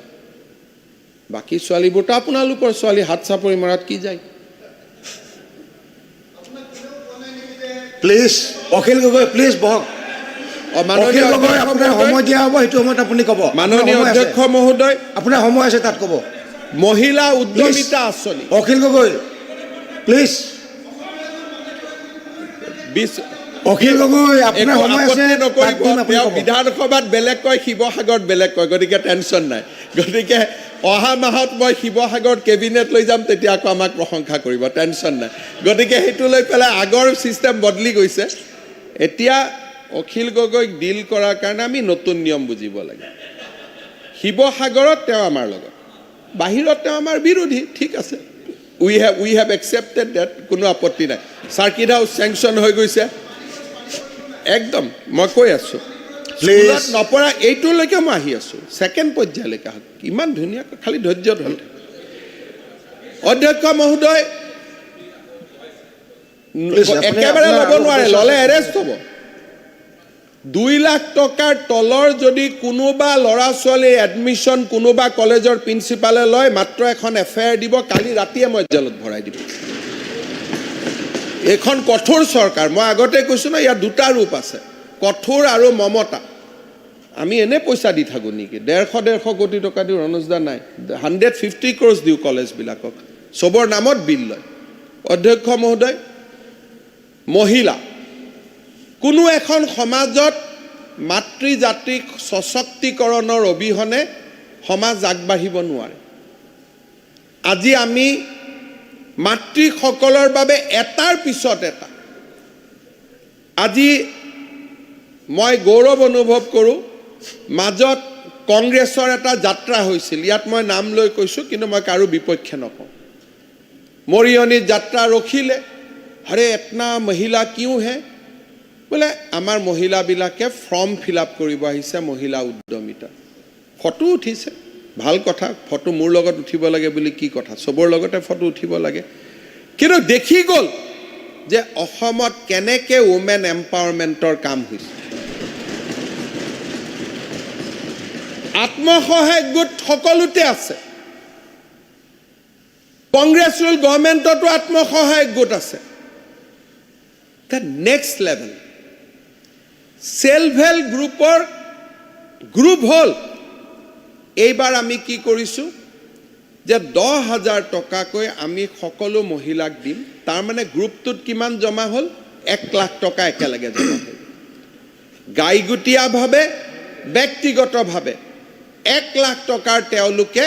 বাকি ছোৱালীবোৰতো আপোনালোকৰ ছোৱালী হাত চাপৰি মৰাত কি যায় প্লিজ অখিল গগৈ প্লিজ বহক মাননীয় আপোনাৰ সময় দিয়া হ'ব সেইটো সময়ত আপুনি ক'ব মাননীয় অধ্যক্ষ মহোদয় আপোনাৰ সময় আছে তাত ক'ব মহিলা উদ্যমিতা আঁচনি অখিল গগৈ প্লিজ অখিল গগৈ আপোনাৰ সময় আছে বিধানসভাত বেলেগ কয় শিৱসাগৰত বেলেগ কয় গতিকে টেনশ্যন নাই গতিকে অহা মাহত মই শিৱসাগৰত কেবিনেট লৈ যাম তেতিয়া আকৌ আমাক প্ৰশংসা কৰিব টেনশ্যন নাই গতিকে সেইটো লৈ পেলাই আগৰ ছিষ্টেম বদলি গৈছে এতিয়া অখিল গগৈক ডিল কৰাৰ কাৰণে আমি নতুন নিয়ম বুজিব লাগে শিৱসাগৰত তেওঁ আমাৰ লগত বাহিৰত তেওঁ আমাৰ বিৰোধী ঠিক আছে উই হেভ একচেপ্টেড ডেট কোনো আপত্তি নাই চাৰ্কিট হাউচ চেংচন হৈ গৈছে একদম মই কৈ আছোঁ স্কুলত নপঢ়া এইটোলৈকে মই আহি আছোঁ ছেকেণ্ড পৰ্যায়লৈকে আহক ইমান ধুনীয়াকৈ খালি ধৈৰ্য ধৰি অধ্যক্ষ মহোদয় একেবাৰে ল'ব নোৱাৰে ল'লে এৰেষ্ট হ'ব 2 লাখ টকাৰ তলৰ যদি কোনোবা ল'ৰা ছোৱালীৰ এডমিশ্যন কোনোবা কলেজৰ প্ৰিন্সিপালে লয় মাত্ৰ এখন FIR দিব কালি ৰাতিয়ে মই জেলত ভৰাই দিব এইখন কঠোৰ চৰকাৰ মই আগতে কৈছোঁ ন ইয়াৰ দুটা ৰূপ আছে কঠোৰ আৰু মমতা আমি এনে পইচা দি থাকোঁ নেকি 150 কোটি টকা দিওঁ ৰনোজ দা নাই 150 crores দিওঁ কলেজবিলাকক চবৰ নামত বিল লয় অধ্যক্ষ মহোদয়, মহিলা কোনো এখন সমাজত মাতৃজাতিক সশক্তিকৰণৰ অবিহনে সমাজ আগবাঢ়িব নোৱাৰে। আজি আমি মাতৃসকলৰ বাবে এটাৰ পিছত এটা আজি মই গৌৰৱ অনুভৱ কৰোঁ। মাজত কংগ্ৰেছৰ এটা যাত্ৰা হৈছিল, ইয়াত মই নাম লৈ কৈছোঁ, কিন্তু মই কাৰো বিপক্ষে নকওঁ। মৰিয়নিত যাত্ৰা ৰখিলে, আৰে এটনা মহিলা কিয় হে? বোলে আমাৰ মহিলাবিলাকে ফৰ্ম ফিল আপ কৰিব আহিছে, মহিলা উদ্যমিতা। ফটো উঠিছে, ভাল কথা, ফটো মোৰ লগত উঠিব লাগে বুলি কি কথা, চবৰ লগতে ফটো উঠিব লাগে। কিন্তু দেখি গ'ল যে অসমত কেনেকৈ ওমেন এম্পাৱাৰমেণ্টৰ কাম হৈছে। আত্মসহায়ক গোট সকলোতে আছে, কংগ্ৰেছ ৰুল গভৰ্ণমেণ্টতো আত্মসহায়ক গোট আছে। The next level self help গ্ৰুপৰ গ্ৰুপ হ'ল। এইবাৰ আমি কি কৰিছোঁ যে 10,000 টকাকৈ আমি সকলো মহিলাক দিম। তাৰমানে গ্ৰুপটোত কিমান জমা হ'ল? 1 লাখ টকা একেলগে জমা হ'ল। গাইগুটীয়াভাৱে ব্যক্তিগতভাৱে 1 লাখ টকাৰ তেওঁলোকে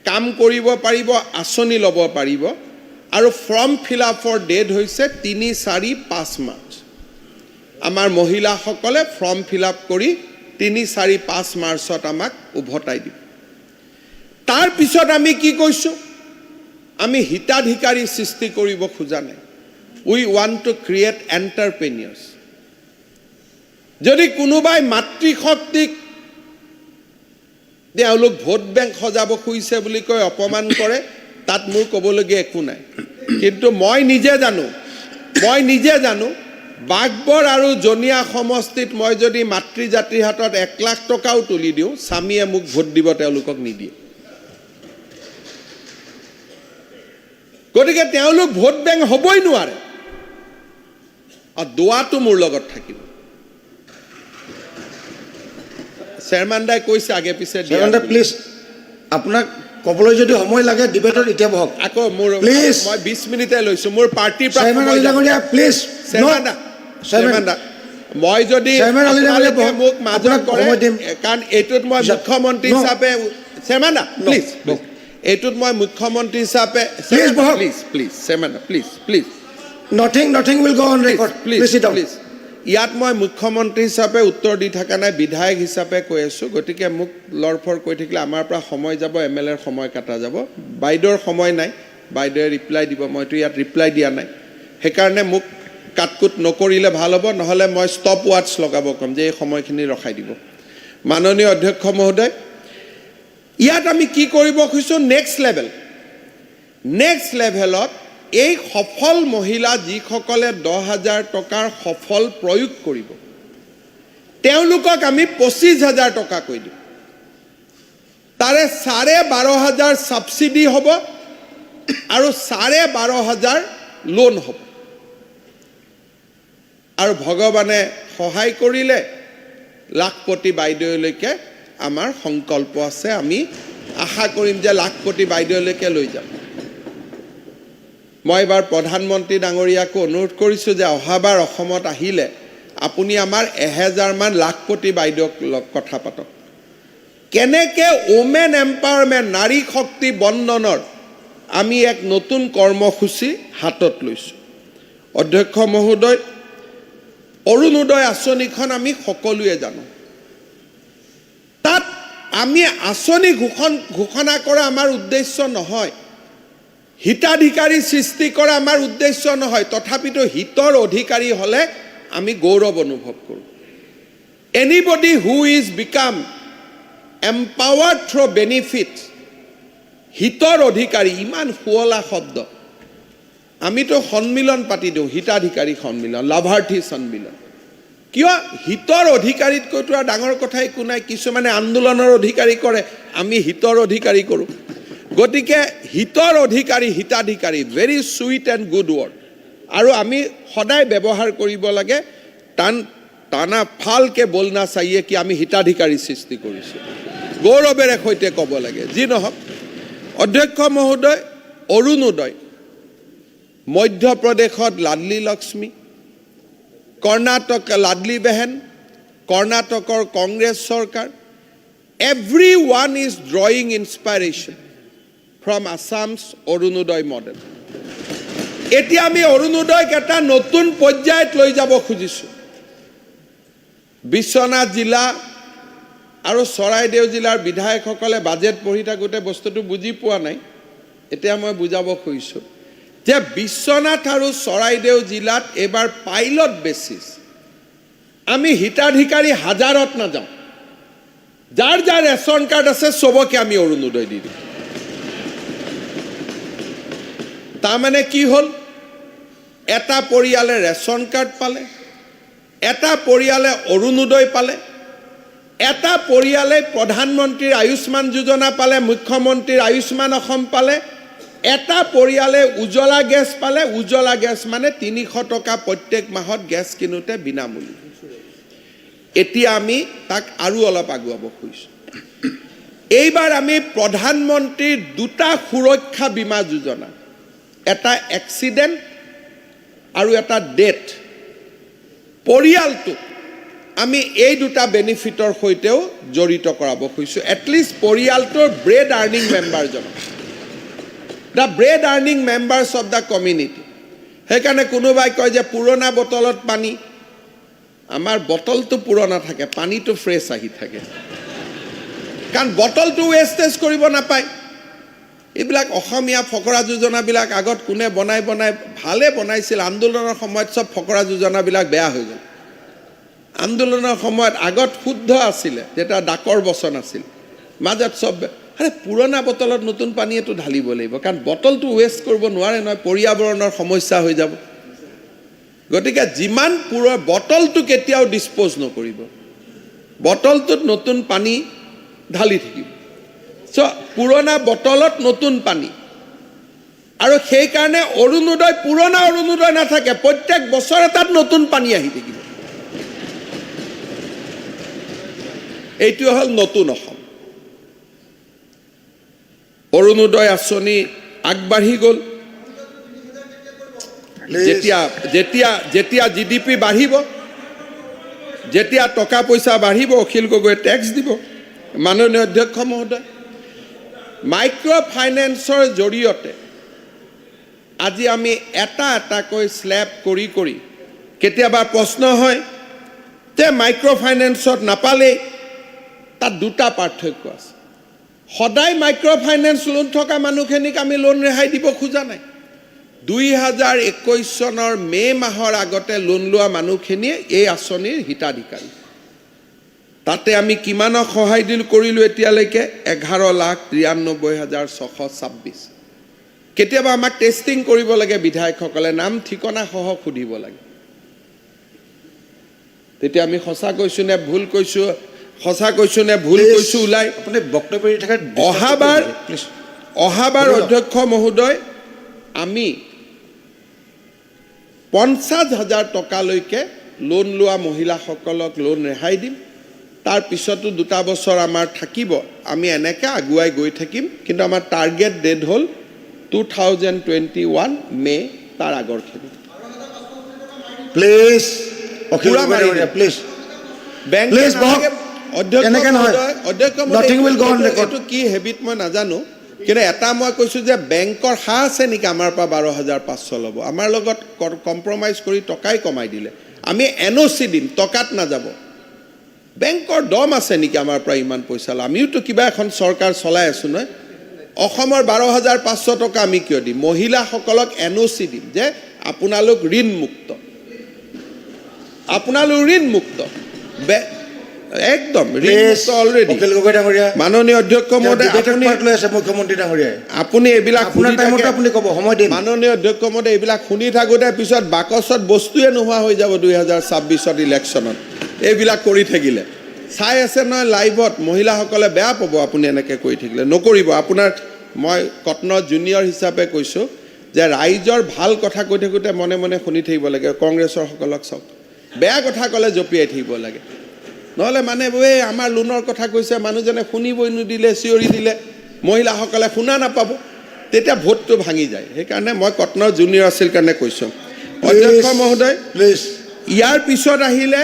কাম কৰিব পাৰিব, আঁচনি ল'ব পাৰিব। আৰু ফৰ্ম ফিল আপৰ ডেট হৈছে 3, 4, 5 মাৰ্চ। আমাৰ মহিলাসকলে ফৰ্ম ফিল আপ কৰি 3, 4, 5 মাৰ্চত আমাক উভতাই দিব। তাৰপিছত আমি কি কৈছোঁ? আমি হিতাধিকাৰী সৃষ্টি কৰিব খোজা নাই। উই ৱান্ট টু ক্ৰিয়েট এণ্টাৰপ্ৰেনিয়ৰ্ছ। যদি কোনোবাই মাতৃশক্তিক তেওঁলোক ভোট বেংক সজাব খুজিছে বুলি কৈ অপমান কৰে, তাত মোৰ ক'বলগীয়া একো নাই। কিন্তু মই নিজে জানো বাগবৰ আৰু জনীয়া সমষ্টিত মই যদি মাতৃজাতিৰ হাতত 1 লাখ টকাও তুলি দিওঁ, স্বামীয়ে মোক ভোট দিব, তেওঁলোকক নিদিয়ে। গতিকে তেওঁলোক ভোট বেংক হ'বই নোৱাৰে। আৰু দোৱাটো মোৰ লগত থাকিব। চেয়াৰমেনদাই কৈছে আগে পিছে। প্লিজ, আপোনাক ক'বলৈ যদি সময় লাগে ডিবেটত এতিয়া বহক। আকৌ মোৰ প্লিজ, মই 20 মিনিটে লৈছোঁ মোৰ পাৰ্টিৰ পৰা। প্লিজ চেয়াৰমেনদা, মই যদি মোক মাজত কৰে, কাৰণ এইটোত মই মুখ্যমন্ত্ৰী হিচাপে, চেয়াৰমেনদা প্লিজ, এইটোত মই মুখ্যমন্ত্ৰী হিচাপে, প্লিজ চেয়াৰমেনদা, please nothing will go on record, please. ইয়াত মই মুখ্যমন্ত্ৰী হিচাপে উত্তৰ দি থকা নাই, বিধায়ক হিচাপে কৈ আছোঁ। গতিকে মোক লৰফৰ কৈ থাকিলে আমাৰ পৰা সময় যাব, MLAৰ সময় কাটা যাব। বাইদেউৰ সময় নাই, বাইদেৱে ৰিপ্লাই দিব, মইতো ইয়াত ৰিপ্লাই দিয়া নাই। সেইকাৰণে মোক কাটকুট নকৰিলে ভাল হ'ব, নহ'লে মই ষ্টপ ৱাটছ লগাব ক'ম যে এই সময়খিনি ৰখাই দিব। মাননীয় অধ্যক্ষ মহোদয়, ইয়াত আমি কি কৰিব খুজিছোঁ? নেক্সট লেভেলত এই সফল মহিলা যিসকলে 10,000 টকাৰ সফল প্ৰয়োগ কৰিব, তেওঁলোকক আমি 25,000 টকা কৈ দিম। তাৰে 12,500 ছাবচিডি হ'ব আৰু 12,500 লোন হ'ব। আৰু ভগৱানে সহায় কৰিলে লাখপতি বাইদেউলৈকে আমাৰ সংকল্প আছে। আমি আশা কৰিম যে লাখপতি বাইদেউলৈকে লৈ যাম। মই এবাৰ প্ৰধানমন্ত্ৰী ডাঙৰীয়াকো অনুৰোধ কৰিছোঁ যে অহাবাৰ অসমত আহিলে আপুনি আমাৰ 1000মান লাখপতি বাইদেউক লগ কথা পাতক। কেনেকৈ ওমেন এম্পাৱাৰমেণ্ট, নাৰী শক্তি বন্ধনৰ আমি এক নতুন কৰ্মসূচী হাতত লৈছোঁ। অধ্যক্ষ মহোদয়, অৰুণোদয় আঁচনিখন আমি সকলোৱে জানো। তাত আমি আঁচনি ঘোষণা কৰা আমাৰ উদ্দেশ্য নহয়, হিতাধিকাৰী সৃষ্টি কৰা আমাৰ উদ্দেশ্য নহয়। তথাপিতো হিতৰ অধিকাৰী হ'লে আমি গৌৰৱ অনুভৱ কৰোঁ। Anybody who is became empowered through benefits, হিতৰ অধিকাৰী, ইমান শুৱলা শব্দ। আমিতো সন্মিলন পাতি দিওঁ, হিতাধিকাৰী সন্মিলন, লাভাৰ্থী সন্মিলন। কিয়? হিতৰ অধিকাৰীতকৈতো আৰু ডাঙৰ কথা একো নাই। কিছুমানে আন্দোলনৰ অধিকাৰী কৰে, আমি হিতৰ অধিকাৰী কৰোঁ। গতিকে হিতৰ অধিকাৰী, হিতাধিকাৰী, very sweet and good word. আৰু আমি সদায় ব্যৱহাৰ কৰিব লাগে, টানা ফালকে বলনা চাহিয়ে কি আমি হিতাধিকাৰী সৃষ্টি কৰিছোঁ, গৌৰৱেৰে সৈতে ক'ব লাগে। যি নহওক, অধ্যক্ষ মহোদয়, অৰুণোদয় মধ্যপ্ৰদেশত লাডলি লক্ষ্মী, কৰ্ণাটক লাডলি বেহেন, কৰ্ণাটকৰ কংগ্ৰেছ চৰকাৰ, everyone is drawing inspiration from Assam's Arunodoi model. এতিয়া আমি অৰুণোদয়ক এটা নতুন পৰ্যায়ত লৈ যাব খুজিছোঁ। বিশ্বনাথ জিলা আৰু চৰাইদেউ জিলাৰ বিধায়কসকলে বাজেট পঢ়ি থাকোঁতে বস্তুটো বুজি পোৱা নাই, এতিয়া মই বুজাব খুজিছোঁ যে বিশ্বনাথ আৰু চৰাইদেউ জিলাত এইবাৰ পাইলট বেচিছ আমি হিতাধিকাৰী হাজাৰত নাযাওঁ, যাৰ যাৰ ৰেচন কাৰ্ড আছে চবকে আমি অৰুণোদয় দি দিম। তাৰমানে কি হ'ল, এটা পৰিয়ালে ৰেচন কাৰ্ড পালে, এটা পৰিয়ালে অৰুণোদয় পালে, এটা পৰিয়ালে প্ৰধানমন্ত্ৰীৰ আয়ুষ্মান যোজনা পালে, মুখ্যমন্ত্ৰীৰ আয়ুষ্মান অসম পালে, এটা পৰিয়ালে উজ্জ্বলা গেছ পালে। উজ্জ্বলা গেছ মানে 300 টকা প্ৰত্যেক মাহত গেছ কিনোতে বিনামূলীয়া। এতিয়া আমি তাক আৰু অলপ আগুৱাব খুজিছোঁ। এইবাৰ আমি প্ৰধানমন্ত্ৰীৰ দুটা সুৰক্ষা বীমা যোজনা, এটা এক্সিডেণ্ট আৰু এটা ডেথ, পৰিয়ালটোক আমি এই দুটা বেনিফিটৰ সৈতেও জড়িত কৰাব খুজিছোঁ। এটলিষ্ট পৰিয়ালটোৰ ব্ৰেড আৰ্নিং মেম্বাৰজনক, the bread earning members of the community. সেইকাৰণে কোনোবাই কয় যে পুৰণা বটলত পানী, আমাৰ বটলটো পুৰণা থাকে, পানীটো ফ্ৰেছ আহি থাকে, কাৰণ বটলটো ৱেষ্টেজ কৰিব নাপায়। এইবিলাক অসমীয়া ফকৰা যোজনাবিলাক আগত কোনে বনাই ভালে বনাইছিল, আন্দোলনৰ সময়ত চব ফকৰা যোজনাবিলাক বেয়া হৈ গ'ল। আন্দোলনৰ সময়ত আগত শুদ্ধ আছিলে, যেতিয়া ডাকৰ বচন আছিল, মাজত চব আৰে পুৰণা বটলত নতুন পানী এইটো ঢালিব লাগিব, কাৰণ বটলটো ৱেষ্ট কৰিব নোৱাৰে নহয়, পৰ্যাৱৰণৰ সমস্যা হৈ যাব। গতিকে যিমান বটলটো কেতিয়াও ডিছপ'জ নকৰিব, বটলটোত নতুন পানী ঢালি থাকিব। পুৰণা বটলত নতুন পানী, আৰু সেইকাৰণে অৰুণোদয় পুৰণা অৰুণোদয় নাথাকে, প্ৰত্যেক বছৰে তাত নতুন পানী আহি থাকিব। এইটো হ'ল নতুন অসম। অৰুণোদয় আঁচনি আগবাঢ়ি গ'ল। যেতিয়া GDP বাঢ়িব, যেতিয়া টকা পইচা বাঢ়িব, অখিল গগৈয়ে টেক্স দিব। মাননীয় অধ্যক্ষ মহোদয়, মাইক্ৰ' ফাইনেন্সৰ জৰিয়তে আজি আমি এটাকৈ স্লেব কৰি কেতিয়াবা প্ৰশ্ন হয় যে মাইক্ৰ' ফাইনেন্সত নাপালেই, তাত দুটা পাৰ্থক্য আছে। সদায় মাইক্ৰ' ফাইনেন্স লোন থকা মানুহখিনিক আমি লোন ৰেহাই দিব খোজা নাই। 2021 চনৰ মে' মাহৰ আগতে লোন লোৱা মানুহখিনিয়ে এই আঁচনিৰ হিতাধিকাৰী। তাতে আমি কিমানক সহায় কৰিলোঁ এতিয়ালৈকে? 11,93,626। কেতিয়াবা আমাক টেষ্টিং কৰিব লাগে বিধায়কসকলে, নাম ঠিকনা সহ সুধিব লাগে, তেতিয়া আমি সঁচা কৈছোঁ নে ভুল কৈছোঁ, ওলাই। আপুনি বক্তব্য দি থাকে। অহাবাৰ অধ্যক্ষ মহোদয় আমি 50,000 টকালৈকে লোন লোৱা মহিলাসকলক লোন ৰেহাই দিম। তাৰ পিছতো 2 বছৰ আমাৰ থাকিব, আমি এনেকৈ আগুৱাই গৈ থাকিম। কিন্তু আমাৰ টাৰ্গেট ডেট হ'ল 2021 মে', তাৰ আগৰখিনি। প্লিজ এইটো কি হেবিট মই নাজানো, কিন্তু এটা মই কৈছোঁ যে বেংকৰ হাঁ আছে নেকি আমাৰ পৰা 12,500 ল'ব? আমাৰ লগত কম্প্ৰমাইজ কৰি টকাই কমাই দিলে। আমি NOC দিম, টকাত নাযাব। বেংকৰ দম আছে নেকি আমাৰ পৰা ইমান পইচা লওঁ? আমিওতো কিবা এখন চৰকাৰ চলাই আছোঁ নহয়। অসমৰ 12,500 টকা আমি কিয় দিম? মহিলাসকলক NOC দিম যে আপোনালোক ঋণমুক্ত, একদম ঋণমুক্ত অলৰেডি। মাননীয় অধ্যক্ষ মহোদয়, মুখ্যমন্ত্ৰী ডাঙৰীয়াই আপুনি এইবিলাক আপুনি ক'ব, সময় দিম। মাননীয় অধ্যক্ষ মহোদয়, এইবিলাক শুনি থাকোঁতে পিছত বাকচত বস্তুৱে নোহোৱা হৈ যাব 2026 ইলেকশ্যনত এইবিলাক কৰি থাকিলে। চাই আছে নহয় লাইভত, মহিলাসকলে বেয়া পাব আপুনি এনেকৈ কৰি থাকিলে। নকৰিব। আপোনাৰ মই কটন জুনিয়ৰ হিচাপে কৈছোঁ যে ৰাইজৰ ভাল কথা কৈ থাকোঁতে মনে মনে শুনি থাকিব লাগে। কংগ্ৰেছৰ সকলক চাওক, বেয়া কথা ক'লে জঁপিয়াই থাকিব লাগে, নহ'লে মানে আমাৰ লোনৰ কথা কৈছে, মানুহজনে শুনিবই নিদিলে, চিঞৰি দিলে, মহিলাসকলে শুনা নাপাব। তেতিয়া ভোটটো ভাঙি যায় সেইকাৰণে মই কটনৰ জুনিয়ৰ আছিল কাৰণে কৈছোঁ অধ্যক্ষ মহোদয় প্লিজ ইয়াৰ পিছত আহিলে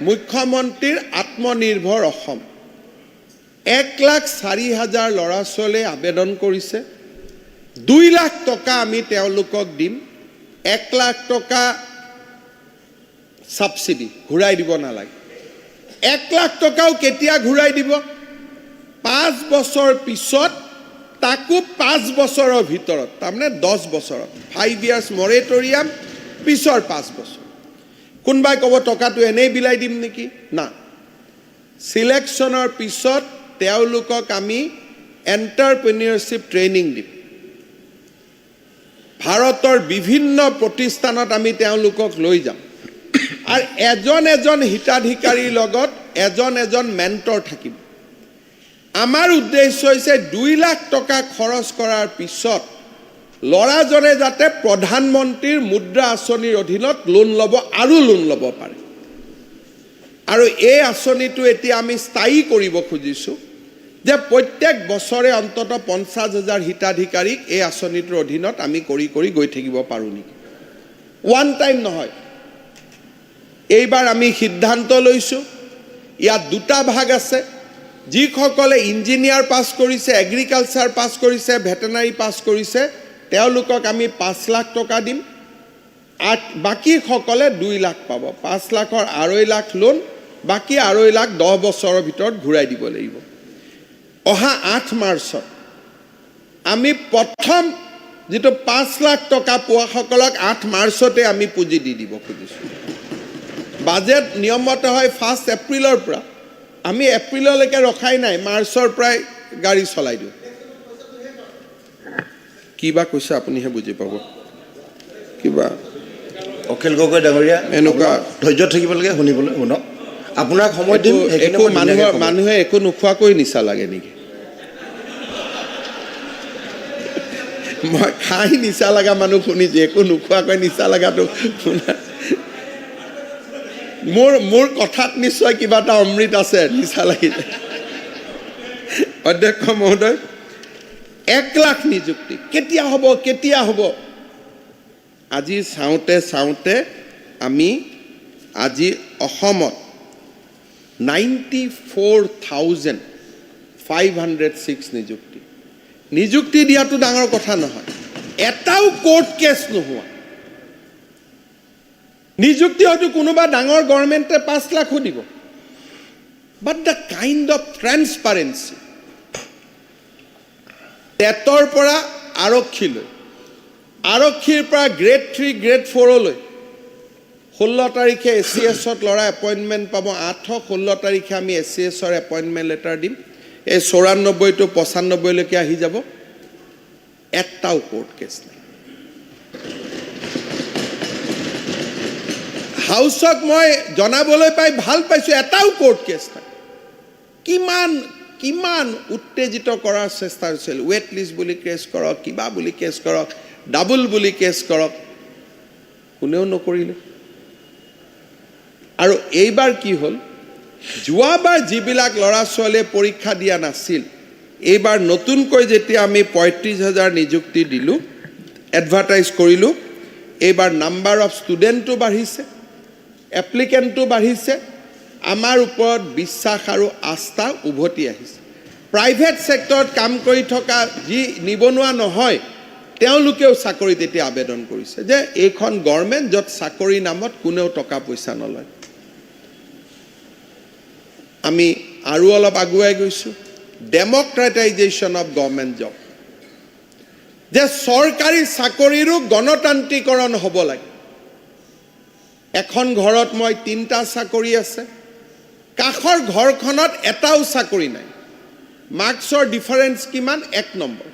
মুখ্যমন্ত্ৰীৰ আত্মনিৰ্ভৰ অসম 1,04,000 ল'ৰা ছোৱালীয়ে আবেদন কৰিছে 2 লাখ টকা আমি তেওঁলোকক দিম 1 লাখ টকা সাবসিডি ঘূৰাই দিব নালাগে 1 লাখ টকাও কেতিয়া ঘূৰাই দিব 5 বছৰ পিছত তাকো 5 বছৰৰ ভিতৰত তাৰমানে 10 বছৰত 5 ইয়াৰ্ছ মৰেটৰিয়াম পিছৰ 5 বছৰ কোনবাই ক'ব টকাটো এনেই বিলাই দিম নেকি না সিলেকশ্যনৰ পিছত তেওঁলোকক আমি এণ্টাৰপ্ৰেনিয়ৰশ্বিপ ট্ৰেইনিং দিম ভাৰতৰ বিভিন্ন প্ৰতিষ্ঠানত আমি তেওঁলোকক লৈ যাম আৰু এজন হিতাধিকাৰীৰ লগত এজন মেণ্টৰ থাকিব আমাৰ উদ্দেশ্য হৈছে 2 লাখ টকা খৰচ কৰাৰ পিছত ল'ৰাজনে যাতে প্ৰধানমন্ত্ৰীৰ মুদ্ৰা আঁচনিৰ অধীনত লোন ল'ব আৰু লোন ল'ব পাৰে আৰু এই আঁচনিটো এতিয়া আমি স্থায়ী কৰিব খুজিছোঁ যে প্ৰত্যেক বছৰে অন্তত 50,000 হিতাধিকাৰীক এই আঁচনিটোৰ অধীনত আমি কৰি গৈ থাকিব পাৰোঁ নেকি ওৱান টাইম নহয় এইবাৰ আমি সিদ্ধান্ত লৈছোঁ ইয়াত 2টা ভাগ আছে যিসকলে ইঞ্জিনিয়াৰ পাছ কৰিছে এগ্ৰিকালচাৰ পাছ কৰিছে ভেটেনাৰী পাছ কৰিছে তেওঁলোকক আমি 5 লাখ টকা দিম আৰু বাকীসকলে 2 লাখ পাব 5 লাখৰ 2.5 লাখ লোন বাকী 2.5 লাখ 10 বছৰৰ ভিতৰত ঘূৰাই দিব লাগিব অহা 8 মাৰ্চত আমি প্ৰথম যেটো 5 লাখ টকা পোৱাসকলক 8 মাৰ্চতে আমি পুঁজি দি দিব খুজিছোঁ বাজেট নিয়মত হয় 1 এপ্ৰিলৰ পৰা আমি এপ্ৰিললৈকে ৰখাই নাই মাৰ্চৰ পৰাই গাড়ী চলাই দিওঁ কিবা কৈছে আপুনিহে বুজি পাব কিবা অখিল গগৈ ডাঙৰীয়া এনেকুৱা ধৈৰ্য থাকিব লাগে শুনিবলৈ শুনক আপোনাক সময় দিম একো মানুহে একো নোখোৱাকৈ নিচা লাগে নেকি মই খাই নিচা লগা মানুহ শুনিছোঁ একো নোখোৱাকৈ নিচা লগাটো শুনা মোৰ কথাত নিশ্চয় কিবা এটা অমৃত আছে নিচা লাগিলে অধ্যক্ষ মহোদয় 1 লাখ নিযুক্তি কেতিয়া হ'ব আজি চাওঁতে আমি আজি অসমত 94,506 নিযুক্তি দিয়াটো ডাঙৰ কথা নহয় এটাও কোৰ্ট কেছ নোহোৱা নিযুক্তি হয়তো কোনোবা ডাঙৰ গভৰ্ণমেণ্টে 5 লাখো দিব বাট দ্য কাইণ্ড অফ ট্ৰেন্সপাৰেঞ্চি টেটৰ পৰা আৰক্ষীৰ পৰা গ্ৰেড 3 গ্ৰেড 4লৈ 16 তাৰিখে এছিএছত ল'ৰা এপইণ্টমেণ্ট পাব 8-16 তাৰিখে আমি এছিএছৰ এপইণ্টমেণ্ট লেটাৰ দিম এই 94 to 95 লৈকে আহি যাব এটাও কোৰ্ট কেছ নাই হাউচক মই জনাবলৈ পাই ভাল পাইছোঁ এটাও কোৰ্ট কেছ নাই কিমান উত্তেজিত কৰাৰ চেষ্টা হৈছিল ৱেট লিষ্ট বুলি কেছ কৰক কিবা বুলি কেছ কৰক ডাবল বুলি কেছ কৰক কোনেও নকৰিলে আৰু এইবাৰ কি হ'ল যোৱাবাৰ যিবিলাক ল'ৰা ছোৱালীয়ে পৰীক্ষা দিয়া নাছিল এইবাৰ নতুনকৈ যেতিয়া আমি 35,000 নিযুক্তি দিলোঁ এডভাৰটাইজ কৰিলোঁ এইবাৰ নাম্বাৰ অফ ষ্টুডেণ্টো বাঢ়িছে এপ্লিকেণ্টো বাঢ়িছে আমাৰ ওপৰত বিশ্বাস আৰু আস্থা উভতি আহিছে প্ৰাইভেট সেক্টৰত কাম কৰি থকা যি নিবনুৱা নহয় তেওঁলোকেও চাকৰিত এতিয়া আবেদন কৰিছে যে এইখন গভৰ্ণমেণ্ট য'ত চাকৰি নামত কোনেও টকা পইচা নলয় আমি আৰু অলপ আগুৱাই গৈছোঁ ডেমক্ৰেটাইজেশ্যন অফ গভৰ্ণমেণ্ট জব যে চৰকাৰী চাকৰিৰো গণতান্ত্ৰিকৰণ হ'ব লাগে এখন ঘৰত মই 3টা চাকৰি আছে কাষৰ ঘৰখনত এটাও চাকৰি নাই মাৰ্কছৰ ডিফাৰেন্স কিমান 1 নম্বৰ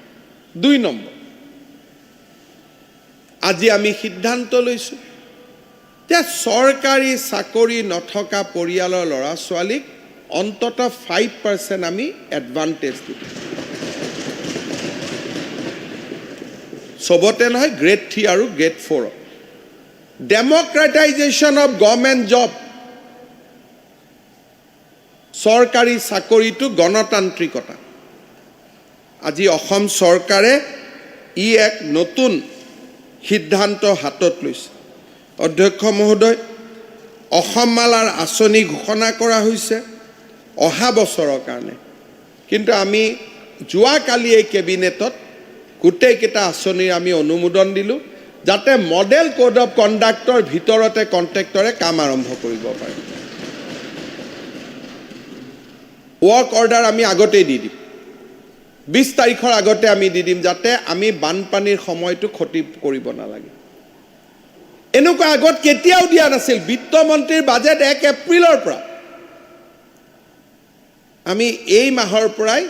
2 নম্বৰ আজি আমি সিদ্ধান্ত লৈছোঁ যে চৰকাৰী চাকৰি নথকা পৰিয়ালৰ ল'ৰা ছোৱালীক অন্তত 5% আমি এডভান্টেজ দিম সবতে নহয় গ্ৰেড 3 আৰু গ্ৰেড 4 ডেমক্ৰেটাইজেশ্যন অফ গভৰ্ণমেণ্ট জব চৰকাৰী চাকৰিটো গণতান্ত্ৰিকতা আজি অসম চৰকাৰে ই এক নতুন সিদ্ধান্ত হাতত লৈছে। অধ্যক্ষ মহোদয়, অসম মালাৰ আঁচনি ঘোষণা কৰা হৈছে অহা বছৰৰ কাৰণে, কিন্তু আমি যোৱাকালি এই কেবিনেটত গোটেইকেইটা আঁচনিৰ আমি অনুমোদন দিলোঁ যাতে মডেল কোড অফ কণ্ডাক্টৰ ভিতৰতে কণ্ট্ৰেক্টৰে কাম আৰম্ভ কৰিব পাৰে। ৱৰ্ক অৰ্ডাৰ আমি আগতেই দি দিম, 20 তাৰিখৰ আগতে আমি দি দিম, যাতে আমি বানপানীৰ সময়টো ক্ষতি কৰিব নালাগে। এনেকুৱা আগত কেতিয়াও দিয়া নাছিল। বিত্তমন্ত্ৰীৰ বাজেট 1 এপ্ৰিলৰ পৰা, আমি এই মাহৰ পৰাই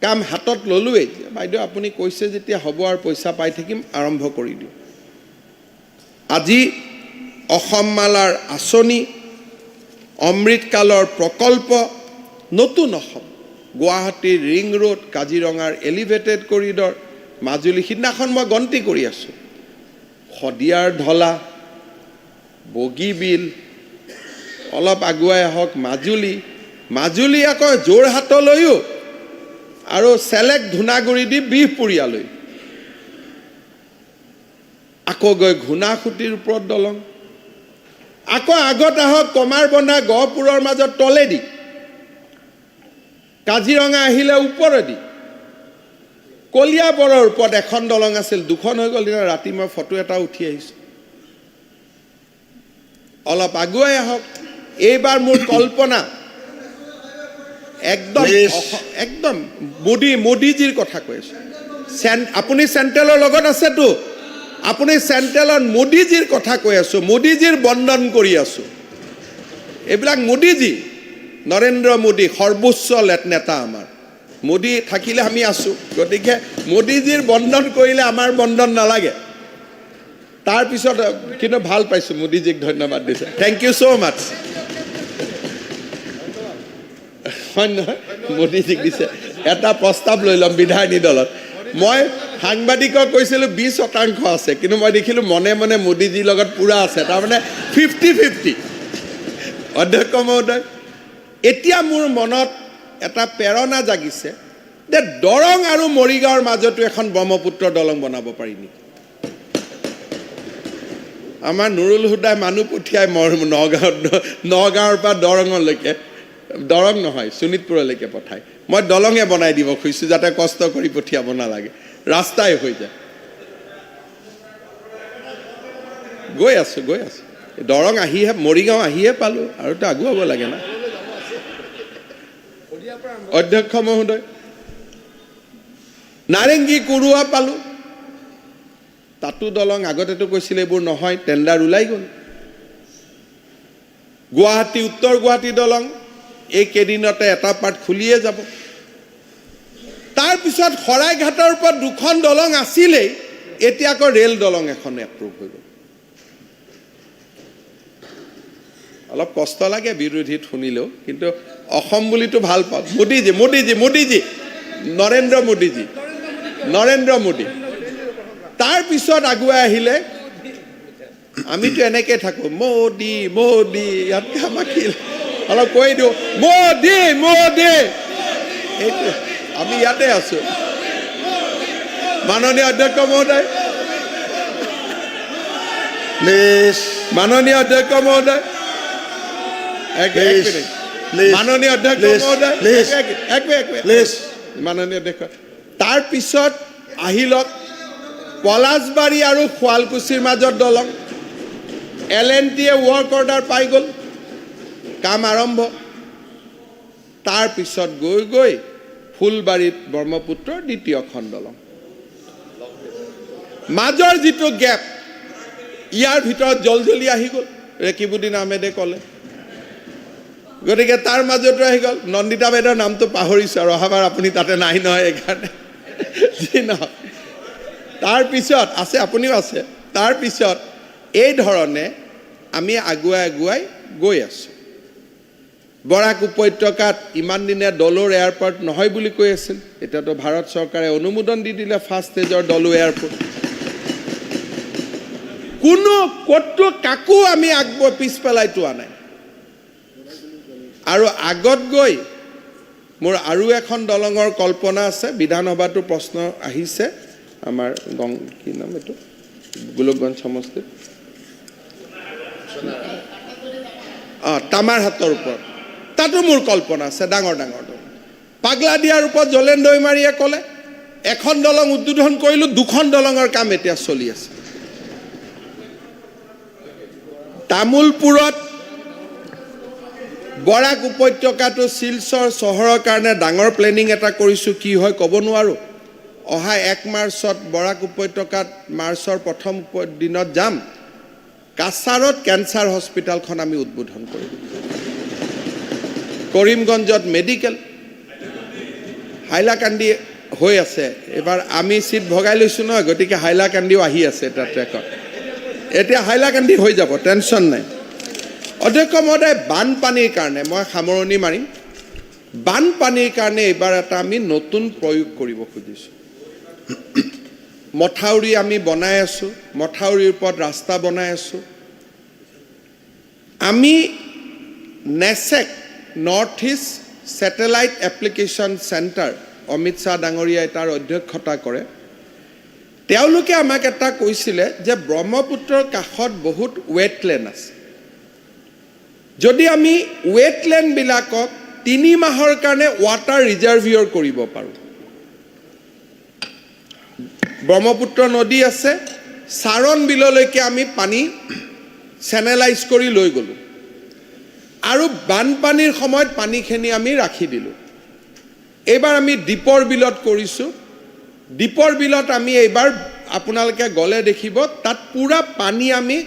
কাম হাতত ল'লোৱেই। বাইদেউ আপুনি কৈছে যেতিয়া হ'ব আৰু পইচা পাই থাকিম, আৰম্ভ কৰি দিওঁ। আজি অসম মালাৰ আঁচনি, অমৃতকালৰ প্ৰকল্প, নতুন অসম, গুৱাহাটীৰ ৰিং ৰোড, কাজিৰঙাৰ এলিভেটেড কৰিডৰ, মাজুলী, সিদিনাখন মই গন্তি কৰি আছোঁ, শদিয়াৰ ঢলা, বগীবিল, অলপ আগুৱাই আহক মাজুলী আকৌ যোৰহাটলৈও, আৰু চেলেক ধূনাগুৰি দি বিহপুৰীয়ালৈ, আকৌ গৈ ঘূনাসুতিৰ ওপৰত দলং, আকৌ আগত আহক কমাৰবন্ধা গহপুৰৰ মাজত তলেদি, কাজিৰঙা আহিলে ওপৰেদি, কলিয়াবৰৰ ওপৰত এখন দলং আছিল, 2খন হৈ গ'ল। দিনা ৰাতি মই ফটো এটা উঠি আহিছোঁ। অলপ আগুৱাই আহক, এইবাৰ মোৰ কল্পনা একদম মোদীজীৰ কথা কৈ আছোঁ। আপুনি চেণ্ট্ৰেলৰ লগত আছেতো, আপুনি চেণ্ট্ৰেলত মোদীজীৰ কথা কৈ আছোঁ, মোদীজীৰ বন্দন কৰি আছোঁ। এইবিলাক মোদীজী, নৰেন্দ্ৰ মোদী সৰ্বোচ্চ নেতা আমাৰ। মোদী থাকিলে আমি আছোঁ, গতিকে মোদীজীৰ বন্দন কৰিলে আমাৰ বন্দন নালাগে। তাৰপিছত কিন্তু ভাল পাইছোঁ, মোদীজীক ধন্যবাদ দিছে, থেংক ইউ ছ' মাছ। হয় নহয়, মোদীজীক দিছে। এটা প্ৰস্তাৱ লৈ ল'ম বিধায়িনী দলত। মই সাংবাদিকক কৈছিলোঁ 20% আছে, কিন্তু মই দেখিলোঁ মনে মনে মোদীজীৰ লগত পূৰা আছে, তাৰমানে 50-50। অধ্যক্ষ মহোদয়, এতিয়া মোৰ মনত এটা প্ৰেৰণা জাগিছে যে দৰং আৰু মৰিগাঁৱৰ মাজতো এখন ব্ৰহ্মপুত্ৰ দলং বনাব পাৰি নেকি। আমাৰ নুৰুল হুদাই মানুহ পঠিয়াই নগাঁৱৰ পৰা দৰঙলৈকে, দৰং নহয় শোণিতপুৰলৈকে পঠায়। মই দলঙে বনাই দিব খুজিছোঁ যাতে কষ্ট কৰি পঠিয়াব নালাগে, ৰাস্তাই হৈ যায়। গৈ আছোঁ দৰং আহিহে, মৰিগাঁও আহিহে পালোঁ, আৰুতো আগুৱাব লাগে না। অধ্যক্ষ মহোদয়, নাৰেংগী কুৰুৱা পালোঁ, তাতো দলং। আগতেতো কৈছিলে এইবোৰ নহয়, টেণ্ডাৰ ওলাই গ'ল। গুৱাহাটী, উত্তৰ গুৱাহাটী দলং এইকেইদিনতে এটা পাৰ্ট খুলিয়ে যাব। তাৰপিছত শৰাইঘাটৰ ওপৰত 2খন দলং আছিলেই, এতিয়া আকৌ ৰেল দলং এখন এপ্ৰুভ হৈ গ'ল। অলপ কষ্ট লাগে বিৰোধীত শুনিলেও, কিন্তু অসম বুলিতো ভাল পাওঁ। মোদীজী নৰেন্দ্ৰ মোদী। তাৰপিছত আগুৱাই আহিলে আমিতো এনেকৈ থাকোঁ, মোদী ইয়াতকৈ আমাক অলপ কৈ দিওঁ, মোদী এইটো আমি ইয়াতে আছোঁ। মাননীয় অধ্যক্ষ মহোদয়, মাননীয় অধ্যক্ষ মহোদয়, মাননীয় অধ্যক্ষ মহোদয়, মাননীয় অধ্যক্ষ। তাৰপিছত আহিলক পলাশবাৰী আৰু শুৱালকুছিৰ মাজত দলং, L&Tয়ে ৱৰ্ক অৰ্ডাৰ পাই গ'ল, কাম আৰম্ভ। তাৰপিছত গৈ ফুলবাৰীত ব্ৰহ্মপুত্ৰৰ 2খন দলং। মাজৰ যিটো গেপ, ইয়াৰ ভিতৰত জলজলি আহি গ'ল, ৰেকিবুদ্দিন আহমেদে ক'লে, গতিকে তাৰ মাজতো আহি গ'ল। নন্দিতা বাইদেউৰ নামটো পাহৰিছোঁ, আৰু অহাবাৰ আপুনি তাতে নাই নহয়, এইকাৰণে যি নহয়। তাৰপিছত আছে, আপুনিও আছে। তাৰপিছত এই ধৰণে আমি আগুৱাই গৈ আছোঁ। বৰাক উপত্যকাত ইমান দিনে দলোৰ এয়াৰপৰ্ট নহয় বুলি কৈ আছিল, এতিয়াতো ভাৰত চৰকাৰে অনুমোদন দি দিলে ফাৰ্ষ্ট ষ্টেজৰ দলো এয়াৰপৰ্ট। ক'তো কাকো আমি পিছ পেলাই থোৱা নাই। আৰু আগত গৈ মোৰ আৰু এখন দলঙৰ কল্পনা আছে বিধানসভাতো প্ৰশ্ন আহিছে আমাৰ কি নাম এইটো গোলকগঞ্জ সমষ্টিত তামাৰহাটৰ ওপৰত তাতো মোৰ কল্পনা আছে ডাঙৰ ডাঙৰ দলং পাগলা দিয়াৰ ওপৰত জলেন দৈমাৰীয়ে ক'লে এখন দলং উদ্বোধন কৰিলোঁ দুখন দলঙৰ কাম এতিয়া চলি আছে তামোলপুৰত বৰাক উপত্যকাটো শিলচৰ চহৰৰ কাৰণে ডাঙৰ প্লেনিং এটা কৰিছোঁ কি হয় ক'ব নোৱাৰোঁ অহা 1 মাৰ্চত বৰাক উপত্যকাত মাৰ্চৰ প্ৰথম দিনত যাম কাছাৰত কেঞ্চাৰ হস্পিটেলখন আমি উদ্বোধন কৰিম কৰিমগঞ্জত মেডিকেল হাইলাকান্দি হৈ আছে এবাৰ আমি সিট ভগাই লৈছোঁ নহয় গতিকে হাইলাকান্দিও আহি আছে এটা ট্ৰেকত এতিয়া হাইলাকান্দি হৈ যাব টেনশ্যন নাই অধ্যক্ষ মহোদয় বানপানীৰ কাৰণে মই সামৰণি মাৰিম বানপানীৰ কাৰণে এইবাৰ এটা আমি নতুন প্ৰয়োগ কৰিব খুজিছোঁ মথাউৰি আমি বনাই আছোঁ মথাউৰিৰ ওপৰত ৰাস্তা বনাই আছোঁ আমি NESAC North East Satellite Application Centre Amit Shah ডাঙৰীয়াই তাৰ অধ্যক্ষতা কৰে তেওঁলোকে আমাক এটা কৈছিলে যে ব্ৰহ্মপুত্ৰৰ কাষত বহুত ৱেটলেণ্ড আছে যদি আমি ৱেটলেণ্ডবিলাকক 3 মাহৰ কাৰণে ৱাটাৰ ৰিজাৰ্ভিয়ৰ কৰিব পাৰোঁ ব্ৰহ্মপুত্ৰ নদী আছে চাৰণ বিললৈকে আমি পানী চেনেলাইজ কৰি লৈ গ'লোঁ আৰু বানপানীৰ সময়ত পানীখিনি আমি ৰাখি দিলোঁ এইবাৰ আমি দীপৰ বিলত কৰিছোঁ দীপৰ বিলত আমি এইবাৰ আপোনালোকে গ'লে দেখিব তাত পুৰা পানী আমি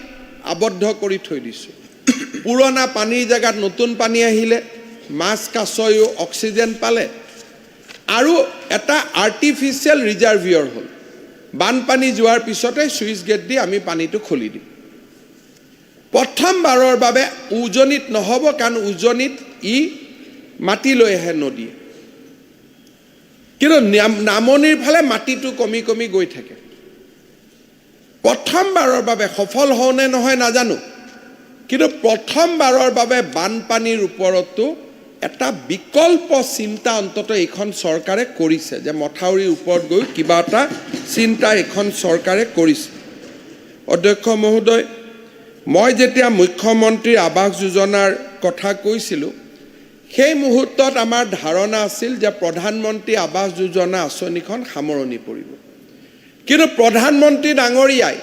আবদ্ধ কৰি থৈ দিছোঁ পুৰণা পানীৰ জেগাত নতুন পানী আহিলে মাছ কাছয়ো অক্সিজেন পালে আৰু এটা আৰ্টিফিচিয়েল ৰিজাৰ্ভিয়ৰ হ'ল বানপানী যোৱাৰ পিছতে ছুইচ গেট দি আমি পানীটো খুলি দিম প্ৰথমবাৰৰ বাবে উজনিত নহ'ব কাৰণ উজনিত ই মাটি লৈ আহে নদীয়ে কিন্তু নামনিৰ ফালে মাটিটো কমি কমি গৈ থাকে প্ৰথমবাৰৰ বাবে সফল হওঁনে নহয় নাজানো কিন্তু প্ৰথমবাৰৰ বাবে বানপানীৰ ওপৰতো এটা বিকল্প চিন্তা অন্তত এইখন চৰকাৰে কৰিছে যে মথাউৰিৰ ওপৰত গৈ কিবা এটা চিন্তা এইখন চৰকাৰে কৰিছে অধ্যক্ষ মহোদয় মই যেতিয়া মুখ্যমন্ত্ৰীৰ আৱাস যোজনাৰ কথা কৈছিলোঁ সেই মুহূৰ্তত আমাৰ ধাৰণা আছিল যে প্ৰধানমন্ত্ৰী আৱাস যোজনা আঁচনিখন সামৰণি পৰিব কিন্তু প্ৰধানমন্ত্ৰী ডাঙৰীয়াই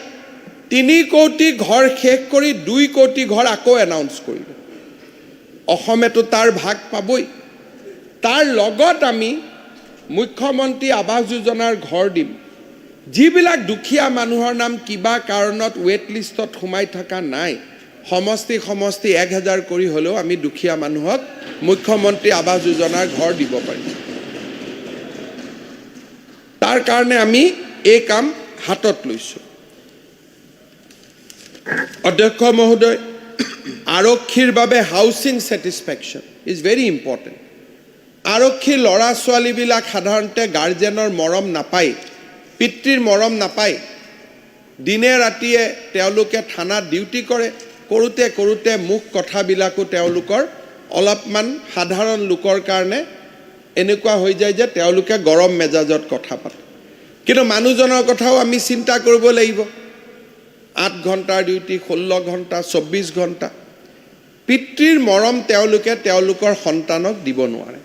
3 কোটি ঘৰ শেষ কৰি 2 কোটি ঘৰ আকৌ এনাউন্স কৰিল অসমেতো তাৰ ভাগ পাবই তাৰ লগত আমি মুখ্যমন্ত্ৰী আৱাস যোজনাৰ ঘৰ দিম যিবিলাক দুখীয়া মানুহৰ নাম কিবা কাৰণত ৱেট লিষ্টত সোমাই থকা নাই সমষ্টি 1000 কৰি হ'লেও আমি দুখীয়া মানুহক মুখ্যমন্ত্ৰী আৱাস যোজনাৰ ঘৰ দিব পাৰিম তাৰ কাৰণে আমি এই কাম হাতত লৈছোঁ অধ্যক্ষ মহোদয় আৰক্ষীৰ বাবে housing satisfaction is very important আৰক্ষীৰ ল'ৰা ছোৱালীবিলাক সাধাৰণতে গাৰ্জেনৰ মৰম নাপায় পিতৃৰ মৰম নাপায় দিনে ৰাতিয়ে তেওঁলোকে থানাত ডিউটি কৰে কৰোঁতে কৰোঁতে মুখ কথাবিলাকো তেওঁলোকৰ অলপমান সাধাৰণ লোকৰ কাৰণে এনেকুৱা হৈ যায় যে তেওঁলোকে গৰম মেজাজত কথা পাতে কিন্তু মানুহজনৰ কথাও আমি চিন্তা কৰিব লাগিব 8 ঘণ্টাৰ ডিউটি 16 ঘণ্টা 24 ঘণ্টা পিতৃৰ মৰম তেওঁলোকে তেওঁলোকৰ সন্তানক দিব নোৱাৰে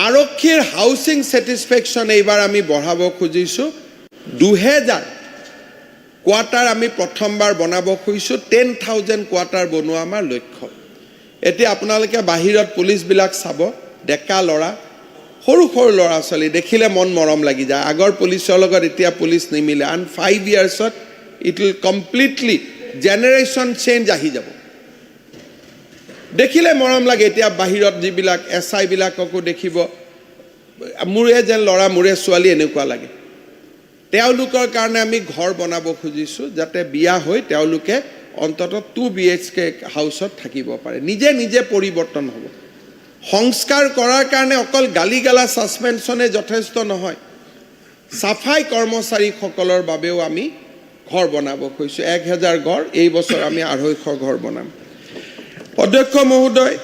আৰক্ষীৰ হাউচিং ছেটিছফেকশ্যন এইবাৰ আমি বঢ়াব খুজিছোঁ 2000 কোৱাৰ্টাৰ আমি প্ৰথমবাৰ বনাব খুজিছোঁ 10,000 কোৱাৰ্টাৰ বনোৱা আমাৰ লক্ষ্য এতিয়া আপোনালোকে বাহিৰত পুলিচবিলাক চাব ডেকা ল'ৰা সৰু সৰু ল'ৰা ছোৱালী দেখিলে মন মৰম লাগি যায় আগৰ পুলিচৰ লগত এতিয়া পুলিচ নিমিলে আন 5 ইয়াৰ্ছত it will completely generation change আহি যাব দেখিলে মৰম লাগে এতিয়া বাহিৰত যিবিলাক এছআইবিলাককো দেখিব মোৰে যেন ল'ৰা মোৰে ছোৱালী এনেকুৱা লাগে তেওঁলোকৰ কাৰণে আমি ঘৰ বনাব খুজিছোঁ যাতে বিয়া হৈ তেওঁলোকে অন্তত 2 BHK হাউচত থাকিব পাৰে নিজে নিজে পৰিৱৰ্তন হ'ব সংস্কাৰ কৰাৰ কাৰণে অকল গালি গালা ছাছপেনশ্যনে যথেষ্ট নহয় সাফাই কৰ্মচাৰীসকলৰ বাবেও আমি ঘৰ বনাব খুজিছোঁ 1000 ঘৰ এই বছৰ আমি 250 ঘৰ বনাম অধ্যক্ষ মহোদয়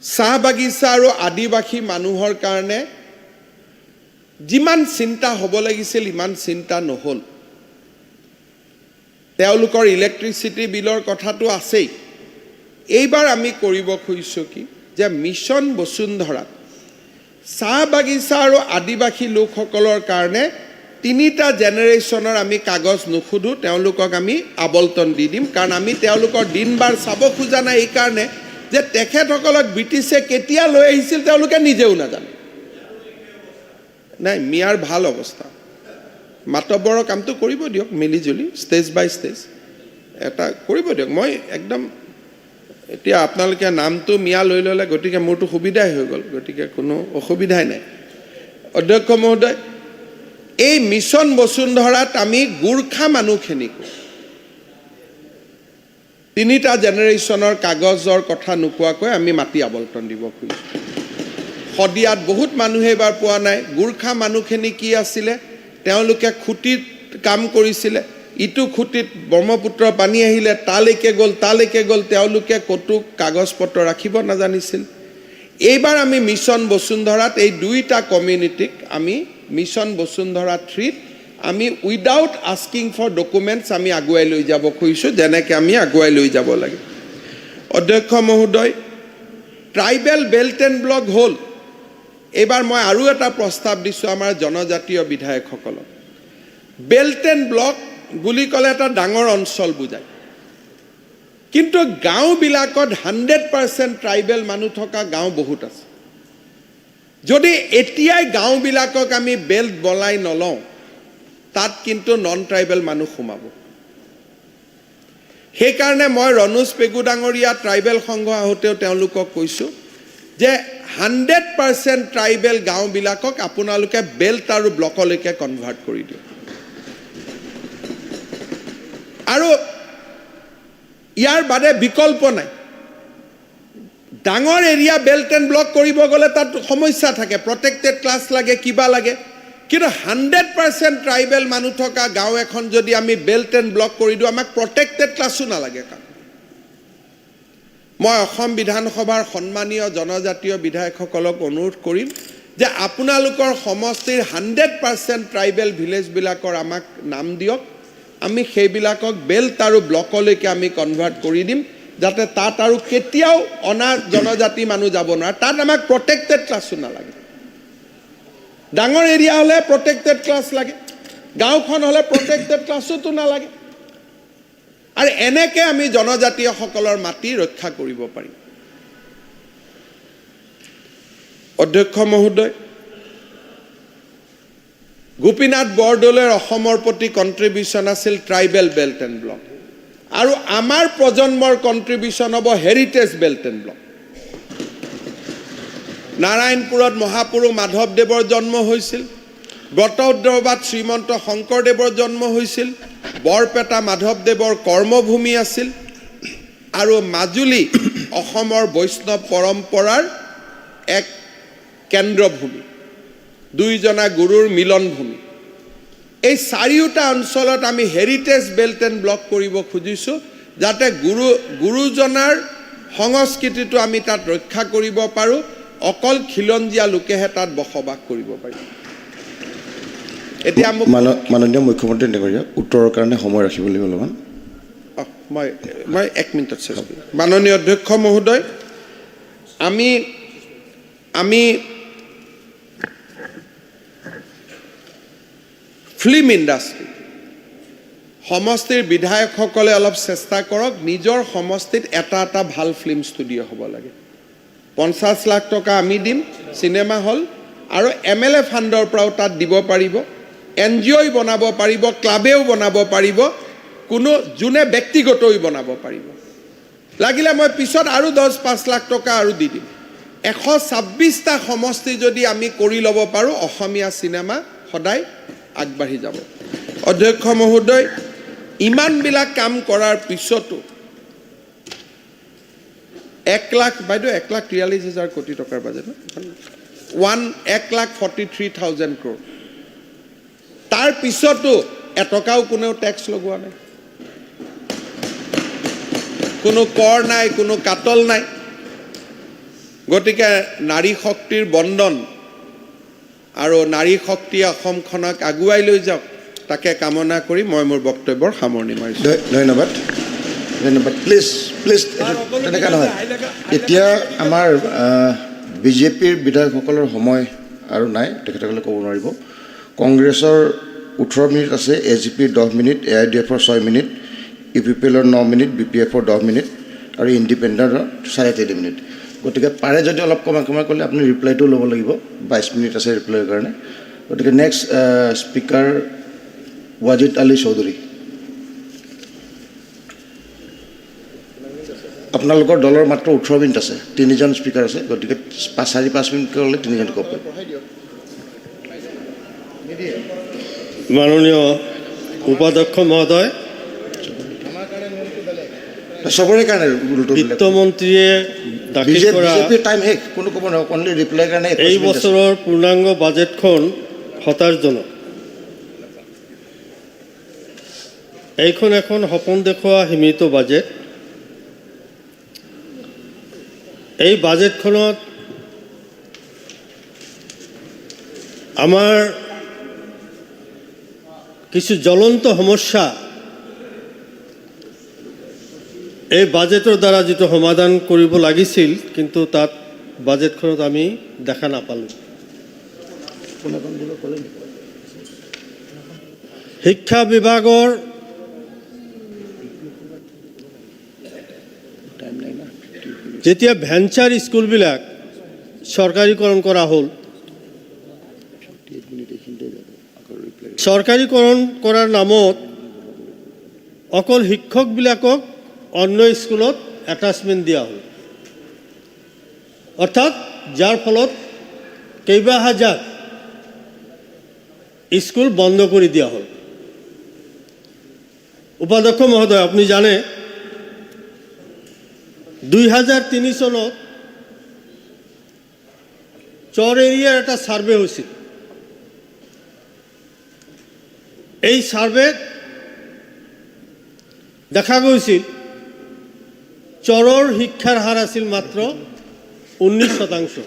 চাহ বাগিচা আৰু আদিবাসী মানুহৰ কাৰণে যিমান চিন্তা হ'ব লাগিছিল ইমান চিন্তা নহ'ল তেওঁলোকৰ ইলেক্ট্ৰিচিটি বিলৰ কথাটো আছেই এইবাৰ আমি কৰিব খুজিছোঁ কি যে মিছন বসুন্ধৰা চাহ বাগিচা আৰু আদিবাসী লোকসকলৰ কাৰণে 3টা জেনেৰেশ্যনৰ আমি কাগজ নুখুধো তেওঁলোকক আমি আবলতন দি দিম কাৰণ আমি তেওঁলোকৰ দিনবাৰ চাব খোজা নাই এই কাৰণে যে তেখেতসকলক ব্ৰিটিছে কেতিয়া লৈ আহিছিল তেওঁলোকে নিজেও নাজানে নাই মিয়াৰ ভাল অৱস্থা মাতব্বৰৰ কামটো কৰিব দিয়ক মিলিজুলি ষ্টেজ বাই ষ্টেজ এটা কৰিব দিয়ক মই একদম এতিয়া আপোনালোকে নামটো মিয়া লৈ ল'লে গতিকে মোৰটো সুবিধাই হৈ গ'ল গতিকে কোনো অসুবিধাই নাই অধ্যক্ষ মহোদয় এই মিছন বসুন্ধৰাত আমি গোৰ্খা মানুহখিনিকো 3টা জেনেৰেশ্যনৰ কাগজৰ কথা নোকোৱাকৈ আমি মাটি আবলতন দিব খুজিছোঁ শদিয়াত বহুত মানুহে এবাৰ পোৱা নাই গোৰ্খা মানুহখিনি কি আছিলে তেওঁলোকে খুঁটিত কাম কৰিছিলে ইটো খুঁটিত ব্ৰহ্মপুত্ৰ পানী আহিলে তালৈকে গ'ল তেওঁলোকে ক'তো কাগজ পত্ৰ ৰাখিব নাজানিছিল এইবাৰ আমি মিছন বসুন্ধৰাত এই 2টা কমিউনিটিক আমি মিছন বসুন্ধৰা 3ত আমি উইদাউট আস্কিং ফৰ ডকুমেণ্টছ আমি আগুৱাই লৈ যাব খুজিছোঁ যেনেকৈ আমি আগুৱাই লৈ যাব লাগে অধ্যক্ষ মহোদয় ট্ৰাইবেল বেল্ট এণ্ড ব্লক হ'ল এইবাৰ মই আৰু এটা প্ৰস্তাৱ দিছোঁ আমাৰ জনজাতীয় বিধায়কসকলক বেল্ট এণ্ড ব্লক বুলি ক'লে এটা ডাঙৰ অঞ্চল বুজায় কিন্তু গাঁওবিলাকত 100% ট্ৰাইবেল মানুহ থকা গাঁও বহুত আছে যদি এতিয়াই গাঁওবিলাকক আমি বেল্ট বলাই নলওঁ তাত কিন্তু নন ট্ৰাইবেল মানুহ সোমাব সেইকাৰণে মই ৰণোজ পেগু ডাঙৰীয়া ট্ৰাইবেল সংঘ আহোঁতেও তেওঁলোকক কৈছোঁ যে 100% ট্ৰাইবেল গাঁওবিলাকক আপোনালোকে বেল্ট আৰু ব্লকলৈকে কনভাৰ্ট কৰি দিয়ক আৰু ইয়াৰ বাদে বিকল্প নাই ডাঙৰ এৰিয়া বেল্ট এণ্ড ব্লক কৰিব গ'লে তাত সমস্যা থাকে প্ৰটেক্টেড ক্লাছ লাগে কিবা লাগে কিন্তু 100% ট্ৰাইবেল মানুহ থকা গাঁও এখন যদি আমি বেল্ট এণ্ড ব্লক কৰি দিওঁ আমাক প্ৰটেক্টেড ক্লাছো নালাগে কাৰণ মই অসম বিধানসভাৰ সন্মানীয় জনজাতীয় বিধায়কসকলক অনুৰোধ কৰিম যে আপোনালোকৰ সমষ্টিৰ 100% ট্ৰাইবেল ভিলেজবিলাকৰ আমাক নাম দিয়ক আমি সেইবিলাকক বেল্ট আৰু ব্লকলৈকে আমি কনভাৰ্ট কৰি দিম যাতে তাত আৰু কেতিয়াও অনা জনজাতি মানুহ যাব নোৱাৰে তাত আমাক প্ৰটেক্টেড ক্লাছো নালাগে ডাঙৰ এৰিয়া হ'লে প্ৰটেক্টেড ক্লাছ লাগে গাঁওখন হ'লে প্ৰটেক্টেড ক্লাছোতো নালাগে আৰু এনেকৈ আমি জনজাতীয়সকলৰ মাটি ৰক্ষা কৰিব পাৰিম অধ্যক্ষ মহোদয় গোপীনাথ বৰদলৈৰ অসমৰ প্ৰতি কণ্ট্ৰিবিউশ্যন আছিল ট্ৰাইবেল বেল্ট এণ্ড ব্লক আৰু আমাৰ প্ৰজন্মৰ কণ্ট্ৰিবিউশ্যন হ'ব হেৰিটেজ বেল্ট এণ্ড ব্লক নাৰায়ণপুৰত মহাপুৰুষ মাধৱদেৱৰ জন্ম হৈছিল ব্ৰতদ্ৰৱাত শ্ৰীমন্ত শংকৰদেৱৰ জন্ম হৈছিল বৰপেটা মাধৱদেৱৰ কৰ্মভূমি আছিল আৰু মাজুলী অসমৰ বৈষ্ণৱ পৰম্পৰাৰ এক কেন্দ্ৰভূমি দুইজনা গুৰুৰ মিলনভূমি এই 4টা অঞ্চলত আমি হেৰিটেজ বেল্ট এণ্ড ব্লক কৰিব খুজিছোঁ যাতে গুৰুজনাৰ সংস্কৃতিটো আমি তাত ৰক্ষা কৰিব পাৰোঁ অকল খিলঞ্জীয়া লোকেহে তাত বসবাস কৰিব পাৰিব এতিয়া মাননীয় মুখ্যমন্ত্ৰী ডাঙৰীয়া উত্তৰৰ কাৰণে সময় ৰাখিব লাগিব অলপমান মই 1 মিনিটত চেষ্টা কৰিম মাননীয় অধ্যক্ষ মহোদয় আমি ফিল্ম ইণ্ডাষ্ট্ৰী সমষ্টিৰ বিধায়কসকলে অলপ চেষ্টা কৰক নিজৰ সমষ্টিত এটা ভাল ফিল্ম ষ্টুডিঅ' হ'ব লাগে 50 লাখ টকা আমি দিম চিনেমা হল আৰু MLA ফাণ্ডৰ পৰাও তাত দিব পাৰিব NGOই বনাব পাৰিব ক্লাবেও বনাব পাৰিব কোনো যোনে ব্যক্তিগতই বনাব পাৰিব লাগিলে মই পিছত আৰু 10-5 লাখ টকা আৰু দি দিম 126টা সমষ্টি যদি আমি কৰি ল'ব পাৰোঁ অসমীয়া চিনেমা সদায় আগবাঢ়ি যাব অধ্যক্ষ মহোদয় ইমানবিলাক কাম কৰাৰ পিছতো 1 লাখ বাইদেউ 1,43,000 কোটি টকাৰ বাজেট 1,43,000 crore তাৰ পিছতো এটকাও কোনেও টেক্স লগোৱা নাই কোনো কৰ নাই কোনো কাটল নাই গতিকে নাৰী শক্তিৰ বন্ধন আৰু নাৰী শক্তিয়ে অসমখনক আগুৱাই লৈ যাওক তাকে কামনা কৰি মই মোৰ বক্তব্যৰ সামৰণি মাৰিছোঁ। ধন্যবাদ ধন্যবাদ। প্লিজ প্লিজ তেনেকুৱা নহয়। এতিয়া আমাৰ বিজেপিৰ বিধায়কসকলৰ সময় আৰু নাই, তেখেতসকলে ক'ব নোৱাৰিব। কংগ্ৰেছৰ 18 মিনিট আছে, AGPৰ 10 মিনিট, AIDFৰ 6 মিনিট, UPPLৰ 9 মিনিট, BPFৰ 10 মিনিট আৰু ইণ্ডিপেণ্ডেণ্টৰ 3.5 মিনিট। গতিকে পাৰে যদি অলপ কমাই ক'লে আপুনি ৰিপ্লাইটো ল'ব লাগিব। 22 মিনিট আছে ৰিপ্লাইৰ কাৰণে। গতিকে নেক্সট স্পীকাৰ ৱাজিদ আলী চৌধুৰী। আপোনালোকৰ দলৰ মাত্ৰ 18 মিনিট আছে, 3জন স্পীকাৰ আছে। গতিকে 4-5 মিনিট ক'লে 3জন ক'ব। মাননীয় উপাধ্যক্ষ মহোদয়, চবৰে কাৰণে বিত্তমন্ত্ৰীয়ে দাখিল কৰা টাইম শেষ, কোনো ক'ব নহয়, অনলি ৰিপ্লাইৰ কাৰণে এই বছৰৰ পূৰ্ণাংগ বাজেটখন হতাশজনক। এইখন এখন সপোন দেখুওৱা সীমিত বাজেট। এই বাজেটখনত আমাৰ কিছু জ্বলন্ত সমস্যা এই বাজেটৰ দ্বাৰা যিটো সমাধান কৰিব লাগিছিল, কিন্তু তাত বাজেটখনত আমি দেখা নাপালোঁ। শিক্ষা বিভাগৰ যেতিয়া ভেঞ্চাৰ স্কুলবিলাক চৰকাৰীকৰণ কৰা হ'ল, চৰকাৰীকৰণ কৰাৰ নামত অকল শিক্ষকবিলাকক অন্য স্কুলত এটাচমেণ্ট দিয়া হ'ল। অৰ্থাৎ যাৰ ফলত কেইবা হাজাৰ স্কুল বন্ধ কৰি দিয়া হ'ল। উপাধ্যক্ষ মহোদয়, আপুনি জানে 2003 চনত চৰ এৰিয়াৰ এটা ছাৰ্ভে হৈছিল। এই ছাৰ্ভেত দেখা গৈছিল চৰৰ শিক্ষাৰ হাৰ আছিল মাত্ৰ 19%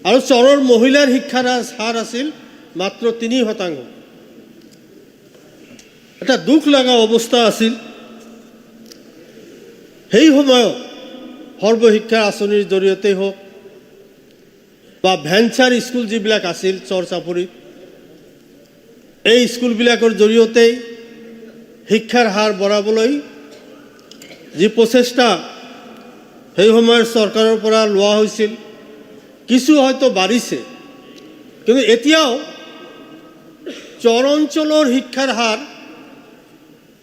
আৰু চৰৰ মহিলাৰ শিক্ষাৰ হাৰ আছিল মাত্ৰ 3%। এটা দুখ লগা অৱস্থা আছিল। সেই সময়ত সৰ্বশিক্ষা আঁচনিৰ জৰিয়তে হওক বা ভেঞ্চাৰ স্কুল যিবিলাক আছিল চৰ চাপৰিত, এই স্কুলবিলাকৰ জৰিয়তেই শিক্ষাৰ হাৰ বঢ়াবলৈ যি প্ৰচেষ্টা সেই সময়ৰ চৰকাৰৰ পৰা লোৱা হৈছিল, কিছু হয়তো বাঢ়িছে, কিন্তু এতিয়াও চৰ অঞ্চলৰ শিক্ষাৰ হাৰ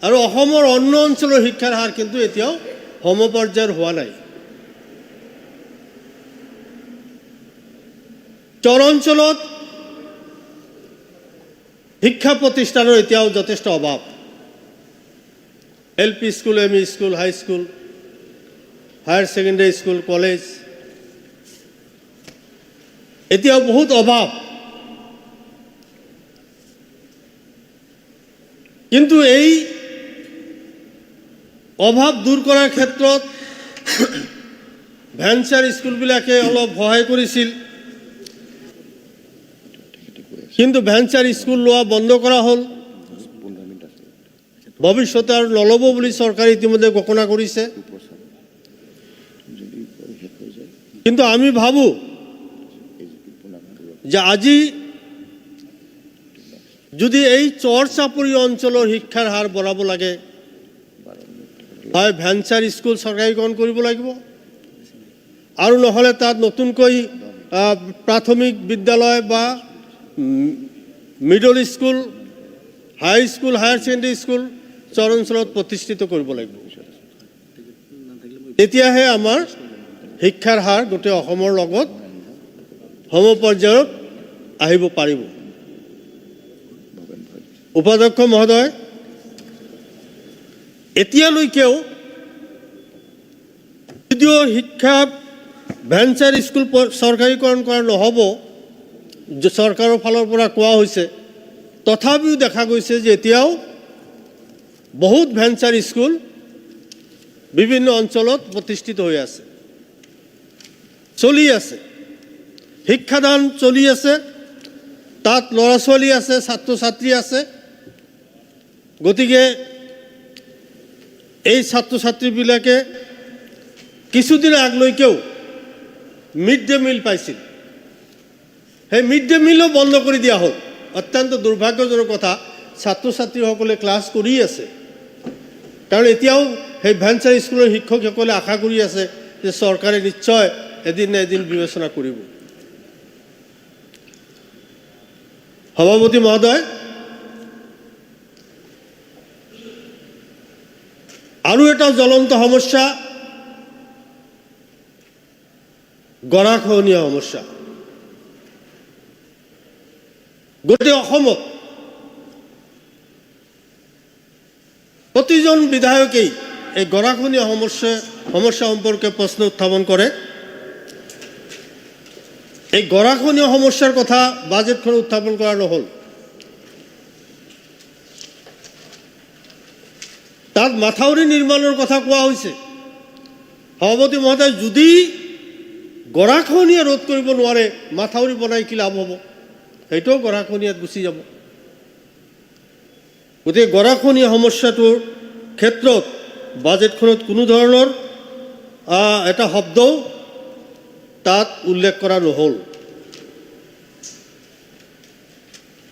আৰু অসমৰ অন্য অঞ্চলৰ শিক্ষাৰ হাৰ কিন্তু এতিয়াও সমপৰ্যায়ৰ হোৱা নাই। চৰ অঞ্চলত শিক্ষা প্ৰতিষ্ঠানৰ এতিয়াও যথেষ্ট অভাৱ। LP school, ME school, high school, higher secondary school, college এতিয়াও বহুত অভাৱ। কিন্তু এই অভাৱ দূৰ কৰাৰ ক্ষেত্ৰত ভেঞ্চাৰ স্কুলবিলাকে অলপ সহায় কৰিছিল, কিন্তু ভেঞ্চাৰ স্কুল লোৱা বন্ধ কৰা হ'ল। ভৱিষ্যতে আৰু নল'ব বুলি চৰকাৰে ইতিমধ্যে ঘোষণা কৰিছে। কিন্তু আমি ভাবোঁ যে আজি যদি এই চৰ চাপৰি অঞ্চলৰ শিক্ষাৰ হাৰ বঢ়াব লাগে, হয় ভেঞ্চাৰ স্কুল চৰকাৰীকৰণ কৰিব লাগিব, আৰু নহ'লে তাত নতুনকৈ প্ৰাথমিক বিদ্যালয় বা middle school, high school, higher secondary school চৰ অঞ্চলত প্ৰতিষ্ঠিত কৰিব লাগিব। তেতিয়াহে আমাৰ শিক্ষাৰ হাৰ গোটেই অসমৰ লগত সমপৰ্যায়ত আহিব পাৰিব। উপাধ্যক্ষ মহোদয়, এতিয়ালৈকেও যদিও শিক্ষা ভেঞ্চাৰ স্কুল চৰকাৰীকৰণ কৰা নহ'ব চৰকাৰৰ ফালৰ পৰা কোৱা হৈছে, তথাপিও দেখা গৈছে যে এতিয়াও বহুত ভেঞ্চাৰ স্কুল বিভিন্ন অঞ্চলত প্ৰতিষ্ঠিত হৈ আছে। চলি আছে, শিক্ষাদান চলি আছে, তাত ল'ৰা ছোৱালী আছে, ছাত্ৰ ছাত্ৰী আছে। গতিকে এই ছাত্ৰ ছাত্ৰীবিলাকে কিছুদিন আগলৈকেও মিড ডে মিল পাইছিল, সেই মিড ডে মিলো বন্ধ কৰি দিয়া হ'ল। অত্যন্ত দুৰ্ভাগ্যজনক কথা, ছাত্ৰ ছাত্ৰীসকলে ক্লাছ কৰি আছে, কাৰণ এতিয়াও সেই ভেঞ্চাৰ স্কুলৰ শিক্ষকসকলে আশা কৰি আছে যে চৰকাৰে নিশ্চয় এদিন না এদিন বিবেচনা কৰিব। সভাপতি মহোদয়, আৰু এটা জ্বলন্ত সমস্যা গৰাখহনীয়া সমস্যা। গোটেই অসমত প্ৰতিজন বিধায়কেই এই গৰাখহনীয়া সমস্যা সম্পৰ্কে প্ৰশ্ন উত্থাপন কৰে। এই গৰাখহনীয়া সমস্যাৰ কথা বাজেটখন উত্থাপন কৰা নহ'ল। তাত মাথাউৰি নিৰ্মাণৰ কথা কোৱা হৈছে। সভাপতি মহোদয়, যদি গৰাখহনীয়া ৰোধ কৰিব নোৱাৰে, মাথাউৰি বনাই কি লাভ হ'ব? সেইটোও গৰাখহনীয়াত গুচি যাব। গতিকে গৰাখহনীয়া সমস্যাটোৰ ক্ষেত্ৰত বাজেটখনত কোনো ধৰণৰ এটা শব্দও তাত উল্লেখ কৰা নহ'ল।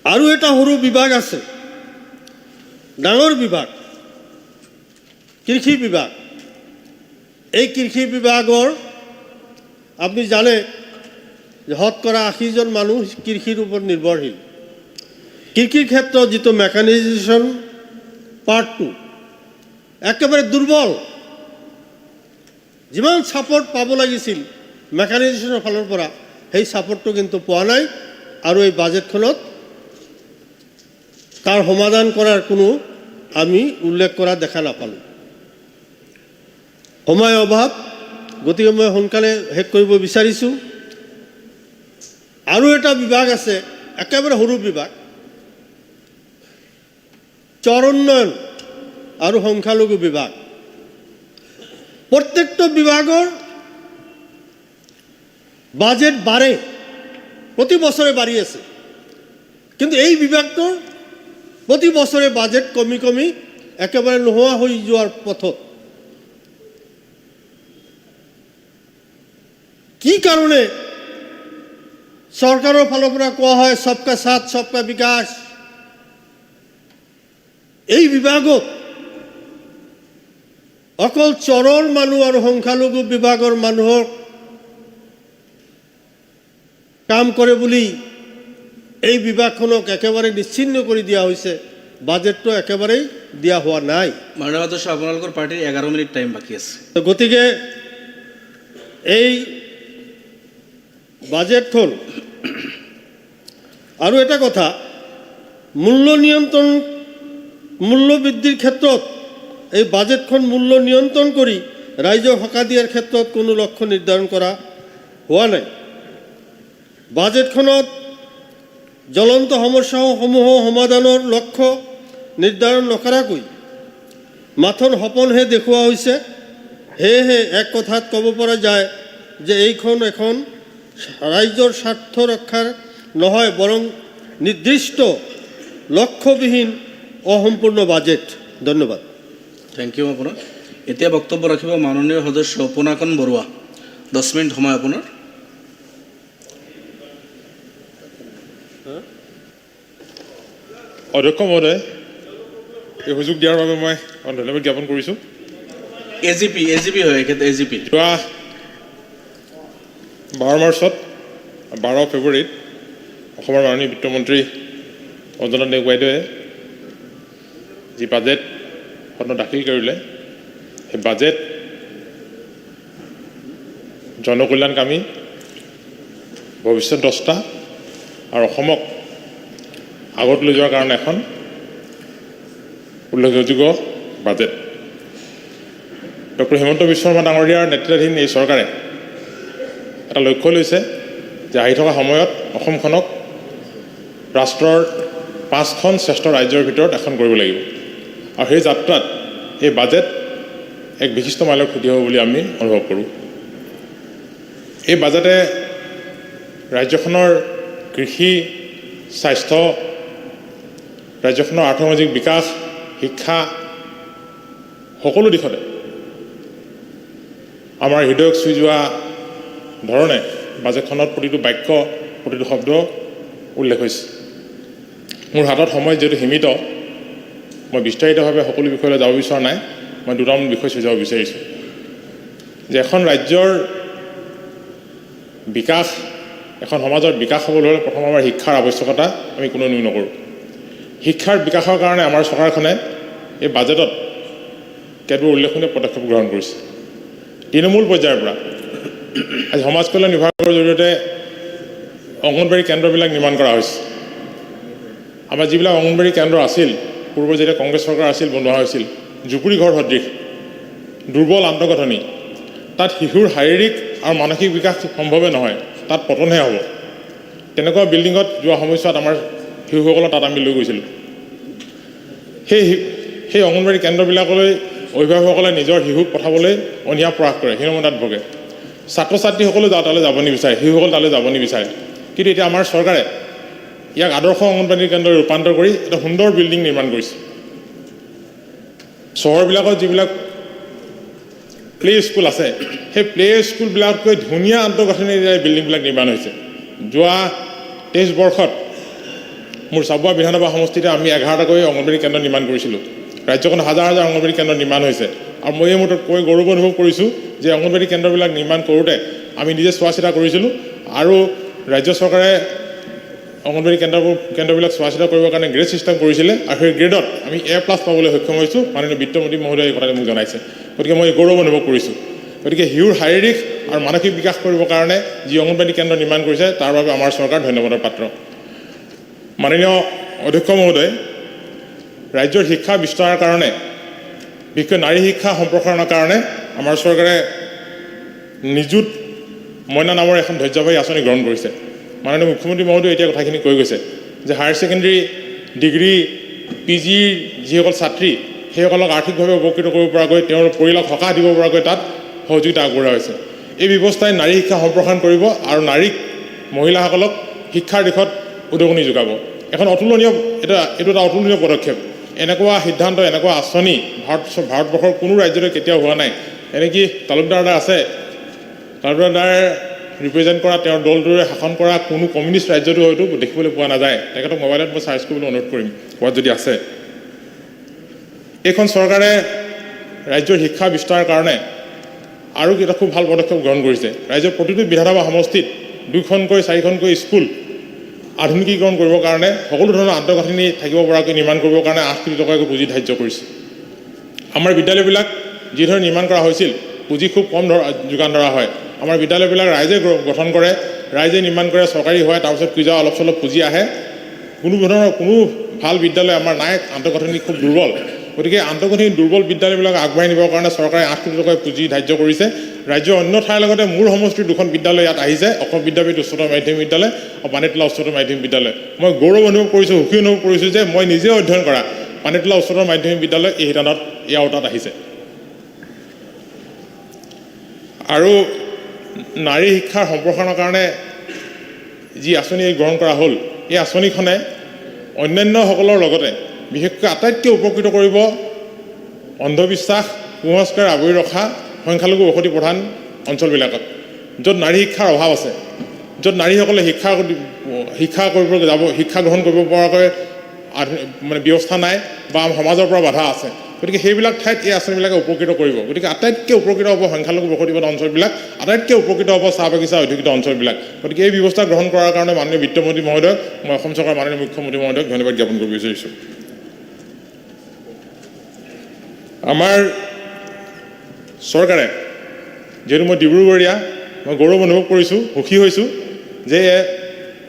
আৰু এটা সৰু বিভাগ আছে, ডাঙৰ বিভাগ, কৃষি বিভাগ। এই কৃষি বিভাগৰ আপুনি জানে যে শতকৰা 80জন মানুহ কৃষিৰ ওপৰত নিৰ্ভৰশীল। কৃষিৰ ক্ষেত্ৰত যিটো মেকানাইজেশ্যন পাৰ্টটো একেবাৰে দুৰ্বল। যিমান ছাপৰ্ট পাব লাগিছিল মেকানাইজেশ্যনৰ ফালৰ পৰা, সেই ছাপৰ্টটো কিন্তু পোৱা নাই। আৰু এই বাজেটখনত তাৰ সমাধান কৰাৰ কোনো আমি উল্লেখ কৰা দেখা নাপালোঁ। সময় অভাৱ, গতিকে মই সোনকালে শেষ কৰিব বিচাৰিছোঁ। আৰু এটা বিভাগ আছে, একেবাৰে সৰু বিভাগ, চৰ উন্নয়ন আৰু সংখ্যালঘু বিভাগ। প্ৰত্যেকটো বিভাগৰ বাজেট বাঢ়ে, প্ৰতি বছৰে বাঢ়ি আছে, কিন্তু এই বিভাগটোৰ প্ৰতি বছৰে বাজেট কমি কমি একেবাৰে নোহোৱা হৈ যোৱাৰ পথত। কি কাৰণে চৰকাৰৰ ফালৰ পৰা কোৱা হয় সবকা সাথ সবকা বিকাশ, এই বিভাগত অকল চৰৰ মানুহ আৰু সংখ্যালঘু বিভাগৰ মানুহক কাম কৰে বুলি এই বিভাগখনক একেবাৰে নিশ্চিন্ন কৰি দিয়া হৈছে। বাজেটটো একেবাৰেই দিয়া হোৱা নাই। মাননীয় সদস্য, আপোনালোকৰ পাৰ্টিৰ 11 মিনিট টাইম বাকী আছে। গতিকে এই বাজেটখন, আৰু এটা কথা, মূল্য বৃদ্ধিৰ ক্ষেত্ৰত এই বাজেটখন মূল্য নিয়ন্ত্ৰণ কৰি ৰাইজক সকাহ দিয়াৰ ক্ষেত্ৰত কোনো লক্ষ্য নিৰ্ধাৰণ কৰা হোৱা নাই। বাজেটখনত জ্বলন্ত সমস্যাসমূহ সমাধানৰ লক্ষ্য নিৰ্ধাৰণ নকৰাকৈ মাথোন সপোনহে দেখুওৱা হৈছে। সেয়েহে এক কথাত ক'ব পৰা যায় যে এইখন এখন ৰাইজৰ স্বাৰ্থ ৰক্ষাৰ নহয়, বৰং নিৰ্দিষ্ট লক্ষ্যবিহীন অসম্পূৰ্ণ বাজেট। ধন্যবাদ। থেংক ইউ আপোনাক। এতিয়া বক্তব্য ৰাখিব মাননীয় সদস্য পুনাকন বৰুৱা। 10 মিনিট সময় আপোনাৰ। অধ্যক্ষ মহোদয়, এই সুযোগ দিয়াৰ বাবে মই ধন্যবাদ জ্ঞাপন কৰিছোঁ। এজিপি হয়, এজিপি। যোৱা 12 মাৰ্চত 12 ফেব্ৰুৱাৰীত অসমৰ মাননীয় বিত্তমন্ত্ৰী অঞ্জনা নেওগ বাইদেৱে যি বাজেট সদনত দাখিল কৰিলে, সেই বাজেট জনকল্যাণকামী, ভৱিষ্যত দ্ৰষ্টা আৰু অসমক আগত লৈ যোৱাৰ কাৰণে এখন উল্লেখযোগ্য বাজেট। ডক্টৰ হিমন্ত বিশ্ব শৰ্মা ডাঙৰীয়াৰ নেতৃত্বাধীন এই চৰকাৰে এটা লক্ষ্য লৈছে যে আহি থকা সময়ত অসমখনক ৰাষ্ট্ৰৰ 5খন শ্ৰেষ্ঠ ৰাজ্যৰ ভিতৰত এখন কৰিব লাগিব। আৰু সেই যাত্ৰাত এই বাজেট এক বিশিষ্ট মাইলৰ খুঁটি হ'ব বুলি আমি অনুভৱ কৰোঁ। এই বাজেটে ৰাজ্যখনৰ কৃষি, স্বাস্থ্য, ৰাজ্যখনৰ আৰ্থসামাজিক বিকাশ, শিক্ষা সকলো দিশতে আমাৰ হৃদয়ক চুই যোৱা ধৰণে বাজেটখনত প্ৰতিটো বাক্য, প্ৰতিটো শব্দ উল্লেখ হৈছে। মোৰ হাতত সময় যিহেতু সীমিত, মই বিস্তাৰিতভাৱে সকলো বিষয়লৈ যাব বিচৰা নাই। মই দুটামান বিষয় চুই যাব বিচাৰিছোঁ যে এখন ৰাজ্যৰ বিকাশ, এখন সমাজৰ বিকাশ হ'বলৈ হ'লে প্ৰথম আমাৰ শিক্ষাৰ আৱশ্যকতা আমি কোনো নুই নকৰোঁ। শিক্ষাৰ বিকাশৰ কাৰণে আমাৰ চৰকাৰখনে এই বাজেটত কেতবোৰ উল্লেখনীয় পদক্ষেপ গ্ৰহণ কৰিছে। তৃণমূল পৰ্যায়ৰ পৰা আজি সমাজ কল্যাণ বিভাগৰ জৰিয়তে অংগনবাড়ী কেন্দ্ৰবিলাক নিৰ্মাণ কৰা হৈছে। আমাৰ যিবিলাক অংগনবাড়ী কেন্দ্ৰ আছিল, পূৰ্বৰ যেতিয়া কংগ্ৰেছ চৰকাৰ আছিল বনোৱা হৈছিল, জুপুৰি ঘৰ সদৃশ, দুৰ্বল আন্তঃগাঁথনি, তাত শিশুৰ শাৰীৰিক আৰু মানসিক বিকাশ সম্ভৱে নহয়, তাত পতনহে হ'ব। তেনেকুৱা বিল্ডিঙত যোৱা সময়ছোৱাত আমাৰ শিশুসকলক তাত আমি লৈ গৈছিলোঁ। সেই অংগনবাড়ী কেন্দ্ৰবিলাকলৈ অভিভাৱকসকলে নিজৰ শিশুক পঠাবলৈ অনীহা প্ৰয়াস কৰে, হীনমন্দাত ভোগে। ছাত্ৰ ছাত্ৰীসকলেও তালৈ যাব নিবিচাৰে, শিশুসকল তালৈ যাব নিবিচাৰে। কিন্তু এতিয়া আমাৰ চৰকাৰে ইয়াক আদৰ্শ অংগনবাড়ী কেন্দ্ৰলৈ ৰূপান্তৰ কৰি এটা সুন্দৰ বিল্ডিং নিৰ্মাণ কৰিছে। চহৰবিলাকত যিবিলাক প্লে স্কুল আছে, সেই প্লে স্কুলবিলাকতকৈ ধুনীয়া আন্তঃগাঁথনিৰে বিল্ডিংবিলাক নিৰ্মাণ হৈছে। যোৱা 23 বৰ্ষত মোৰ চাবুৱা বিধানসভা সমষ্টিতে আমি 11টাকৈ অংগনবাড়ী কেন্দ্ৰ নিৰ্মাণ কৰিছিলোঁ। ৰাজ্যখনত হাজাৰ হাজাৰ অংগনবাড়ী কেন্দ্ৰ নিৰ্মাণ হৈছে। আৰু মই এই মুহূৰ্তত কৈ গৌৰৱ অনুভৱ কৰিছোঁ যে অংগনবাড়ী কেন্দ্ৰবিলাক নিৰ্মাণ কৰোঁতে আমি নিজে চোৱা চিতা কৰিছিলোঁ আৰু ৰাজ্য চৰকাৰে অংগনবাড়ী কেন্দ্ৰবিলাক চোৱা চিতা কৰিবৰ কাৰণে গ্ৰেড ছিষ্টেম কৰিছিলে আৰু সেই গ্ৰেডত আমি A+ পাবলৈ সক্ষম হৈছোঁ। মাননীয় বিত্তমন্ত্ৰী মহোদয়ে এই কথাটো মোক জনাইছে। গতিকে মই গৌৰৱ অনুভৱ কৰিছোঁ। গতিকে শিশুৰ শাৰীৰিক আৰু মানসিক বিকাশ কৰিবৰ কাৰণে যি অংগনবাড়ী কেন্দ্ৰ নিৰ্মাণ কৰিছে তাৰ বাবে আমাৰ চৰকাৰ ধন্যবাদৰ পাত্ৰ। মাননীয় অধ্যক্ষ মহোদয়, ৰাজ্যৰ শিক্ষা বিস্তাৰৰ কাৰণে, বিশেষকৈ নাৰী শিক্ষা সম্প্ৰসাৰণৰ কাৰণে আমাৰ চৰকাৰে নিযুত মইনা নামৰ এখন ধৈৰ্য্যবাহী আঁচনি গ্ৰহণ কৰিছে। মাননীয় মুখ্যমন্ত্ৰী মহোদয়ে এতিয়া কথাখিনি কৈ গৈছে যে হায়াৰ ছেকেণ্ডেৰী, ডিগ্ৰী, PGৰ যিসকল ছাত্ৰী সেইসকলক আৰ্থিকভাৱে উপকৃত কৰিব পৰাকৈ, তেওঁৰ পৰিয়ালক সকাহ দিব পৰাকৈ তাত সহযোগিতা আগবঢ়োৱা হৈছে। এই ব্যৱস্থাই নাৰী শিক্ষা সম্প্ৰসাৰণ কৰিব আৰু মহিলাসকলক শিক্ষাৰ দিশত উদগনি যোগাব। এইটো এটা অতুলনীয় পদক্ষেপ। এনেকুৱা সিদ্ধান্ত, এনেকুৱা আঁচনি ভাৰতবৰ্ষৰ কোনো ৰাজ্যতে কেতিয়াও হোৱা নাই। এনেকৈ তালুকদাৰ দা আছে, তালুকদাৰ দাৰ ৰিপ্ৰেজেণ্ট কৰা তেওঁৰ দলটোৰে শাসন কৰা কোনো কমিউনিষ্ট ৰাজ্যতো হয়তো দেখিবলৈ পোৱা নাযায়। তেখেতক মোবাইলত মই চাৰ্চ কৰিবলৈ অনুৰোধ কৰিম, ক'ৰবাত যদি আছে। এইখন চৰকাৰে ৰাজ্যৰ শিক্ষা বিস্তাৰৰ কাৰণে আৰু এটা খুব ভাল পদক্ষেপ গ্ৰহণ কৰিছে। ৰাজ্যৰ প্ৰতিটো বিধানসভা সমষ্টিত 2খনকৈ 4খনকৈ স্কুল আধুনিকীকৰণ কৰিবৰ কাৰণে, সকলো ধৰণৰ আন্তঃগাঁথনি থাকিব পৰাকৈ নিৰ্মাণ কৰিবৰ কাৰণে 8 কোটি টকাকৈ পুঁজি ধাৰ্য কৰিছে। আমাৰ বিদ্যালয়বিলাক যিধৰণে নিৰ্মাণ কৰা হৈছিল, পুঁজি খুব কম যোগান ধৰা হয়। আমাৰ বিদ্যালয়বিলাক ৰাইজে গঠন কৰে, ৰাইজে নিৰ্মাণ কৰে, চৰকাৰী হয়, তাৰপিছত পূজা অলপ চলপ পুঁজি আহে। কোনো ভাল বিদ্যালয় আমাৰ নাই, আন্তঃগাঁথনি খুব দুৰ্বল। গতিকে আন্তঃগাঁথনি দুৰ্বল বিদ্যালয়বিলাক আগবঢ়াই নিবৰ কাৰণে চৰকাৰে 8 কোটি টকাৰ পুঁজি ধাৰ্য কৰিছে। ৰাজ্যৰ অন্য ঠাইৰ লগতে মোৰ সমষ্টিৰ 2খন বিদ্যালয় ইয়াত আহিছে, অসম বিদ্যাপীঠ উচ্চতৰ মাধ্যমিক বিদ্যালয় আৰু পানীতোলা উচ্চতৰ মাধ্যমিক বিদ্যালয়। মই গৌৰৱ অনুভৱ কৰিছোঁ, সুখী অনুভৱ কৰিছোঁ যে মই নিজে অধ্যয়ন কৰা পানীতোলা উচ্চতৰ মাধ্যমিক বিদ্যালয় এই শিতানত, এই আওতাত আহিছে। আৰু নাৰী শিক্ষাৰ সম্প্ৰসাৰণৰ কাৰণে যি আঁচনি গ্ৰহণ কৰা হ'ল, এই আঁচনিখনে অন্যান্যসকলৰ লগতে বিশেষকৈ আটাইতকৈ উপকৃত কৰিব অন্ধবিশ্বাস, কুসংস্কাৰ আৱৰি ৰখা সংখ্যালঘু বসতি প্ৰধান অঞ্চলবিলাকত, য'ত নাৰী শিক্ষাৰ অভাৱ আছে, য'ত নাৰীসকলে শিক্ষা গ্ৰহণ কৰিব পৰাকৈ ব্যৱস্থা নাই বা সমাজৰ পৰা বাধা আছে। গতিকে সেইবিলাক ঠাইত এই আঁচনিবিলাকে উপকৃত কৰিব। গতিকে আটাইতকৈ উপকৃত হ'ব সংখ্যালঘু বসতিপূৰ্ণ অঞ্চলবিলাক, আটাইতকৈ উপকৃত হ'ব চাহ বাগিচা অধিকৃত অঞ্চলবিলাক। গতিকে এই ব্যৱস্থা গ্ৰহণ কৰাৰ কাৰণে মাননীয় বিত্তমন্ত্ৰী মহোদয়ক, মই অসম চৰকাৰৰ মাননীয় মুখ্যমন্ত্ৰী মহোদয়ক ধন্যবাদ জ্ঞাপন কৰিব বিচাৰিছোঁ। আমাৰ চৰকাৰে, যিহেতু মই ডিব্ৰুগড়ীয়া, মই গৌৰৱ অনুভৱ কৰিছোঁ, সুখী হৈছোঁ যে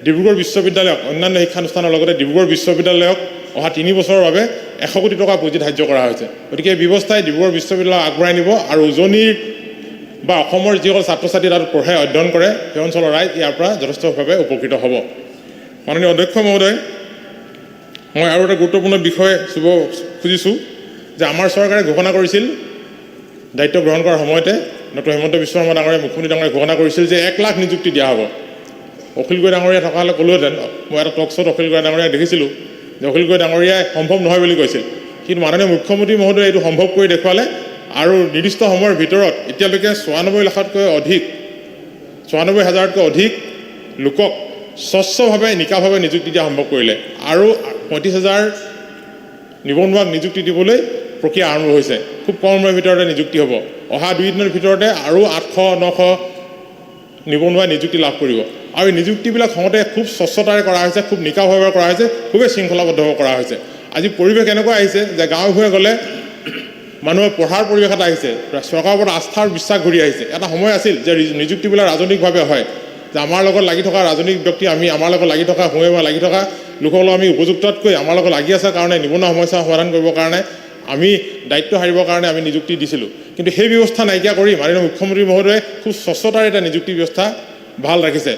ডিব্ৰুগড় বিশ্ববিদ্যালয়ক অন্যান্য শিক্ষানুষ্ঠানৰ লগতে ডিব্ৰুগড় বিশ্ববিদ্যালয়ক অহা 3 বছৰৰ বাবে 100 কোটি টকা পুঁজি ধাৰ্য কৰা হৈছে। গতিকে এই ব্যৱস্থাই ডিব্ৰুগড় বিশ্ববিদ্যালয়ক আগবঢ়াই নিব আৰু উজনিৰ বা অসমৰ যিসকল ছাত্ৰ ছাত্ৰী তাত পঢ়াই অধ্যয়ন কৰে, সেই অঞ্চলৰ ৰাইজ ইয়াৰ পৰা যথেষ্টভাৱে উপকৃত হ'ব। মাননীয় অধ্যক্ষ মহোদয়, মই আৰু এটা গুৰুত্বপূৰ্ণ বিষয় চুব খুজিছোঁ যে আমাৰ চৰকাৰে ঘোষণা কৰিছিল দায়িত্ব গ্ৰহণ কৰাৰ সময়তে ডক্টৰ হিমন্ত বিশ্ব শৰ্মা ডাঙৰীয়া মুখ্যমন্ত্ৰী ডাঙৰীয়াই ঘোষণা কৰিছিল যে 1 লাখ নিযুক্তি দিয়া হ'ব। অখিল গগৈ ডাঙৰীয়া থকা হ'লে ক'লোহেঁতেন, মই এটা টক শ্ব'ত অখিল গগৈ ডাঙৰীয়াক দেখিছিলোঁ যে অখিল গগৈ ডাঙৰীয়াই সম্ভৱ নহয় বুলি কৈছিল, কিন্তু মাননীয় মুখ্যমন্ত্ৰী মহোদয়ে এইটো সম্ভৱ কৰি দেখুৱালে আৰু নিৰ্দিষ্ট সময়ৰ ভিতৰত এতিয়ালৈকে 96 লাখতকৈ অধিক 96,000তকৈ অধিক লোকক স্বচ্ছভাৱে নিকাভাৱে নিযুক্তি দিয়া সম্ভৱ কৰিলে আৰু 35,000 নিবনুৱাক নিযুক্তি দিবলৈ প্ৰক্ৰিয়া আৰম্ভ হৈছে। খুব কম সময়ৰ ভিতৰতে নিযুক্তি হ'ব। অহা 2 দিনৰ ভিতৰতে আৰু 800-900 নিবনুৱাই নিযুক্তি লাভ কৰিব আৰু এই নিযুক্তিবিলাক হওঁতে খুব স্বচ্ছতাৰে কৰা হৈছে, খুব নিকাভাৱে কৰা হৈছে, খুবেই শৃংখলাবদ্ধভাৱে কৰা হৈছে। আজি পৰিৱেশ এনেকুৱা আহিছে যে গাঁৱে ভূঞে গ'লে মানুহে পঢ়াৰ পৰিৱেশ এটা আহিছে, চৰকাৰৰ ওপৰত আস্থাৰ বিশ্বাস ঘূৰি আহিছে। এটা সময় আছিল যে নিযুক্তিবিলাক ৰাজনৈতিকভাৱে হয়, যে আমাৰ লগত লাগি থকা ৰাজনৈতিক ব্যক্তি আমি আমাৰ লগত লাগি থকা লাগি থকা লোকসকলক আমি উপযুক্ততকৈ আমাৰ লগত লাগি আছে কাৰণে নিবনুৱা সমস্যা সমাধান কৰিবৰ কাৰণে আমি দায়িত্ব সাৰিবৰ কাৰণে আমি নিযুক্তি দিছিলোঁ। কিন্তু সেই ব্যৱস্থা নাইকিয়া কৰি মাননীয় মুখ্যমন্ত্ৰী মহোদয়ে খুব স্বচ্ছতাৰে এটা নিযুক্তি ব্যৱস্থা ভাল ৰাখিছে।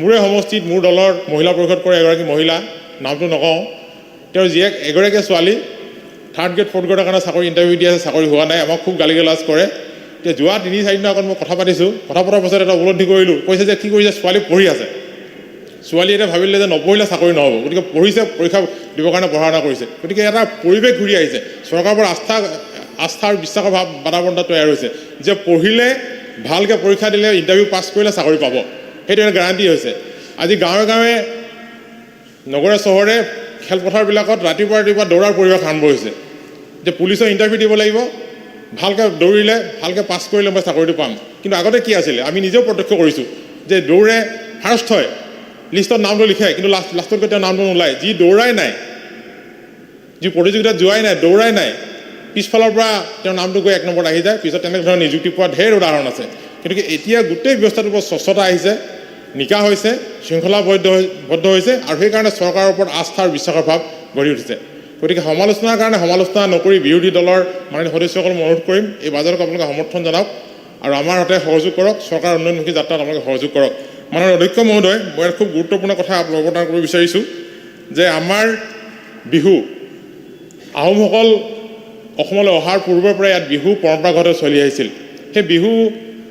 মোৰে সমষ্টিত মোৰ দলৰ মহিলা পৰিষদ কৰে এগৰাকী মহিলা, নামটো নকওঁ, তেওঁৰ জীয়েক এগৰাকী ছোৱালী 3rd গ্ৰেড 4th গ্ৰেডৰ কাৰণে চাকৰি ইণ্টাৰভিউ দি আছে, চাকৰি হোৱা নাই। আমাক খুব গালি গালাজ কৰে। এতিয়া যোৱা 3-4 দিনৰ আগত মই কথা পাতিছোঁ, কথা পতাৰ পাছত এটা উপলব্ধি কৰিলোঁ, কৈছে যে কি কৰিছে, ছোৱালী পঢ়ি আছে। ছোৱালী এতিয়া ভাবিলে যে নপঢ়িলে চাকৰি নহ'ব, গতিকে পঢ়িছে, পৰীক্ষা দিবৰ কাৰণে পঢ়া শুনা কৰিছে। গতিকে এটা পৰিৱেশ ঘূৰি আহিছে, চৰকাৰৰ পৰা আস্থা আৰু বিশ্বাসৰ বাতাবৰণ তৈয়াৰ হৈছে যে পঢ়িলে, ভালকৈ পৰীক্ষা দিলে, ইণ্টাৰভিউ পাছ কৰিলে চাকৰি পাব, সেইটো এটা গেৰাণ্টি হৈছে। আজি গাঁৱে গাঁৱে নগৰে চহৰে খেলপথাৰবিলাকত ৰাতিপুৱা দৌৰাৰ পৰিৱেশ আৰম্ভ হৈছে যে পুলিচৰ ইণ্টাৰভিউ দিব লাগিব, ভালকৈ দৌৰিলে, ভালকৈ পাছ কৰিলে মই চাকৰিটো পাম। কিন্তু আগতে কি আছিলে, আমি নিজেও প্ৰত্যক্ষ কৰিছোঁ যে দৌৰে ফাৰ্ষ্ট হয়, লিষ্টত নামটো লিখে, কিন্তু লাষ্টত গৈ তেওঁৰ নামটো নোলায়। যি দৌৰাই নাই, যি প্ৰতিযোগিতাত যোৱাই নাই, দৌৰাই নাই, পিছফালৰ পৰা তেওঁৰ নামটো গৈ 1 নম্বৰত আহি যায়, পিছত তেনেধৰণৰ নিযুক্তি পোৱা ঢেৰ উদাহৰণ আছে। গতিকে এতিয়া গোটেই ব্যৱস্থাটোৰ ওপৰত স্বচ্ছতা আহিছে, নিকা হৈছে, শৃংখলাবদ্ধ হৈছে আৰু সেইকাৰণে চৰকাৰৰ ওপৰত আস্থা আৰু বিশ্বাসৰ ভাৱ গঢ়ি উঠিছে। গতিকে সমালোচনাৰ কাৰণে সমালোচনা নকৰি বিৰোধী দলৰ মাননীয় সদস্যসকলক অনুৰোধ কৰিম, এই বাজেটক আপোনালোকে সমৰ্থন জনাওক আৰু আমাৰ হাতে সহযোগ কৰক, চৰকাৰ উন্নয়নমুখী যাত্ৰাত আপোনালোকে সহযোগ কৰক। মাননীয় অধ্যক্ষ মহোদয়, মই খুব গুৰুত্বপূৰ্ণ কথা অৱতাৰ কৰিব বিচাৰিছোঁ যে আমাৰ বিহু, আহোমসকল অসমলৈ অহাৰ পূৰ্বৰ পৰাই ইয়াত বিহু পৰম্পৰাগতভাৱে চলি আহিছিল। সেই বিহু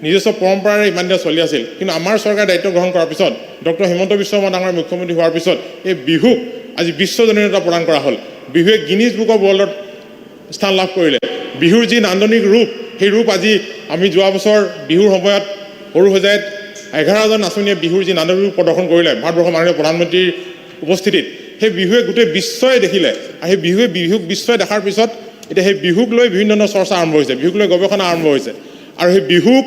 নিজস্ব পৰম্পৰাৰে ইমান দিনে চলি আছিল, কিন্তু আমাৰ চৰকাৰে দায়িত্ব গ্ৰহণ কৰাৰ পিছত, ডক্টৰ হিমন্ত বিশ্ব শৰ্মা ডাঙৰীয়া মুখ্যমন্ত্ৰী হোৱাৰ পিছত এই বিহুক আজি বিশ্বজনীনতা প্ৰদান কৰা হ'ল। বিহুৱে গিনিজ বুক অৱ ৱৰ্ল্ডত স্থান লাভ কৰিলে। বিহুৰ যি নান্দনিক ৰূপ, সেই ৰূপ আজি আমি যোৱা বছৰ বিহুৰ সময়ত সৰু সজাইত 11জন নাচনীয়ে বিহুৰ যি নান্দনিক ৰূপ প্ৰদৰ্শন কৰিলে ভাৰতবৰ্ষৰ মাননীয় প্ৰধানমন্ত্ৰীৰ উপস্থিতিত, সেই বিহুৱে গোটেই বিশ্বই দেখিলে আৰু সেই বিহুক বিশ্বই দেখাৰ পিছত এতিয়া সেই বিহুক লৈ বিভিন্ন ধৰণৰ চৰ্চা আৰম্ভ হৈছে, বিহুক লৈ গৱেষণা আৰম্ভ হৈছে আৰু সেই বিহুক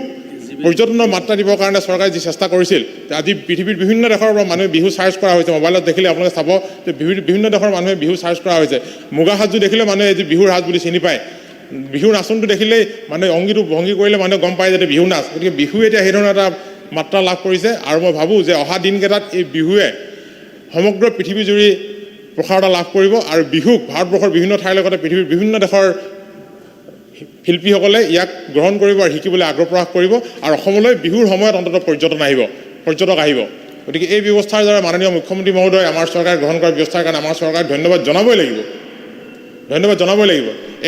পৰ্যটনৰ মাত্ৰা দিবৰ কাৰণে চৰকাৰে যি চেষ্টা কৰিছিল, আজি পৃথিৱীৰ বিভিন্ন দেশৰ পৰা মানুহে বিহু চাৰ্চ কৰা হৈছে। মোবাইলত দেখিলে আপোনালোকে চাব যে বিভিন্ন দেশৰ মানুহে বিহু চাৰ্চ কৰা হৈছে। মুগা সাজযোৰ দেখিলে মানুহে আজি বিহুৰ সাজ বুলি চিনি পায়। বিহুৰ নাচনটো দেখিলেই মানুহে ভংগী কৰিলে মানুহে গম পায় যে বিহু নাচ। গতিকে বিহু এতিয়া সেই ধৰণৰ এটা মাত্ৰা লাভ কৰিছে আৰু মই ভাবোঁ যে অহা দিনকেইটাত এই বিহুৱে সমগ্ৰ পৃথিৱীজুৰি প্ৰসাৰতা লাভ কৰিব আৰু বিহুক ভাৰতবৰ্ষৰ বিভিন্ন ঠাইৰ লগতে পৃথিৱীৰ বিভিন্ন দেশৰ শিল্পীসকলে ইয়াক গ্ৰহণ কৰিব আৰু শিকিবলৈ আগ্ৰহ প্ৰকাশ কৰিব আৰু অসমলৈ বিহুৰ সময়ত অন্ততঃ পৰ্যটক আহিব। গতিকে এই ব্যৱস্থাৰ দ্বাৰা মাননীয় মুখ্যমন্ত্ৰী মহোদয় আমাৰ চৰকাৰে গ্ৰহণ কৰা ব্যৱস্থাৰ কাৰণে আমাৰ চৰকাৰক ধন্যবাদ জনাবই লাগিব।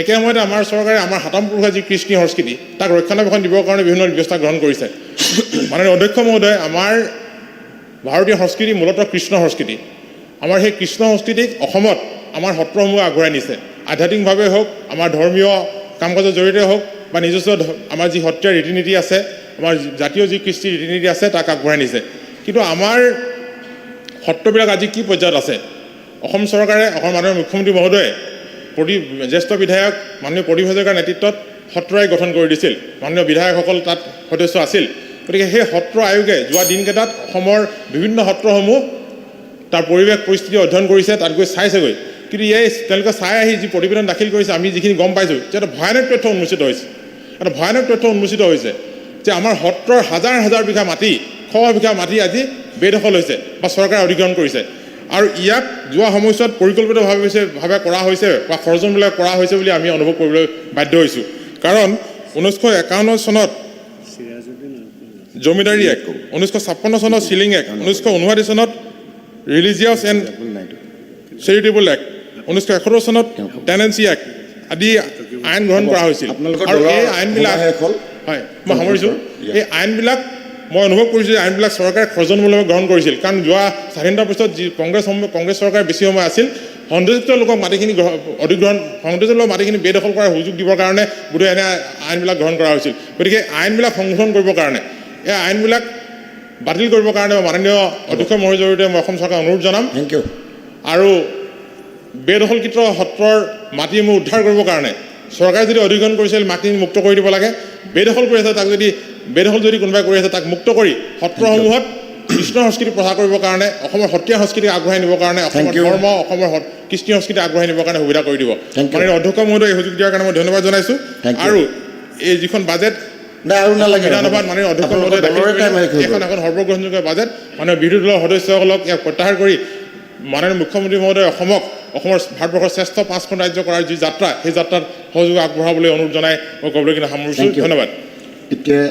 একে সময়তে আমাৰ চৰকাৰে আমাৰ হাতাম পুৰুষৰ যি কৃষ্টি সংস্কৃতি তাক ৰক্ষণাবেক্ষণ দিবৰ কাৰণে বিভিন্ন ব্যৱস্থা গ্ৰহণ কৰিছে। মাননীয় অধ্যক্ষ মহোদয়, আমাৰ ভাৰতীয় সংস্কৃতি মূলতঃ কৃষ্ণ সংস্কৃতি। আমাৰ সেই কৃষ্ণ সংস্কৃতিক অসমত আমাৰ সত্ৰসমূহে আগুৱাই নিছে। আধ্যাত্মিকভাৱে হওক, আমাৰ ধৰ্মীয় কাম কাজৰ জৰিয়তে হওক বা নিজস্ব আমাৰ যি সত্ৰীয়া ৰীতি নীতি আছে, আমাৰ জাতীয় যি কৃষ্টি ৰীতি নীতি আছে তাক আগবঢ়াই নিছে। কিন্তু আমাৰ সত্ৰবিলাক আজি কি পৰ্যায়ত আছে? অসম চৰকাৰে, অসমৰ মাননীয় মুখ্যমন্ত্ৰী মহোদয়ে জ্যেষ্ঠ বিধায়ক মাননীয় প্ৰদীপ হাজৰিকাৰ নেতৃত্বত সত্ৰ আয়োগ গঠন কৰি দিছিল। মাননীয় বিধায়কসকল তাত সদস্য আছিল। গতিকে সেই সত্ৰ আয়োগে যোৱা দিনকেইটাত অসমৰ বিভিন্ন সত্ৰসমূহ তাৰ পৰিৱেশ পৰিস্থিতি অধ্যয়ন কৰিছে, তাত গৈ চাইছেগৈ। কিন্তু তেওঁলোকে চাই আহি যি প্ৰতিবেদন দাখিল কৰিছে, আমি যিখিনি গম পাইছোঁ যে এটা ভয়ানক তথ্য উন্মোচিত হৈছে যে আমাৰ সত্ৰৰ হাজাৰ বিঘা মাটি, বিঘা মাটি আজি বেদখল হৈছে বা চৰকাৰে অধিগ্ৰহণ কৰিছে। আৰু ইয়াক যোৱা সময়ছোৱাত পৰিকল্পিতভাৱে কৰা হৈছে বা ষড়যন্ত্ৰমূলক কৰা হৈছে বুলি আমি অনুভৱ কৰিবলৈ বাধ্য হৈছোঁ। কাৰণ 1951 চনত জমিদাৰী এক্ট, 1956 চনত চিলিং এক্ট, 1959 চনত ৰিলিজিয়াছ এণ্ড চেৰিটেবল এক্ট, 1971 চনত টেনেন্সি এক্ট আদি আইন গ্ৰহণ কৰা হৈছিল। আৰু এই আইনবিলাক হয় মই সামৰিছোঁ এই আইনবিলাক মই অনুভৱ কৰিছোঁ যে আইনবিলাক চৰকাৰে খৰ্জনমূলভাৱে গ্ৰহণ কৰিছিল কাৰণ যোৱা স্বাধীনতাৰ পিছত যি কংগ্ৰেছ চৰকাৰ বেছি সময় আছিল সন্দেহযুক্ত লোকক মাটিখিনি অধিগ্ৰহণ সন্দেহযুক্ত লোকক মাটিখিনি বেদখল কৰাৰ সুযোগ দিবৰ কাৰণে বোধহয় এনে আইনবিলাক গ্ৰহণ কৰা হৈছিল গতিকে আইনবিলাক সংশোধন কৰিবৰ কাৰণে এই আইনবিলাক বাতিল কৰিবৰ কাৰণে মাননীয় অধ্যক্ষ মহোদয়ৰ জৰিয়তে মই অসম চৰকাৰক অনুৰোধ জনাম থেংক ইউ আৰু বেদখলকৃত সত্ৰৰ মাটিসমূহ উদ্ধাৰ কৰিবৰ কাৰণে চৰকাৰে যদি অধিগ্ৰহণ কৰিছিল মাটিখিনি মুক্ত কৰি দিব লাগে বেদখল কৰি আছে তাক যদি বেদখল যদি কোনোবাই কৰি আছে তাক মুক্ত কৰি সত্ৰসমূহত কৃষ্ণ সংস্কৃতি প্ৰচাৰ কৰিবৰ কাৰণে অসমৰ সত্ৰীয়া সংস্কৃতিক আগবঢ়াই নিবৰ কাৰণে অসমৰ ধৰ্ম অসমৰ কৃষ্টি সংস্কৃতি আগবঢ়াই নিবৰ কাৰণে সুবিধা কৰি দিব মাননীয় অধ্যক্ষ মহোদয় এই সুযোগ দিয়াৰ কাৰণে মই ধন্যবাদ জনাইছোঁ আৰু এই যিখন বাজেট বিধানসভাত মাননীয় অধ্যক্ষ মহোদয় এখন সৰ্বগ্ৰহণযোগ্য বাজেট মানে বিৰোধী দলৰ সদস্যসকলক ইয়াক প্ৰত্যাহাৰ কৰি মাননীয় মুখ্যমন্ত্ৰী মহোদয় অসমৰ ভাৰতবৰ্ষৰ শ্ৰেষ্ঠ 5খন ৰাজ্য কৰাৰ যি যাত্ৰা সেই যাত্ৰাত সহযোগ আগবঢ়াবলৈ অনুৰোধ জনাই মই ক'বলৈ কিনে সামৰিছোঁ ধন্যবাদ এতিয়া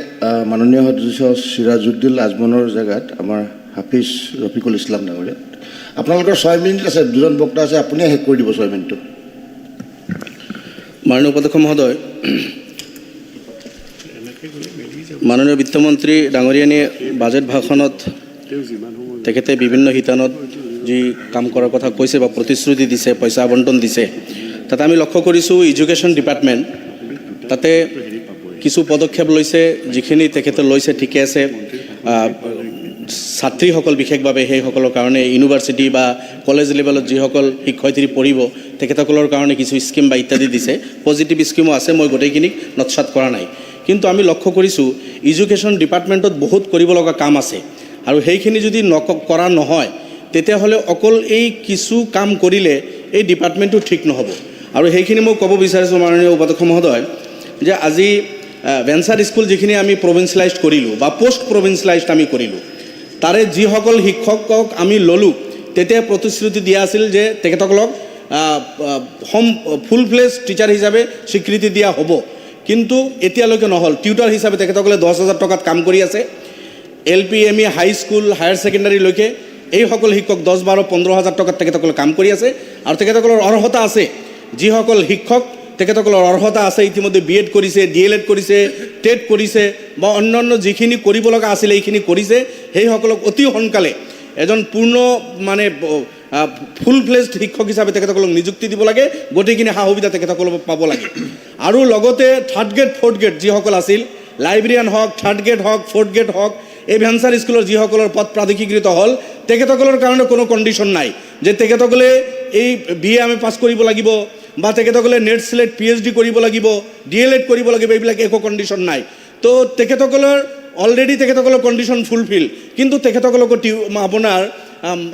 মাননীয় সদস্য চিৰাজুদ্দিন আজমনৰ জেগাত আমাৰ হাফিজ ৰফিকুল ইছলাম ডাঙৰীয়া আপোনালোকৰ 6 মিনিট আছে দুজন বক্তা আছে আপুনি শেষ কৰি দিব 6 মিনিটটো মাননীয় উপাধ্যক্ষ মহোদয় মাননীয় বিত্তমন্ত্ৰী ডাঙৰীয়ানীয়ে বাজেট ভাষণত তেখেতে বিভিন্ন শিতানত যি কাম কৰাৰ কথা কৈছে বা প্ৰতিশ্ৰুতি দিছে পইচা আবণ্টন দিছে তাতে আমি লক্ষ্য কৰিছোঁ এডুকেশ্যন ডিপাৰ্টমেণ্ট তাতে কিছু পদক্ষেপ লৈছে যিখিনি তেখেতে লৈছে ঠিকে আছে ছাত্ৰীসকল বিশেষভাৱে সেইসকলৰ কাৰণে ইউনিভাৰ্চিটি বা কলেজ লেভেলত যিসকল শিক্ষয়িত্ৰী পঢ়িব তেখেতসকলৰ কাৰণে কিছু স্কিম বা ইত্যাদি দিছে পজিটিভ স্কিমো আছে মই গোটেইখিনিক নৎসাত কৰা নাই কিন্তু আমি লক্ষ্য কৰিছোঁ এডুকেশ্যন ডিপাৰ্টমেণ্টত বহুত কৰিব লগা কাম আছে আৰু সেইখিনি যদি কৰা নহয় তেতিয়াহ'লে অকল এই কিছু কাম কৰিলে এই ডিপাৰ্টমেণ্টটো ঠিক নহ'ব আৰু সেইখিনি মই ক'ব বিচাৰিছোঁ মাননীয় উপাধ্যক্ষ মহোদয় যে আজি ভেঞ্চাৰ স্কুল যিখিনি আমি প্ৰভিন্সিয়েলাইজ কৰিলোঁ বা পোষ্ট প্ৰভিন্সিয়েলাইজড আমি কৰিলোঁ তাৰে যিসকল শিক্ষকক আমি ল'লোঁ তেতিয়া প্ৰতিশ্ৰুতি দিয়া আছিল যে তেখেতসকলক ফুল ফ্লেজ টিচাৰ হিচাপে স্বীকৃতি দিয়া হ'ব কিন্তু এতিয়ালৈকে নহ'ল টিউটাৰ হিচাপে তেখেতসকলে 10,000 টকাত কাম কৰি আছে LP ME হাই স্কুল হায়াৰ ছেকেণ্ডাৰীলৈকে এইসকল শিক্ষক 10-12-15,000 টকাত তেখেতসকলে কাম কৰি আছে আৰু তেখেতসকলৰ অৰ্হতা আছে যিসকল শিক্ষক তেখেতসকলৰ অৰ্হতা আছে ইতিমধ্যে BEd কৰিছে DLEd কৰিছে টেট কৰিছে বা অন্যান্য যিখিনি কৰিব লগা আছিল এইখিনি কৰিছে সেইসকলক অতি সোনকালে এজন পূৰ্ণ মানে ফুল ফ্লেজড শিক্ষক হিচাপে তেখেতসকলক নিযুক্তি দিব লাগে গোটেইখিনি সা সুবিধা তেখেতসকলক পাব লাগে আৰু লগতে 3rd গ্ৰেড 4th গ্ৰেড যিসকল আছিল লাইব্ৰেৰিয়ান হওক 3rd গ্ৰেড হওক 4th গ্ৰেড হওক এই ভেঞ্চাৰ স্কুলৰ যিসকলৰ পদ প্ৰাধিকৃত হ'ল তেখেতসকলৰ কাৰণে কোনো কণ্ডিশ্যন নাই যে তেখেতসকলে এই BA আমি পাছ কৰিব লাগিব বা তেখেতসকলে নেট স্লেট PhD কৰিব লাগিব DLEd কৰিব লাগিব এইবিলাক একো কণ্ডিশ্যন নাই তো তেখেতসকলৰ অলৰেডি তেখেতসকলৰ কণ্ডিশ্যন ফুলফিল কিন্তু তেখেতসকলক আপোনাৰ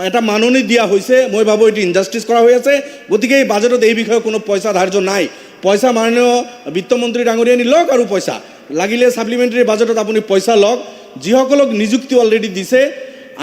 এটা মাননি দিয়া হৈছে মই ভাবোঁ এইটো ইনজাষ্টিছ কৰা হৈ আছে গতিকে এই বাজেটত এই বিষয়ে কোনো পইচা ধাৰ্য নাই পইচা মাননীয় বিত্তমন্ত্ৰী ডাঙৰীয়ানী লওক আৰু পইচা লাগিলে ছাপ্লিমেণ্টাৰী বাজেটত আপুনি পইচা লওক যিসকলক নিযুক্তি অলৰেডি দিছে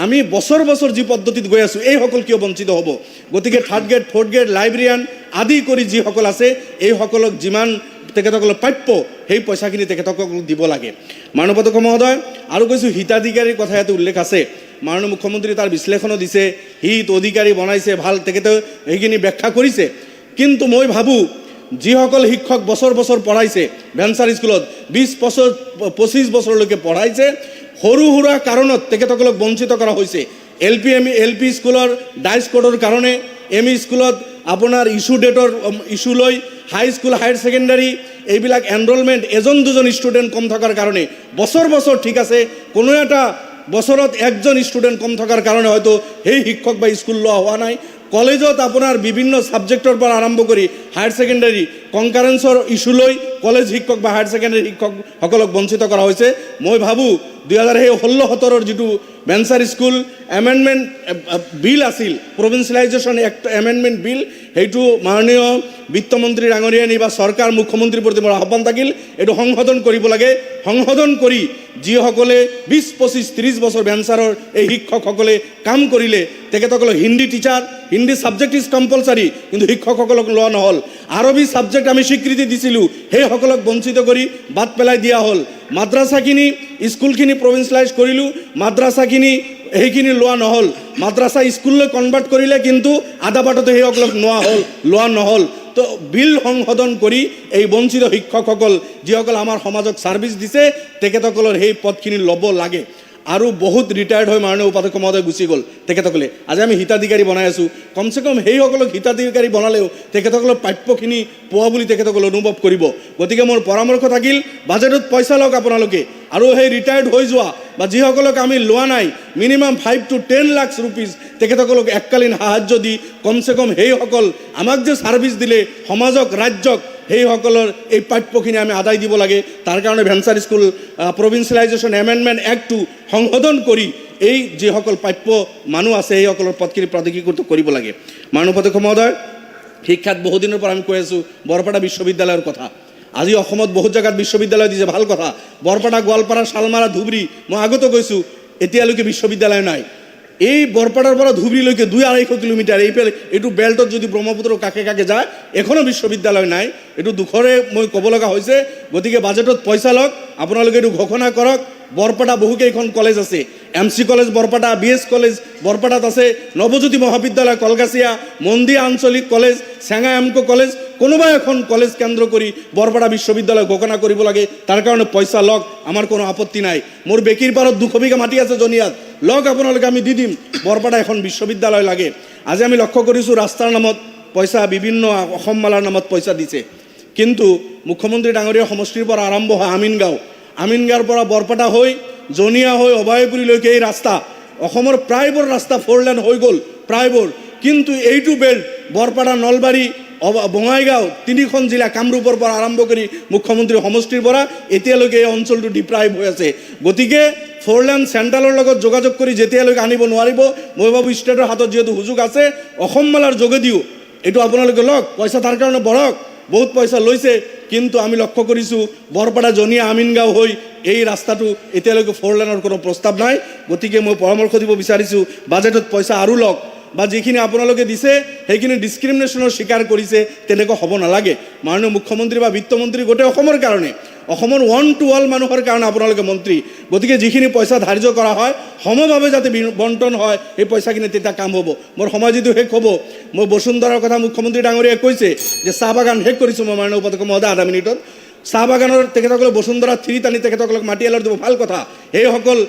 আমি বছৰ বছৰ যি পদ্ধতিত গৈ আছোঁ এইসকল কিয় বঞ্চিত হ'ব গতিকে 3rd grade 4th grade librarian আদি কৰি যিসকল আছে এইসকলক যিমান তেখেতসকলৰ প্ৰাপ্য সেই পইচাখিনি তেখেতসকলক দিব লাগে মাননীয় অধ্যক্ষ মহোদয় আৰু কৈছোঁ হিতাধিকাৰীৰ কথা ইয়াতে উল্লেখ আছে মাননীয় মুখ্যমন্ত্ৰী তাৰ বিশ্লেষণো দিছে হিত অধিকাৰী বনাইছে ভাল তেখেতে সেইখিনি ব্যাখ্যা কৰিছে কিন্তু মই ভাবোঁ যিসকল শিক্ষক বছৰ বছৰ পঢ়াইছে ভেঞ্চাৰ স্কুলত 20-25 বছৰলৈকে পঢ়াইছে সৰু সুৰা কাৰণত তেখেতসকলক বঞ্চিত কৰা হৈছে LP স্কুলৰ ডাইচ কোডৰ কাৰণে ME স্কুলত আপোনাৰ ইছ্যু ডেটৰ ইছ্যু লৈ হাই স্কুল হায়াৰ ছেকেণ্ডাৰী এইবিলাক এনৰলমেণ্ট এজন দুজন ষ্টুডেণ্ট কম থকাৰ কাৰণে বছৰ বছৰ ঠিক আছে কোনো এটা বছৰত একজন ষ্টুডেণ্ট কম থকাৰ কাৰণে হয়তো সেই শিক্ষক বা স্কুল লোৱা হোৱা নাই কলেজত আপোনাৰ বিভিন্ন ছাবজেক্টৰ পৰা আৰম্ভ কৰি হায়াৰ ছেকেণ্ডাৰী কনকাৰেঞ্চৰ ইছ্যু লৈ কলেজ শিক্ষক বা হায়াৰ ছেকেণ্ডাৰী শিক্ষকসকলক বঞ্চিত কৰা হৈছে মই ভাবোঁ 2016-17 যিটো ভেঞ্চাৰ স্কুল এমেণ্ডমেণ্ট বিল আছিল প্ৰভিন্সিয়েলাইজেশ্যন এক্ট এমেণ্ডমেণ্ট বিল সেইটো মাননীয় বিত্তমন্ত্ৰী ডাঙৰীয়ানী বা চৰকাৰ মুখ্যমন্ত্ৰীৰ প্ৰতি মোৰ আহ্বান থাকিল এইটো সংশোধন কৰিব লাগে সংশোধন কৰি যিসকলে 20-25-30 বছৰ ভেঞ্চাৰৰ এই শিক্ষকসকলে কাম কৰিলে তেখেতসকলক Hindi teacher Hindi subject is compulsory কিন্তু শিক্ষকসকলক লোৱা নহ'ল আৰবী ছাবজেক্ট আমি স্বীকৃতি দিছিলোঁ সেইসকলক বঞ্চিত কৰি বাদ পেলাই দিয়া হ'ল মাদ্ৰাছাখিনি স্কুলখিনি প্ৰভিন্সিয়েলাইজ কৰিলোঁ মাদ্ৰাছাখিনি সেইখিনি লোৱা নহ'ল মাদ্ৰাছা স্কুললৈ কনভাৰ্ট কৰিলে কিন্তু আধা বাটতে সেইসকলক লোৱা নহ'ল তো বিল সংশোধন কৰি এই বঞ্চিত শিক্ষকসকল যিসকল আমাৰ সমাজক ছাৰ্ভিচ দিছে তেখেতসকলৰ সেই পদখিনি ল'ব লাগে আৰু বহুত ৰিটায়াৰ্ড হৈ মাননীয় উপাধ্যক্ষ মহোদয় গুচি গ'ল তেখেতসকলে আজি আমি হিতাধিকাৰী বনাই আছোঁ কমচে কম সেইসকলক হিতাধিকাৰী বনালেও তেখেতসকলৰ প্ৰাপ্যখিনি পোৱা বুলি তেখেতসকলে অনুভৱ কৰিব গতিকে মোৰ পৰামৰ্শ থাকিল বাজেটত পইচা লওক আপোনালোকে আৰু সেই ৰিটায়াৰ্ড হৈ যোৱা বা যিসকলক আমি লোৱা নাই মিনিমাম 5 to 10 লাখ ৰুপিজ তেখেতসকলক এককালীন সাহায্য দি কমচে কম সেইসকল আমাক যে ছাৰ্ভিচ দিলে সমাজক ৰাজ্যক সেইসকলৰ এই প্ৰাপ্যখিনি আমি আদায় দিব লাগে তাৰ কাৰণে ভেঞ্চাৰ স্কুল প্ৰভিন্সিয়েলাইজেশ্যন এমেণ্ডমেণ্ট এক্টটো সংশোধন কৰি এই যিসকল প্ৰাপ্য মানুহ আছে সেইসকলৰ পদখিনি প্ৰাধিকৃত কৰিব লাগে মাননীয় উপাধ্যক্ষ মহোদয় শিক্ষাত বহুদিনৰ পৰা আমি কৈ আছোঁ বৰপেটা বিশ্ববিদ্যালয়ৰ কথা আজি অসমত বহুত জেগাত বিশ্ববিদ্যালয় দিছে ভাল কথা বৰপেটা গোৱালপাৰা শালমাৰা ধুবুৰী মই আগতো কৈছোঁ এতিয়ালৈকে বিশ্ববিদ্যালয় নাই এই বৰপেটাৰ পৰা ধুবুৰীলৈকে 2-250 কিলোমিটাৰ এইটো বেল্টত যদি ব্ৰহ্মপুত্ৰৰ কাষে কাষে যায় এখনো বিশ্ববিদ্যালয় নাই এইটো দুখৰে মই ক'ব লগা হৈছে গতিকে বাজেটত পইচা লওক আপোনালোকে এইটো ঘোষণা কৰক বৰপেটা বহুকেইখন কলেজ আছে MC college Barpeta BS college বৰপেটাত আছে নৱজ্যোতি মহাবিদ্যালয় কলগাছিয়া মন্দিয়া আঞ্চলিক কলেজ চেঙা এমকো কলেজ কোনোবা এখন কলেজ কেন্দ্ৰ কৰি বৰপেটা বিশ্ববিদ্যালয় ঘোষণা কৰিব লাগে তাৰ কাৰণে পইচা লওক আমাৰ কোনো আপত্তি নাই মোৰ বেকিৰ পাৰত 200 বিঘা মাটি আছে জনিয়াত লওক আপোনালোকে আমি দি দিম বৰপেটা এখন বিশ্ববিদ্যালয় লাগে আজি আমি লক্ষ্য কৰিছোঁ ৰাস্তাৰ নামত পইচা বিভিন্ন অসম মালাৰ নামত পইচা দিছে কিন্তু মুখ্যমন্ত্ৰী ডাঙৰীয়া সমষ্টিৰ পৰা আৰম্ভ হয় আমিনগাঁৱৰ পৰা বৰপেটা হৈ জনিয়া হৈ অভয়পুৰীলৈকে এই ৰাস্তা অসমৰ প্ৰায়বোৰ ৰাস্তা 4 লেন হৈ গ'ল প্ৰায়বোৰ কিন্তু এইটো বেল্ট বৰপেটা নলবাৰী বঙাইগাঁও 3খন জিলা কামৰূপৰ পৰা আৰম্ভ কৰি মুখ্যমন্ত্ৰী সমষ্টিৰ পৰা এতিয়ালৈকে এই অঞ্চলটো ডিপ্ৰাইভ হৈ আছে গতিকে 4 লেন চেণ্ট্ৰেলৰ লগত যোগাযোগ কৰি যেতিয়ালৈকে আনিব নোৱাৰিব মই ভাবোঁ ষ্টেটৰ হাতত যিহেতু সুযোগ আছে অসম মালাৰ যোগেদিও এইটো আপোনালোকে লওক পইচা তাৰ কাৰণে বঢ়ক বহুত পইচা লৈছে কিন্তু আমি লক্ষ্য কৰিছোঁ বৰপেটা জনিয়া আমিনগাঁও হৈ এই ৰাস্তাটো এতিয়ালৈকে 4 লেনৰ কোনো প্ৰস্তাৱ নাই গতিকে মই পৰামৰ্শ দিব বিচাৰিছোঁ বাজেটত পইচা আৰু লওক বা যিখিনি আপোনালোকে দিছে সেইখিনি ডিছক্ৰিমিনেশ্যনৰ স্বীকাৰ কৰিছে তেনেকুৱা হ'ব নালাগে মাননীয় মুখ্যমন্ত্ৰী বা বিত্তমন্ত্ৰী গোটেই অসমৰ কাৰণে অসমৰ 1 to all মানুহৰ কাৰণে আপোনালোকে মন্ত্ৰী গতিকে যিখিনি পইচা ধাৰ্য কৰা হয় সমভাৱে যাতে বণ্টন হয় এই পইচাখিনি তেতিয়া কাম হ'ব মোৰ সময় যিটো শেষ হ'ব মই বসুন্ধৰাৰ কথা মুখ্যমন্ত্ৰী ডাঙৰীয়াই কৈছে যে চাহ বাগান শেষ কৰিছোঁ মই মাননীয় উপাধ্যক্ষ মহোদয় 10 মিনিটত চাহ বাগানৰ তেখেতসকলে বসুন্ধৰা 3 টানি তেখেতসকলক মাটি এলাৰ দিব ভাল কথা সেইসকল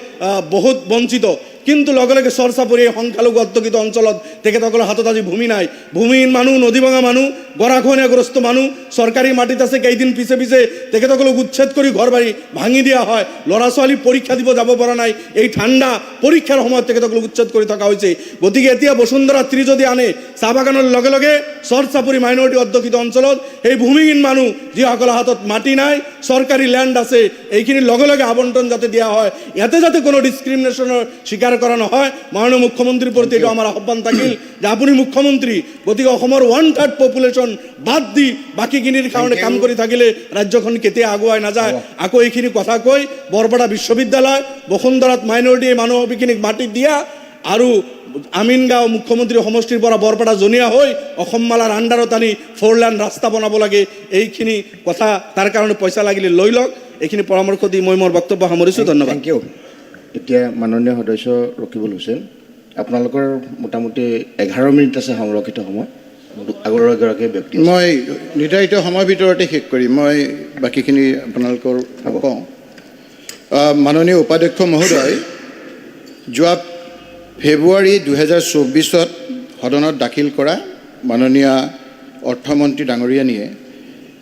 বহুত বঞ্চিত কিন্তু লগে লগে চৰচাপৰি সংখ্যালঘু অধ্যুষিত অঞ্চলত তেখেতসকলৰ হাতত আজি ভূমি নাই ভূমিহীন মানুহ নদী ভঙা মানুহ গৰাখহনীয়াগ্ৰস্ত মানুহ চৰকাৰী মাটিত আছে কেইদিন পিছে পিছে তেখেতসকলক উচ্ছেদ কৰি ঘৰ বাৰী ভাঙি দিয়া হয় ল'ৰা ছোৱালী পৰীক্ষা দিব যাব পৰা নাই এই ঠাণ্ডা পৰীক্ষাৰ সময়ত তেখেতসকলক উচ্ছেদ কৰি থকা হৈছে গতিকে এতিয়া বসুন্ধৰা 3 যদি আনে চাহ বাগানৰ লগে লগে চৰচাপৰি মাইনৰিটি অধ্যুষিত অঞ্চলত এই ভূমিহীন মানুহ যিসকলৰ হাতত মাটি নাই চৰকাৰী ল্যান্ড আছে এইখিনি লগে লগে আবণ্টন যাতে দিয়া হয় ইয়াতে যাতে কোনো ডিছক্ৰিমিনেশ্যনৰ শিকাৰ কৰা নহয় মাননীয় মুখ্যমন্ত্ৰীৰ প্ৰতি এইটো আমাৰ আহ্বান থাকিল যে আপুনি মুখ্যমন্ত্ৰী গতিকে অসমৰ 1/3 পপুলেশ্যন বাদ দি বাকীখিনিৰ কাৰণে কাম কৰি থাকিলে ৰাজ্যখন কেতিয়া আগুৱাই নাযায় আকৌ এইখিনি কথা কৈ বৰপেটা বিশ্ববিদ্যালয় বসুন্ধৰাত মাইনৰিটি মানুহখিনিক মাটি দিয়া আৰু আমিনগাঁও মুখ্যমন্ত্ৰী সমষ্টিৰ পৰা বৰপেটা জনিয়া হৈ অসম মালাৰ আণ্ডাৰত আনি 4 লেন ৰাস্তা বনাব লাগে এইখিনি কথা তাৰ কাৰণে পইচা লাগিলে লৈ লওক এইখিনি পৰামৰ্শ দি মই মোৰ বক্তব্য সামৰিছোঁ ধন্যবাদ থেংক ইউ এতিয়া মাননীয় সদস্য ৰকিবুল হুছেইন আপোনালোকৰ মোটামুটি 11 মিনিট আছে সংৰক্ষিত সময় আগৰগৰাকী ব্যক্তি মই নিৰ্ধাৰিত সময়ৰ ভিতৰতে শেষ কৰিম মই বাকীখিনি আপোনালোকৰ কওঁ মাননীয় উপাধ্যক্ষ মহোদয় যোৱা ফেব্ৰুৱাৰী 2024 সদনত দাখিল কৰা মাননীয় অৰ্থমন্ত্ৰী ডাঙৰীয়ানীয়ে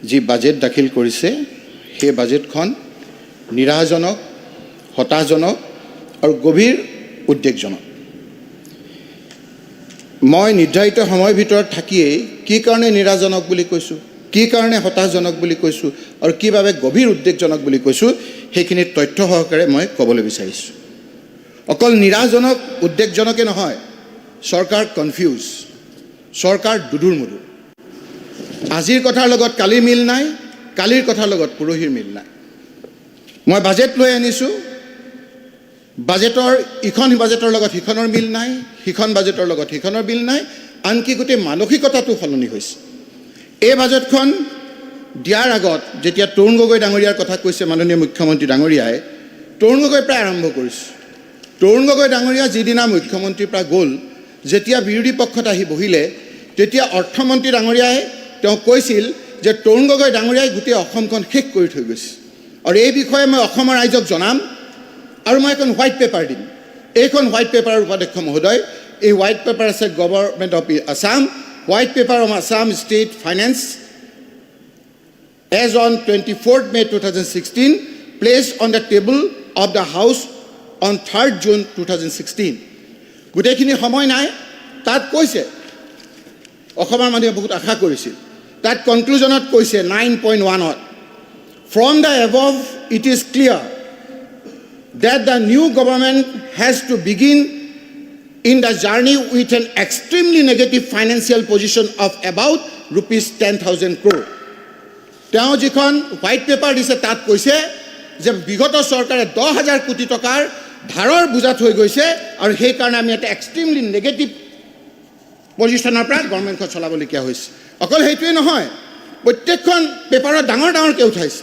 যি বাজেট দাখিল কৰিছে সেই বাজেটখন নিৰাশজনক হতাশজনক আৰু গভীৰ উদ্বেগজনক মই নিৰ্ধাৰিত সময়ৰ ভিতৰত থাকিয়েই কি কাৰণে নিৰাশজনক বুলি কৈছোঁ কি কাৰণে হতাশজনক বুলি কৈছোঁ আৰু কিভাৱে গভীৰ উদ্বেগজনক বুলি কৈছোঁ সেইখিনি তথ্য সহকাৰে মই ক'বলৈ বিচাৰিছোঁ অকল নিৰাশজনক উদ্বেগজনকে নহয় চৰকাৰ কনফিউজ চৰকাৰ দুধুৰ-মুধুৰ আজিৰ কথাৰ লগত কালিৰ মিল নাই কালিৰ কথাৰ লগত পৰহিৰ মিল নাই মই বাজেট লৈ আনিছোঁ বাজেটৰ ইখন বাজেটৰ লগত সিখনৰ মিল নাই সিখন বাজেটৰ লগত সিখনৰ মিল নাই আনকি গোটেই মানসিকতাটো সলনি হৈছে এই বাজেটখন দিয়াৰ আগত যেতিয়া তৰুণ গগৈ ডাঙৰীয়াৰ কথা কৈছে মাননীয় মুখ্যমন্ত্ৰী ডাঙৰীয়াই তৰুণ গগৈ প্ৰায় আৰম্ভ কৰিছে তৰুণ গগৈ ডাঙৰীয়া যিদিনা মুখ্যমন্ত্ৰীৰ পৰা গ'ল যেতিয়া বিৰোধী পক্ষত আহি বহিলে তেতিয়া অৰ্থমন্ত্ৰী ডাঙৰীয়াই তেওঁ কৈছিল যে তৰুণ গগৈ ডাঙৰীয়াই গোটেই অসমখন শেষ কৰি থৈ গৈছে আৰু এই বিষয়ে মই অসমৰ ৰাইজক জনাম আৰু মই এখন হোৱাইট পেপাৰ দিম এইখন হোৱাইট পেপাৰৰ উপাধ্যক্ষ মহোদয় এই হোৱাইট পেপাৰ আছে government of Assam white paper of Assam state finance as on 24th May 2016 placed on the table of the House on 3rd June 2016 গোটেইখিনি সময় নাই তাত কৈছে অসমৰ মানুহে বহুত আশা কৰিছিল তাত কনক্লুজনত কৈছে 9.1 from the above it is clear that the new government has to begin in the journey with an extremely negative financial position of about rupees 10,000 crore তেওঁ যিখন হোৱাইট পেপাৰ দিছে তাত কৈছে যে বিগত চৰকাৰে 10,000 কোটি টকাৰ ধাৰৰ বুজাত হৈ গৈছে আৰু সেইকাৰণে আমি এটা এক্সট্ৰিমলি নেগেটিভ পজিশ্যনৰ পৰা গভৰ্ণমেণ্টখন চলাবলগীয়া হৈছে অকল সেইটোৱে নহয় প্ৰত্যেকখন পেপাৰত ডাঙৰ ডাঙৰকৈ উঠাইছে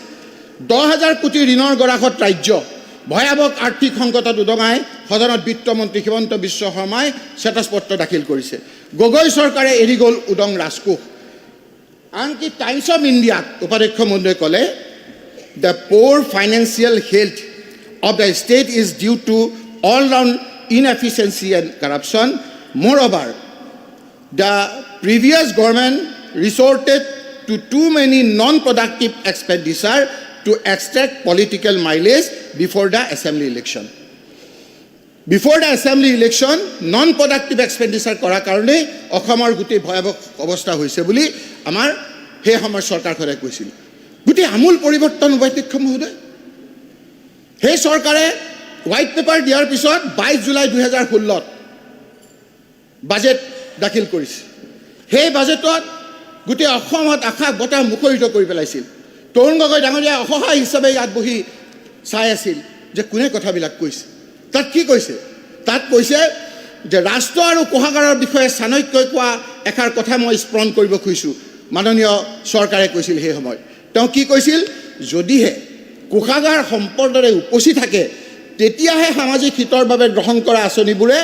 10,000 কোটি ঋণৰ গৰাহত ৰাজ্য ভয়াৱহ আৰ্থিক সংকটত উদঙাই সদনত বিত্তমন্ত্ৰী হিমন্ত বিশ্ব শৰ্মাই স্বেতস্পত্ৰ দাখিল কৰিছে গগৈ চৰকাৰে এৰি গ'ল উদং ৰাজকোষ আনকি টাইমছ অফ ইণ্ডিয়াত উপাধ্যক্ষ মহোদয়ে ক'লে the poor financial health of the state is due to all round inefficiency and corruption moreover the previous government resorted to too many non productive expenditure to extract political mileage before the assembly election before the assembly election non productive expenditure কৰাৰ কাৰণেই অসমৰ গোটেই ভয়াৱহ অৱস্থা হৈছে বুলি আমাৰ সেই সময়ৰ চৰকাৰখনে কৈছিল গোটেই আমূল পৰিৱৰ্তন উপাধ্যক্ষ মহোদয় সেই চৰকাৰে হোৱাইট পেপাৰ দিয়াৰ পিছত 22 জুলাই 2016 বাজেট দাখিল কৰিছে সেই বাজেটত গোটেই অসমত আশা বতাহ মুখৰিত কৰি পেলাইছিল তৰুণ গগৈ ডাঙৰীয়া অসহায় হিচাপে ইয়াত বহি চাই আছিল যে কোনে কথাবিলাক কৈছে তাত কি কৈছে তাত কৈছে যে ৰাষ্ট্ৰ আৰু কোষাগাৰৰ বিষয়ে চাণক্যই কোৱা এষাৰ কথা মই স্মৰণ কৰিব খুজিছোঁ মাননীয় চৰকাৰে কৈছিল সেই সময়ত তেওঁ কি কৈছিল যদিহে কোষাগাৰ সম্পদৰে উপচি থাকে তেতিয়াহে সামাজিক হিতৰ বাবে গ্ৰহণ কৰা আঁচনিবোৰে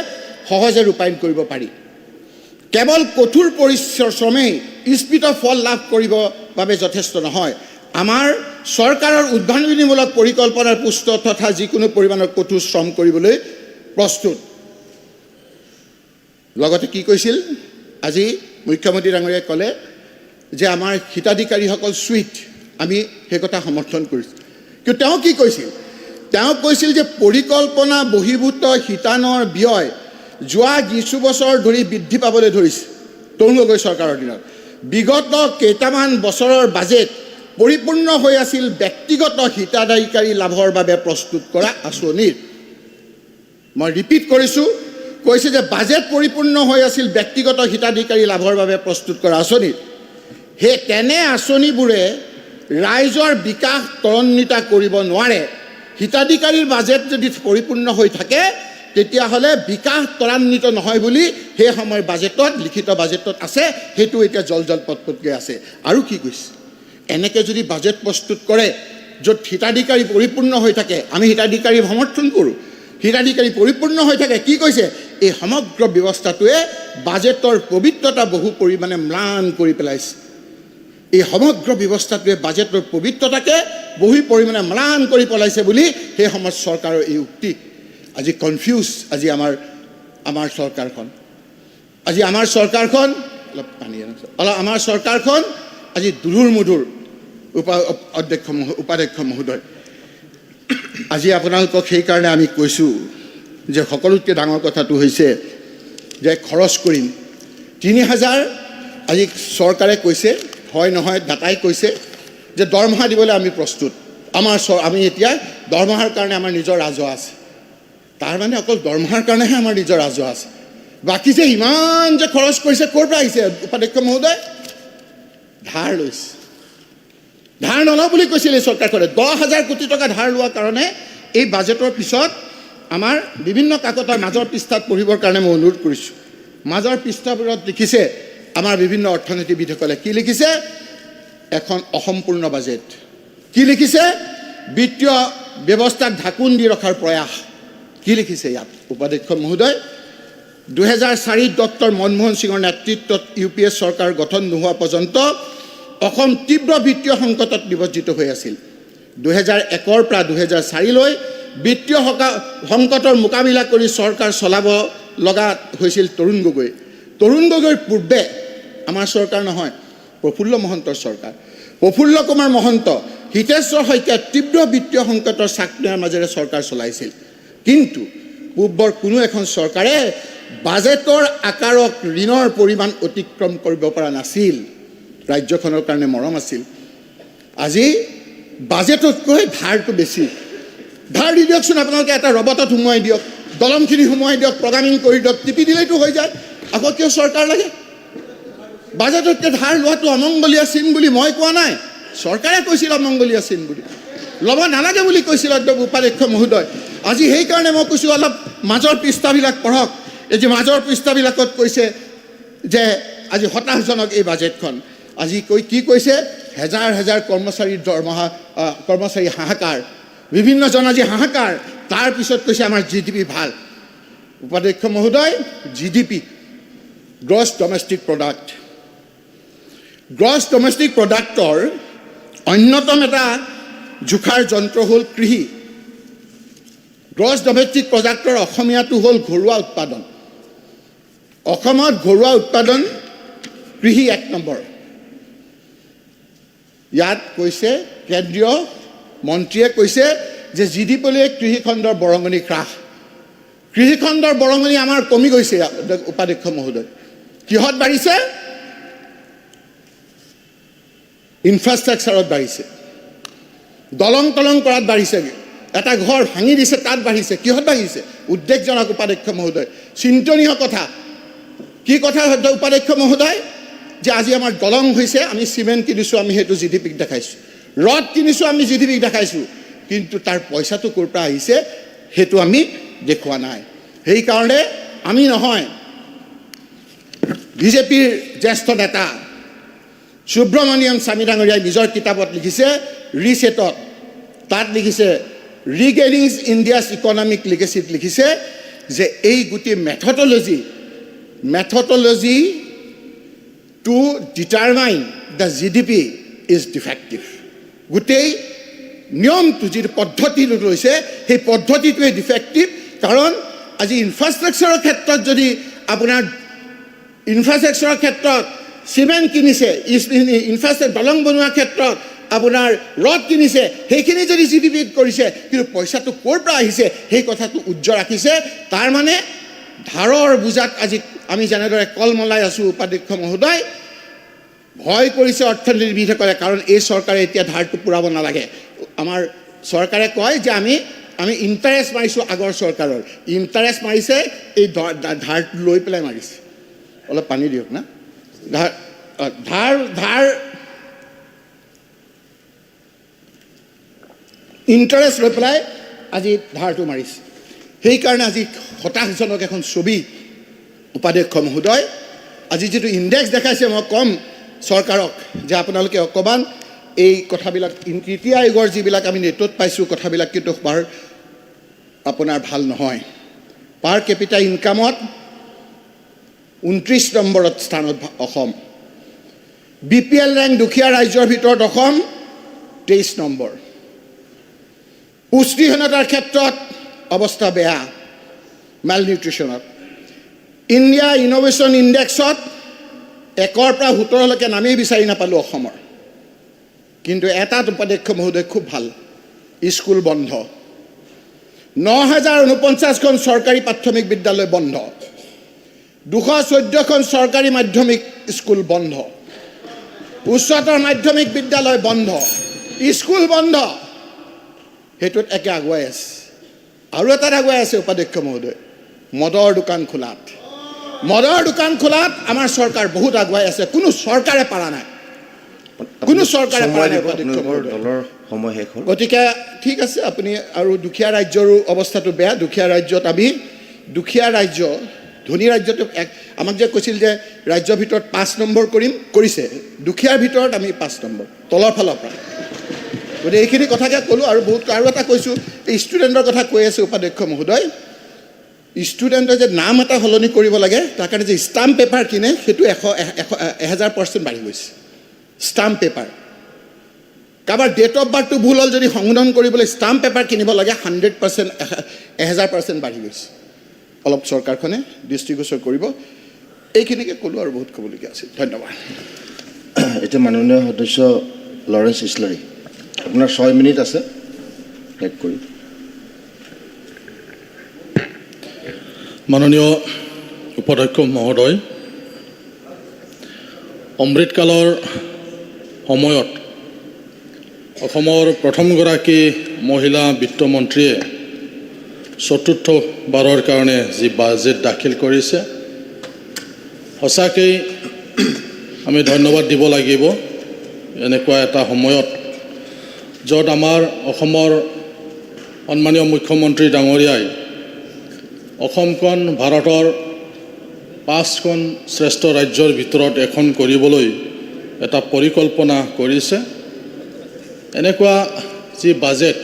সহজে ৰূপায়ণ কৰিব পাৰি কেৱল কঠোৰ পৰিশ্ৰমেই স্ফীত ফল লাভ কৰিব বাবে যথেষ্ট নহয় আমাৰ চৰকাৰৰ উদ্ভাৱনীমূলক পৰিকল্পনাৰ পুষ্ট তথা যিকোনো পৰিমাণৰ কঠোৰ শ্ৰম কৰিবলৈ প্ৰস্তুত লগতে কি কৈছিল আজি মুখ্যমন্ত্ৰী ডাঙৰীয়াই ক'লে যে আমাৰ হিতাধিকাৰীসকল সুইট আমি সেই কথা সমৰ্থন কৰিছোঁ কিন্তু তেওঁ কি কৈছিল তেওঁ কৈছিল যে পৰিকল্পনা বহিৰ্ভূত শিতানৰ ব্যয় যোৱা কিছু বছৰ ধৰি বৃদ্ধি পাবলৈ ধৰিছে তৰুণ গগৈ চৰকাৰৰ দিনত বিগত কেইটামান বছৰৰ বাজেট পৰিপূৰ্ণ হৈ আছিল ব্যক্তিগত হিতাধিকাৰী লাভৰ বাবে প্ৰস্তুত কৰা আঁচনিৰ মই ৰিপিট কৰিছোঁ কৈছে যে বাজেট পৰিপূৰ্ণ হৈ আছিল ব্যক্তিগত হিতাধিকাৰী লাভৰ বাবে প্ৰস্তুত কৰা আঁচনিৰ সেই তেনে আঁচনিবোৰে ৰাইজৰ বিকাশ ত্বৰান্বিত কৰিব নোৱাৰে হিতাধিকাৰীৰ বাজেট যদি পৰিপূৰ্ণ হৈ থাকে তেতিয়াহ'লে বিকাশ ত্বৰান্বিত নহয় বুলি সেই সময়ৰ বাজেটত লিখিত বাজেটত আছে সেইটো এতিয়া জল পটপটকৈ আছে আৰু কি কৈছে এনেকৈ যদি বাজেট প্ৰস্তুত কৰে য'ত হিতাধিকাৰী পৰিপূৰ্ণ হৈ থাকে আমি হিতাধিকাৰী সমৰ্থন কৰোঁ হিতাধিকাৰী পৰিপূৰ্ণ হৈ থাকে কি কৈছে এই সমগ্ৰ ব্যৱস্থাটোৱে বাজেটৰ পবিত্ৰতা বহু পৰিমাণে ম্লান কৰি পেলাইছে এই সমগ্ৰ ব্যৱস্থাটোৱে বাজেটৰ পবিত্ৰতাকে বহু পৰিমাণে ম্লান কৰি পেলাইছে বুলি সেই সময়ত চৰকাৰৰ এই উক্তি আজি কনফিউজ আজি আমাৰ চৰকাৰখন আজি আমাৰ চৰকাৰখন আমাৰ চৰকাৰখন আজি দুধুৰ মুধুৰ উপাধ্যক্ষ মহোদয় আজি আপোনালোকক সেইকাৰণে আমি কৈছোঁ যে সকলোতকৈ ডাঙৰ কথাটো হৈছে যে খৰচ কৰিম 3,000 আজি চৰকাৰে কৈছে হয় নহয় দাতাই কৈছে যে দৰমহা দিবলৈ আমি প্ৰস্তুত আমি এতিয়া দৰমহাৰ কাৰণে আমাৰ নিজৰ ৰাজহ আছে তাৰ মানে অকল দৰমহাৰ কাৰণেহে আমাৰ নিজৰ ৰাজহ আছে বাকী যে ইমান যে খৰচ কৰিছে ক'ৰ পৰা আহিছে উপাধ্যক্ষ মহোদয় ধাৰ লৈছে ধাৰ নলওঁ বুলি কৈছিল এই চৰকাৰখনে 10,000 কোটি টকা ধাৰ লোৱাৰ কাৰণে এই বাজেটৰ পিছত আমাৰ বিভিন্ন কাকতৰ মাজৰ পৃষ্ঠাত পঢ়িবৰ কাৰণে মই অনুৰোধ কৰিছোঁ মাজৰ পৃষ্ঠাবোৰত লিখিছে আমাৰ বিভিন্ন অৰ্থনীতিবিদসকলে কি লিখিছে এখন অসম্পূৰ্ণ বাজেট কি লিখিছে বিত্তীয় ব্যৱস্থাক ঢাকুন দি ৰখাৰ প্ৰয়াস কি লিখিছে ইয়াত উপাধ্যক্ষ মহোদয় 2004 ডক্টৰ মনমোহন সিঙৰ নেতৃত্বত UPS চৰকাৰ গঠন নোহোৱা পৰ্যন্ত অসম তীব্ৰ বিত্তীয় সংকটত নিমজ্জিত হৈ আছিল 2001 পৰা 2004লৈ বিত্তীয় সংকটৰ মোকাবিলা কৰি চৰকাৰ চলাব লগা হৈছিল তৰুণ গগৈৰ পূৰ্বে আমাৰ চৰকাৰ নহয় প্ৰফুল্ল মহন্তৰ চৰকাৰ প্ৰফুল্ল কুমাৰ মহন্ত হিতেশ্বৰ শইকীয়া তীব্ৰ বিত্তীয় সংকটৰ চাকৰিৰ মাজেৰে চৰকাৰ চলাইছিল কিন্তু পূৰ্বৰ কোনো এখন চৰকাৰে বাজেটৰ আকাৰক ঋণৰ পৰিমাণ অতিক্ৰম কৰিব পৰা নাছিল ৰাজ্যখনৰ কাৰণে মৰম আছিল আজি বাজেটতকৈ ধাৰটো বেছি ধাৰ দি দিয়কচোন আপোনালোকে এটা ৰবটত সোমোৱাই দিয়ক দলংখিনি সোমোৱাই দিয়ক প্ৰগ্ৰামিং কৰি দিয়ক টিপি দিলেইতো হৈ যায় আকৌ কিয় চৰকাৰ লাগে বাজেটতকৈ ধাৰ লোৱাটো অমংগলীয়া চিন বুলি মই কোৱা নাই চৰকাৰে কৈছিল অমংগলীয়া চিন বুলি ল'ব নালাগে বুলি কৈছিল উপাধ্যক্ষ মহোদয় আজি সেইকাৰণে মই কৈছোঁ অলপ মাজৰ পৃষ্ঠাবিলাক পঢ়ক এই যে মাজৰ পৃষ্ঠাবিলাকত কৈছে যে আজি হতাশজনক এই বাজেটখন আজি কি কৈছে হেজাৰ হেজাৰ কৰ্মচাৰীৰ দৰমহা কৰ্মচাৰী হাহাকাৰ বিভিন্নজন আজি হাহাকাৰ তাৰপিছত কৈছে আমাৰ GDP ভাল উপাধ্যক্ষ মহোদয় GDP গ্ৰছ ডমেষ্টিক প্ৰডাক্টৰ অন্যতম এটা জোখাৰ যন্ত্ৰ হ'ল কৃষি গ্ৰছ ডমেষ্টিক প্ৰডাক্টৰ অসমীয়াটো হ'ল ঘৰুৱা উৎপাদন অসমত ঘৰুৱা উৎপাদন কৃষি 1 নম্বৰ ইয়াত কৈছে কেন্দ্ৰীয় মন্ত্ৰীয়ে কৈছে যে GDP-লৈ কৃষিখণ্ডৰ বৰঙণি হ্ৰাস কৃষিখণ্ডৰ বৰঙণি আমাৰ কমি গৈছে উপাধ্যক্ষ মহোদয় কিহত বাঢ়িছে ইনফ্ৰাষ্ট্ৰাকচাৰত বাঢ়িছে দলং কৰাত বাঢ়িছে এটা ঘৰ ভাঙি দিছে তাত বাঢ়িছে কিহত বাঢ়িছে উদ্বেগজনক উপাধ্যক্ষ মহোদয় চিন্তনীয় কথা কি কথা উপাধ্যক্ষ মহোদয় যে আজি আমাৰ দলং হৈছে আমি চিমেণ্ট কিনিছোঁ আমি সেইটো GDP-ক দেখাইছোঁ ৰড কিনিছোঁ আমি GDP-ক দেখাইছোঁ কিন্তু তাৰ পইচাটো ক'ৰ পৰা আহিছে সেইটো আমি দেখুওৱা নাই সেইকাৰণে আমি নহয় বিজেপিৰ জ্যেষ্ঠ নেতা সুব্ৰমণিয়ম স্বামী ডাঙৰীয়াই নিজৰ কিতাপত লিখিছে ৰিছেটত তাত লিখিছে ৰিগেইনিং ইণ্ডিয়াছ ইকনমিক লিগেচিত লিখিছে যে এই গোটেই methodology to determine the GDP is defective গোটেই নিয়মটো যিটো পদ্ধতিটো লৈছে সেই পদ্ধতিটোৱে ডিফেক্টিভ কাৰণ আজি ইনফ্ৰাষ্ট্ৰাকচাৰৰ ক্ষেত্ৰত যদি আপোনাৰ ইনফ্ৰাষ্ট্ৰাকচাৰৰ ক্ষেত্ৰত চিমেণ্ট কিনিছে ইনফ্ৰাষ্ট্ৰাকচাৰ দলং বনোৱাৰ ক্ষেত্ৰত আপোনাৰ ৰড কিনিছে সেইখিনি যদি GDP-ত কৰিছে কিন্তু পইচাটো ক'ৰ পৰা আহিছে সেই কথাটো উজ্জ্বল ৰাখিছে তাৰ মানে ধাৰৰ বোজাত আজি আমি যেনেদৰে কলমলাই আছোঁ উপাধ্যক্ষ মহোদয় ভয় কৰিছে অৰ্থনীতিবিদসকলে কাৰণ এই চৰকাৰে এতিয়া ধাৰটো পূৰাব নালাগে আমাৰ চৰকাৰে কয় যে আমি ইণ্টাৰেষ্ট মাৰিছোঁ আগৰ চৰকাৰৰ ইণ্টাৰেষ্ট মাৰিছে এই ধাৰটো লৈ পেলাই মাৰিছে অলপ পানী দিয়ক না ধাৰ ইণ্টাৰেষ্ট লৈ পেলাই আজি ধাৰটো মাৰিছে সেইকাৰণে আজি হতাশজনক এখন ছবি উপাধ্যক্ষ মহোদয় আজি যিটো ইণ্ডেক্স দেখাইছে মই কম চৰকাৰক যে আপোনালোকে অকণমান এই কথাবিলাক নীতি আয়োগৰ যিবিলাক আমি নেটত পাইছোঁ কথাবিলাক কিন্তু আপোনাৰ ভাল নহয় পাৰ কেপিটা ইনকামত 29 নম্বৰত স্থানত অসম BPL ৰেংক দুখীয়া ৰাজ্যৰ ভিতৰত অসম 23 নম্বৰ পুষ্টিহীনতাৰ ক্ষেত্ৰত অৱস্থা বেয়া মেল নিউট্ৰিশ্যনত ইণ্ডিয়া ইন'ভেশ্যন ইণ্ডেক্সত 1 পৰা 17লৈকে নামেই বিচাৰি নাপালোঁ অসমৰ কিন্তু এটাত উপাধ্যক্ষ মহোদয় খুব ভাল স্কুল বন্ধ 9049খন চৰকাৰী প্ৰাথমিক বিদ্যালয় বন্ধ 214খন চৰকাৰী মাধ্যমিক স্কুল বন্ধ উচ্চতৰ মাধ্যমিক বিদ্যালয় বন্ধ স্কুল বন্ধ সেইটোত একে আগুৱাই আছে আৰু এটাত আগুৱাই আছে উপাধ্যক্ষ মহোদয় মদৰ দোকান খোলাত আমাৰ চৰকাৰ বহুত আগুৱাই আছে কোনো চৰকাৰে পাৰা নাই দলৰ সময় শেষ হ'ল গতিকে ঠিক আছে আপুনি আৰু দুখীয়া ৰাজ্যৰো অৱস্থাটো বেয়া দুখীয়া ৰাজ্য ধনী ৰাজ্যটো আমাক যে কৈছিল যে ৰাজ্যৰ ভিতৰত 5 নম্বৰ কৰিছে দুখীয়াৰ ভিতৰত আমি 5 নম্বৰ তলৰ ফালৰ পৰা গতিকে এইখিনি কথাকে ক'লোঁ আৰু আৰু এটা কৈছোঁ এই ষ্টুডেণ্টৰ কথা কৈ আছে উপাধ্যক্ষ মহোদয় ষ্টুডেণ্টে যে নাম এটা সলনি কৰিব লাগে তাৰ কাৰণে যে ষ্টাম্প পেপাৰ কিনে সেইটো 1000% বাঢ়ি গৈছে ষ্টাম্প পেপাৰ কাৰোবাৰ ডেট অফ বাৰ্থটো ভুল হ'ল যদি সংশোধন কৰিবলৈ ষ্টাম্প পেপাৰ কিনিব লাগে 100%, 1000% বাঢ়ি গৈছে। অলপ চৰকাৰখনে দৃষ্টিগোচৰ কৰিব। এইখিনিকে ক'লোঁ আৰু বহুত ক'বলগীয়া আছিল। ধন্যবাদ। এতিয়া মাননীয় সদস্য লৰেন্স ইছলাৰী, আপোনাৰ 6 মিনিট আছে শেষ কৰি। মাননীয় উপাধ্যক্ষ মহোদয়, অমৃতকালৰ সময়ত অসমৰ প্ৰথমগৰাকী মহিলা বিত্তমন্ত্ৰীয়ে চতুৰ্থবাৰৰ কাৰণে যি বাজেট দাখিল কৰিছে, সঁচাকৈ আমি ধন্যবাদ দিব লাগিব। এনেকুৱা এটা সময়ত য'ত আমাৰ অসমৰ সন্মানীয় মুখ্যমন্ত্ৰী ডাঙৰীয়াই অসমখন ভাৰতৰ 5খন শ্ৰেষ্ঠ ৰাজ্যৰ ভিতৰত এখন কৰিবলৈ এটা পৰিকল্পনা কৰিছে। এনেকুৱা যি বাজেট,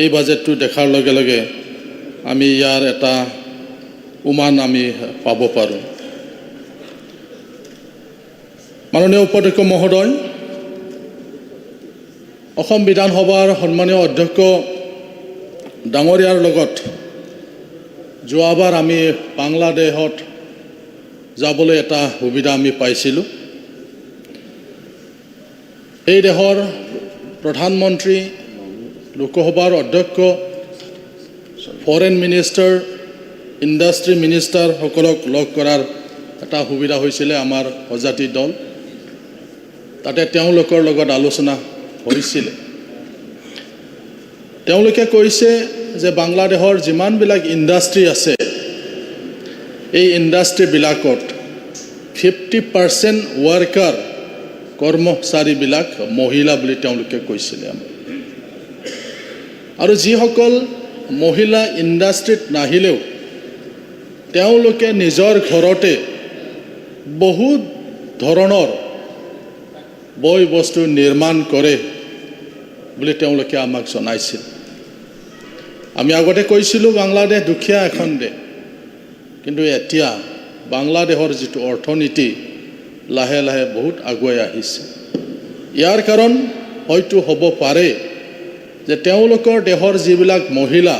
এই বাজেটটো দেখাৰ লগে লগে আমি ইয়াৰ এটা উমান আমি পাব পাৰোঁ। মাননীয় উপাধ্যক্ষ মহোদয়, অসম বিধানসভাৰ সন্মানীয় অধ্যক্ষ ডাঙৰীয়াৰ লগত যোৱাবাৰ আমি বাংলাদেশত যাবলৈ এটা সুবিধা আমি পাইছিলোঁ। এই দেশৰ প্ৰধানমন্ত্ৰী, লোকসভাৰ অধ্যক্ষ, ফৰেন মিনিষ্টাৰ, ইণ্ডাষ্ট্ৰী মিনিষ্টাৰসকলক লগ কৰাৰ এটা সুবিধা হৈছিলে আমাৰ সজাতি দল। তাতে তেওঁলোকৰ লগত আলোচনা হৈছিলে। তেওঁলোকে কৈছে যে বাংলাদেশৰ যিমানবিলাক ইণ্ডাষ্ট্ৰী আছে, এই ইণ্ডাষ্ট্ৰীবিলাকত 50% ৱৰ্কাৰ, কৰ্মচাৰীবিলাক মহিলা বুলি তেওঁলোকে কৈছিলে। আৰু যিসকল মহিলা ইণ্ডাষ্ট্ৰীত নাহিলেও তেওঁলোকে নিজৰ ঘৰতে বহুত ধৰণৰ বয় বস্তু নিৰ্মাণ কৰে বুলি তেওঁলোকে আমাক জনাইছিল। আমি আগতে কৈছিলোঁ বাংলাদেশ দুখীয়া এখন দেশ, কিন্তু এতিয়া বাংলাদেশৰ যিটো অৰ্থনীতি লাহে লাহে বহুত আগুৱাই আহিছে। ইয়াৰ কাৰণ হয়তো হ'ব পাৰে যে তেওঁলোকৰ দেশৰ যিবিলাক মহিলা,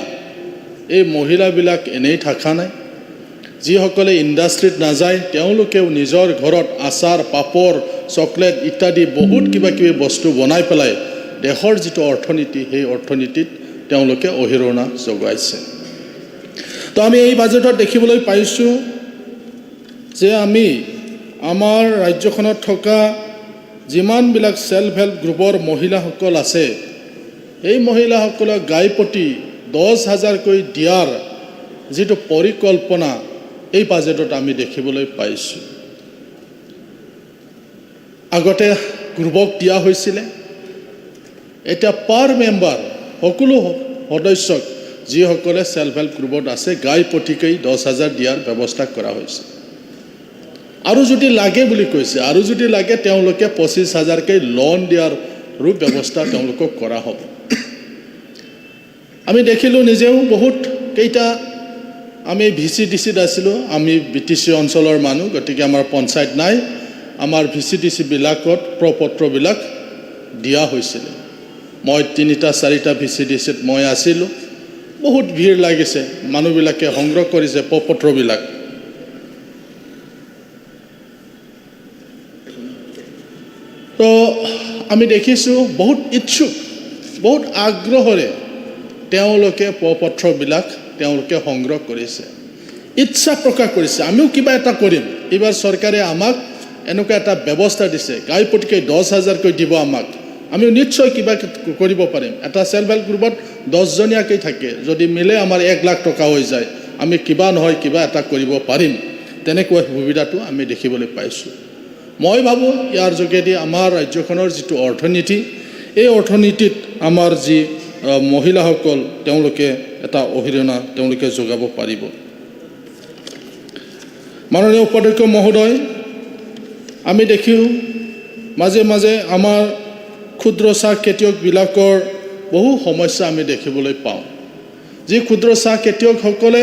এই মহিলাবিলাক এনেই থকা নাই। যিসকলে ইণ্ডাষ্ট্ৰীত নাযায় তেওঁলোকেও নিজৰ ঘৰত আচাৰ, পাপৰ, চকলেট ইত্যাদি বহুত কিবা কিবি বস্তু বনাই পেলাই দেশৰ যিটো অৰ্থনীতি, সেই অৰ্থনীতিত তেওঁলোকে অহিৰণা যোগাইছে। তো আমি এই বাজেটত দেখিবলৈ পাইছোঁ যে আমি আমাৰ ৰাজ্যখনত থকা যিমানবিলাক ছেল্ফ হেল্প গ্ৰুপৰ মহিলাসকল আছে, এই মহিলাসকলক গাইপতি 10,000কৈ দিয়াৰ যিটো পৰিকল্পনা এই বাজেটত আমি দেখিবলৈ পাইছোঁ। আগতে গ্ৰুপক দিয়া হৈছিলে, এতিয়া পাৰ মেম্বাৰ সকলো সদস্যক যিসকলে ছেল্ফ হেল্প গ্ৰুপত আছে গাইপতিকৈ 10,000 দিয়াৰ ব্যৱস্থা কৰা হৈছে। আৰু যদি লাগে বুলি কৈছে, আৰু যদি লাগে তেওঁলোকে 25,000কৈ লোন দিয়াৰ ব্যৱস্থা তেওঁলোকক কৰা হ'ব। আমি দেখিলোঁ নিজেও বহুত কেইটা, আমি VCDCত আছিলোঁ, আমি BTC অঞ্চলৰ মানুহ, গতিকে আমাৰ পঞ্চায়ত নাই। আমাৰ VCDCবিলাকত প্ৰপত্ৰবিলাক দিয়া হৈছিলে। মই 3-4টা VCDCত মই আছিলোঁ। বহুত ভিৰ লাগিছে, মানুহবিলাকে সংগ্ৰহ কৰিছে প্ৰপত্ৰবিলাক। তো আমি দেখিছোঁ বহুত ইচ্ছুক, বহুত আগ্ৰহেৰে তেওঁলোকে প্ৰপত্ৰবিলাক তেওঁলোকে সংগ্ৰহ কৰিছে, ইচ্ছা প্ৰকাশ কৰিছে আমিও কিবা এটা কৰিম। এইবাৰ চৰকাৰে আমাক এনেকুৱা এটা ব্যৱস্থা দিছে, গাইপতিকৈ 10,000কৈ দিব আমাক, আমি নিশ্চয় কিবা কৰিব পাৰিম। এটা ছেল্ফ হেল্প গ্ৰুপত 10জনীয়াকৈ থাকে, যদি মিলে আমাৰ 1 লাখ টকা হৈ যায়, আমি কিবা নহয় কিবা এটা কৰিব পাৰিম। তেনেকুৱা সুবিধাটো আমি দেখিবলৈ পাইছোঁ। মই ভাবোঁ ইয়াৰ যোগেদি আমাৰ ৰাজ্যখনৰ যিটো অৰ্থনীতি, এই অৰ্থনীতিত আমাৰ যি মহিলাসকল তেওঁলোকে এটা অৰিহণা তেওঁলোকে যোগাব পাৰিব। মাননীয় উপাধ্যক্ষ মহোদয়, আমি দেখোঁ মাজে মাজে আমাৰ ক্ষুদ্ৰ চাহ খেতিয়কবিলাকৰ বহু সমস্যা আমি দেখিবলৈ পাওঁ। যি ক্ষুদ্ৰ চাহ খেতিয়কসকলে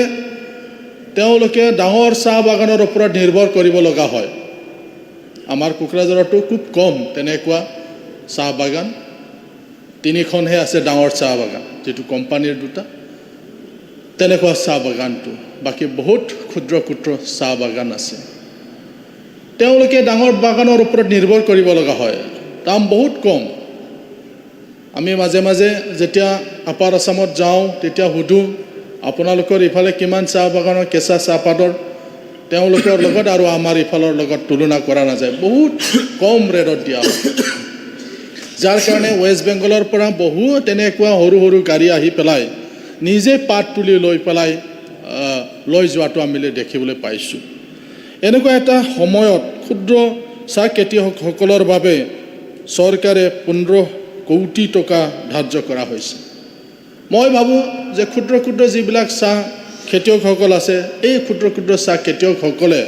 তেওঁলোকে ডাঙৰ চাহ বাগানৰ ওপৰত নিৰ্ভৰ কৰিব লগা হয়। আমাৰ কোকৰাঝাৰতো খুব কম তেনেকুৱা চাহ বাগান, 3খনহে আছে ডাঙৰ চাহ বাগান, যিটো কোম্পানীৰ 2টা, তেনেকুৱা চাহ বাগানটো, বাকী বহুত ক্ষুদ্ৰ ক্ষুদ্ৰ চাহ বাগান আছে। তেওঁলোকে ডাঙৰ বাগানৰ ওপৰত নিৰ্ভৰ কৰিব লগা হয়, দাম বহুত কম। আমি মাজে মাজে যেতিয়া আপাৰ আছামত যাওঁ তেতিয়া সুধোঁ আপোনালোকৰ ইফালে কিমান চাহ বাগানৰ কেঁচা চাহপাতৰ, তেওঁলোকৰ লগত আৰু আমাৰ ইফালৰ লগত তুলনা কৰা নাযায়, বহুত কম ৰেটত দিয়া হয়। যাৰ কাৰণে ৱেষ্ট বেংগলৰ পৰা বহু তেনেকুৱা সৰু সৰু গাড়ী আহি পেলাই নিজে পাত তুলি লৈ পেলাই লৈ যোৱাটো আমি দেখিবলৈ পাইছোঁ। এনেকুৱা এটা সময়ত ক্ষুদ্ৰ চাহ খেতিয়কসকলৰ বাবে চৰকাৰে 15 কোটি টকা ধাৰ্য কৰা হৈছে। মই ভাবোঁ যে ক্ষুদ্ৰ ক্ষুদ্ৰ যিবিলাক চাহ খেতিয়কসকল আছে, এই ক্ষুদ্ৰ ক্ষুদ্ৰ চাহ খেতিয়কসকলে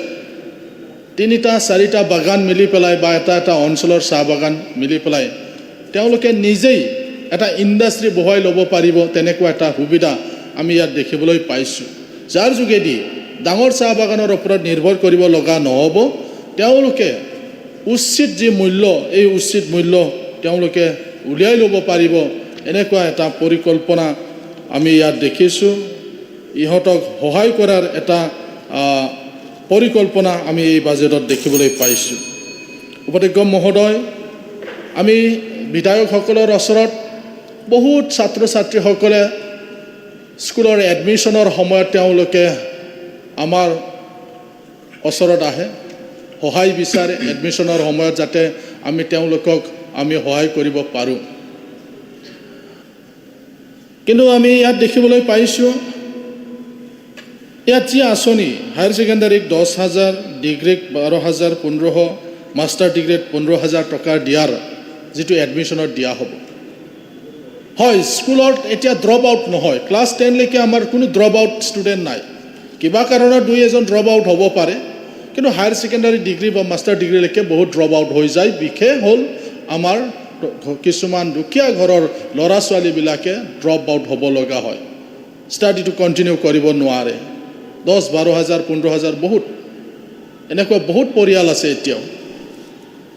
3টা 4টা বাগান মিলি পেলাই বা এটা অঞ্চলৰ চাহ বাগান মিলি পেলাই তেওঁলোকে নিজেই এটা ইণ্ডাষ্ট্ৰী বহাই ল'ব পাৰিব, তেনেকুৱা এটা সুবিধা আমি ইয়াত দেখিবলৈ পাইছোঁ। যাৰ যোগেদি ডাঙৰ চাহ বাগানৰ ওপৰত নিৰ্ভৰ কৰিব লগা নহ'ব, তেওঁলোকে উচিত যি মূল্য, এই উচিত মূল্য তেওঁলোকে উলিয়াই ল'ব পাৰিব, এনেকুৱা এটা পৰিকল্পনা আমি ইয়াত দেখিছোঁ। ইহঁতক সহায় কৰাৰ এটা পৰিকল্পনা আমি এই বাজেটত দেখিবলৈ পাইছোঁ। উপাধ্যক্ষ মহোদয়, আমি বিধায়কসকলৰ ওচৰত বহুত ছাত্ৰ ছাত্ৰীসকলে স্কুলৰ এডমিশ্যনৰ সময়ত তেওঁলোকে আমাৰ ওচৰত আহে, সহায় বিচাৰে এডমিশ্যনৰ সময়ত যাতে আমি তেওঁলোকক আমি সহায় কৰিব পাৰোঁ। কিন্তু আমি ইয়াত দেখিবলৈ পাইছোঁ, ইয়াত যি আঁচনি হায়াৰ ছেকেণ্ডাৰীক 10,000, ডিগ্ৰীক 12,000, 1500, মাষ্টাৰ ডিগ্ৰীত 15,000 টকা দিয়াৰ যিটো এডমিশ্যনত দিয়া হ'ব, হয় স্কুলত এতিয়া ড্ৰপ আউট নহয়, ক্লাছ 10লৈকে আমাৰ কোনো ড্ৰপ আউট ষ্টুডেণ্ট নাই, কিবা কাৰণত 2-এজন ড্ৰপ আউট হ'ব পাৰে, কিন্তু হায়াৰ ছেকেণ্ডাৰী ডিগ্ৰী বা মাষ্টাৰ ডিগ্ৰীলৈকে বহুত ড্ৰপ আউট হৈ যায়। বিশেষ হ'ল আমাৰ কিছুমান দুখীয়া ঘৰৰ ল'ৰা ছোৱালীবিলাকে ড্ৰপ আউট হ'ব লগা হয়, ষ্টাডিটো কণ্টিনিউ কৰিব নোৱাৰে। 10-12,000, 15,000 বহুত এনেকুৱা বহুত পৰিয়াল আছে এতিয়াও।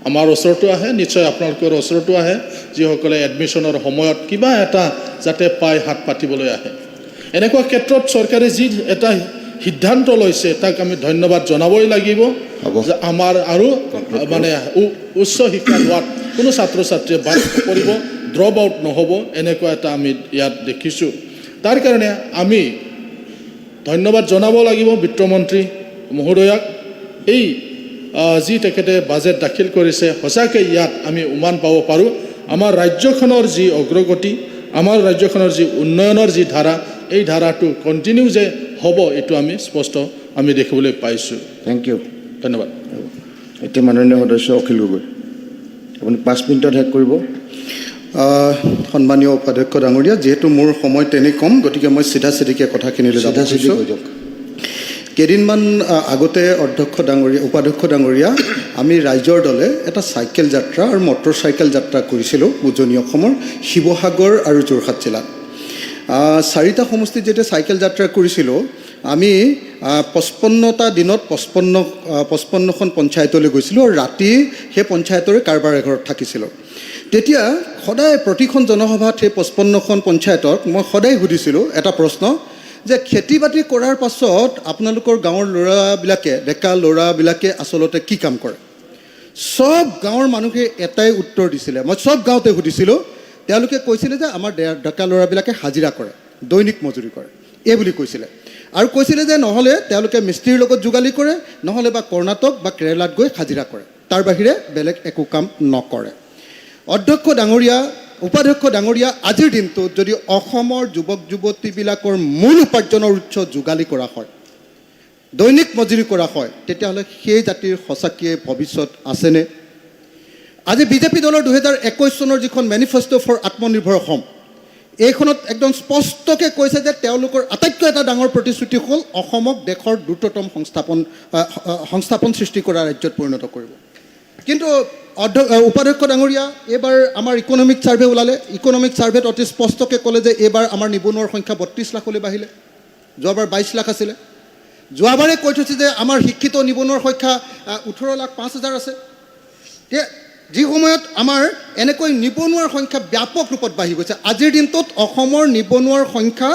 আমাৰ ওচৰতো আহে, নিশ্চয় আপোনালোকৰ ওচৰতো আহে, যিসকলে এডমিশ্যনৰ সময়ত কিবা এটা যাতে পাই হাত পাতিবলৈ আহে। এনেকুৱা ক্ষেত্ৰত চৰকাৰে যি এটা সিদ্ধান্ত লৈছে তাক আমি ধন্যবাদ জনাবই লাগিব, যে আমাৰ আৰু মানে উচ্চ শিক্ষা লোৱাত কোনো ছাত্ৰ ছাত্ৰীয়ে বাদ কৰিব, ড্ৰপ আউট নহ'ব, এনেকুৱা এটা আমি ইয়াত দেখিছোঁ। তাৰ কাৰণে আমি ধন্যবাদ জনাব লাগিব বিত্তমন্ত্ৰী মহোদয়াক। এই যি তেখেতে বাজেট দাখিল কৰিছে, সঁচাকৈ ইয়াত আমি উমান পাব পাৰোঁ। আমাৰ ৰাজ্যখনৰ যি অগ্ৰগতি, আমাৰ ৰাজ্যখনৰ যি উন্নয়নৰ যি ধাৰা, এই ধাৰাটো কণ্টিনিউ যে হ'ব, এইটো আমি স্পষ্ট আমি দেখিবলৈ পাইছোঁ। থেংক ইউ, ধন্যবাদ। এতিয়া মাননীয় সদস্য অখিল গগৈ, আপুনি 5 মিনিটত শেষ কৰিব। সন্মানীয় উপাধ্যক্ষ ডাঙৰীয়া, যিহেতু মোৰ সময় তেনেই কম, গতিকে মই চিধাচিধিকৈ কথাখিনিলৈ যাব খুজিছোঁ। কেইদিনমান আগতে উপাধ্যক্ষ ডাঙৰীয়া, আমি ৰাইজৰ দলে এটা চাইকেল যাত্ৰা আৰু মটৰ চাইকেল যাত্ৰা কৰিছিলোঁ উজনি অসমৰ শিৱসাগৰ আৰু যোৰহাট জিলাত। 4টা সমষ্টিত যেতিয়া চাইকেল যাত্ৰা কৰিছিলোঁ, আমি 55টা দিনত 55খন পঞ্চায়তলৈ গৈছিলোঁ আৰু ৰাতি সেই পঞ্চায়তৰে কাৰোবাৰ এঘৰত থাকিছিলোঁ। তেতিয়া সদায় প্ৰতিখন জনসভাত সেই 55খন পঞ্চায়তক মই সদায় সুধিছিলোঁ এটা প্ৰশ্ন, যে খেতি বাতি কৰাৰ পাছত আপোনালোকৰ গাঁৱৰ ল'ৰাবিলাকে, ডেকা ল'ৰাবিলাকে আচলতে কি কাম কৰে? চব গাঁৱৰ মানুহে এটাই উত্তৰ দিছিলে, মই চব গাঁৱতে সুধিছিলোঁ, তেওঁলোকে কৈছিলে যে আমাৰ ডেকা ল'ৰাবিলাকে হাজিৰা কৰে, দৈনিক মজুৰি কৰে, এই বুলি কৈছিলে। আৰু কৈছিলে যে নহ'লে তেওঁলোকে মিস্ত্ৰীৰ লগত যোগালী কৰে, নহ'লে বা কৰ্ণাটক বা কেৰেলাত গৈ হাজিৰা কৰে, তাৰ বাহিৰে বেলেগ একো কাম নকৰে। উপাধ্যক্ষ ডাঙৰীয়া, আজিৰ দিনটোত যদি অসমৰ যুৱক যুৱতীবিলাকৰ মূল উপাৰ্জনৰ উৎস যোগালী কৰা হয়, দৈনিক মজুৰি কৰা হয়, তেতিয়াহ'লে সেই জাতিৰ সঁচাকৈয়ে ভৱিষ্যত আছেনে? আজি বিজেপি দলৰ 2021 চনৰ যিখন মেনিফেষ্টো ফৰ আত্মনিৰ্ভৰ অসম, এইখনত একদম স্পষ্টকৈ কৈছে যে তেওঁলোকৰ আটাইতকৈ এটা ডাঙৰ প্ৰতিশ্ৰুতি হ'ল অসমক দেশৰ দ্ৰুততম সংস্থাপন সৃষ্টি কৰা ৰাজ্যত পৰিণত কৰিব। কিন্তু উপাধ্যক্ষ ডাঙৰীয়া, এইবাৰ আমাৰ ইকনমিক ছাৰ্ভে ওলালে, ইকনমিক ছাৰ্ভেত অতি স্পষ্টকৈ ক'লে যে এইবাৰ আমাৰ নিবনুৱাৰ সংখ্যা 32 লাখলৈ বাঢ়িলে, যোৱাবাৰ 22 লাখ আছিলে। যোৱাবাৰে কৈ থৈছে যে আমাৰ শিক্ষিত নিবনুৱাৰ সংখ্যা 18,05,000 আছে, যি সময়ত আমাৰ এনেকৈ নিবনুৱাৰ সংখ্যা ব্যাপক ৰূপত বাঢ়ি গৈছে। আজিৰ দিনটোত অসমৰ নিবনুৱাৰ সংখ্যা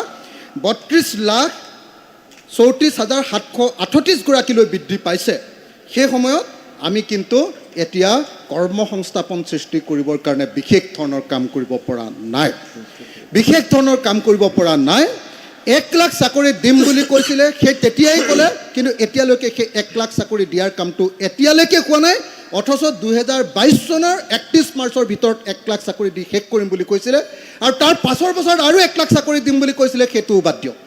32,34,738 বৃদ্ধি পাইছে। সেই সময়ত আমি কিন্তু এতিয়া কৰ্মসংস্থাপন সৃষ্টি কৰিবৰ কাৰণে বিশেষ ধৰণৰ কাম কৰিব পৰা নাই। 1 লাখ চাকৰি দিম বুলি কৈছিলে, সেই তেতিয়াই ক'লে, কিন্তু এতিয়ালৈকে সেই 1 লাখ চাকৰি দিয়াৰ কামটো এতিয়ালৈকে হোৱা নাই। অথচ 2022 চনৰ 31 মাৰ্চৰ ভিতৰত 1 লাখ চাকৰি দি শেষ কৰিম বুলি কৈছিলে, আৰু তাৰ পাছৰ বছৰত আৰু 1 লাখ চাকৰি দিম বুলি কৈছিলে, সেইটোও বাদ দিয়ক।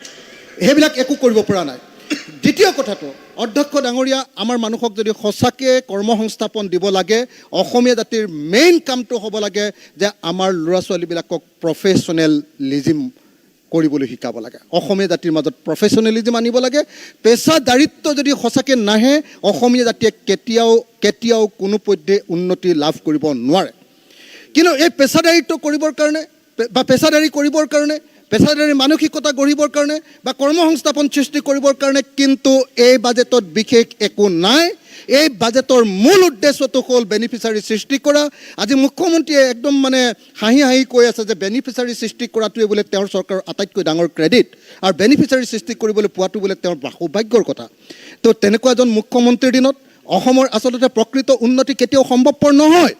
সেইবিলাক একো কৰিব পৰা নাই। দ্বিতীয় কথাটো, অধ্যক্ষ ডাঙৰীয়া, আমাৰ মানুহক যদি সঁচাকৈ কৰ্মসংস্থাপন দিব লাগে, অসমীয়া জাতিৰ মেইন কামটো হ'ব লাগে যে আমাৰ ল'ৰা ছোৱালীবিলাকক প্ৰফেশ্যনেলিজিম কৰিবলৈ শিকাব লাগে। অসমীয়া জাতিৰ মাজত প্ৰফেশ্যনেলিজিম আনিব লাগে। পেচাদাৰিত্ব যদি সঁচাকৈ নাহে, অসমীয়া জাতিয়ে কেতিয়াও কোনো পধ্যে উন্নতি লাভ কৰিব নোৱাৰে। কিন্তু এই পেচাদাৰিত্ব কৰিবৰ কাৰণে বা পেচাদাৰী কৰিবৰ কাৰণে, পেচাদাৰী মানসিকতা গঢ়িবৰ কাৰণে বা কৰ্মসংস্থাপন সৃষ্টি কৰিবৰ কাৰণে কিন্তু এই বাজেটত বিশেষ একো নাই। এই বাজেটৰ মূল উদ্দেশ্যটো হ'ল বেনিফিচাৰী সৃষ্টি কৰা। আজি মুখ্যমন্ত্ৰীয়ে একদম মানে হাঁহি হাঁহি কৈ আছে যে বেনিফিচাৰী সৃষ্টি কৰাটোৱে বোলে তেওঁৰ চৰকাৰৰ আটাইতকৈ ডাঙৰ ক্ৰেডিট, আৰু বেনিফিচাৰী সৃষ্টি কৰিবলৈ পোৱাটো বোলে তেওঁৰ সৌভাগ্যৰ কথা। তো তেনেকুৱা এজন মুখ্যমন্ত্ৰীৰ দিনত অসমৰ আচলতে প্ৰকৃত উন্নতি কেতিয়াও সম্ভৱপৰ নহয়।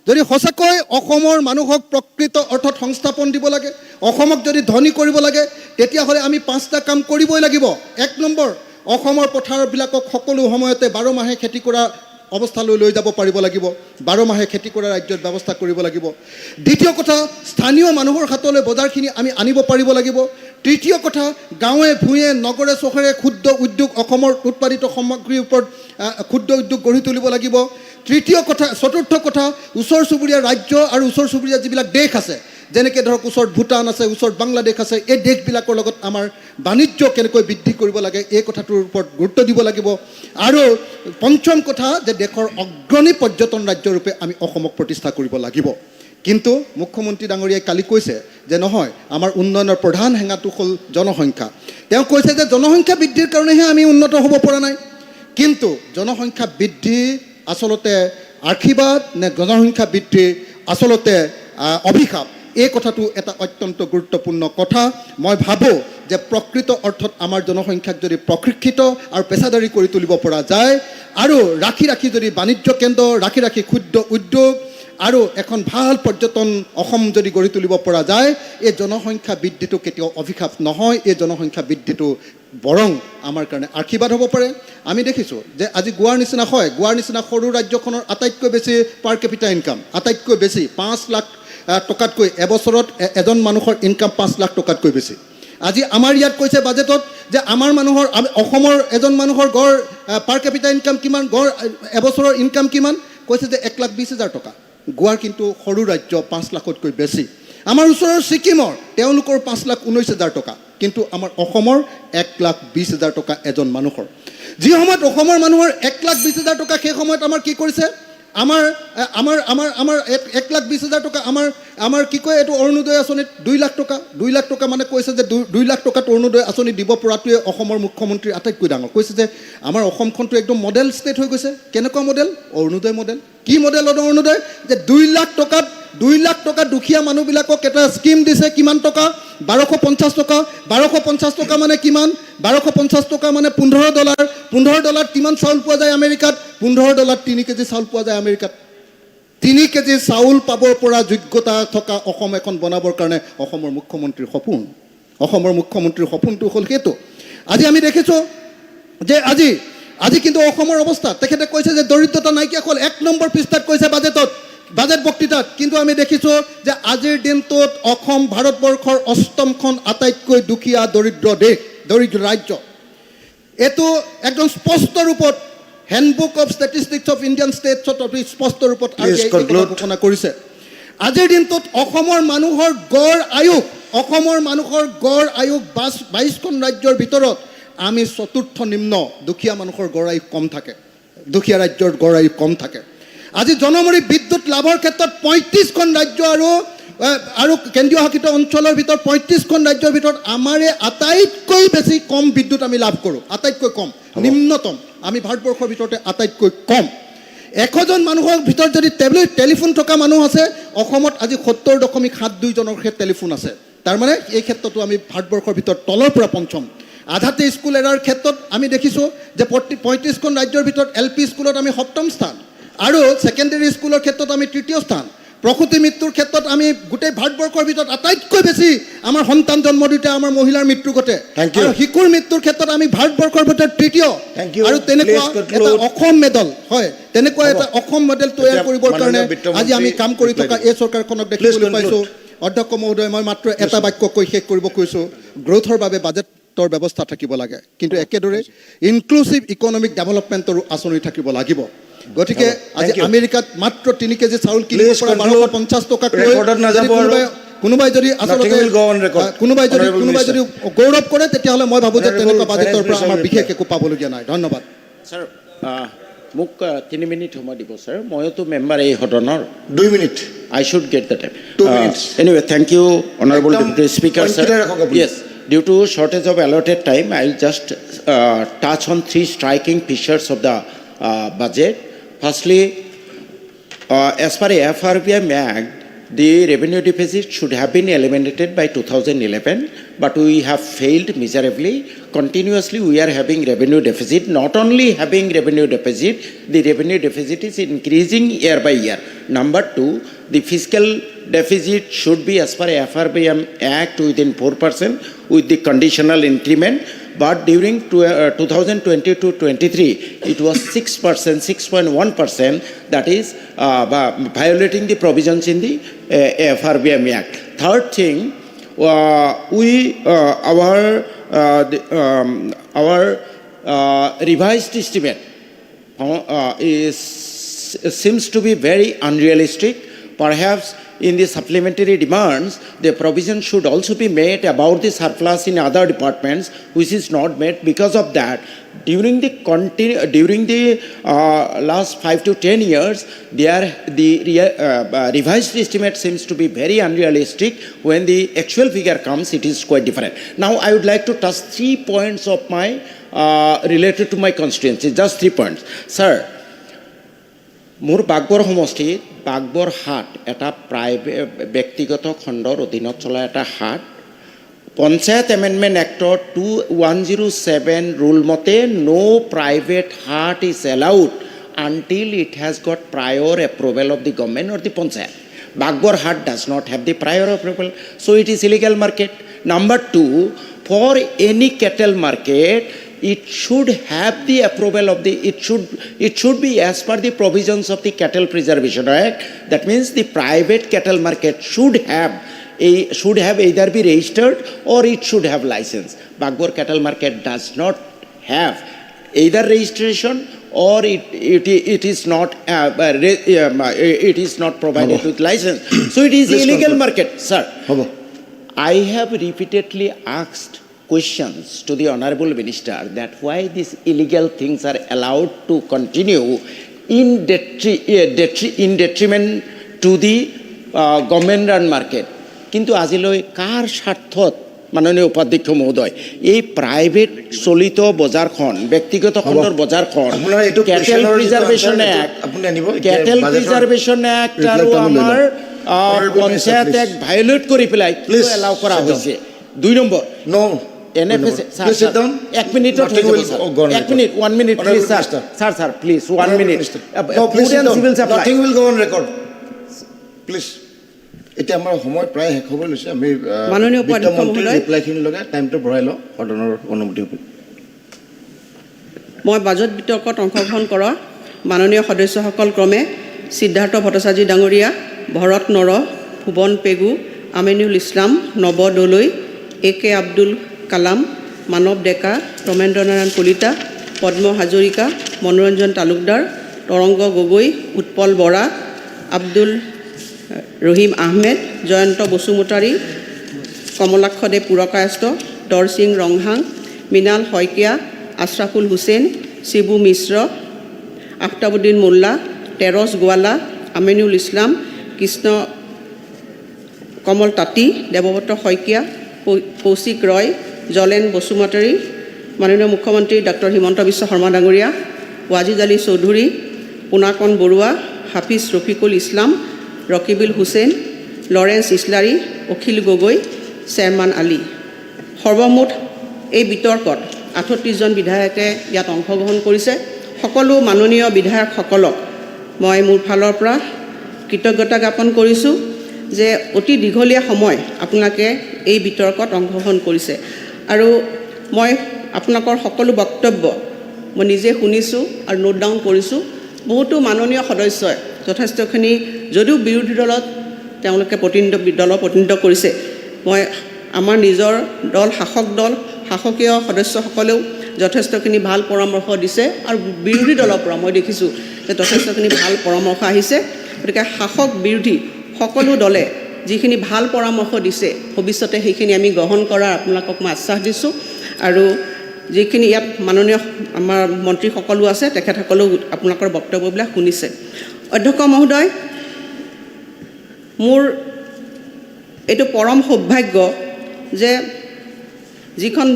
যদি সঁচাকৈ অসমৰ মানুহক প্ৰকৃত অৰ্থত সংস্থাপন দিব লাগে, অসমক যদি ধনী কৰিব লাগে, তেতিয়াহ'লে আমি 5টা কাম কৰিবই লাগিব। 1 নম্বৰ, অসমৰ পথাৰবিলাকক সকলো সময়তে 12 মাহে খেতি কৰা অৱস্থালৈ লৈ যাব পাৰিব লাগিব। 12 মাহে খেতি কৰা ৰাজ্যত ব্যৱস্থা কৰিব লাগিব। দ্বিতীয় কথা, স্থানীয় মানুহৰ হাতলৈ বজাৰখিনি আমি আনিব পাৰিব লাগিব। তৃতীয় কথা, গাঁৱে ভূঞে নগৰে চহৰে ক্ষুদ্ৰ উদ্যোগ, অসমৰ উৎপাদিত সামগ্ৰীৰ ওপৰত ক্ষুদ্ৰ উদ্যোগ গঢ়ি তুলিব লাগিব। চতুৰ্থ কথা, ওচৰ চুবুৰীয়া ৰাজ্য আৰু ওচৰ চুবুৰীয়া যিবিলাক দেশ আছে, যেনেকৈ ধৰক ওচৰত ভূটান আছে, ওচৰত বাংলাদেশ আছে, এই দেশবিলাকৰ লগত আমাৰ বাণিজ্য কেনেকৈ বৃদ্ধি কৰিব লাগে, এই কথাটোৰ ওপৰত গুৰুত্ব দিব লাগিব। আৰু পঞ্চম কথা, যে দেশৰ অগ্ৰণী পৰ্যটন ৰাজ্যৰূপে আমি অসমক প্ৰতিষ্ঠা কৰিব লাগিব। কিন্তু মুখ্যমন্ত্ৰী ডাঙৰীয়াই কালি কৈছে যে নহয়, আমাৰ উন্নয়নৰ প্ৰধান হেঙাটো হ'ল জনসংখ্যা। তেওঁ কৈছে যে জনসংখ্যা বৃদ্ধিৰ কাৰণেহে আমি উন্নত হ'ব পৰা নাই। কিন্তু জনসংখ্যা বৃদ্ধি আচলতে আশীৰ্বাদ নে জনসংখ্যা বৃদ্ধি আচলতে অভিশাপ, এই কথাটো এটা অত্যন্ত গুৰুত্বপূৰ্ণ কথা। মই ভাবোঁ যে প্ৰকৃত অৰ্থত আমাৰ জনসংখ্যাক যদি প্ৰশিক্ষিত আৰু পেচাদাৰী কৰি তুলিব পৰা যায়, আৰু ৰাখি যদি বাণিজ্য কেন্দ্ৰ, ৰাখি ক্ষুদ্ৰ উদ্যোগ আৰু এখন ভাল পৰ্যটন অসম যদি গঢ়ি তুলিব পৰা যায়, এই জনসংখ্যা বৃদ্ধিটো কেতিয়াও অভিশাপ নহয়, এই জনসংখ্যা বৃদ্ধিটো বৰং আমাৰ কাৰণে আশীৰ্বাদ হ'ব পাৰে। আমি দেখিছোঁ যে আজি গোৱাৰ নিচিনা সৰু ৰাজ্যখনৰ আটাইতকৈ বেছি পাৰ কেপিটা ইনকাম, আটাইতকৈ বেছি 5 লাখ টকাতকৈ এবছৰত এজন মানুহৰ ইনকাম 5 লাখ টকাতকৈ বেছি। আজি আমাৰ ইয়াত কৈছে বাজেটত যে আমাৰ অসমৰ এজন মানুহৰ গড় পাৰ কেপিটা ইনকাম কিমান, গড় এবছৰৰ ইনকাম কিমান, কৈছে যে 1,20,000 টকা। গোৱাৰ কিন্তু সৰু ৰাজ্য, 5 লাখতকৈ বেছি। আমাৰ ওচৰৰ ছিকিমৰ তেওঁলোকৰ 5,19,000 টকা, কিন্তু আমাৰ অসমৰ 1,20,000 টকা এজন মানুহৰ। যি সময়ত অসমৰ মানুহৰ 1,20,000 টকা, সেই সময়ত আমাৰ কি কৰিছে, আমাৰ 1,20,000 টকা আমাৰ কি কয় এইটো অৰুণোদয় আঁচনিত 2 লাখ টকা। 2 লাখ টকা মানে কৈছে যে 2 লাখ টকাত অৰুণোদয় আঁচনি দিব পৰাটোৱে অসমৰ মুখ্যমন্ত্ৰীৰ আটাইতকৈ ডাঙৰ। কৈছে যে আমাৰ অসমখনটো একদম মডেল ষ্টেট হৈ গৈছে। কেনেকুৱা মডেল? অৰুণোদয় মডেল। কি মডেলত অৰুণোদয়? যে 2 লাখ টকা দুখীয়া মানুহবিলাকক এটা স্কিম দিছে। কিমান টকা? 1250 টকা। 1250 টকা মানে কিমান? 1250 টকা মানে $15। $15 কিমান চাউল পোৱা যায় আমেৰিকাত? $15 3 কেজি চাউল পোৱা যায় আমেৰিকাত। 3 কেজি চাউল পাব পৰা যোগ্যতা থকা অসম এখন বনাবৰ কাৰণে অসমৰ মুখ্যমন্ত্ৰীৰ সপোন। অসমৰ মুখ্যমন্ত্ৰীৰ সপোনটো হ'ল সেইটো। আজি আমি দেখিছোঁ যে আজি কিন্তু অসমৰ অৱস্থা, তেখেতে কৈছে যে দৰিদ্ৰতা নাইকিয়া হ'ল। 1 নম্বৰ পৃষ্ঠাত কৈছে বাজেট বক্তৃতাত। কিন্তু আমি দেখিছোঁ যে আজিৰ দিনটোত অসম ভাৰতবৰ্ষৰ 8খন আটাইতকৈ দুখীয়া দৰিদ্ৰ ৰাজ্য। এইটো একদম স্পষ্ট ৰূপত handbook of statistics of Indian ষ্টেটছত স্পষ্ট ৰূপত ঘোষণা কৰিছে। আজিৰ দিনটোত অসমৰ মানুহৰ গড় আয়ুস 22খন ৰাজ্যৰ ভিতৰত আমি 4ৰ্থ নিম্ন। দুখীয়া মানুহৰ গড় আয়ুস কম থাকে, দুখীয়া ৰাজ্যৰ গড় আয়ুস কম থাকে। আজি জনমূৰি বিদ্যুৎ লাভৰ ক্ষেত্ৰত 35খন ৰাজ্য আৰু কেন্দ্ৰীয় শাসিত অঞ্চলৰ ভিতৰত 35খন ৰাজ্যৰ ভিতৰত আমাৰে আটাইতকৈ বেছি কম বিদ্যুৎ আমি লাভ কৰোঁ। আটাইতকৈ কম, নিম্নতম। আমি ভাৰতবৰ্ষৰ ভিতৰতে আটাইতকৈ কম। 100জন মানুহৰ ভিতৰত যদি টেলিফোন থকা মানুহ আছে অসমত আজি 70.72জনৰহে টেলিফোন আছে তাৰমানে এই ক্ষেত্ৰতো আমি ভাৰতবৰ্ষৰ ভিতৰত তলৰ পৰা পঞ্চম আধাতে স্কুল এৰাৰ ক্ষেত্ৰত আমি দেখিছোঁ যে 35খন ৰাজ্যৰ ভিতৰত LP স্কুলত আমি 7ম স্থান আৰু ছেকেণ্ডেৰী স্কুলৰ ক্ষেত্ৰত আমি 3য় স্থান প্ৰসূতি মৃত্যুৰ ক্ষেত্ৰত আমি গোটেই ভাৰতবৰ্ষৰ ভিতৰত আটাইতকৈ বেছি আমাৰ সন্তান জন্ম দিওঁতে আমাৰ মহিলাৰ মৃত্যু ঘটে আৰু শিশুৰ মৃত্যুৰ ক্ষেত্ৰত আমি ভাৰতবৰ্ষৰ ভিতৰত 3য় আৰু তেনেকুৱা এটা অসম মেডেল হয় তেনেকুৱা এটা অসম মেডেল তৈয়াৰ কৰিবৰ কাৰণে আজি আমি কাম কৰি থকা এই চৰকাৰখনক দেখিবলৈ পাইছোঁ অধ্যক্ষ মহোদয় মই মাত্ৰ এটা বাক্য কৈ শেষ কৰিব কৈছোঁ গ্ৰোথৰ বাবে বাজেটৰ ব্যৱস্থা থাকিব লাগে কিন্তু একেদৰে ইনক্লুচিভ ইকনমিক ডেভেলপমেণ্টৰো আঁচনি থাকিব লাগিব গতিকে আজি আমেৰিকাত মাত্ৰ 3 কেজি চাউল কিনিব পৰা 1250 টকাত কোনোবাই যদি আচলতে কোনোবাই যদি গৌৰৱ কৰে তেতিয়াহ'লে মই ভাবোঁ যে তেনেকুৱা বাজেটৰ পৰা আমাৰ বিশেষ একো পাবলগীয়া নাই ধন্যবাদ ছাৰ মোক 3 মিনিট সময় দিব ছাৰ মইতো মেম্বাৰ এই সদনৰ 2 minute I should get the time. 2 minutes. Anyway, thank you, Honorable Deputy Speaker, sir. Yes, due to shortage of allotted time, I'll just touch on 3 striking features of the budget. Firstly, as per FRBM Act, the revenue deficit should have been eliminated by 2011, but we have failed miserably. Continuously, we are having revenue deficit. Not only having revenue deficit, the revenue deficit is increasing year by year. Number 2, the fiscal deficit should be as per FRBM Act within 4% with the conditional increment. But during 2022-23, it was 6%, 6.1%. That is violating the provisions in the FRBM Act. Third thing, our revised estimate seems to be very unrealistic. Perhaps in the supplementary demands, the provision should also be made about the surplus in other departments, which is not met. Because of that, during the last 5 to 10 years, the revised estimate seems to be very unrealistic. When the actual figure comes, it is quite different. Now, I would like to touch 3 points of my related to my constituency. Just 3 points, sir. মোৰ বাগবৰ সমষ্টিত বাগবৰ হাট এটা ব্যক্তিগত খণ্ডৰ অধীনত চলা এটা হাট পঞ্চায়ত এমেণ্ডমেণ্ট এক্টৰ 2107 ৰুল মতে no private haat is allowed until it has got prior approval of the government or the panchayat Baghbar haat does not have the prior approval so' it is illegal market number 2 for any cattle market it should have the approval of the it should be as per the provisions of the Cattle Preservation Act. That means the private cattle market should have either be registered or it should have license. Bagbor cattle market does not have either registration or it is not provided with license. So it is illegal market, sir. I have repeatedly asked questions to the Honorable Minister that why these illegal things are allowed to continue in detriment to the government run market. Kintu aziloi kar স্বার্থত মাননীয় উপাধ্যক্ষ মহোদয় এই private চলিত বজাৰখন ব্যক্তিগত খণ্ডৰ বজাৰখন kettle preservation act আৰু আমাৰ পঞ্চায়ত এক্ট ভায়োলেট কৰি পেলাই এলাউ কৰা হৈছে 2 number NFS, sir, 1 minute, 1 minute, please, sir, please, 1 minute. No, please sit down. Nothing will go on record. Please. এতিয়া আমাৰ সময় প্ৰায় শেষ হ'ব লৈছে আমি মাননীয় উপাধ্যক্ষ মহোদয় ৰিপ্লাইখিনি লগাই টাইমটো বঢ়াই লওঁ সদনৰ অনুমতি হ'ব মই বাজেট বিতৰ্কত অংশগ্ৰহণ কৰা মাননীয় সদস্যসকল ক্ৰমে সিদ্ধাৰ্থ ভট্টাচাৰ্য ডাঙৰীয়া ভৰত নৰ ভুৱন পেগু আমিনুল ইছলাম নৱ দলৈ AK আব্দুল কালাম মানৱ ডেকা ৰমেন্দ্ৰ নাৰায়ণ কলিতা পদ্ম হাজৰিকা মনোৰঞ্জন তালুকদাৰ তৰংগ গগৈ উৎপল বৰা আব্দুল ৰহিম আহমেদ জয়ন্ত বসুমতাৰী কমলাক্ষ দেৱ পুৰকায়স্থ দৰসিং ৰংহাং মিনাল শইকীয়া আশৰাফুল হুছেইন শিবু মিশ্ৰ আফতাবুদ্দিন মোল্লা তেৰছ গোৱালা আমিনুল ইছলাম কৃষ্ণ কমল তাঁতী দেৱব্ৰত শইকীয়া কৌশিক ৰয় জলেন বসুমতাৰী মাননীয় মুখ্যমন্ত্ৰী ডক্টৰ হিমন্ত বিশ্ব শৰ্মা ডাঙৰীয়া ৱাজিদ আলী চৌধুৰী পুনাকন বৰুৱা, হাফিজ ৰফিকুল ইছলাম, ৰকিবুল হুছেইন, লৰেন্স ইছলাৰী, অখিল গগৈ, চেয়াৰমান আলী। সৰ্বমুঠ এই বিতৰ্কত 38জন বিধায়কে ইয়াত অংশগ্ৰহণ কৰিছে। সকলো মাননীয় বিধায়কসকলক মই মোৰ ফালৰ পৰা কৃতজ্ঞতা জ্ঞাপন কৰিছোঁ যে অতি দীঘলীয়া সময় আপোনালোকে এই বিতৰ্কত অংশগ্ৰহণ কৰিছে আৰু মই আপোনালোকৰ সকলো বক্তব্য মই নিজে শুনিছোঁ আৰু নোট ডাউন কৰিছোঁ। বহুতো মাননীয় সদস্যই যথেষ্টখিনি যদিও বিৰোধী দলত তেওঁলোকে প্ৰতিনিধিত্ব কৰিছে, মই আমাৰ নিজৰ দল শাসকীয় সদস্যসকলেও যথেষ্টখিনি ভাল পৰামৰ্শ দিছে আৰু বিৰোধী দলৰ পৰা মই দেখিছোঁ যে যথেষ্টখিনি ভাল পৰামৰ্শ আহিছে। গতিকে শাসক বিৰোধী সকলো দলে যিখিনি ভাল পৰামৰ্শ দিছে ভৱিষ্যতে সেইখিনি আমি গ্ৰহণ কৰাৰ আপোনালোকক মই আশ্বাস দিছোঁ আৰু যিখিনি ইয়াত মাননীয় আমাৰ মন্ত্ৰীসকলো আছে তেখেতসকলেও আপোনালোকৰ বক্তব্যবিলাক শুনিছে। অধ্যক্ষ মহোদয়, মোৰ এইটো পৰম সৌভাগ্য যে যিখন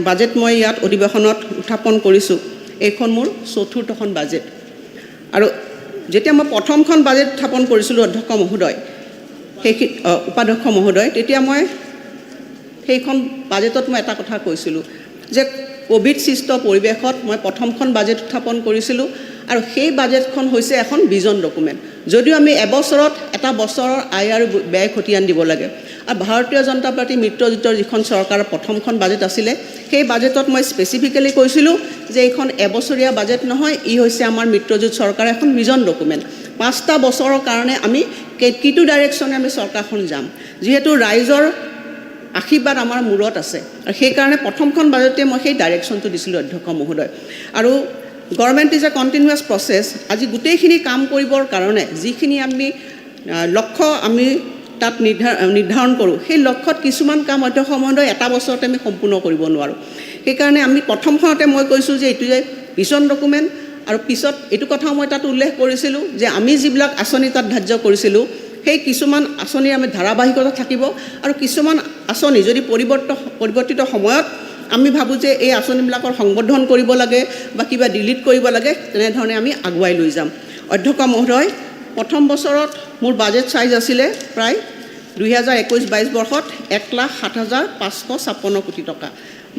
বাজেট মই ইয়াত অধিৱেশনত উত্থাপন কৰিছোঁ এইখন মোৰ চতুৰ্থখন বাজেট আৰু যেতিয়া মই প্ৰথমখন বাজেট উত্থাপন কৰিছিলোঁ অধ্যক্ষ মহোদয় উপাধ্যক্ষ মহোদয়, তেতিয়া মই সেইখন বাজেটত মই এটা কথা কৈছিলোঁ যে কোভিড সৃষ্ট পৰিৱেশত মই প্ৰথমখন বাজেট উত্থাপন কৰিছিলোঁ আৰু সেই বাজেটখন হৈছে এখন ভিজন ডকুমেণ্ট। যদিও আমি এবছৰত এটা বছৰৰ আয় আৰু ব্যয় খতিয়ান দিব লাগে আৰু ভাৰতীয় জনতা পাৰ্টী মিত্ৰজোঁটৰ যিখন চৰকাৰৰ প্ৰথমখন বাজেট আছিলে সেই বাজেটত মই স্পেচিফিকেলি কৈছিলোঁ যে এইখন এবছৰীয়া বাজেট নহয়, ই হৈছে আমাৰ মিত্ৰজোঁট চৰকাৰৰ এখন ভিজন ডকুমেণ্ট। 5টা বছৰৰ কাৰণে আমি কিটো ডাইৰেকশ্যনে আমি চৰকাৰখন যাম, যিহেতু ৰাইজৰ আশীৰ্বাদ আমাৰ মূৰত আছে আৰু সেইকাৰণে প্ৰথমখন বাজেটে মই সেই ডাইৰেকশ্যনটো দিছিলোঁ অধ্যক্ষ মহোদয়। আৰু government is a continuous process. আজি গোটেইখিনি কাম কৰিবৰ কাৰণে যিখিনি আমি লক্ষ্য আমি তাত নিৰ্ধাৰণ কৰোঁ, সেই লক্ষ্যত কিছুমান কাম অধ্যক্ষ মহোদয় এটা বছৰতে আমি সম্পূৰ্ণ কৰিব নোৱাৰোঁ। সেইকাৰণে আমি প্ৰথমখনতে মই কৈছোঁ যে এইটো যে ভিজন ডকুমেণ্ট আৰু পিছত এইটো কথাও মই তাত উল্লেখ কৰিছিলোঁ যে আমি যিবিলাক আঁচনি তাত ধাৰ্য কৰিছিলোঁ সেই কিছুমান আঁচনিৰ আমি ধাৰাবাহিকতা থাকিব আৰু কিছুমান আঁচনি যদি পৰিৱৰ্তিত সময়ত আমি ভাবোঁ যে এই আঁচনিবিলাকৰ সংবৰ্ধন কৰিব লাগে বা কিবা ডিলিট কৰিব লাগে, তেনেধৰণে আমি আগুৱাই লৈ যাম। অধ্যক্ষ মহোদয়, প্ৰথম বছৰত মোৰ বাজেট চাইজ আছিলে প্ৰায় 2021-22 বৰ্ষত 1,07,556 কোটি টকা,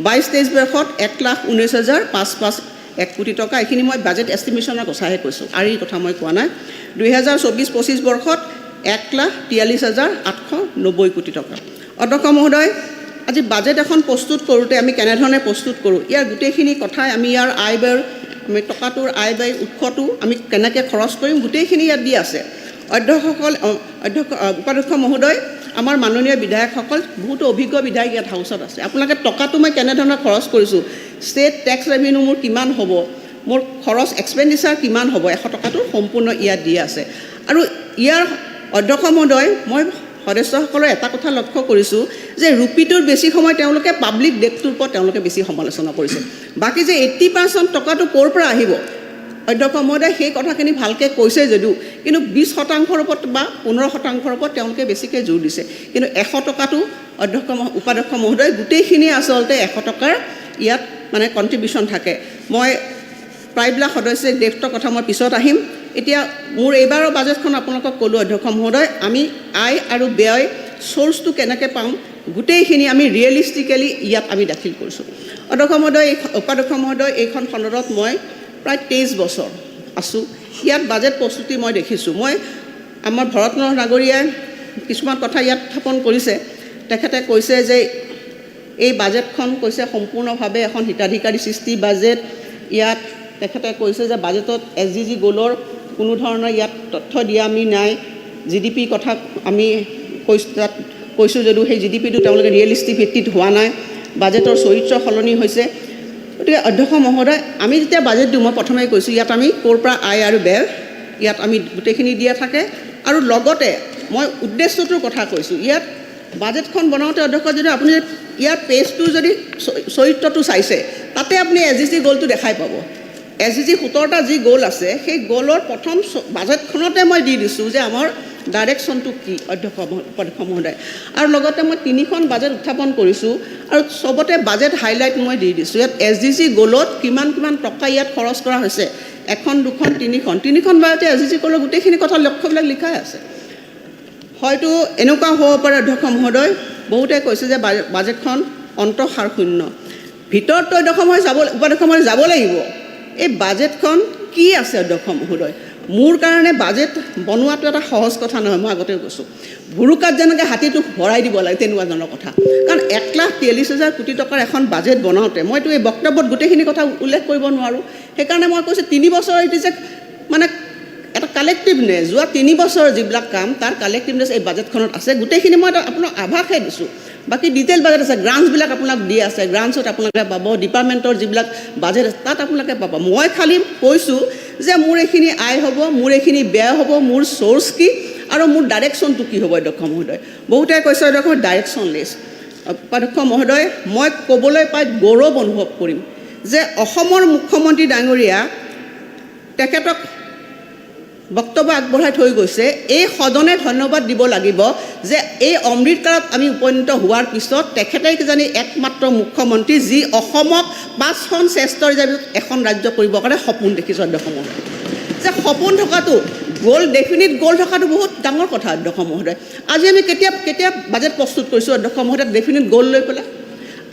22-23 বৰ্ষত 1,19,551 কোটি টকা। এইখিনি মই বাজেট এষ্টিমেশ্যনৰ কথাহে কৈছোঁ আৰু এই কথা মই কোৱা নাই। 2024-25 বৰ্ষত 1,43,890 কোটি টকা। অধ্যক্ষ মহোদয়, আজি বাজেট এখন প্ৰস্তুত কৰোঁতে আমি কেনেধৰণে প্ৰস্তুত কৰোঁ, ইয়াৰ গোটেইখিনি কথাই আমি ইয়াৰ আয় ব্যয়ৰ আমি টকাটোৰ আয় ব্যয় উৎসটো আমি কেনেকৈ খৰচ কৰিম গোটেইখিনি ইয়াত দি আছে। উপাধ্যক্ষ মহোদয়, আমাৰ মাননীয় বিধায়কসকল বহুতো অভিজ্ঞ বিধায়ক ইয়াত হাউচত আছে। আপোনালোকে টকাটো মই কেনেধৰণে খৰচ কৰিছোঁ, ষ্টেট টেক্স ৰেভিনিউ মোৰ কিমান হ'ব, মোৰ খৰচ এক্সপেণ্ডিচাৰ কিমান হ'ব, 100 টকাটো সম্পূৰ্ণ ইয়াত দি আছে। আৰু ইয়াৰ অধ্যক্ষ মহোদয়, মই সদস্যসকলৰ এটা কথা লক্ষ্য কৰিছোঁ যে ৰূপীটোৰ বেছি সময় তেওঁলোকে পাব্লিক ডেটটোৰ ওপৰত তেওঁলোকে বেছি সমালোচনা কৰিছে। বাকী যে 80% টকাটো ক'ৰ পৰা আহিব, অধ্যক্ষ মহোদয় সেই কথাখিনি ভালকৈ কৈছে যদিও কিন্তু 20% ওপৰত বা 15% ওপৰত তেওঁলোকে বেছিকৈ জোৰ দিছে। কিন্তু 100 টকাটো উপাধ্যক্ষ মহোদয় গোটেইখিনি আচলতে 100 টকাৰ ইয়াত মানে কণ্ট্ৰিবিউশ্যন থাকে। মই প্ৰায়বিলাক সদস্যই ডেটৰ কথা মই পিছত আহিম। এতিয়া মোৰ এইবাৰৰ বাজেটখন আপোনালোকক ক'লোঁ অধ্যক্ষ মহোদয়, আমি আয় আৰু ব্যয় চ'ৰ্চটো কেনেকৈ পাম গোটেইখিনি আমি ৰিয়েলিষ্টিকেলি ইয়াত আমি দাখিল কৰিছোঁ। উপাধ্যক্ষ মহোদয়, এইখন খণ্ডত মই প্ৰায় 23 বছৰ আছোঁ। ইয়াত বাজেট প্ৰস্তুতি মই দেখিছোঁ। মই আমাৰ ভৰতন নাগৰীয়াই কিছুমান কথা ইয়াত স্থাপন কৰিছে। তেখেতে কৈছে যে এই বাজেটখন কৈছে সম্পূৰ্ণভাৱে এখন হিতাধিকাৰী সৃষ্টি বাজেট। ইয়াত তেখেতে কৈছে যে বাজেটত SDG গ'লৰ কোনো ধৰণৰ ইয়াত তথ্য দিয়া আমি নাই। GDP কথা আমি কৈছোঁ যদিও সেই GDPটো তেওঁলোকে ৰিয়েলিষ্টিক ভিত্তিত হোৱা নাই। বাজেটৰ চৰিত্ৰ সলনি হৈছে। গতিকে অধ্যক্ষ মহোদয়, আমি যেতিয়া বাজেট দিওঁ মই প্ৰথমে কৈছোঁ ইয়াত আমি ক'ৰ পৰা আয় আৰু ব্যয় ইয়াত আমি গোটেইখিনি দিয়া থাকে আৰু লগতে মই উদ্দেশ্যটোৰ কথা কৈছোঁ। ইয়াত বাজেটখন বনাওঁতে অধ্যক্ষ যদি আপুনি ইয়াৰ পেজটো যদি চৰিত্ৰটো চাইছে তাতে আপুনি SDG গ'লটো দেখাই পাব। SDG 17টা যি গ'ল আছে সেই গ'লৰ প্ৰথম বাজেটখনতে মই দি দিছোঁ যে আমাৰ ডাইৰেকশ্যনটো কি অধ্যক্ষ মহোদয়। আৰু লগতে মই 3খন বাজেট উত্থাপন কৰিছোঁ আৰু চবতে বাজেট হাইলাইট মই দি দিছোঁ। ইয়াত SDG গ'লত কিমান টকা ইয়াত খৰচ কৰা হৈছে এখন দুখন তিনিখন বাৰতে এজিজি কলৰ গোটেইখিনি কথা লক্ষ্যবিলাক লিখাই আছে হয়তো এনেকুৱা হ'ব পাৰে অধ্যক্ষ মহোদয় বহুতে কৈছে যে বাজেটখন অন্তঃসাৰ শূন্য ভিতৰতো অধ্যক্ষ মহোদয় উপাধ্যক্ষ মহোদয় যাব লাগিব এই বাজেটখন কি আছে অধ্যক্ষ মহোদয় মোৰ কাৰণে বাজেট বনোৱাটো এটা সহজ কথা নহয় মই আগতে কৈছোঁ ভুৰুকাত যেনেকৈ হাতীটো ভৰাই দিব লাগে তেনেকুৱা ধৰণৰ কথা কাৰণ 1,43,000 কোটি টকাৰ এখন বাজেট বনাওঁতে মইতো এই বক্তব্যত গোটেইখিনি কথা উল্লেখ কৰিব নোৱাৰোঁ সেইকাৰণে মই কৈছোঁ 3 বছৰ এইটো যে মানে এটা কালেক্টিভনেছ যোৱা 3 বছৰৰ যিবিলাক কাম তাৰ কালেক্টিভনেছ এই বাজেটখনত আছে গোটেইখিনি মই আপোনাক আভাসহে দিছোঁ বাকী ডিটেইল বাজেট আছে গ্ৰাণ্টছবিলাক আপোনাক দি আছে গ্ৰাণ্টছত আপোনালোকে পাব ডিপাৰ্টমেণ্টৰ যিবিলাক বাজেট আছে তাত আপোনালোকে পাব মই খালি কৈছোঁ যে মোৰ এইখিনি আয় হ'ব মোৰ এইখিনি ব্যয় হ'ব মোৰ চ'ৰ্চ কি আৰু মোৰ ডাইৰেকশ্যনটো কি হ'ব অধ্যক্ষ মহোদয় বহুতে কৈছে অধ্যক্ষ ডাইৰেকশ্যনলেছ উপাধ্যক্ষ মহোদয় মই ক'বলৈ পাই গৌৰৱ অনুভৱ কৰিম যে অসমৰ মুখ্যমন্ত্ৰী ডাঙৰীয়া তেখেতক বক্তব্য আগবঢ়াই থৈ গৈছে এই সদনে ধন্যবাদ দিব লাগিব যে এই অমৃতকালত আমি উপনীত হোৱাৰ পিছত তেখেতে কিজানি একমাত্ৰ মুখ্যমন্ত্ৰী যি অসমক 5খন শ্ৰেষ্ঠ ৰাজ্যৰ এখন ৰাজ্য কৰিবৰ কাৰণে সপোন দেখিছোঁ অধ্যক্ষ মহোদয় যে সপোন থকাটো গ'ল ডেফিনিট গ'ল থকাটো বহুত ডাঙৰ কথা অধ্যক্ষ মহোদয় আজি আমি কেতিয়া বাজেট প্ৰস্তুত কৰিছোঁ অধ্যক্ষ মহোদয় ডেফিনিট গ'ল লৈ পেলাই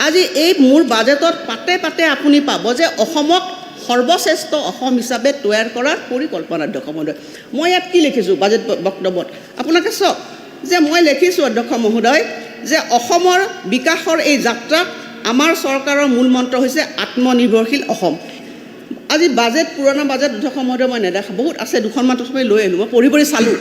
আজি এই মোৰ বাজেটত পাতে আপুনি পাব যে অসমক সৰ্বশ্ৰেষ্ঠ অসম হিচাপে তৈয়াৰ কৰাৰ পৰিকল্পনা অধ্যক্ষ মহোদয় মই ইয়াত কি লিখিছোঁ বাজেট বক্তব্যত আপোনালোকে চাওক যে মই লিখিছোঁ অধ্যক্ষ মহোদয় যে অসমৰ বিকাশৰ এই যাত্ৰাত আমাৰ চৰকাৰৰ মূল মন্ত্ৰ হৈছে আত্মনিৰ্ভৰশীল অসম আজি বাজেট পুৰণা বাজেট অধ্যক্ষ মহোদয় মই নেদেখা বহুত আছে দুখনমান তথাপি লৈ আহিলোঁ মই পঢ়ি চালোঁ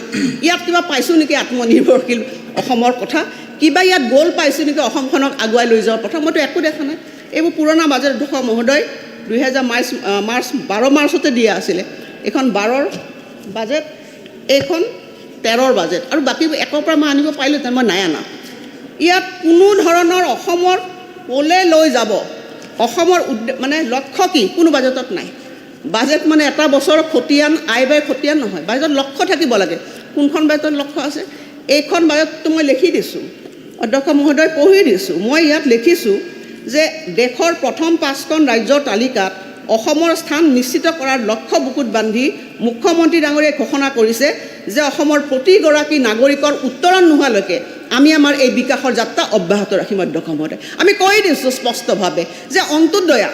ইয়াত কিবা পাইছোঁ নেকি আত্মনিৰ্ভৰশীল অসমৰ কথা কিবা ইয়াত গ'ল পাইছোঁ নেকি অসমখনক আগুৱাই লৈ যোৱাৰ কথা মইতো একো দেখা নাই এইবোৰ পুৰণা বাজেট অধ্যক্ষ মহোদয় 12 মাৰ্চতে দিয়া আছিলে এইখন 12ৰ বাজেট এইখন 13ৰ বাজেট আৰু বাকী 1ৰ পৰা মই আনিব পাৰিলোঁহেঁতেন মই নাই আনা ইয়াত কোনো ধৰণৰ অসমৰ ক'লৈ লৈ যাব অসমৰ মানে লক্ষ্য কি কোনো বাজেটত নাই বাজেট মানে এটা বছৰ খতিয়ান আয় ব্যয় খতিয়ান নহয় বাজেটত লক্ষ্য থাকিব লাগে কোনখন বাজেটত লক্ষ্য আছে এইখন বাজেটটো মই লিখি দিছোঁ অধ্যক্ষ মহোদয় পঢ়ি দিছোঁ মই ইয়াত লিখিছোঁ যে দেশৰ প্ৰথম 5খন ৰাজ্যৰ তালিকাত অসমৰ স্থান নিশ্চিত কৰাৰ লক্ষ্য বুকুত বান্ধি মুখ্যমন্ত্ৰী ডাঙৰীয়াই ঘোষণা কৰিছে যে অসমৰ প্ৰতিগৰাকী নাগৰিকৰ উত্তৰণ নোহোৱালৈকে আমি আমাৰ এই বিকাশৰ যাত্ৰা অব্যাহত ৰাখিম অধ্যক্ষ মহোদয় আমি কৈ দিছোঁ স্পষ্টভাৱে যে অন্তোদয়া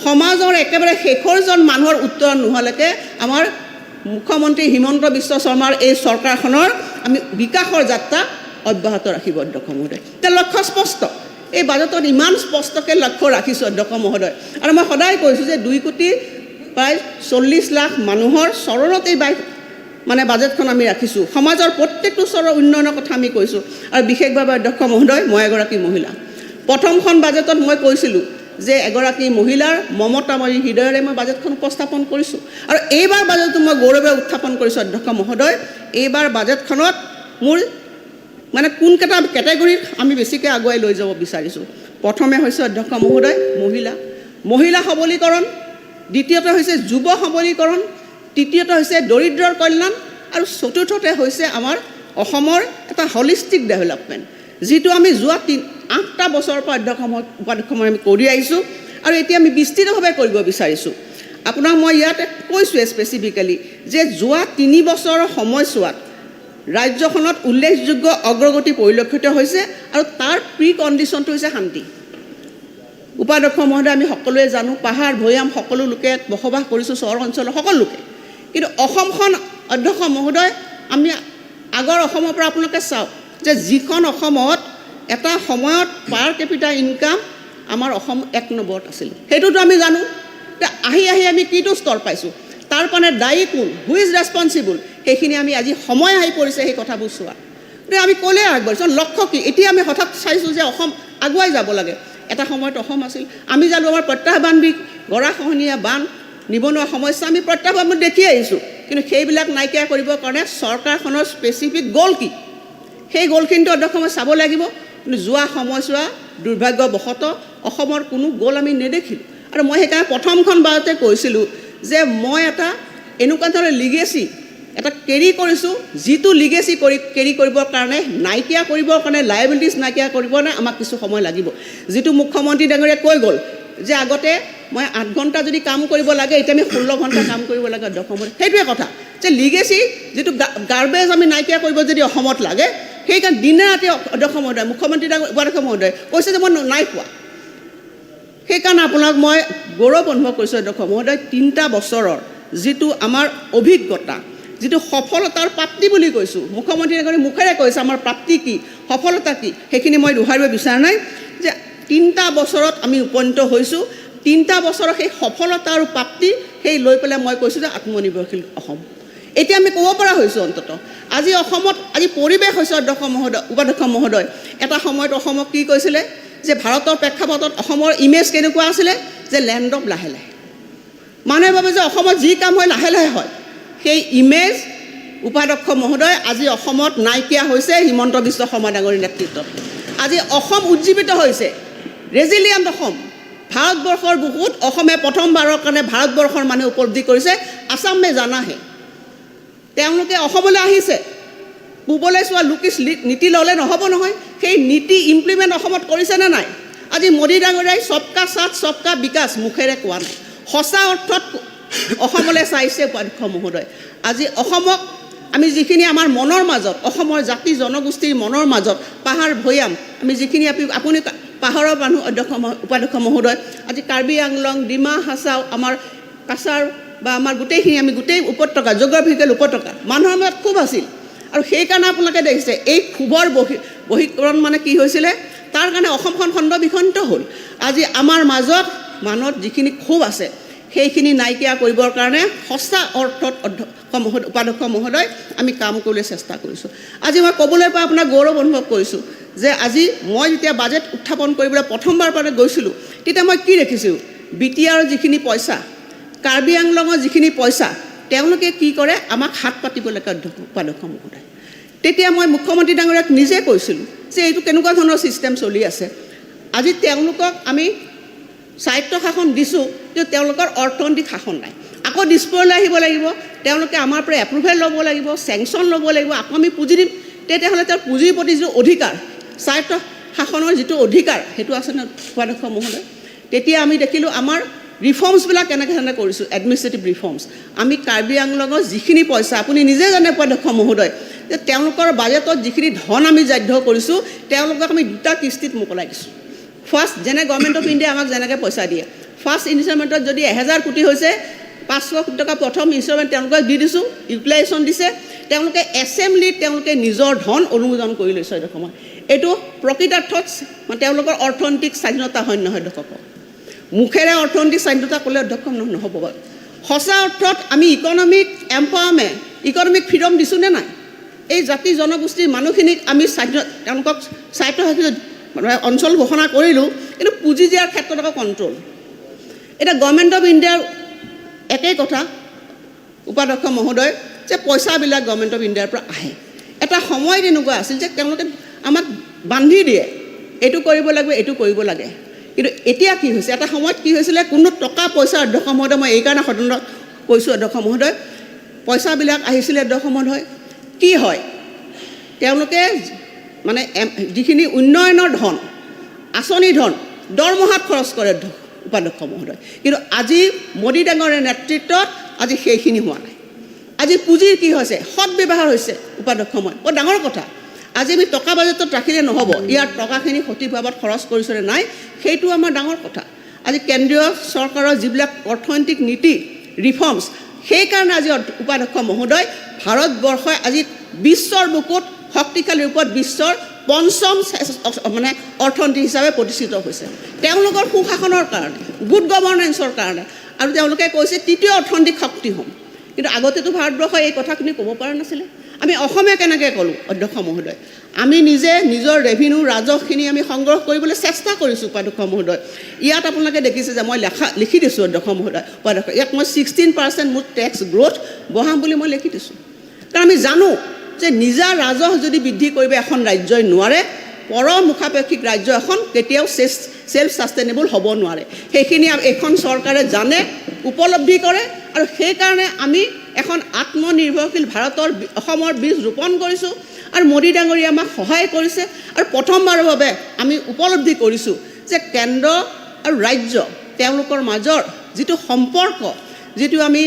সমাজৰ একেবাৰে শেষৰজন মানুহৰ উত্তৰণ নোহোৱালৈকে আমাৰ মুখ্যমন্ত্ৰী হিমন্ত বিশ্ব শৰ্মাৰ এই চৰকাৰখনৰ আমি বিকাশৰ যাত্ৰা অব্যাহত ৰাখিব অধ্যক্ষ মহোদয় তাৰ লক্ষ্য স্পষ্ট এই বাজেটত ইমান স্পষ্টকৈ লক্ষ্য ৰাখিছোঁ অধ্যক্ষ মহোদয় আৰু মই সদায় কৈছোঁ যে 2 কোটি প্ৰায় 40 লাখ মানুহৰ চৰণত এই মানে বাজেটখন আমি ৰাখিছোঁ সমাজৰ প্ৰত্যেকটো স্তৰৰ উন্নয়নৰ কথা আমি কৈছোঁ আৰু বিশেষভাৱে অধ্যক্ষ মহোদয় মই এগৰাকী মহিলা প্ৰথমখন বাজেটত মই কৈছিলোঁ যে এগৰাকী মহিলাৰ মমতাময়ী হৃদয়েৰে মই বাজেটখন উপস্থাপন কৰিছোঁ আৰু এইবাৰ বাজেটটো মই গৌৰৱেৰে উত্থাপন কৰিছোঁ অধ্যক্ষ মহোদয় এইবাৰ বাজেটখনত মোৰ মানে কোনকেইটা কেটেগৰীত আমি বেছিকৈ আগুৱাই লৈ যাব বিচাৰিছোঁ প্ৰথমে হৈছে অধ্যক্ষ মহোদয় মহিলা সবলীকৰণ দ্বিতীয়তে হৈছে যুৱ সবলীকৰণ তৃতীয়তে হৈছে দৰিদ্ৰৰ কল্যাণ আৰু চতুৰ্থতে হৈছে আমাৰ অসমৰ এটা হলিষ্টিক ডেভেলপমেণ্ট যিটো আমি যোৱা 8টা বছৰৰ পৰা উপাধ্যক্ষ আমি কৰি আহিছোঁ আৰু এতিয়া আমি বিস্তৃতভাৱে কৰিব বিচাৰিছোঁ আপোনাক মই ইয়াতে কৈছোঁ স্পেচিফিকেলি যে যোৱা 3 বছৰৰ সময়ছোৱাত ৰাজ্যখনত উল্লেখযোগ্য অগ্ৰগতি পৰিলক্ষিত হৈছে আৰু তাৰ প্ৰি কণ্ডিশ্যনটো হৈছে শান্তি উপাধ্যক্ষ মহোদয় আমি সকলোৱে জানো পাহাৰ ভৈয়াম সকলো লোকে বসবাস কৰিছোঁ চহৰ অঞ্চলৰ সকলো লোকে কিন্তু অসমখন অধ্যক্ষ মহোদয় আমি আগৰ অসমৰ পৰা আপোনালোকে চাওক যে যিখন অসমত এটা সময়ত পাৰ কেপিটা ইনকাম আমাৰ অসম 1 নম্বৰত আছিল সেইটোতো আমি জানো যে আহি আমি কিটো স্তৰ পাইছোঁ তাৰ কাৰণে দায়ী কোন হু ইজ ৰেছপনচিবল সেইখিনি আমি আজি সময় আহি পৰিছে সেই কথাবোৰ চোৱা গতিকে আমি ক'লে আগবাঢ়িছোঁ লক্ষ্য কি এতিয়া আমি হঠাৎ চাইছোঁ যে অসম আগুৱাই যাব লাগে এটা সময়ত অসম আছিল আমি জানো আমাৰ প্ৰত্যাহ্বানবিধ গৰাখহনীয়া বান নিবনুৱা সমস্যা আমি প্ৰত্যাহ্বান দেখি আহিছোঁ কিন্তু সেইবিলাক নাইকিয়া কৰিবৰ কাৰণে চৰকাৰখনৰ স্পেচিফিক গ'ল কি সেই গ'লখিনিতো অধ্যক্ষ মই চাব লাগিব কিন্তু যোৱা সময়ছোৱা দুৰ্ভাগ্যবশতঃ অসমৰ কোনো গ'ল আমি নেদেখিলোঁ আৰু মই সেইকাৰণে প্ৰথমখন বাৰতে কৈছিলোঁ যে মই এটা এনেকুৱা ধৰণৰ লিগেচি এটা কেৰি কৰিছোঁ যিটো লিগেচি কেৰি কৰিবৰ কাৰণে নাইকিয়া কৰিবৰ কাৰণে লাইবিলিটিছ নাইকিয়া কৰিব কাৰণে আমাক কিছু সময় লাগিব যিটো মুখ্যমন্ত্ৰী ডাঙৰীয়াই কৈ গ'ল যে আগতে মই 8 ঘণ্টা যদি কাম কৰিব লাগে এতিয়া আমি 16 ঘণ্টা কাম কৰিব লাগে অধ্যক্ষ মহোদয় সেইটোৱে কথা যে লিগেচি যিটো গাৰ্বেজ আমি নাইকিয়া কৰিব যদি অসমত লাগে সেইকাৰণে দিনে ৰাতি অধ্যক্ষ মহোদয় মুখ্যমন্ত্ৰী উপাধ্যক্ষ মহোদয় কৈছে যে মই নাই পোৱা সেইকাৰণে আপোনাক মই গৌৰৱ অনুভৱ কৰিছোঁ অধ্যক্ষ মহোদয় 3টা বছৰৰ যিটো আমাৰ অভিজ্ঞতা যিটো সফলতাৰ প্ৰাপ্তি বুলি কৈছোঁ মুখ্যমন্ত্ৰী মুখেৰে কৈছে আমাৰ প্ৰাপ্তি কি সফলতা কি সেইখিনি মই দোহাৰিব বিচৰা নাই যে 3টা বছৰত আমি উপনীত হৈছোঁ 3টা বছৰৰ সেই সফলতা আৰু প্ৰাপ্তি সেই লৈ পেলাই মই কৈছোঁ যে আত্মনিৰ্ভৰশীল অসম এতিয়া আমি ক'ব পৰা হৈছোঁ অন্তত আজি অসমত আজি পৰিৱেশ হৈছে অধ্যক্ষ মহোদয় উপাধ্যক্ষ মহোদয় এটা সময়ত অসমক কি কৈছিলে যে ভাৰতৰ প্ৰেক্ষাপটত অসমৰ ইমেজ কেনেকুৱা আছিলে যে লেণ্ড অফ লাহে লাহে মানুহে ভাবে যে অসমত যি কাম হয় লাহে লাহে হয় সেই ইমেজ উপাধ্যক্ষ মহোদয় আজি অসমত নাইকিয়া হৈছে হিমন্ত বিশ্ব শৰ্মা ডাঙৰীৰ নেতৃত্বত আজি অসম উজ্জীৱিত হৈছে ৰেজিলিয়েণ্ট অসম ভাৰতবৰ্ষৰ বহুত অসমে প্ৰথমবাৰৰ কাৰণে ভাৰতবৰ্ষৰ মানুহে উপলব্ধি কৰিছে আসাম মে জানা হে তেওঁলোকে অসমলৈ আহিছে পূবলৈ চোৱা লুকিছ নীতি ল'লে নহ'ব নহয় সেই নীতি ইমপ্লিমেণ্ট অসমত কৰিছেনে নাই আজি মোদী ডাঙৰীয়াই সবকা সাথ সবকা বিকাশ মুখেৰে কোৱা নাই সঁচা অৰ্থত অসমলৈ চাইছে উপাধ্যক্ষ মহোদয় আজি অসমক আমি যিখিনি আমাৰ মনৰ মাজত অসমৰ জাতি জনগোষ্ঠীৰ মনৰ মাজত পাহাৰ ভৈয়াম আমি যিখিনি আপুনি পাহাৰৰ মানুহ উপাধ্যক্ষ মহোদয় আজি কাৰ্বি আংলং ডিমা হাছাও আমাৰ কাছাৰ বা আমাৰ গোটেইখিনি আমি গোটেই উপত্যকা জিঅ'গ্ৰাফিকেল উপত্যকা মানুহৰ মাজত খুব আছিল আৰু সেইকাৰণে আপোনালোকে দেখিছে এই ক্ষোভৰ বহীকৰণ মানে কি হৈছিলে তাৰ কাৰণে অসমখন খণ্ড বিখণ্ডিত হ'ল আজি আমাৰ মাজত মানুহৰ যিখিনি ক্ষোভ আছে সেইখিনি নাইকিয়া কৰিবৰ কাৰণে সঁচা অৰ্থত উপাধ্যক্ষ মহোদয় আমি কাম কৰিবলৈ চেষ্টা কৰিছোঁ আজি মই ক'বলৈ পাই আপোনাক গৌৰৱ অনুভৱ কৰিছোঁ যে আজি মই যেতিয়া বাজেট উত্থাপন কৰিবলৈ প্ৰথমবাৰ পৰা গৈছিলোঁ তেতিয়া মই কি দেখিছোঁ BTR যিখিনি পইচা কাৰ্বি আংলঙৰ যিখিনি পইচা তেওঁলোকে কি কৰে আমাক হাত পাতিবলৈ উপাধ্যক্ষ মহোদয় তেতিয়া মই মুখ্যমন্ত্ৰী ডাঙৰীয়াক নিজে কৈছিলোঁ যে এইটো কেনেকুৱা ধৰণৰ ছিষ্টেম চলি আছে আজি তেওঁলোকক আমি স্বায়ত্ব শাসন দিছোঁ যে তেওঁলোকৰ অৰ্থনৈতিক শাসন নাই আকৌ দিছপুৰলৈ আহিব লাগিব তেওঁলোকে আমাৰ পৰা এপ্ৰুভেল ল'ব লাগিব চেংচন ল'ব লাগিব আকৌ আমি পুঁজি দিম তেতিয়াহ'লে তেওঁৰ পুঁজিৰ প্ৰতি যিটো অধিকাৰ স্বায়ত্ব শাসনৰ যিটো অধিকাৰ সেইটো আছে ন উপাধ্যক্ষ মহোদয় তেতিয়া আমি দেখিলোঁ আমাৰ ৰিফৰ্মছবিলাক কেনেকৈ কৰিছোঁ এডমিনিষ্ট্ৰেটিভ ৰিফৰ্মছ আমি কাৰ্বি আংলঙৰ যিখিনি পইচা আপুনি নিজে জানে উপাধ্যক্ষ মহোদয় যে তেওঁলোকৰ বাজেটত যিখিনি ধন আমি জাধ্য কৰিছোঁ তেওঁলোকক আমি 2টা কিস্তিত মোকলাই দিছোঁ ফাৰ্ষ্ট যেনে গভৰ্ণমেণ্ট অফ ইণ্ডিয়া আমাক যেনেকৈ পইচা দিয়ে ফাৰ্ষ্ট ইনষ্টলমেণ্টত যদি 1000 কোটি হৈছে 500 কোটি টকা প্ৰথম ইনষ্টলমেণ্ট তেওঁলোকক দি দিছোঁ ইউটিলাইজেশ্যন দিছে তেওঁলোকে এছেম্বলিত তেওঁলোকে নিজৰ ধন অনুমোদন কৰি লৈছে এডোখৰ এইটো প্ৰকৃতাৰ্থত মানে তেওঁলোকৰ অৰ্থনৈতিক স্বাধীনতা হয় নহয় দৰ্শক মুখেৰে অৰ্থনৈতিক স্বাধীনতা ক'লে অধ্যক্ষ নহ'ব বাৰু সঁচা অৰ্থত আমি ইকনমিক এম্পাৱাৰমেণ্ট ইকনমিক ফ্ৰীডম দিছোঁ নে নাই এই জাতি জনগোষ্ঠীৰ মানুহখিনিক আমি তেওঁলোকক স্বায়ত্তশাসিত অঞ্চল ঘোষণা কৰিলোঁ কিন্তু পুঁজি দিয়াৰ ক্ষেত্ৰত আকৌ কণ্ট্ৰল এতিয়া গভৰ্ণমেণ্ট অফ ইণ্ডিয়াৰ একেই কথা উপাধ্যক্ষ মহোদয় যে পইচাবিলাক গভৰ্ণমেণ্ট অফ ইণ্ডিয়াৰ পৰা আহে এটা সময় তেনেকুৱা আছিল যে তেওঁলোকে আমাক বান্ধি দিয়ে এইটো কৰিব লাগিব এইটো কৰিব লাগে কিন্তু এতিয়া কি হৈছে এটা সময়ত কি হৈছিলে কোনো টকা পইচা অধ্যক্ষ মহোদয় মই এইকাৰণে সদনত কৈছোঁ অধ্যক্ষ মহোদয় পইচাবিলাক আহিছিলে অধ্যক্ষ মহোদয় কি হয় তেওঁলোকে মানে যিখিনি উন্নয়নৰ ধন আঁচনি ধন দৰমহাত খৰচ কৰে উপাধ্যক্ষ মহোদয় কিন্তু আজি মোদী ডাঙৰীয়াৰ নেতৃত্বত আজি সেইখিনি হোৱা নাই আজি পুঁজিৰ কি হৈছে সৎব্যৱহাৰ হৈছে উপাধ্যক্ষ মহোদয় বৰ ডাঙৰ কথা আজি আমি টকা বাজেটত ৰাখিলে নহ'ব ইয়াৰ টকাখিনি সঠিকভাৱে খৰচ কৰিছেনে নাই সেইটো আমাৰ ডাঙৰ কথা আজি কেন্দ্ৰীয় চৰকাৰৰ যিবিলাক অৰ্থনৈতিক নীতি ৰিফৰ্মছ সেইকাৰণে আজি উপাধ্যক্ষ মহোদয় ভাৰতবৰ্ষই আজি বিশ্বৰ বুকুত শক্তিশালী ৰূপত বিশ্বৰ পঞ্চম মানে অৰ্থনীতি হিচাপে প্ৰতিষ্ঠিত হৈছে তেওঁলোকৰ সুশাসনৰ কাৰণে গুড গভৰ্নেন্সৰ কাৰণে আৰু তেওঁলোকে কৈছে তৃতীয় অৰ্থনৈতিক শক্তি হ'ম কিন্তু আগতেতো ভাৰতবৰ্ষই এই কথাখিনি ক'ব পৰা নাছিলে আমি অসমে কেনেকৈ ক'লোঁ অধ্যক্ষ মহোদয় আমি নিজে নিজৰ ৰেভিনিউ ৰাজহখিনি আমি সংগ্ৰহ কৰিবলৈ চেষ্টা কৰিছোঁ উপাধ্যক্ষ মহোদয় ইয়াত আপোনালোকে দেখিছে যে মই লিখি দিছোঁ অধ্যক্ষ মহোদয় উপাধ্যক্ষ ইয়াত মই 16% মোৰ টেক্স গ্ৰ'থ বঢ়াম বুলি মই লিখি দিছোঁ কাৰণ আমি জানো যে নিজা ৰাজহ যদি বৃদ্ধি কৰিব এখন ৰাজ্যই নোৱাৰে পৰ মুখাপেক্ষিক ৰাজ্য এখন কেতিয়াও সেলফ সাষ্টেইনেবল হ'ব নোৱাৰে সেইখিনি এখন চৰকাৰে জানে উপলব্ধি কৰে আৰু সেইকাৰণে আমি এখন আত্মনিৰ্ভৰশীল ভাৰতৰ অসমৰ বীজ ৰোপণ কৰিছোঁ আৰু মোদী ডাঙৰীয়াই আমাক সহায় কৰিছে আৰু প্ৰথমবাৰৰ বাবে আমি উপলব্ধি কৰিছোঁ যে কেন্দ্ৰ আৰু ৰাজ্য তেওঁলোকৰ মাজৰ যিটো সম্পৰ্ক, যিটো আমি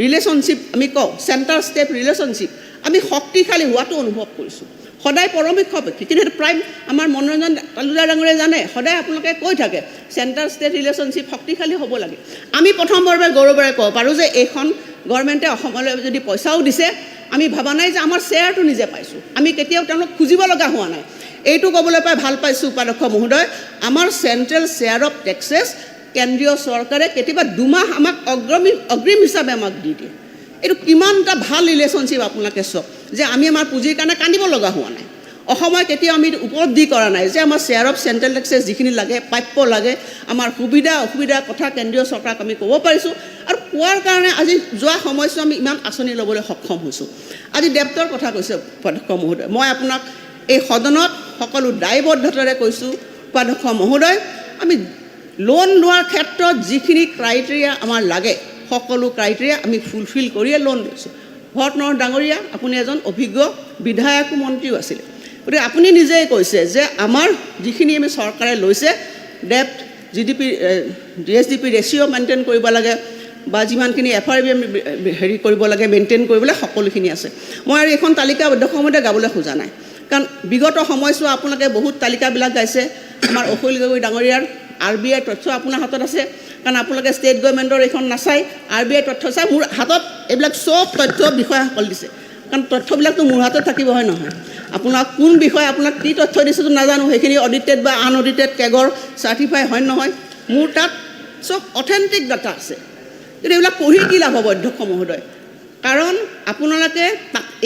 ৰিলেশ্যনশ্বিপ আমি কওঁ, চেণ্টাৰ ষ্টেট ৰিলেশ্যনশ্বিপ, আমি শক্তিশালী হোৱাটো অনুভৱ কৰিছোঁ। সদায় পৰামৰ্শাপেক্ষী, কিন্তু সেইটো প্ৰায় আমাৰ মনোৰঞ্জন তালুকদাৰ ডাঙৰীয়াই জানে, সদায় আপোনালোকে কৈ থাকে চেণ্টাৰ ষ্টেট ৰিলেশ্যনশ্বিপ শক্তিশালী হ'ব লাগে। আমি প্ৰথমবাৰৰ বাবে গৌৰৱেৰে ক'ব পাৰোঁ যে এইখন গভৰ্ণমেণ্টে অসমলৈ যদি পইচাও দিছে, আমি ভবা নাই যে আমাৰ শ্বেয়াৰটো নিজে পাইছোঁ, আমি কেতিয়াও তেওঁলোক খুজিব লগা হোৱা নাই। এইটো ক'বলৈ পাই ভাল পাইছোঁ উপাধ্যক্ষ মহোদয়, আমাৰ চেণ্ট্ৰেল শ্বেয়াৰ অফ টেক্সেছ কেন্দ্ৰীয় চৰকাৰে কেতিয়াবা 2 মাহ আমাক অগ্ৰিম হিচাপে আমাক দি দিয়ে। এইটো কিমান এটা ভাল ৰিলেশ্যনশ্বিপ আপোনালোকে চাওক, যে আমি আমাৰ পুঁজিৰ কাৰণে কান্দিব লগা হোৱা নাই। অসমে কেতিয়াও আমি উপলব্ধি কৰা নাই যে আমাৰ শ্বেয়াৰ অফ চেণ্ট্ৰেল টেক্সেছ যিখিনি লাগে, প্ৰাপ্য লাগে, আমাৰ সুবিধা অসুবিধাৰ কথা কেন্দ্ৰীয় চৰকাৰক আমি ক'ব পাৰিছোঁ, আৰু কোৱাৰ কাৰণে আজি যোৱা সময়ছোৱা আমি ইমান আঁচনি ল'বলৈ সক্ষম হৈছোঁ। আজি ডেপ্থৰ কথা কৈছে উপাধ্যক্ষ মহোদয়, মই আপোনাক এই সদনত সকলো দায়বদ্ধতাৰে কৈছোঁ উপাধ্যক্ষ মহোদয়, আমি লোন লোৱাৰ ক্ষেত্ৰত যিখিনি ক্ৰাইটেৰিয়া আমাৰ লাগে, সকলো ক্ৰাইটেৰিয়া আমি ফুলফিল কৰিয়ে লোন লৈছোঁ। ভৰতনৰহ ডাঙৰীয়া, আপুনি এজন অভিজ্ঞ বিধায়ক মন্ত্ৰীও আছিলে, গতিকে আপুনি নিজেই কৈছে যে আমাৰ যিখিনি আমি চৰকাৰে লৈছে depth GDP GSDP ratio' maintain কৰিব লাগে, বা যিমানখিনি FRB হেৰি কৰিব লাগে মেইনটেইন কৰিবলৈ সকলোখিনি আছে। মই আৰু এইখন তালিকা অধ্যক্ষমতে গাবলৈ খোজা নাই, কাৰণ বিগত সময়ছোৱা আপোনালোকে বহুত তালিকাবিলাক গাইছে। আমাৰ অশৈল গগৈ ডাঙৰীয়াৰ RBI তথ্য আপোনাৰ হাতত আছে, কাৰণ আপোনালোকে ষ্টেট গভৰ্ণমেণ্টৰ এইখন নাচাই RBI তথ্য চাই। মোৰ হাতত এইবিলাক চব তথ্য বিষয়াসকল দিছে, কাৰণ তথ্যবিলাকতো মোৰ হাতত থাকিব, হয় নহয়? আপোনাক কোন বিষয়ে আপোনাক কি তথ্য দিছেতো নাজানো, সেইখিনি অডিটেড বা আনঅডিটেড কেগৰ চাৰ্টিফাই হয় নহয়, মোৰ তাত চব অথেণ্টিক ডাটা আছে। কিন্তু এইবিলাক পঢ়ি কি লাভ হ'ব অধ্যক্ষ মহোদয়? কাৰণ আপোনালোকে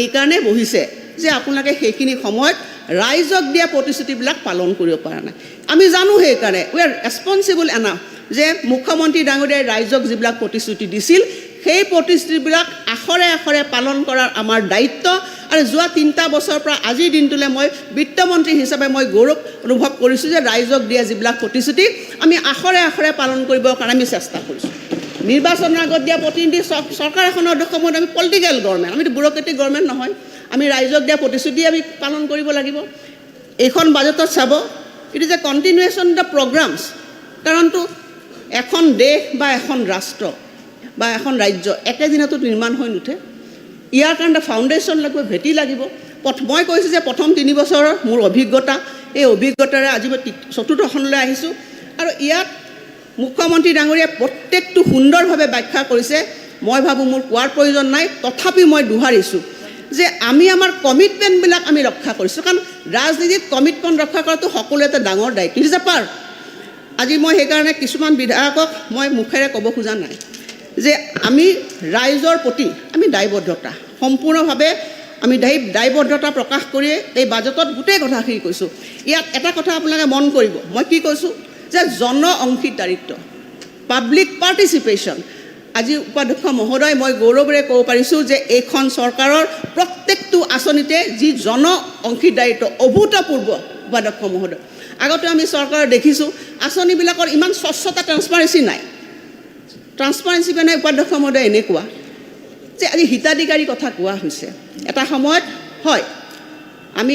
এইকাৰণে বহিছে যে আপোনালোকে সেইখিনি সময়ত ৰাইজক দিয়া প্ৰতিশ্ৰুতিবিলাক পালন কৰিব পৰা নাই। আমি জানো সেইকাৰণে উই আৰ ৰেছপনচিবল এনাফ যে মুখ্যমন্ত্ৰী ডাঙৰীয়াই ৰাইজক যিবিলাক প্ৰতিশ্ৰুতি দিছিল, সেই প্ৰতিশ্ৰুতিবিলাক আখৰে আখৰে পালন কৰাৰ আমাৰ দায়িত্ব। আৰু যোৱা 3টা বছৰৰ পৰা আজিৰ দিনটোলৈ মই বিত্তমন্ত্ৰী হিচাপে মই গৌৰৱ অনুভৱ কৰিছোঁ যে ৰাইজক দিয়া যিবিলাক প্ৰতিশ্ৰুতি আমি আখৰে আখৰে পালন কৰিবৰ কাৰণে আমি চেষ্টা কৰিছোঁ। নিৰ্বাচনৰ আগত দিয়া প্ৰতিনিধি চৰকাৰ এখনৰ অধ্যক্ষমত আমি পলিটিকেল গভৰ্ণমেণ্ট, আমিতো ব্যুৰ'ক্ৰেটিক গভৰ্ণমেণ্ট নহয়, আমি ৰাইজক দিয়া প্ৰতিশ্ৰুতি আমি পালন কৰিব লাগিব। এইখন বাজেটত চাব, it is a continuation the programmes. কাৰণটো এখন দেশ বা এখন ৰাষ্ট্ৰ বা এখন ৰাজ্য একেদিনতো নিৰ্মাণ হৈ নুঠে, ইয়াৰ কাৰণে ফাউণ্ডেশ্যন লাগিব, ভেটি লাগিব। মই কৈছোঁ যে প্ৰথম 3 বছৰৰ মোৰ অভিজ্ঞতা, এই অভিজ্ঞতাৰে আজি মই 4ৰ্থ খণ্ডলৈ আহিছোঁ, আৰু ইয়াত মুখ্যমন্ত্ৰী ডাঙৰীয়াই প্ৰত্যেকটো সুন্দৰভাৱে ব্যাখ্যা কৰিছে। মই ভাবোঁ মোৰ কোৱাৰ প্ৰয়োজন নাই, তথাপি মই দোহাৰিছোঁ যে আমি আমাৰ কমিটমেণ্টবিলাক আমি ৰক্ষা কৰিছোঁ, কাৰণ ৰাজনীতিত কমিটমেণ্ট ৰক্ষা কৰাটো সকলোৱে এটা ডাঙৰ দায়িত্ব, ইট ইজ এ পাৰ্ট। আজি মই সেইকাৰণে কিছুমান বিধায়কক মই মুখেৰে ক'ব খোজা নাই যে আমি ৰাইজৰ প্ৰতি আমি দায়বদ্ধতা সম্পূৰ্ণভাৱে আমি দায়বদ্ধতা প্ৰকাশ কৰিয়ে এই বাজেটত গোটেই কথাখিনি কৈছোঁ। ইয়াত এটা কথা আপোনালোকে মন কৰিব, মই কি কৈছোঁ যে জন অংশীদাৰিত্ব, পাব্লিক পাৰ্টিচিপেশ্যন। আজি উপাধ্যক্ষ মহোদয়, মই গৌৰৱেৰে ক'ব পাৰিছোঁ যে এইখন চৰকাৰৰ প্ৰত্যেকটো আঁচনিতে যি জন অংশীদাৰিত্ব অভূতপূৰ্ব উপাধ্যক্ষ মহোদয়। আগতে আমি চৰকাৰৰ দেখিছোঁ আঁচনিবিলাকৰ ইমান স্বচ্ছতা ট্ৰান্সপাৰেঞ্চি নাই। ট্ৰান্সপাৰেঞ্চি মানে উপাধ্যক্ষ মহোদয় এনেকুৱা যে আজি হিতাধিকাৰীৰ কথা কোৱা হৈছে। এটা সময়ত হয় আমি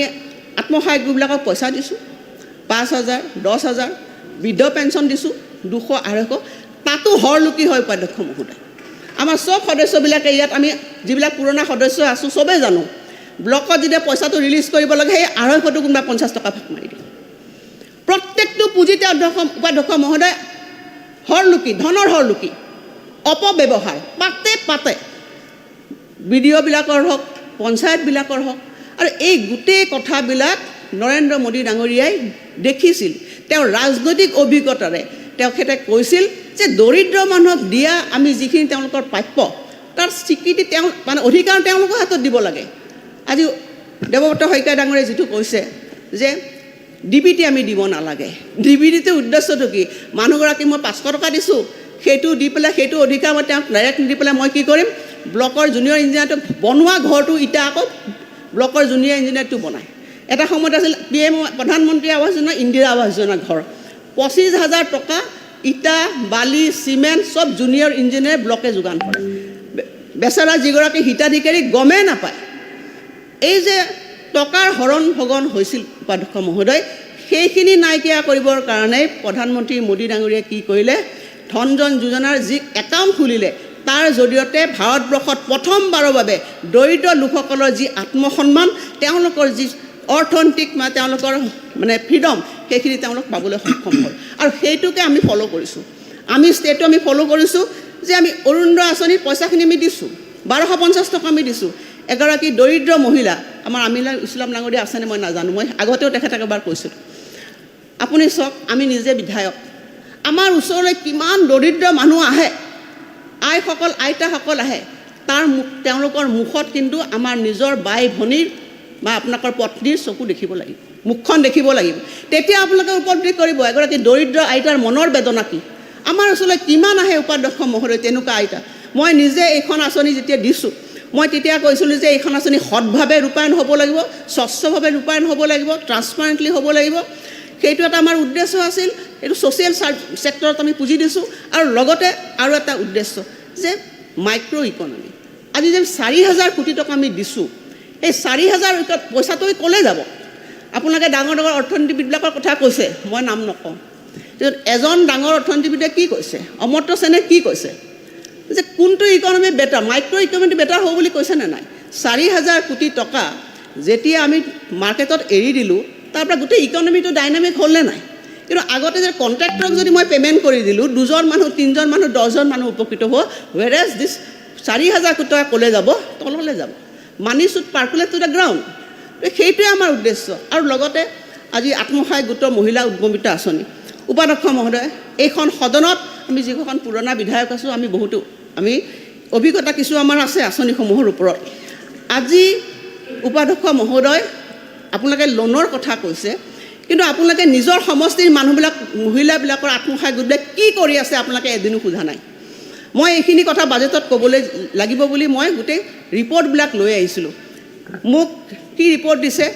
আত্মসহায়ক গোটবিলাকক পইচা দিছোঁ 5,000, 10,000, বৃদ্ধ পেঞ্চন দিছোঁ 200, 250, তাতো হৰলুকি হয় উপাধ্যক্ষ মহোদয়। আমাৰ চব সদস্যবিলাকে ইয়াত আমি যিবিলাক পুৰণা সদস্য আছোঁ চবেই জানো, ব্লকত যেতিয়া পইচাটো ৰিলিজ কৰিব লাগে সেই 250টো কোনোবা 50 টকা ভাগ মাৰি দিয়ে। প্ৰত্যেকটো পুঁজিতে উপাধ্যক্ষ মহোদয় হৰলুকি, ধনৰ হৰলুকি, অপব্যৱহাৰ পাতে BDOবিলাকৰ হওক, পঞ্চায়তবিলাকৰ হওক। আৰু এই গোটেই কথাবিলাক নৰেন্দ্ৰ মোদী ডাঙৰীয়াই দেখিছিল। তেওঁৰ ৰাজনৈতিক অভিজ্ঞতাৰে তেখেতে কৈছিল যে দৰিদ্ৰ মানুহক দিয়া আমি যিখিনি তেওঁলোকৰ প্ৰাপ্য তাৰ স্বীকৃতি তেওঁ মানে অধিকাৰ তেওঁলোকৰ হাতত দিব লাগে। আজি দেৱব্ৰত শইকীয়া ডাঙৰীয়াই যিটো কৈছে যে DBT আমি দিব নালাগে, DBTটোৰ উদ্দেশ্যটো কি? মানুহগৰাকীক মই 500 টকা দিছোঁ, সেইটো দি পেলাই সেইটো অধিকাৰ মই তেওঁক ডাইৰেক্ট দি পেলাই মই কি কৰিম, ব্লকৰ জুনিয়ৰ ইঞ্জিনিয়াৰটো বনোৱা ঘৰটো ইটা আকৌ ব্লকৰ জুনিয়ৰ ইঞ্জিনিয়াৰটো বনায়। এটা সময়ত আছিল PM প্ৰধানমন্ত্ৰী আৱাস যোজনা, ইন্দিৰা আৱাস যোজনা ঘৰ, 25,000 টকা ইটা বালি চিমেণ্ট চব জুনিয়ৰ ইঞ্জিনিয়াৰ ব্লকে যোগান ধৰে। বেচেৰা যিগৰাকী হিতাধিকাৰী গমেই নাপায়। এই যে টকাৰ হৰণ ভগন হৈছিল উপাধ্যক্ষ মহোদয়, সেইখিনি নাইকিয়া কৰিবৰ কাৰণে প্ৰধানমন্ত্ৰী মোদী ডাঙৰীয়াই কি কৰিলে, ধনজন যোজনাৰ যি একাউণ্ট খুলিলে তাৰ জৰিয়তে ভাৰতবৰ্ষত প্ৰথমবাৰৰ বাবে দৰিদ্ৰ লোকসকলৰ যি আত্মসন্মান তেওঁলোকৰ যি অৰ্থনৈতিক তেওঁলোকৰ ফ্ৰীডম সেইখিনি তেওঁলোক পাবলৈ সক্ষম হ'ল আৰু সেইটোকে আমি ফ'ল' কৰিছোঁ আমি ষ্টেটো আমি ফ'ল' কৰিছোঁ যে আমি অৰুণোদয় আঁচনিৰ পইচাখিনি আমি দিছোঁ 1250 টকা আমি দিছোঁ এগৰাকী দৰিদ্ৰ মহিলা আমাৰ আমিনা ইছলাম ডাঙৰীয়া আছেনে মই নাজানো মই আগতেও তেখেতক এবাৰ কৈছিলোঁ আপুনি চাওক আমি নিজে বিধায়ক আমাৰ ওচৰলৈ কিমান দৰিদ্ৰ মানুহ আহে আইসকল আইতাসকল আহে তেওঁলোকৰ মুখত কিন্তু আমাৰ নিজৰ বাই ভনীৰ বা আপোনালোকৰ পত্নীৰ চকু দেখিব লাগিব মুখখন দেখিব লাগিব তেতিয়া আপোনালোকে উপলব্ধি কৰিব এগৰাকী দৰিদ্ৰ আইতাৰ মনৰ বেদনা কি আমাৰ ওচৰলৈ কিমান আহে উপাধ্যক্ষ মহোদয় তেনেকুৱা আইতা মই নিজে এইখন আঁচনি যেতিয়া দিছোঁ মই তেতিয়া কৈছিলোঁ যে এইখন আঁচনি সৎভাৱে ৰূপায়ণ হ'ব লাগিব স্বচ্ছভাৱে ৰূপায়ণ হ'ব লাগিব ট্ৰান্সপাৰেণ্টলি হ'ব লাগিব সেইটো এটা আমাৰ উদ্দেশ্য আছিল এইটো ছ'চিয়েল ছেক্টৰত আমি পুঁজি দিছোঁ আৰু লগতে আৰু এটা উদ্দেশ্য যে মাইক্ৰ' ইকনমি আজি যে 4,000 কোটি টকা আমি দিছোঁ এই 4,000 পইচাটো ক'লৈ যাব আপোনালোকে ডাঙৰ ডাঙৰ অৰ্থনীতিবিদবিলাকৰ কথা কৈছে মই নাম নকওঁ এজন ডাঙৰ অৰ্থনীতিবিদে কি কৈছে অমৰ্ত্য সেনে কি কৈছে যে কোনটো economy better micro' economy better হ'ব বুলি কৈছেনে নাই 4,000 কোটি টকা যেতিয়া আমি মাৰ্কেটত এৰি দিলোঁ তাৰ পৰা গোটেই ইকনমিটো ডাইনামিক হ'লনে নাই কিন্তু আগতে যে কণ্ট্ৰেক্টৰক যদি মই পে'মেণ্ট কৰি দিলোঁ 2জন মানুহ 3জন মানুহ 10জন মানুহ উপকৃত হ'ব ৱেৰাজ দিছ 4,000 কোটি টকা ক'লৈ যাব তললৈ যাব money should percolate to the ground সেইটোৱে আমাৰ উদ্দেশ্য আৰু লগতে আজি আত্মসহায়ক গোটৰ মহিলা উদ্যমিতা আঁচনি উপাধ্যক্ষ মহোদয় এইখন সদনত আমি যিখন পুৰণা বিধায়ক আছোঁ আমি বহুতো আমি অভিজ্ঞতা কিছু আমাৰ আছে আঁচনিসমূহৰ ওপৰত আজি উপাধ্যক্ষ মহোদয় আপোনালোকে লোনৰ কথা কৈছে কিন্তু আপোনালোকে নিজৰ সমষ্টিৰ মানুহবিলাক মহিলাবিলাকৰ আত্মসহায়ক গোটবিলাক কি কৰি আছে আপোনালোকে এদিনো সোধা নাই মই এইখিনি কথা বাজেটত ক'বলৈ লাগিব বুলি মই গোটেই ৰিপৰ্টবিলাক লৈ আহিছিলোঁ মোক কি ৰিপৰ্ট দিছে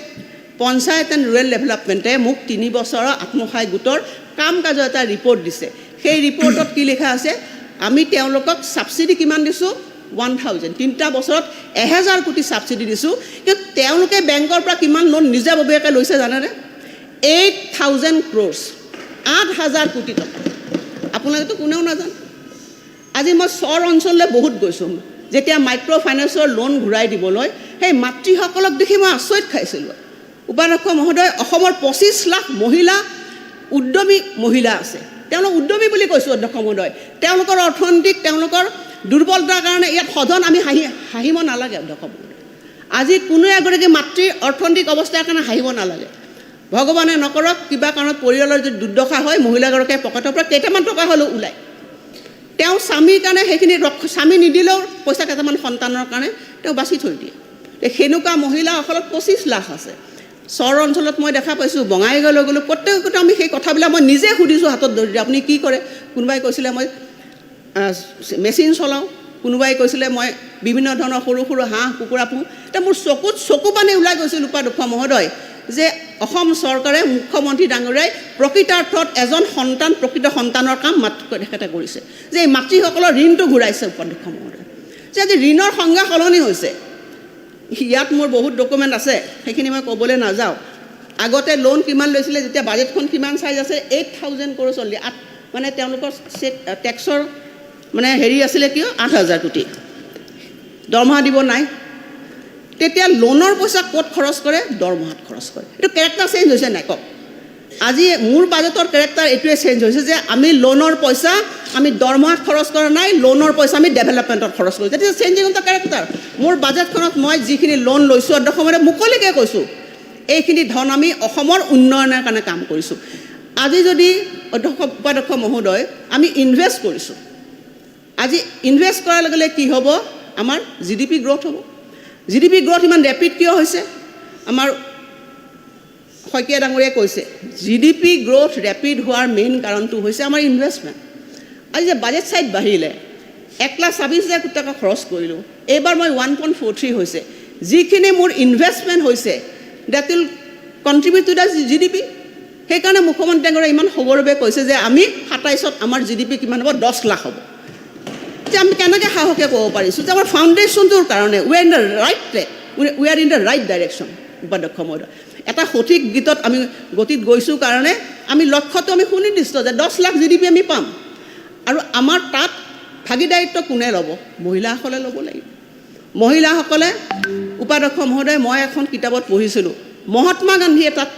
পঞ্চায়ত এণ্ড ৰুৰেল ডেভেলপমেণ্টে মোক 3 বছৰৰ আত্মসহায়ক গোটৰ কাম কাজৰ এটা ৰিপৰ্ট দিছে সেই ৰিপৰ্টত কি লিখা আছে আমি তেওঁলোকক ছাবচিডি কিমান দিছোঁ 1,000 3টা বছৰত 1,000 কোটি ছাবচিডি দিছোঁ কিন্তু তেওঁলোকে বেংকৰ পৰা কিমান লোন নিজাববীয়াকৈ লৈছে জানেনে 8,000 crores 8,000 কোটি টকা আপোনালোকেতো কোনেও নাজানে আজি মই চৰ অঞ্চললৈ বহুত গৈছোঁ যেতিয়া মাইক্ৰ' ফাইনেন্সৰ লোন ঘূৰাই দিবলৈ সেই মাতৃসকলক দেখি মই আচৰিত খাইছিলোঁ উপাধ্যক্ষ মহোদয় অসমৰ 25 লাখ মহিলা উদ্যমী মহিলা আছে তেওঁলোক উদ্যমী বুলি কৈছোঁ অধ্যক্ষ মহোদয় তেওঁলোকৰ অৰ্থনৈতিক তেওঁলোকৰ দুৰ্বলতাৰ কাৰণে ইয়াত সদন আমি হাঁহিব নালাগে অধ্যক্ষ মহোদয় আজি কোনো এগৰাকী মাতৃৰ অৰ্থনৈতিক অৱস্থাৰ কাৰণে হাঁহিব নালাগে ভগৱানে নকৰক কিবা কাৰণত পৰিয়ালৰ যদি দুৰ্দশা হয় মহিলাগৰাকীয়ে পকেটৰ পৰা কেইটামান টকা হ'লেও ওলায় তেওঁ স্বামীৰ কাৰণে সেইখিনি স্বামী নিদিলেও পইচা কেইটামান সন্তানৰ কাৰণে তেওঁ বাছি থৈ দিয়ে সেনেকুৱা মহিলাসকলক 25 লাখ আছে চৰ অঞ্চলত মই দেখা পাইছোঁ বঙাইগাঁৱলৈ গ'লোঁ প্ৰত্যেকতে আমি সেই কথাবিলাক মই নিজে সুধিছোঁ হাতত ধৰি আপুনি কি কৰে কোনোবাই কৈছিলে মই মেচিন চলাওঁ কোনোবাই কৈছিলে মই বিভিন্ন ধৰণৰ সৰু সৰু হাঁহ কুকুৰা পুহোঁ এতিয়া মোৰ চকু পানী ওলাই গৈছিল উপাধ্যক্ষ মহোদয় যে অসম চৰকাৰে মুখ্যমন্ত্ৰী ডাঙৰীয়াই প্ৰকৃতাৰ্থত এজন সন্তান প্ৰকৃত সন্তানৰ কাম তেখেতে কৰিছে যে এই মাতৃসকলৰ ঋণটো ঘূৰাইছে উপাধ্যক্ষ মহোদয় যে আজি ঋণৰ সংজ্ঞা সলনি হৈছে ইয়াত মোৰ বহুত ডকুমেণ্ট আছে সেইখিনি মই ক'বলৈ নাযাওঁ আগতে লোন কিমান লৈছিলে যেতিয়া বাজেটখন কিমান চাইজ আছে 8,000 crores চলি মানে তেওঁলোকৰ টেক্সৰ মানে হেৰি আছিলে কিয় 8,000 কোটি দৰমহা দিব নাই তেতিয়া লোনৰ পইচা ক'ত খৰচ কৰে দৰমহাত খৰচ কৰে এইটো কেৰেক্টাৰ চেঞ্জ হৈছে নাই কওক আজি মোৰ বাজেটৰ কেৰেক্টাৰ এইটোৱে চেঞ্জ হৈছে যে আমি লোনৰ পইচা আমি দৰমহাত খৰচ কৰা নাই লোনৰ পইচা আমি ডেভেলপমেণ্টত খৰচ কৰিছোঁ তেতিয়া চেঞ্জিং অফ দ্য কেৰেক্টাৰ মোৰ বাজেটখনত মই যিখিনি লোন লৈছোঁ অধ্যক্ষ মহোদয় মুকলিকৈ কৈছোঁ এইখিনি ধন আমি অসমৰ উন্নয়নৰ কাৰণে কাম কৰিছোঁ আজি যদি উপাধ্যক্ষ মহোদয় আমি ইনভেষ্ট কৰিছোঁ আজি ইনভেষ্ট কৰাৰ লগে লগে কি হ'ব আমাৰ GDP গ্ৰ'থ হ'ব GDP গ্ৰ'থ ইমান ৰেপিড কিয় হৈছে আমাৰ শইকীয়া ডাঙৰীয়াই কৈছে GDP গ্ৰ'থ ৰেপিড হোৱাৰ মেইন কাৰণটো হৈছে আমাৰ ইনভেষ্টমেণ্ট আজি যে বাজেট চাইড বাঢ়িলে 1,26,000 কোটি টকা খৰচ কৰিলোঁ এইবাৰ মই 1.43 হৈছে যিখিনি মোৰ ইনভেষ্টমেণ্ট হৈছে that will contribute to the GDP সেইকাৰণে মুখ্যমন্ত্ৰী ডাঙৰীয়াই ইমান সবৰভাৱে কৈছে যে আমি 27ত আমাৰ GDP কিমান হ'ব 10 লাখ হ'ব যে আমি কেনেকৈ সাহসে ক'ব পাৰিছোঁ যে আমাৰ ফাউণ্ডেশ্যনটোৰ কাৰণে we are in the right track we are in the right direction উপাধ্যক্ষ মহোদয় এটা সঠিক গীতত আমি গতিত গৈছোঁ কাৰণে আমি লক্ষ্যটো আমি সুনিৰ্দিষ্ট যে 10 লাখ GDP আমি পাম আৰু আমাৰ তাত ভাগিদাৰিত্ব কোনে ল'ব? মহিলাসকলে ল'ব লাগিব। মহিলাসকলে উপাধ্যক্ষ মহোদয়, মই এখন কিতাপত পঢ়িছিলোঁ, মহাত্মা গান্ধীয়ে তাত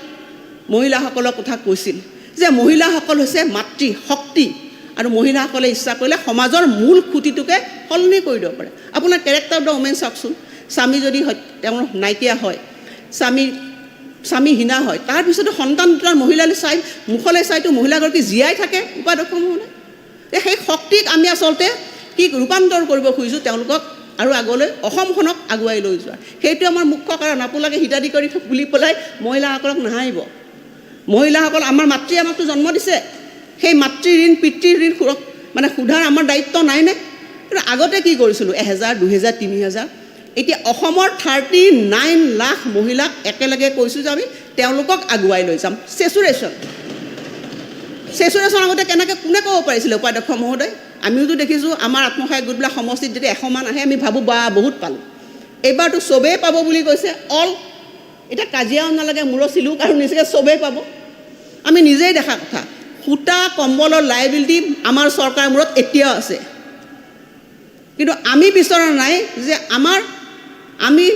মহিলাসকলৰ কথা কৈছিল যে মহিলাসকল হৈছে মাতৃ শক্তি আৰু মহিলাসকলে ইচ্ছা কৰিলে সমাজৰ মূল খুঁটিটোকে সলনি কৰি দিব পাৰে। আপোনাৰ কেৰেক্টাৰ অফ দ্য ওমেন চাওকচোন, স্বামী যদি তেওঁৰ নাইকিয়া হয়, স্বামীহীনা হয়, তাৰপিছতো সন্তান দুটাৰ মহিলালৈ চাই মুখলৈ চাইতো মহিলাগৰাকী জীয়াই থাকে উপাধ্যক্ষ মহোদয়। সেই শক্তিক আমি আচলতে কি ৰূপান্তৰ কৰিব খুজিছোঁ তেওঁলোকক আৰু আগলৈ অসমখনক আগুৱাই লৈ যোৱা। সেইটো আমাৰ মুখ্য কাৰণ। আপোনালোকে হিতাধিকাৰী বুলি পেলাই মহিলাসকলক নাহাৰিব। মহিলাসকল আমাৰ মাতৃয়ে আমাকতো জন্ম দিছে, সেই মাতৃ ঋণ পিতৃ ঋণ মানে সোধাৰ আমাৰ দায়িত্ব নাইনে? কিন্তু আগতে কি কৰিছিলোঁ, 1000, 2000, 3000, এতিয়া অসমৰ 39 লাখ মহিলাক একেলগে কৈছোঁ যে আমি তেওঁলোকক আগুৱাই লৈ যাম। চেচুৰেশ্যন আগতে কেনেকৈ কোনে ক'ব পাৰিছিলে উপাধ্যক্ষ মহোদয়? আমিওতো দেখিছোঁ আমাৰ আত্মসহায়ক গোটবিলাক সমষ্টিত যেতিয়া 100 মান আহে আমি ভাবোঁ বা বহুত পালোঁ। এইবাৰতো চবেই পাব বুলি কৈছে, এতিয়া কাজিয়াও নালাগে, মূৰৰ চিলুক আৰু নিচিনাকৈ চবেই পাব। আমি নিজেই দেখা কথা, সূতা কম্বলৰ লাইবিলিটি আমাৰ চৰকাৰৰ মূৰত এতিয়াও আছে, কিন্তু আমি বিচৰা নাই যে আমি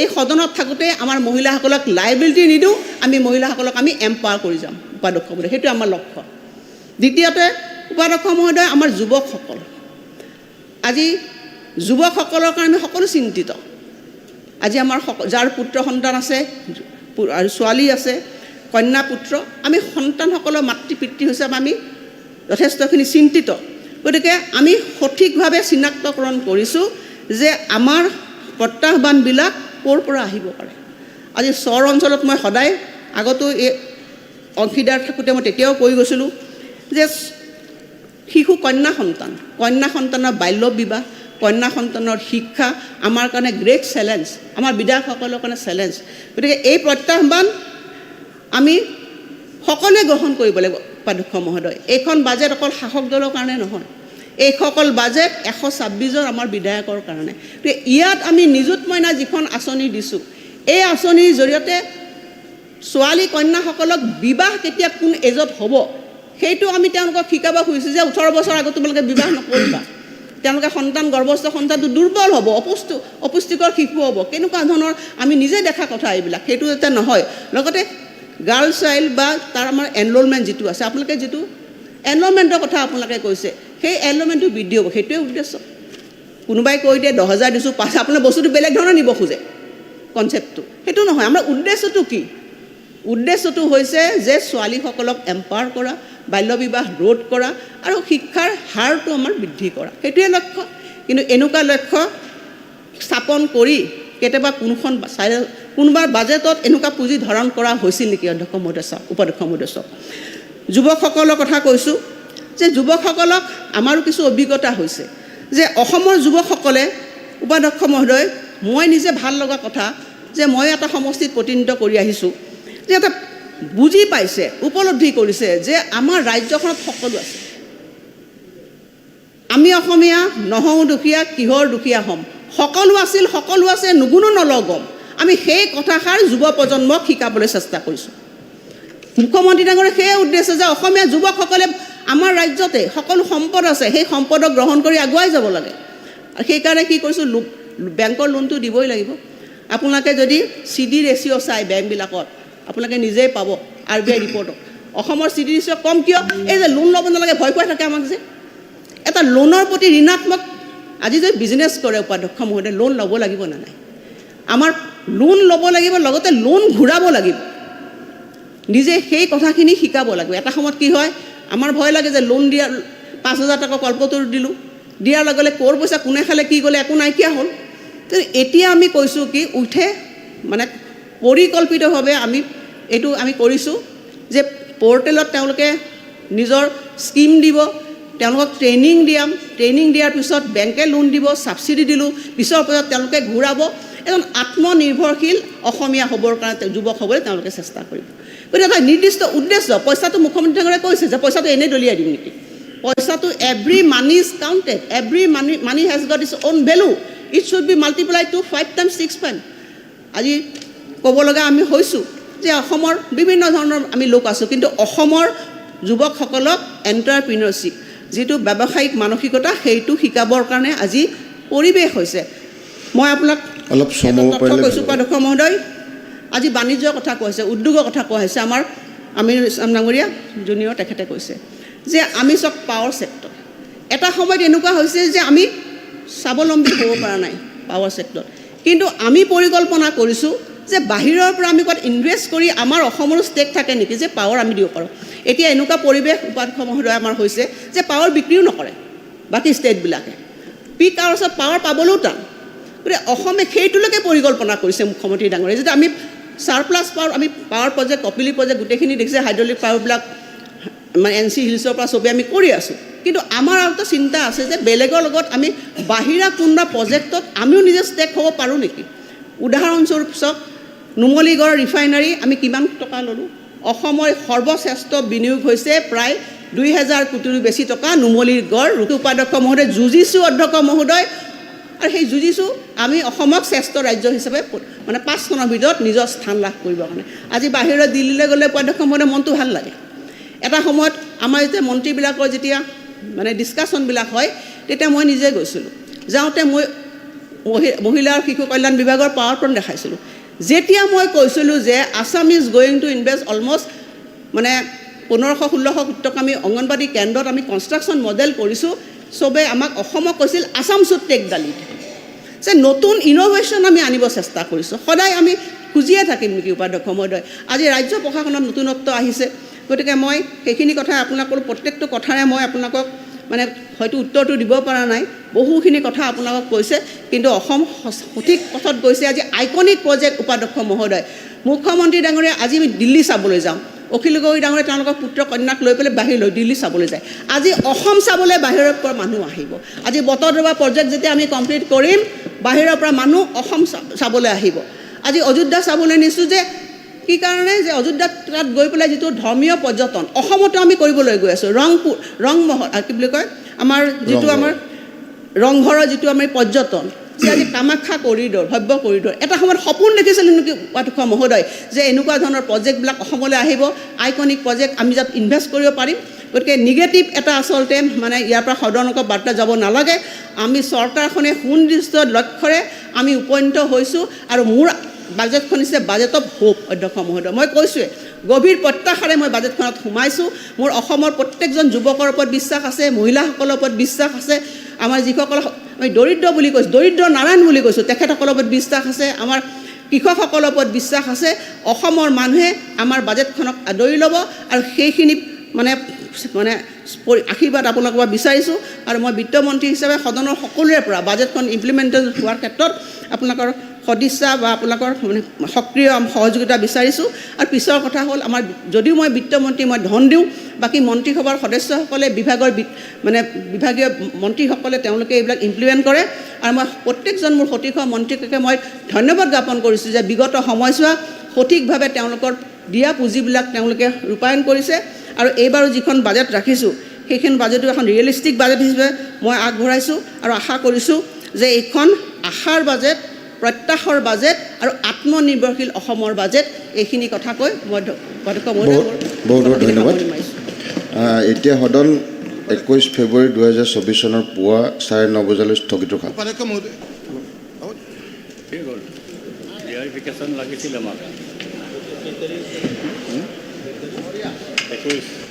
এই সদনত থাকোঁতে আমাৰ মহিলাসকলক লাইবিলিটি নিদিওঁ, আমি মহিলাসকলক আমি এম্পাৱাৰ কৰি যাম উপাধ্যক্ষ মহোদয়, সেইটো আমাৰ লক্ষ্য। দ্বিতীয়তে উপাধ্যক্ষ মহোদয়, আমাৰ যুৱকসকল, আজি যুৱকসকলৰ কাৰণে আমি সকলো চিন্তিত। আজি আমাৰ যাৰ পুত্ৰ সন্তান আছে আৰু ছোৱালী আছে, কন্যা পুত্ৰ, আমি সন্তানসকলৰ মাতৃ পিতৃ হিচাপে আমি যথেষ্টখিনি চিন্তিত। গতিকে আমি সঠিকভাৱে চিনাক্তকৰণ কৰিছোঁ যে আমাৰ প্ৰত্যাহ্বানবিলাক ক'ৰ পৰা আহিব পাৰে। আজি চৰ অঞ্চলত মই সদায় আগতো এই অংশীদাৰ থাকোঁতে মই তেতিয়াও কৈ গৈছিলোঁ যে শিশু কন্যা সন্তানৰ বাল্য বিবাহ, কন্যা সন্তানৰ শিক্ষা আমাৰ কাৰণে গ্ৰেট চেলেঞ্জ, আমাৰ বিধায়কসকলৰ কাৰণে চেলেঞ্জ। গতিকে এই প্ৰত্যাহ্বান আমি সকলোৱে গ্ৰহণ কৰিব লাগিব উপাধ্যক্ষ মহোদয়। এইখন বাজেট অকল শাসক দলৰ কাৰণে নহয়, এইসকল বাজেট 126জন আমাৰ বিধায়কৰ কাৰণে। গতিকে ইয়াত আমি নিযুত মইনা যিখন আঁচনি দিছোঁ, এই আঁচনিৰ জৰিয়তে ছোৱালী কন্যাসকলক বিবাহ কেতিয়া কোন এজত হ'ব সেইটো আমি তেওঁলোকক শিকাব খুজিছোঁ যে 18 বছৰ আগত তোমালোকে বিবাহ নকৰিবা। তেওঁলোকে গৰ্ভস্থ সন্তানটো দুৰ্বল হ'ব, অপুষ্টিকৰ শিশু হ'ব, কেনেকুৱা ধৰণৰ আমি নিজে দেখা কথা এইবিলাক। সেইটো যাতে নহয়। লগতে গাৰ্ল চাইল্ড বা তাৰ আমাৰ এনৰলমেণ্ট যিটো আছে, আপোনালোকে যিটো এনৰলমেণ্টৰ কথা আপোনালোকে কৈছে, সেই এনৰলমেণ্টটো বৃদ্ধি হ'ব, সেইটোৱে উদ্দেশ্য। কোনোবাই কৈ দিয়ে 10,000 দিছোঁ, আপোনাৰ বস্তুটো বেলেগ ধৰণৰ নিব খোজে কনচেপ্টটো, সেইটো নহয়। আমাৰ উদ্দেশ্যটো কি? উদ্দেশ্যটো হৈছে যে ছোৱালীসকলক এম্পাৱাৰ কৰা, বাল্য বিবাহ ৰোধ কৰা আৰু শিক্ষাৰ হাৰটো আমাৰ বৃদ্ধি কৰা, সেইটোৱে লক্ষ্য। কিন্তু এনেকুৱা লক্ষ্য স্থাপন কৰি কেতিয়াবা কোনোবাৰ বাজেটত এনেকুৱা পুঁজি ধাৰণ কৰা হৈছিল নেকি উপাধ্যক্ষ মহোদয়? যুৱকসকলৰ কথা কৈছোঁ যে যুৱকসকলক আমাৰো কিছু অভিজ্ঞতা হৈছে যে অসমৰ যুৱকসকলে উপাধ্যক্ষ মহোদয়, মই নিজে ভাল লগা কথা যে মই এটা সমষ্টিত প্ৰতিনিধিত্ব কৰি আহিছোঁ, যে এটা বুজি পাইছে, উপলব্ধি কৰিছে যে আমাৰ ৰাজ্যখনত সকলো আছে। আমি অসমীয়া নহওঁ দুখীয়া, কিহৰ দুখীয়া হ'ম, সকলো আছিল, সকলো আছে, নুগুণো নলগম। আমি সেই কথাষাৰ যুৱ প্ৰজন্মক শিকাবলৈ চেষ্টা কৰিছোঁ। মুখ্যমন্ত্ৰী ডাঙৰীয়াৰ সেই উদ্দেশ্য যে অসমীয়া যুৱকসকলে আমাৰ ৰাজ্যতে সকলো সম্পদ আছে, সেই সম্পদক গ্ৰহণ কৰি আগুৱাই যাব লাগে। আৰু সেইকাৰণে কি কৰিছোঁ, বেংকৰ লোনটো দিবই লাগিব। আপোনালোকে যদি CD ৰেচিঅ' চাই বেংকবিলাকত, আপোনালোকে নিজেই পাব RBI ৰিপৰ্টত। অসমৰ CD ৰেচিঅ' কম কিয়? এই যে লোন ল'ব নালাগে ভয় খুৱাই থাকে আমাক যে। এটা লোনৰ প্ৰতি ঋণাত্মক, আজি যদি বিজনেছ কৰে উপাধ্যক্ষ মহোদয়, লোন ল'ব লাগিব নে নাই? আমাৰ লোন ল'ব লাগিব, লগতে লোন ঘূৰাব লাগিব। নিজে সেই কথাখিনি শিকাব লাগিব। এটা সময়ত কি হয়, আমাৰ ভয় লাগে যে লোন দিয়া 5,000 টকা কল্পতৰু দিলোঁ, দিয়াৰ লগে লগে ক'ৰ পইচা কোনে খালে কি গ'লে একো নাইকিয়া হ'ল। এতিয়া আমি কৈছোঁ কি মানে পৰিকল্পিতভাৱে আমি কৰিছোঁ যে পৰ্টেলত তেওঁলোকে নিজৰ স্কিম দিব, তেওঁলোকক ট্ৰেইনিং দিয়াৰ পিছত বেংকে লোন দিব, ছাবচিডি দিলোঁ, পিছৰ পিছত তেওঁলোকে ঘূৰাব। এজন আত্মনিৰ্ভৰশীল অসমীয়া হ'বৰ কাৰণে যুৱক হ'বলৈ তেওঁলোকে চেষ্টা কৰিব। গতিকে এটা নিৰ্দিষ্ট উদ্দেশ্য, পইচাটো মুখ্যমন্ত্ৰী ডাঙৰীয়াই কৈছে যে পইচাটো এনেই দলিয়াই দিম নেকি? পইচাটো every money is counted, every money has got its own value, it should be multiplied to 5 times 6 times। আজি ক'ব লগা আমি হৈছোঁ যে অসমৰ বিভিন্ন ধৰণৰ আমি লোক আছোঁ, কিন্তু অসমৰ যুৱকসকলক এণ্টাৰপ্ৰিনৰশ্বিপ যিটো ব্যৱসায়িক মানসিকতা সেইটো শিকাবৰ কাৰণে আজি পৰিৱেশ হৈছে। মই আপোনাক অলপ চমুকৈ পাৰিলে কৈছোঁ উপাধ্যক্ষ মহোদয়, আজি বাণিজ্যৰ কথা কৈছে, উদ্যোগৰ কথা কোৱা হৈছে। আমাৰ আমিৰ ইছলাম ডাঙৰীয়া জুনিয়ৰ তেখেতে কৈছে যে আমি চব পাৱাৰ ছেক্টৰ। এটা সময়ত এনেকুৱা হৈছে যে আমি স্বাৱলম্বী হ'ব পৰা নাই পাৱাৰ ছেক্টৰত, কিন্তু আমি পৰিকল্পনা কৰিছোঁ যে বাহিৰৰ পৰা আমি ক'ত ইনভেষ্ট কৰি আমাৰ অসমৰো ষ্টেক থাকে নেকি যে পাৱাৰ আমি দিব পাৰোঁ। এতিয়া এনেকুৱা পৰিৱেশ উপাধ্যক্ষ মহোদয় আমাৰ হৈছে যে পাৱাৰ বিক্ৰীও নকৰে বাকী ষ্টেটবিলাকে। পিক আৱাৰ্ছত পাৱাৰ পাবলৈও টান। গতিকে অসমে সেইটোলৈকে পৰিকল্পনা কৰিছে মুখ্যমন্ত্ৰী ডাঙৰীয়া, যেতিয়া আমি ছাৰপ্লাছ পাৱাৰ, আমি পাৱাৰ প্ৰজেক্ট, কপিলি প্ৰজেক্ট গোটেইখিনি দেখিছে, হাইড্ৰলিক পাৱাৰবিলাক মানে NC হিলছৰ পৰা চবেই আমি কৰি আছোঁ। কিন্তু আমাৰ আৰু এটা চিন্তা আছে যে বেলেগৰ লগত আমি বাহিৰা কোনোবা প্ৰজেক্টত আমিও নিজে ষ্টেক হ'ব পাৰোঁ নেকি। উদাহৰণস্বৰূপ চাওক, নুমলীগড় ৰিফাইনাৰী আমি কিমান টকা ল'লোঁ। অসমৰ সৰ্বশ্ৰেষ্ঠ বিনিয়োগ হৈছে প্ৰায় 2000 কোটিৰো বেছি টকা নুমলীগড়। উপাধ্যক্ষ মহোদয় যুঁজিছোঁ, অধ্যক্ষ মহোদয়, আৰু সেই যুঁজিছোঁ আমি অসমক শ্ৰেষ্ঠ ৰাজ্য হিচাপে মানে 5 চনৰ ভিতৰত নিজৰ স্থান লাভ কৰিবৰ কাৰণে। আজি বাহিৰত দিল্লীলৈ গ'লে উপাধ্যক্ষ মহোদয় মনটো ভাল লাগে। এটা সময়ত আমাৰ যেতিয়া মন্ত্ৰীবিলাকৰ যেতিয়া মানে ডিছকাশ্যনবিলাক হয় তেতিয়া মই নিজে গৈছিলোঁ। যাওঁতে মই মহিলা আৰু শিশু কল্যাণ বিভাগৰ পাৱাৰ পইণ্ট দেখাইছিলোঁ। যেতিয়া মই কৈছিলোঁ যে Assam is going to invest almost মানে 1500-1600 কোটি টকা আমি অংগনবাদী কেন্দ্ৰত আমি কনষ্ট্ৰাকশ্যন মডেল কৰিছোঁ, চবে আমাক অসমক কৈছিল Assam should take the lead, যে নতুন ইন'ভেশ্যন আমি আনিব চেষ্টা কৰিছোঁ। সদায় আমি খুজিয়ে থাকিম নেকি উপাধ্যক্ষ মহোদয়। আজি ৰাজ্য প্ৰশাসনত নতুনত্ব আহিছে, গতিকে মই সেইখিনি কথা আপোনালোকৰ প্ৰত্যেকটো কথাৰে মই আপোনালোকক মানে হয়তো উত্তৰটো দিব পৰা নাই, বহুখিনি কথা আপোনালোকক কৈছে, কিন্তু অসম সঠিক পথত গৈছে। আজি আইকনিক প্ৰজেক্ট উপাধ্যক্ষ মহোদয়, মুখ্যমন্ত্ৰী ডাঙৰীয়া আজি আমি দিল্লী চাবলৈ যাওঁ, অখিল গগৈ ডাঙৰীয়া তেওঁলোকৰ পুত্ৰ কন্যাক লৈ পেলাই বাহিৰলৈ দিল্লী চাবলৈ যায়। আজি অসম চাবলৈ বাহিৰৰ পৰা মানুহ আহিব। আজি বটদ্ৰৱা প্ৰজেক্ট যেতিয়া আমি কমপ্লিট কৰিম, বাহিৰৰ পৰা মানুহ অসম চাবলৈ আহিব। আজি অযোধ্যা চাবলৈ নিছোঁ যে কি কাৰণে, যে অযোধ্যাত তাত গৈ পেলাই যিটো ধৰ্মীয় পৰ্যটন অসমতো আমি কৰিবলৈ গৈ আছোঁ। ৰংমহল কি বুলি কয়, আমাৰ যিটো আমাৰ ৰংঘৰৰ যিটো আমি পৰ্যটন, যে আজি কামাখ্যা কৰিডৰ, ভব্য কৰিডৰ, এটা সময়ত সপোন দেখিছিলোঁ নেকি উপাধ্যক্ষ মহোদয় যে এনেকুৱা ধৰণৰ প্ৰজেক্টবিলাক অসমলৈ আহিব, আইকনিক প্ৰজেক্ট আমি যাত ইনভেষ্ট কৰিব পাৰিম। গতিকে নিগেটিভ এটা আচলতে মানে ইয়াৰ পৰা সদনক বাৰ্তা যাব নালাগে। আমি চৰকাৰখনে সুনিৰ্দিষ্ট লক্ষ্যৰে আমি উপনীত হৈছোঁ, আৰু মোৰ বাজেটখন হৈছে বাজেট অফ হোপ। অধ্যক্ষ মহোদয়, মই কৈছোঁৱে গভীৰ প্ৰত্যাশাৰে মই বাজেটখনত সোমাইছোঁ। মোৰ অসমৰ প্ৰত্যেকজন যুৱকৰ ওপৰত বিশ্বাস আছে, মহিলাসকলৰ ওপৰত বিশ্বাস আছে, আমাৰ যিসকল আমি দৰিদ্ৰ বুলি কৈছোঁ, দৰিদ্ৰ নাৰায়ণ বুলি কৈছোঁ, তেখেতসকলৰ ওপৰত বিশ্বাস আছে, আমাৰ কৃষকসকলৰ ওপৰত বিশ্বাস আছে। অসমৰ মানুহে আমাৰ বাজেটখনক আদৰি ল'ব, আৰু সেইখিনি মানে আশীৰ্বাদ আপোনালোকৰ পৰা বিচাৰিছোঁ। আৰু মই বিত্তমন্ত্ৰী হিচাপে সদনৰ সকলোৰে পৰা বাজেটখন ইমপ্লিমেণ্টেশ্যন হোৱাৰ ক্ষেত্ৰত আপোনালোকৰ সদিচ্ছা বা আপোনালোকৰ মানে সক্ৰিয় সহযোগিতা বিচাৰিছোঁ। আৰু পিছৰ কথা হ'ল, আমাৰ যদিও মই বিত্তমন্ত্ৰী, মই ধন দিওঁ, বাকী মন্ত্ৰীসভাৰ সদস্যসকলে বিভাগৰ মানে বিভাগীয় মন্ত্ৰীসকলে তেওঁলোকে এইবিলাক ইমপ্লিমেণ্ট কৰে। আৰু মই প্ৰত্যেকজন মোৰ সতীৰ্থ মন্ত্ৰীকে মই ধন্যবাদ জ্ঞাপন কৰিছোঁ যে বিগত সময়ছোৱা সঠিকভাৱে তেওঁলোকৰ দিয়া পুঁজিবিলাক তেওঁলোকে ৰূপায়ণ কৰিছে। আৰু এইবাৰো যিখন বাজেট ৰাখিছোঁ সেইখন বাজেটো এখন ৰিয়েলিষ্টিক বাজেট হিচাপে মই আগবঢ়াইছোঁ, আৰু আশা কৰিছোঁ যে এইখন আশাৰ বাজেট, প্ৰত্যাশাৰ বাজেট আৰু আত্মনিৰ্ভৰশীল অসমৰ বাজেট। এইখিনি কথা কৈ মই বহুত ধন্যবাদ। এতিয়া সদন 21 ফেব্ৰুৱাৰী 2024 চনৰ পুৱা 9:30 বজালৈ স্থগিত ৰখা। উপাধ্যক্ষ মহোদয়, লাগিছিল আমাক 21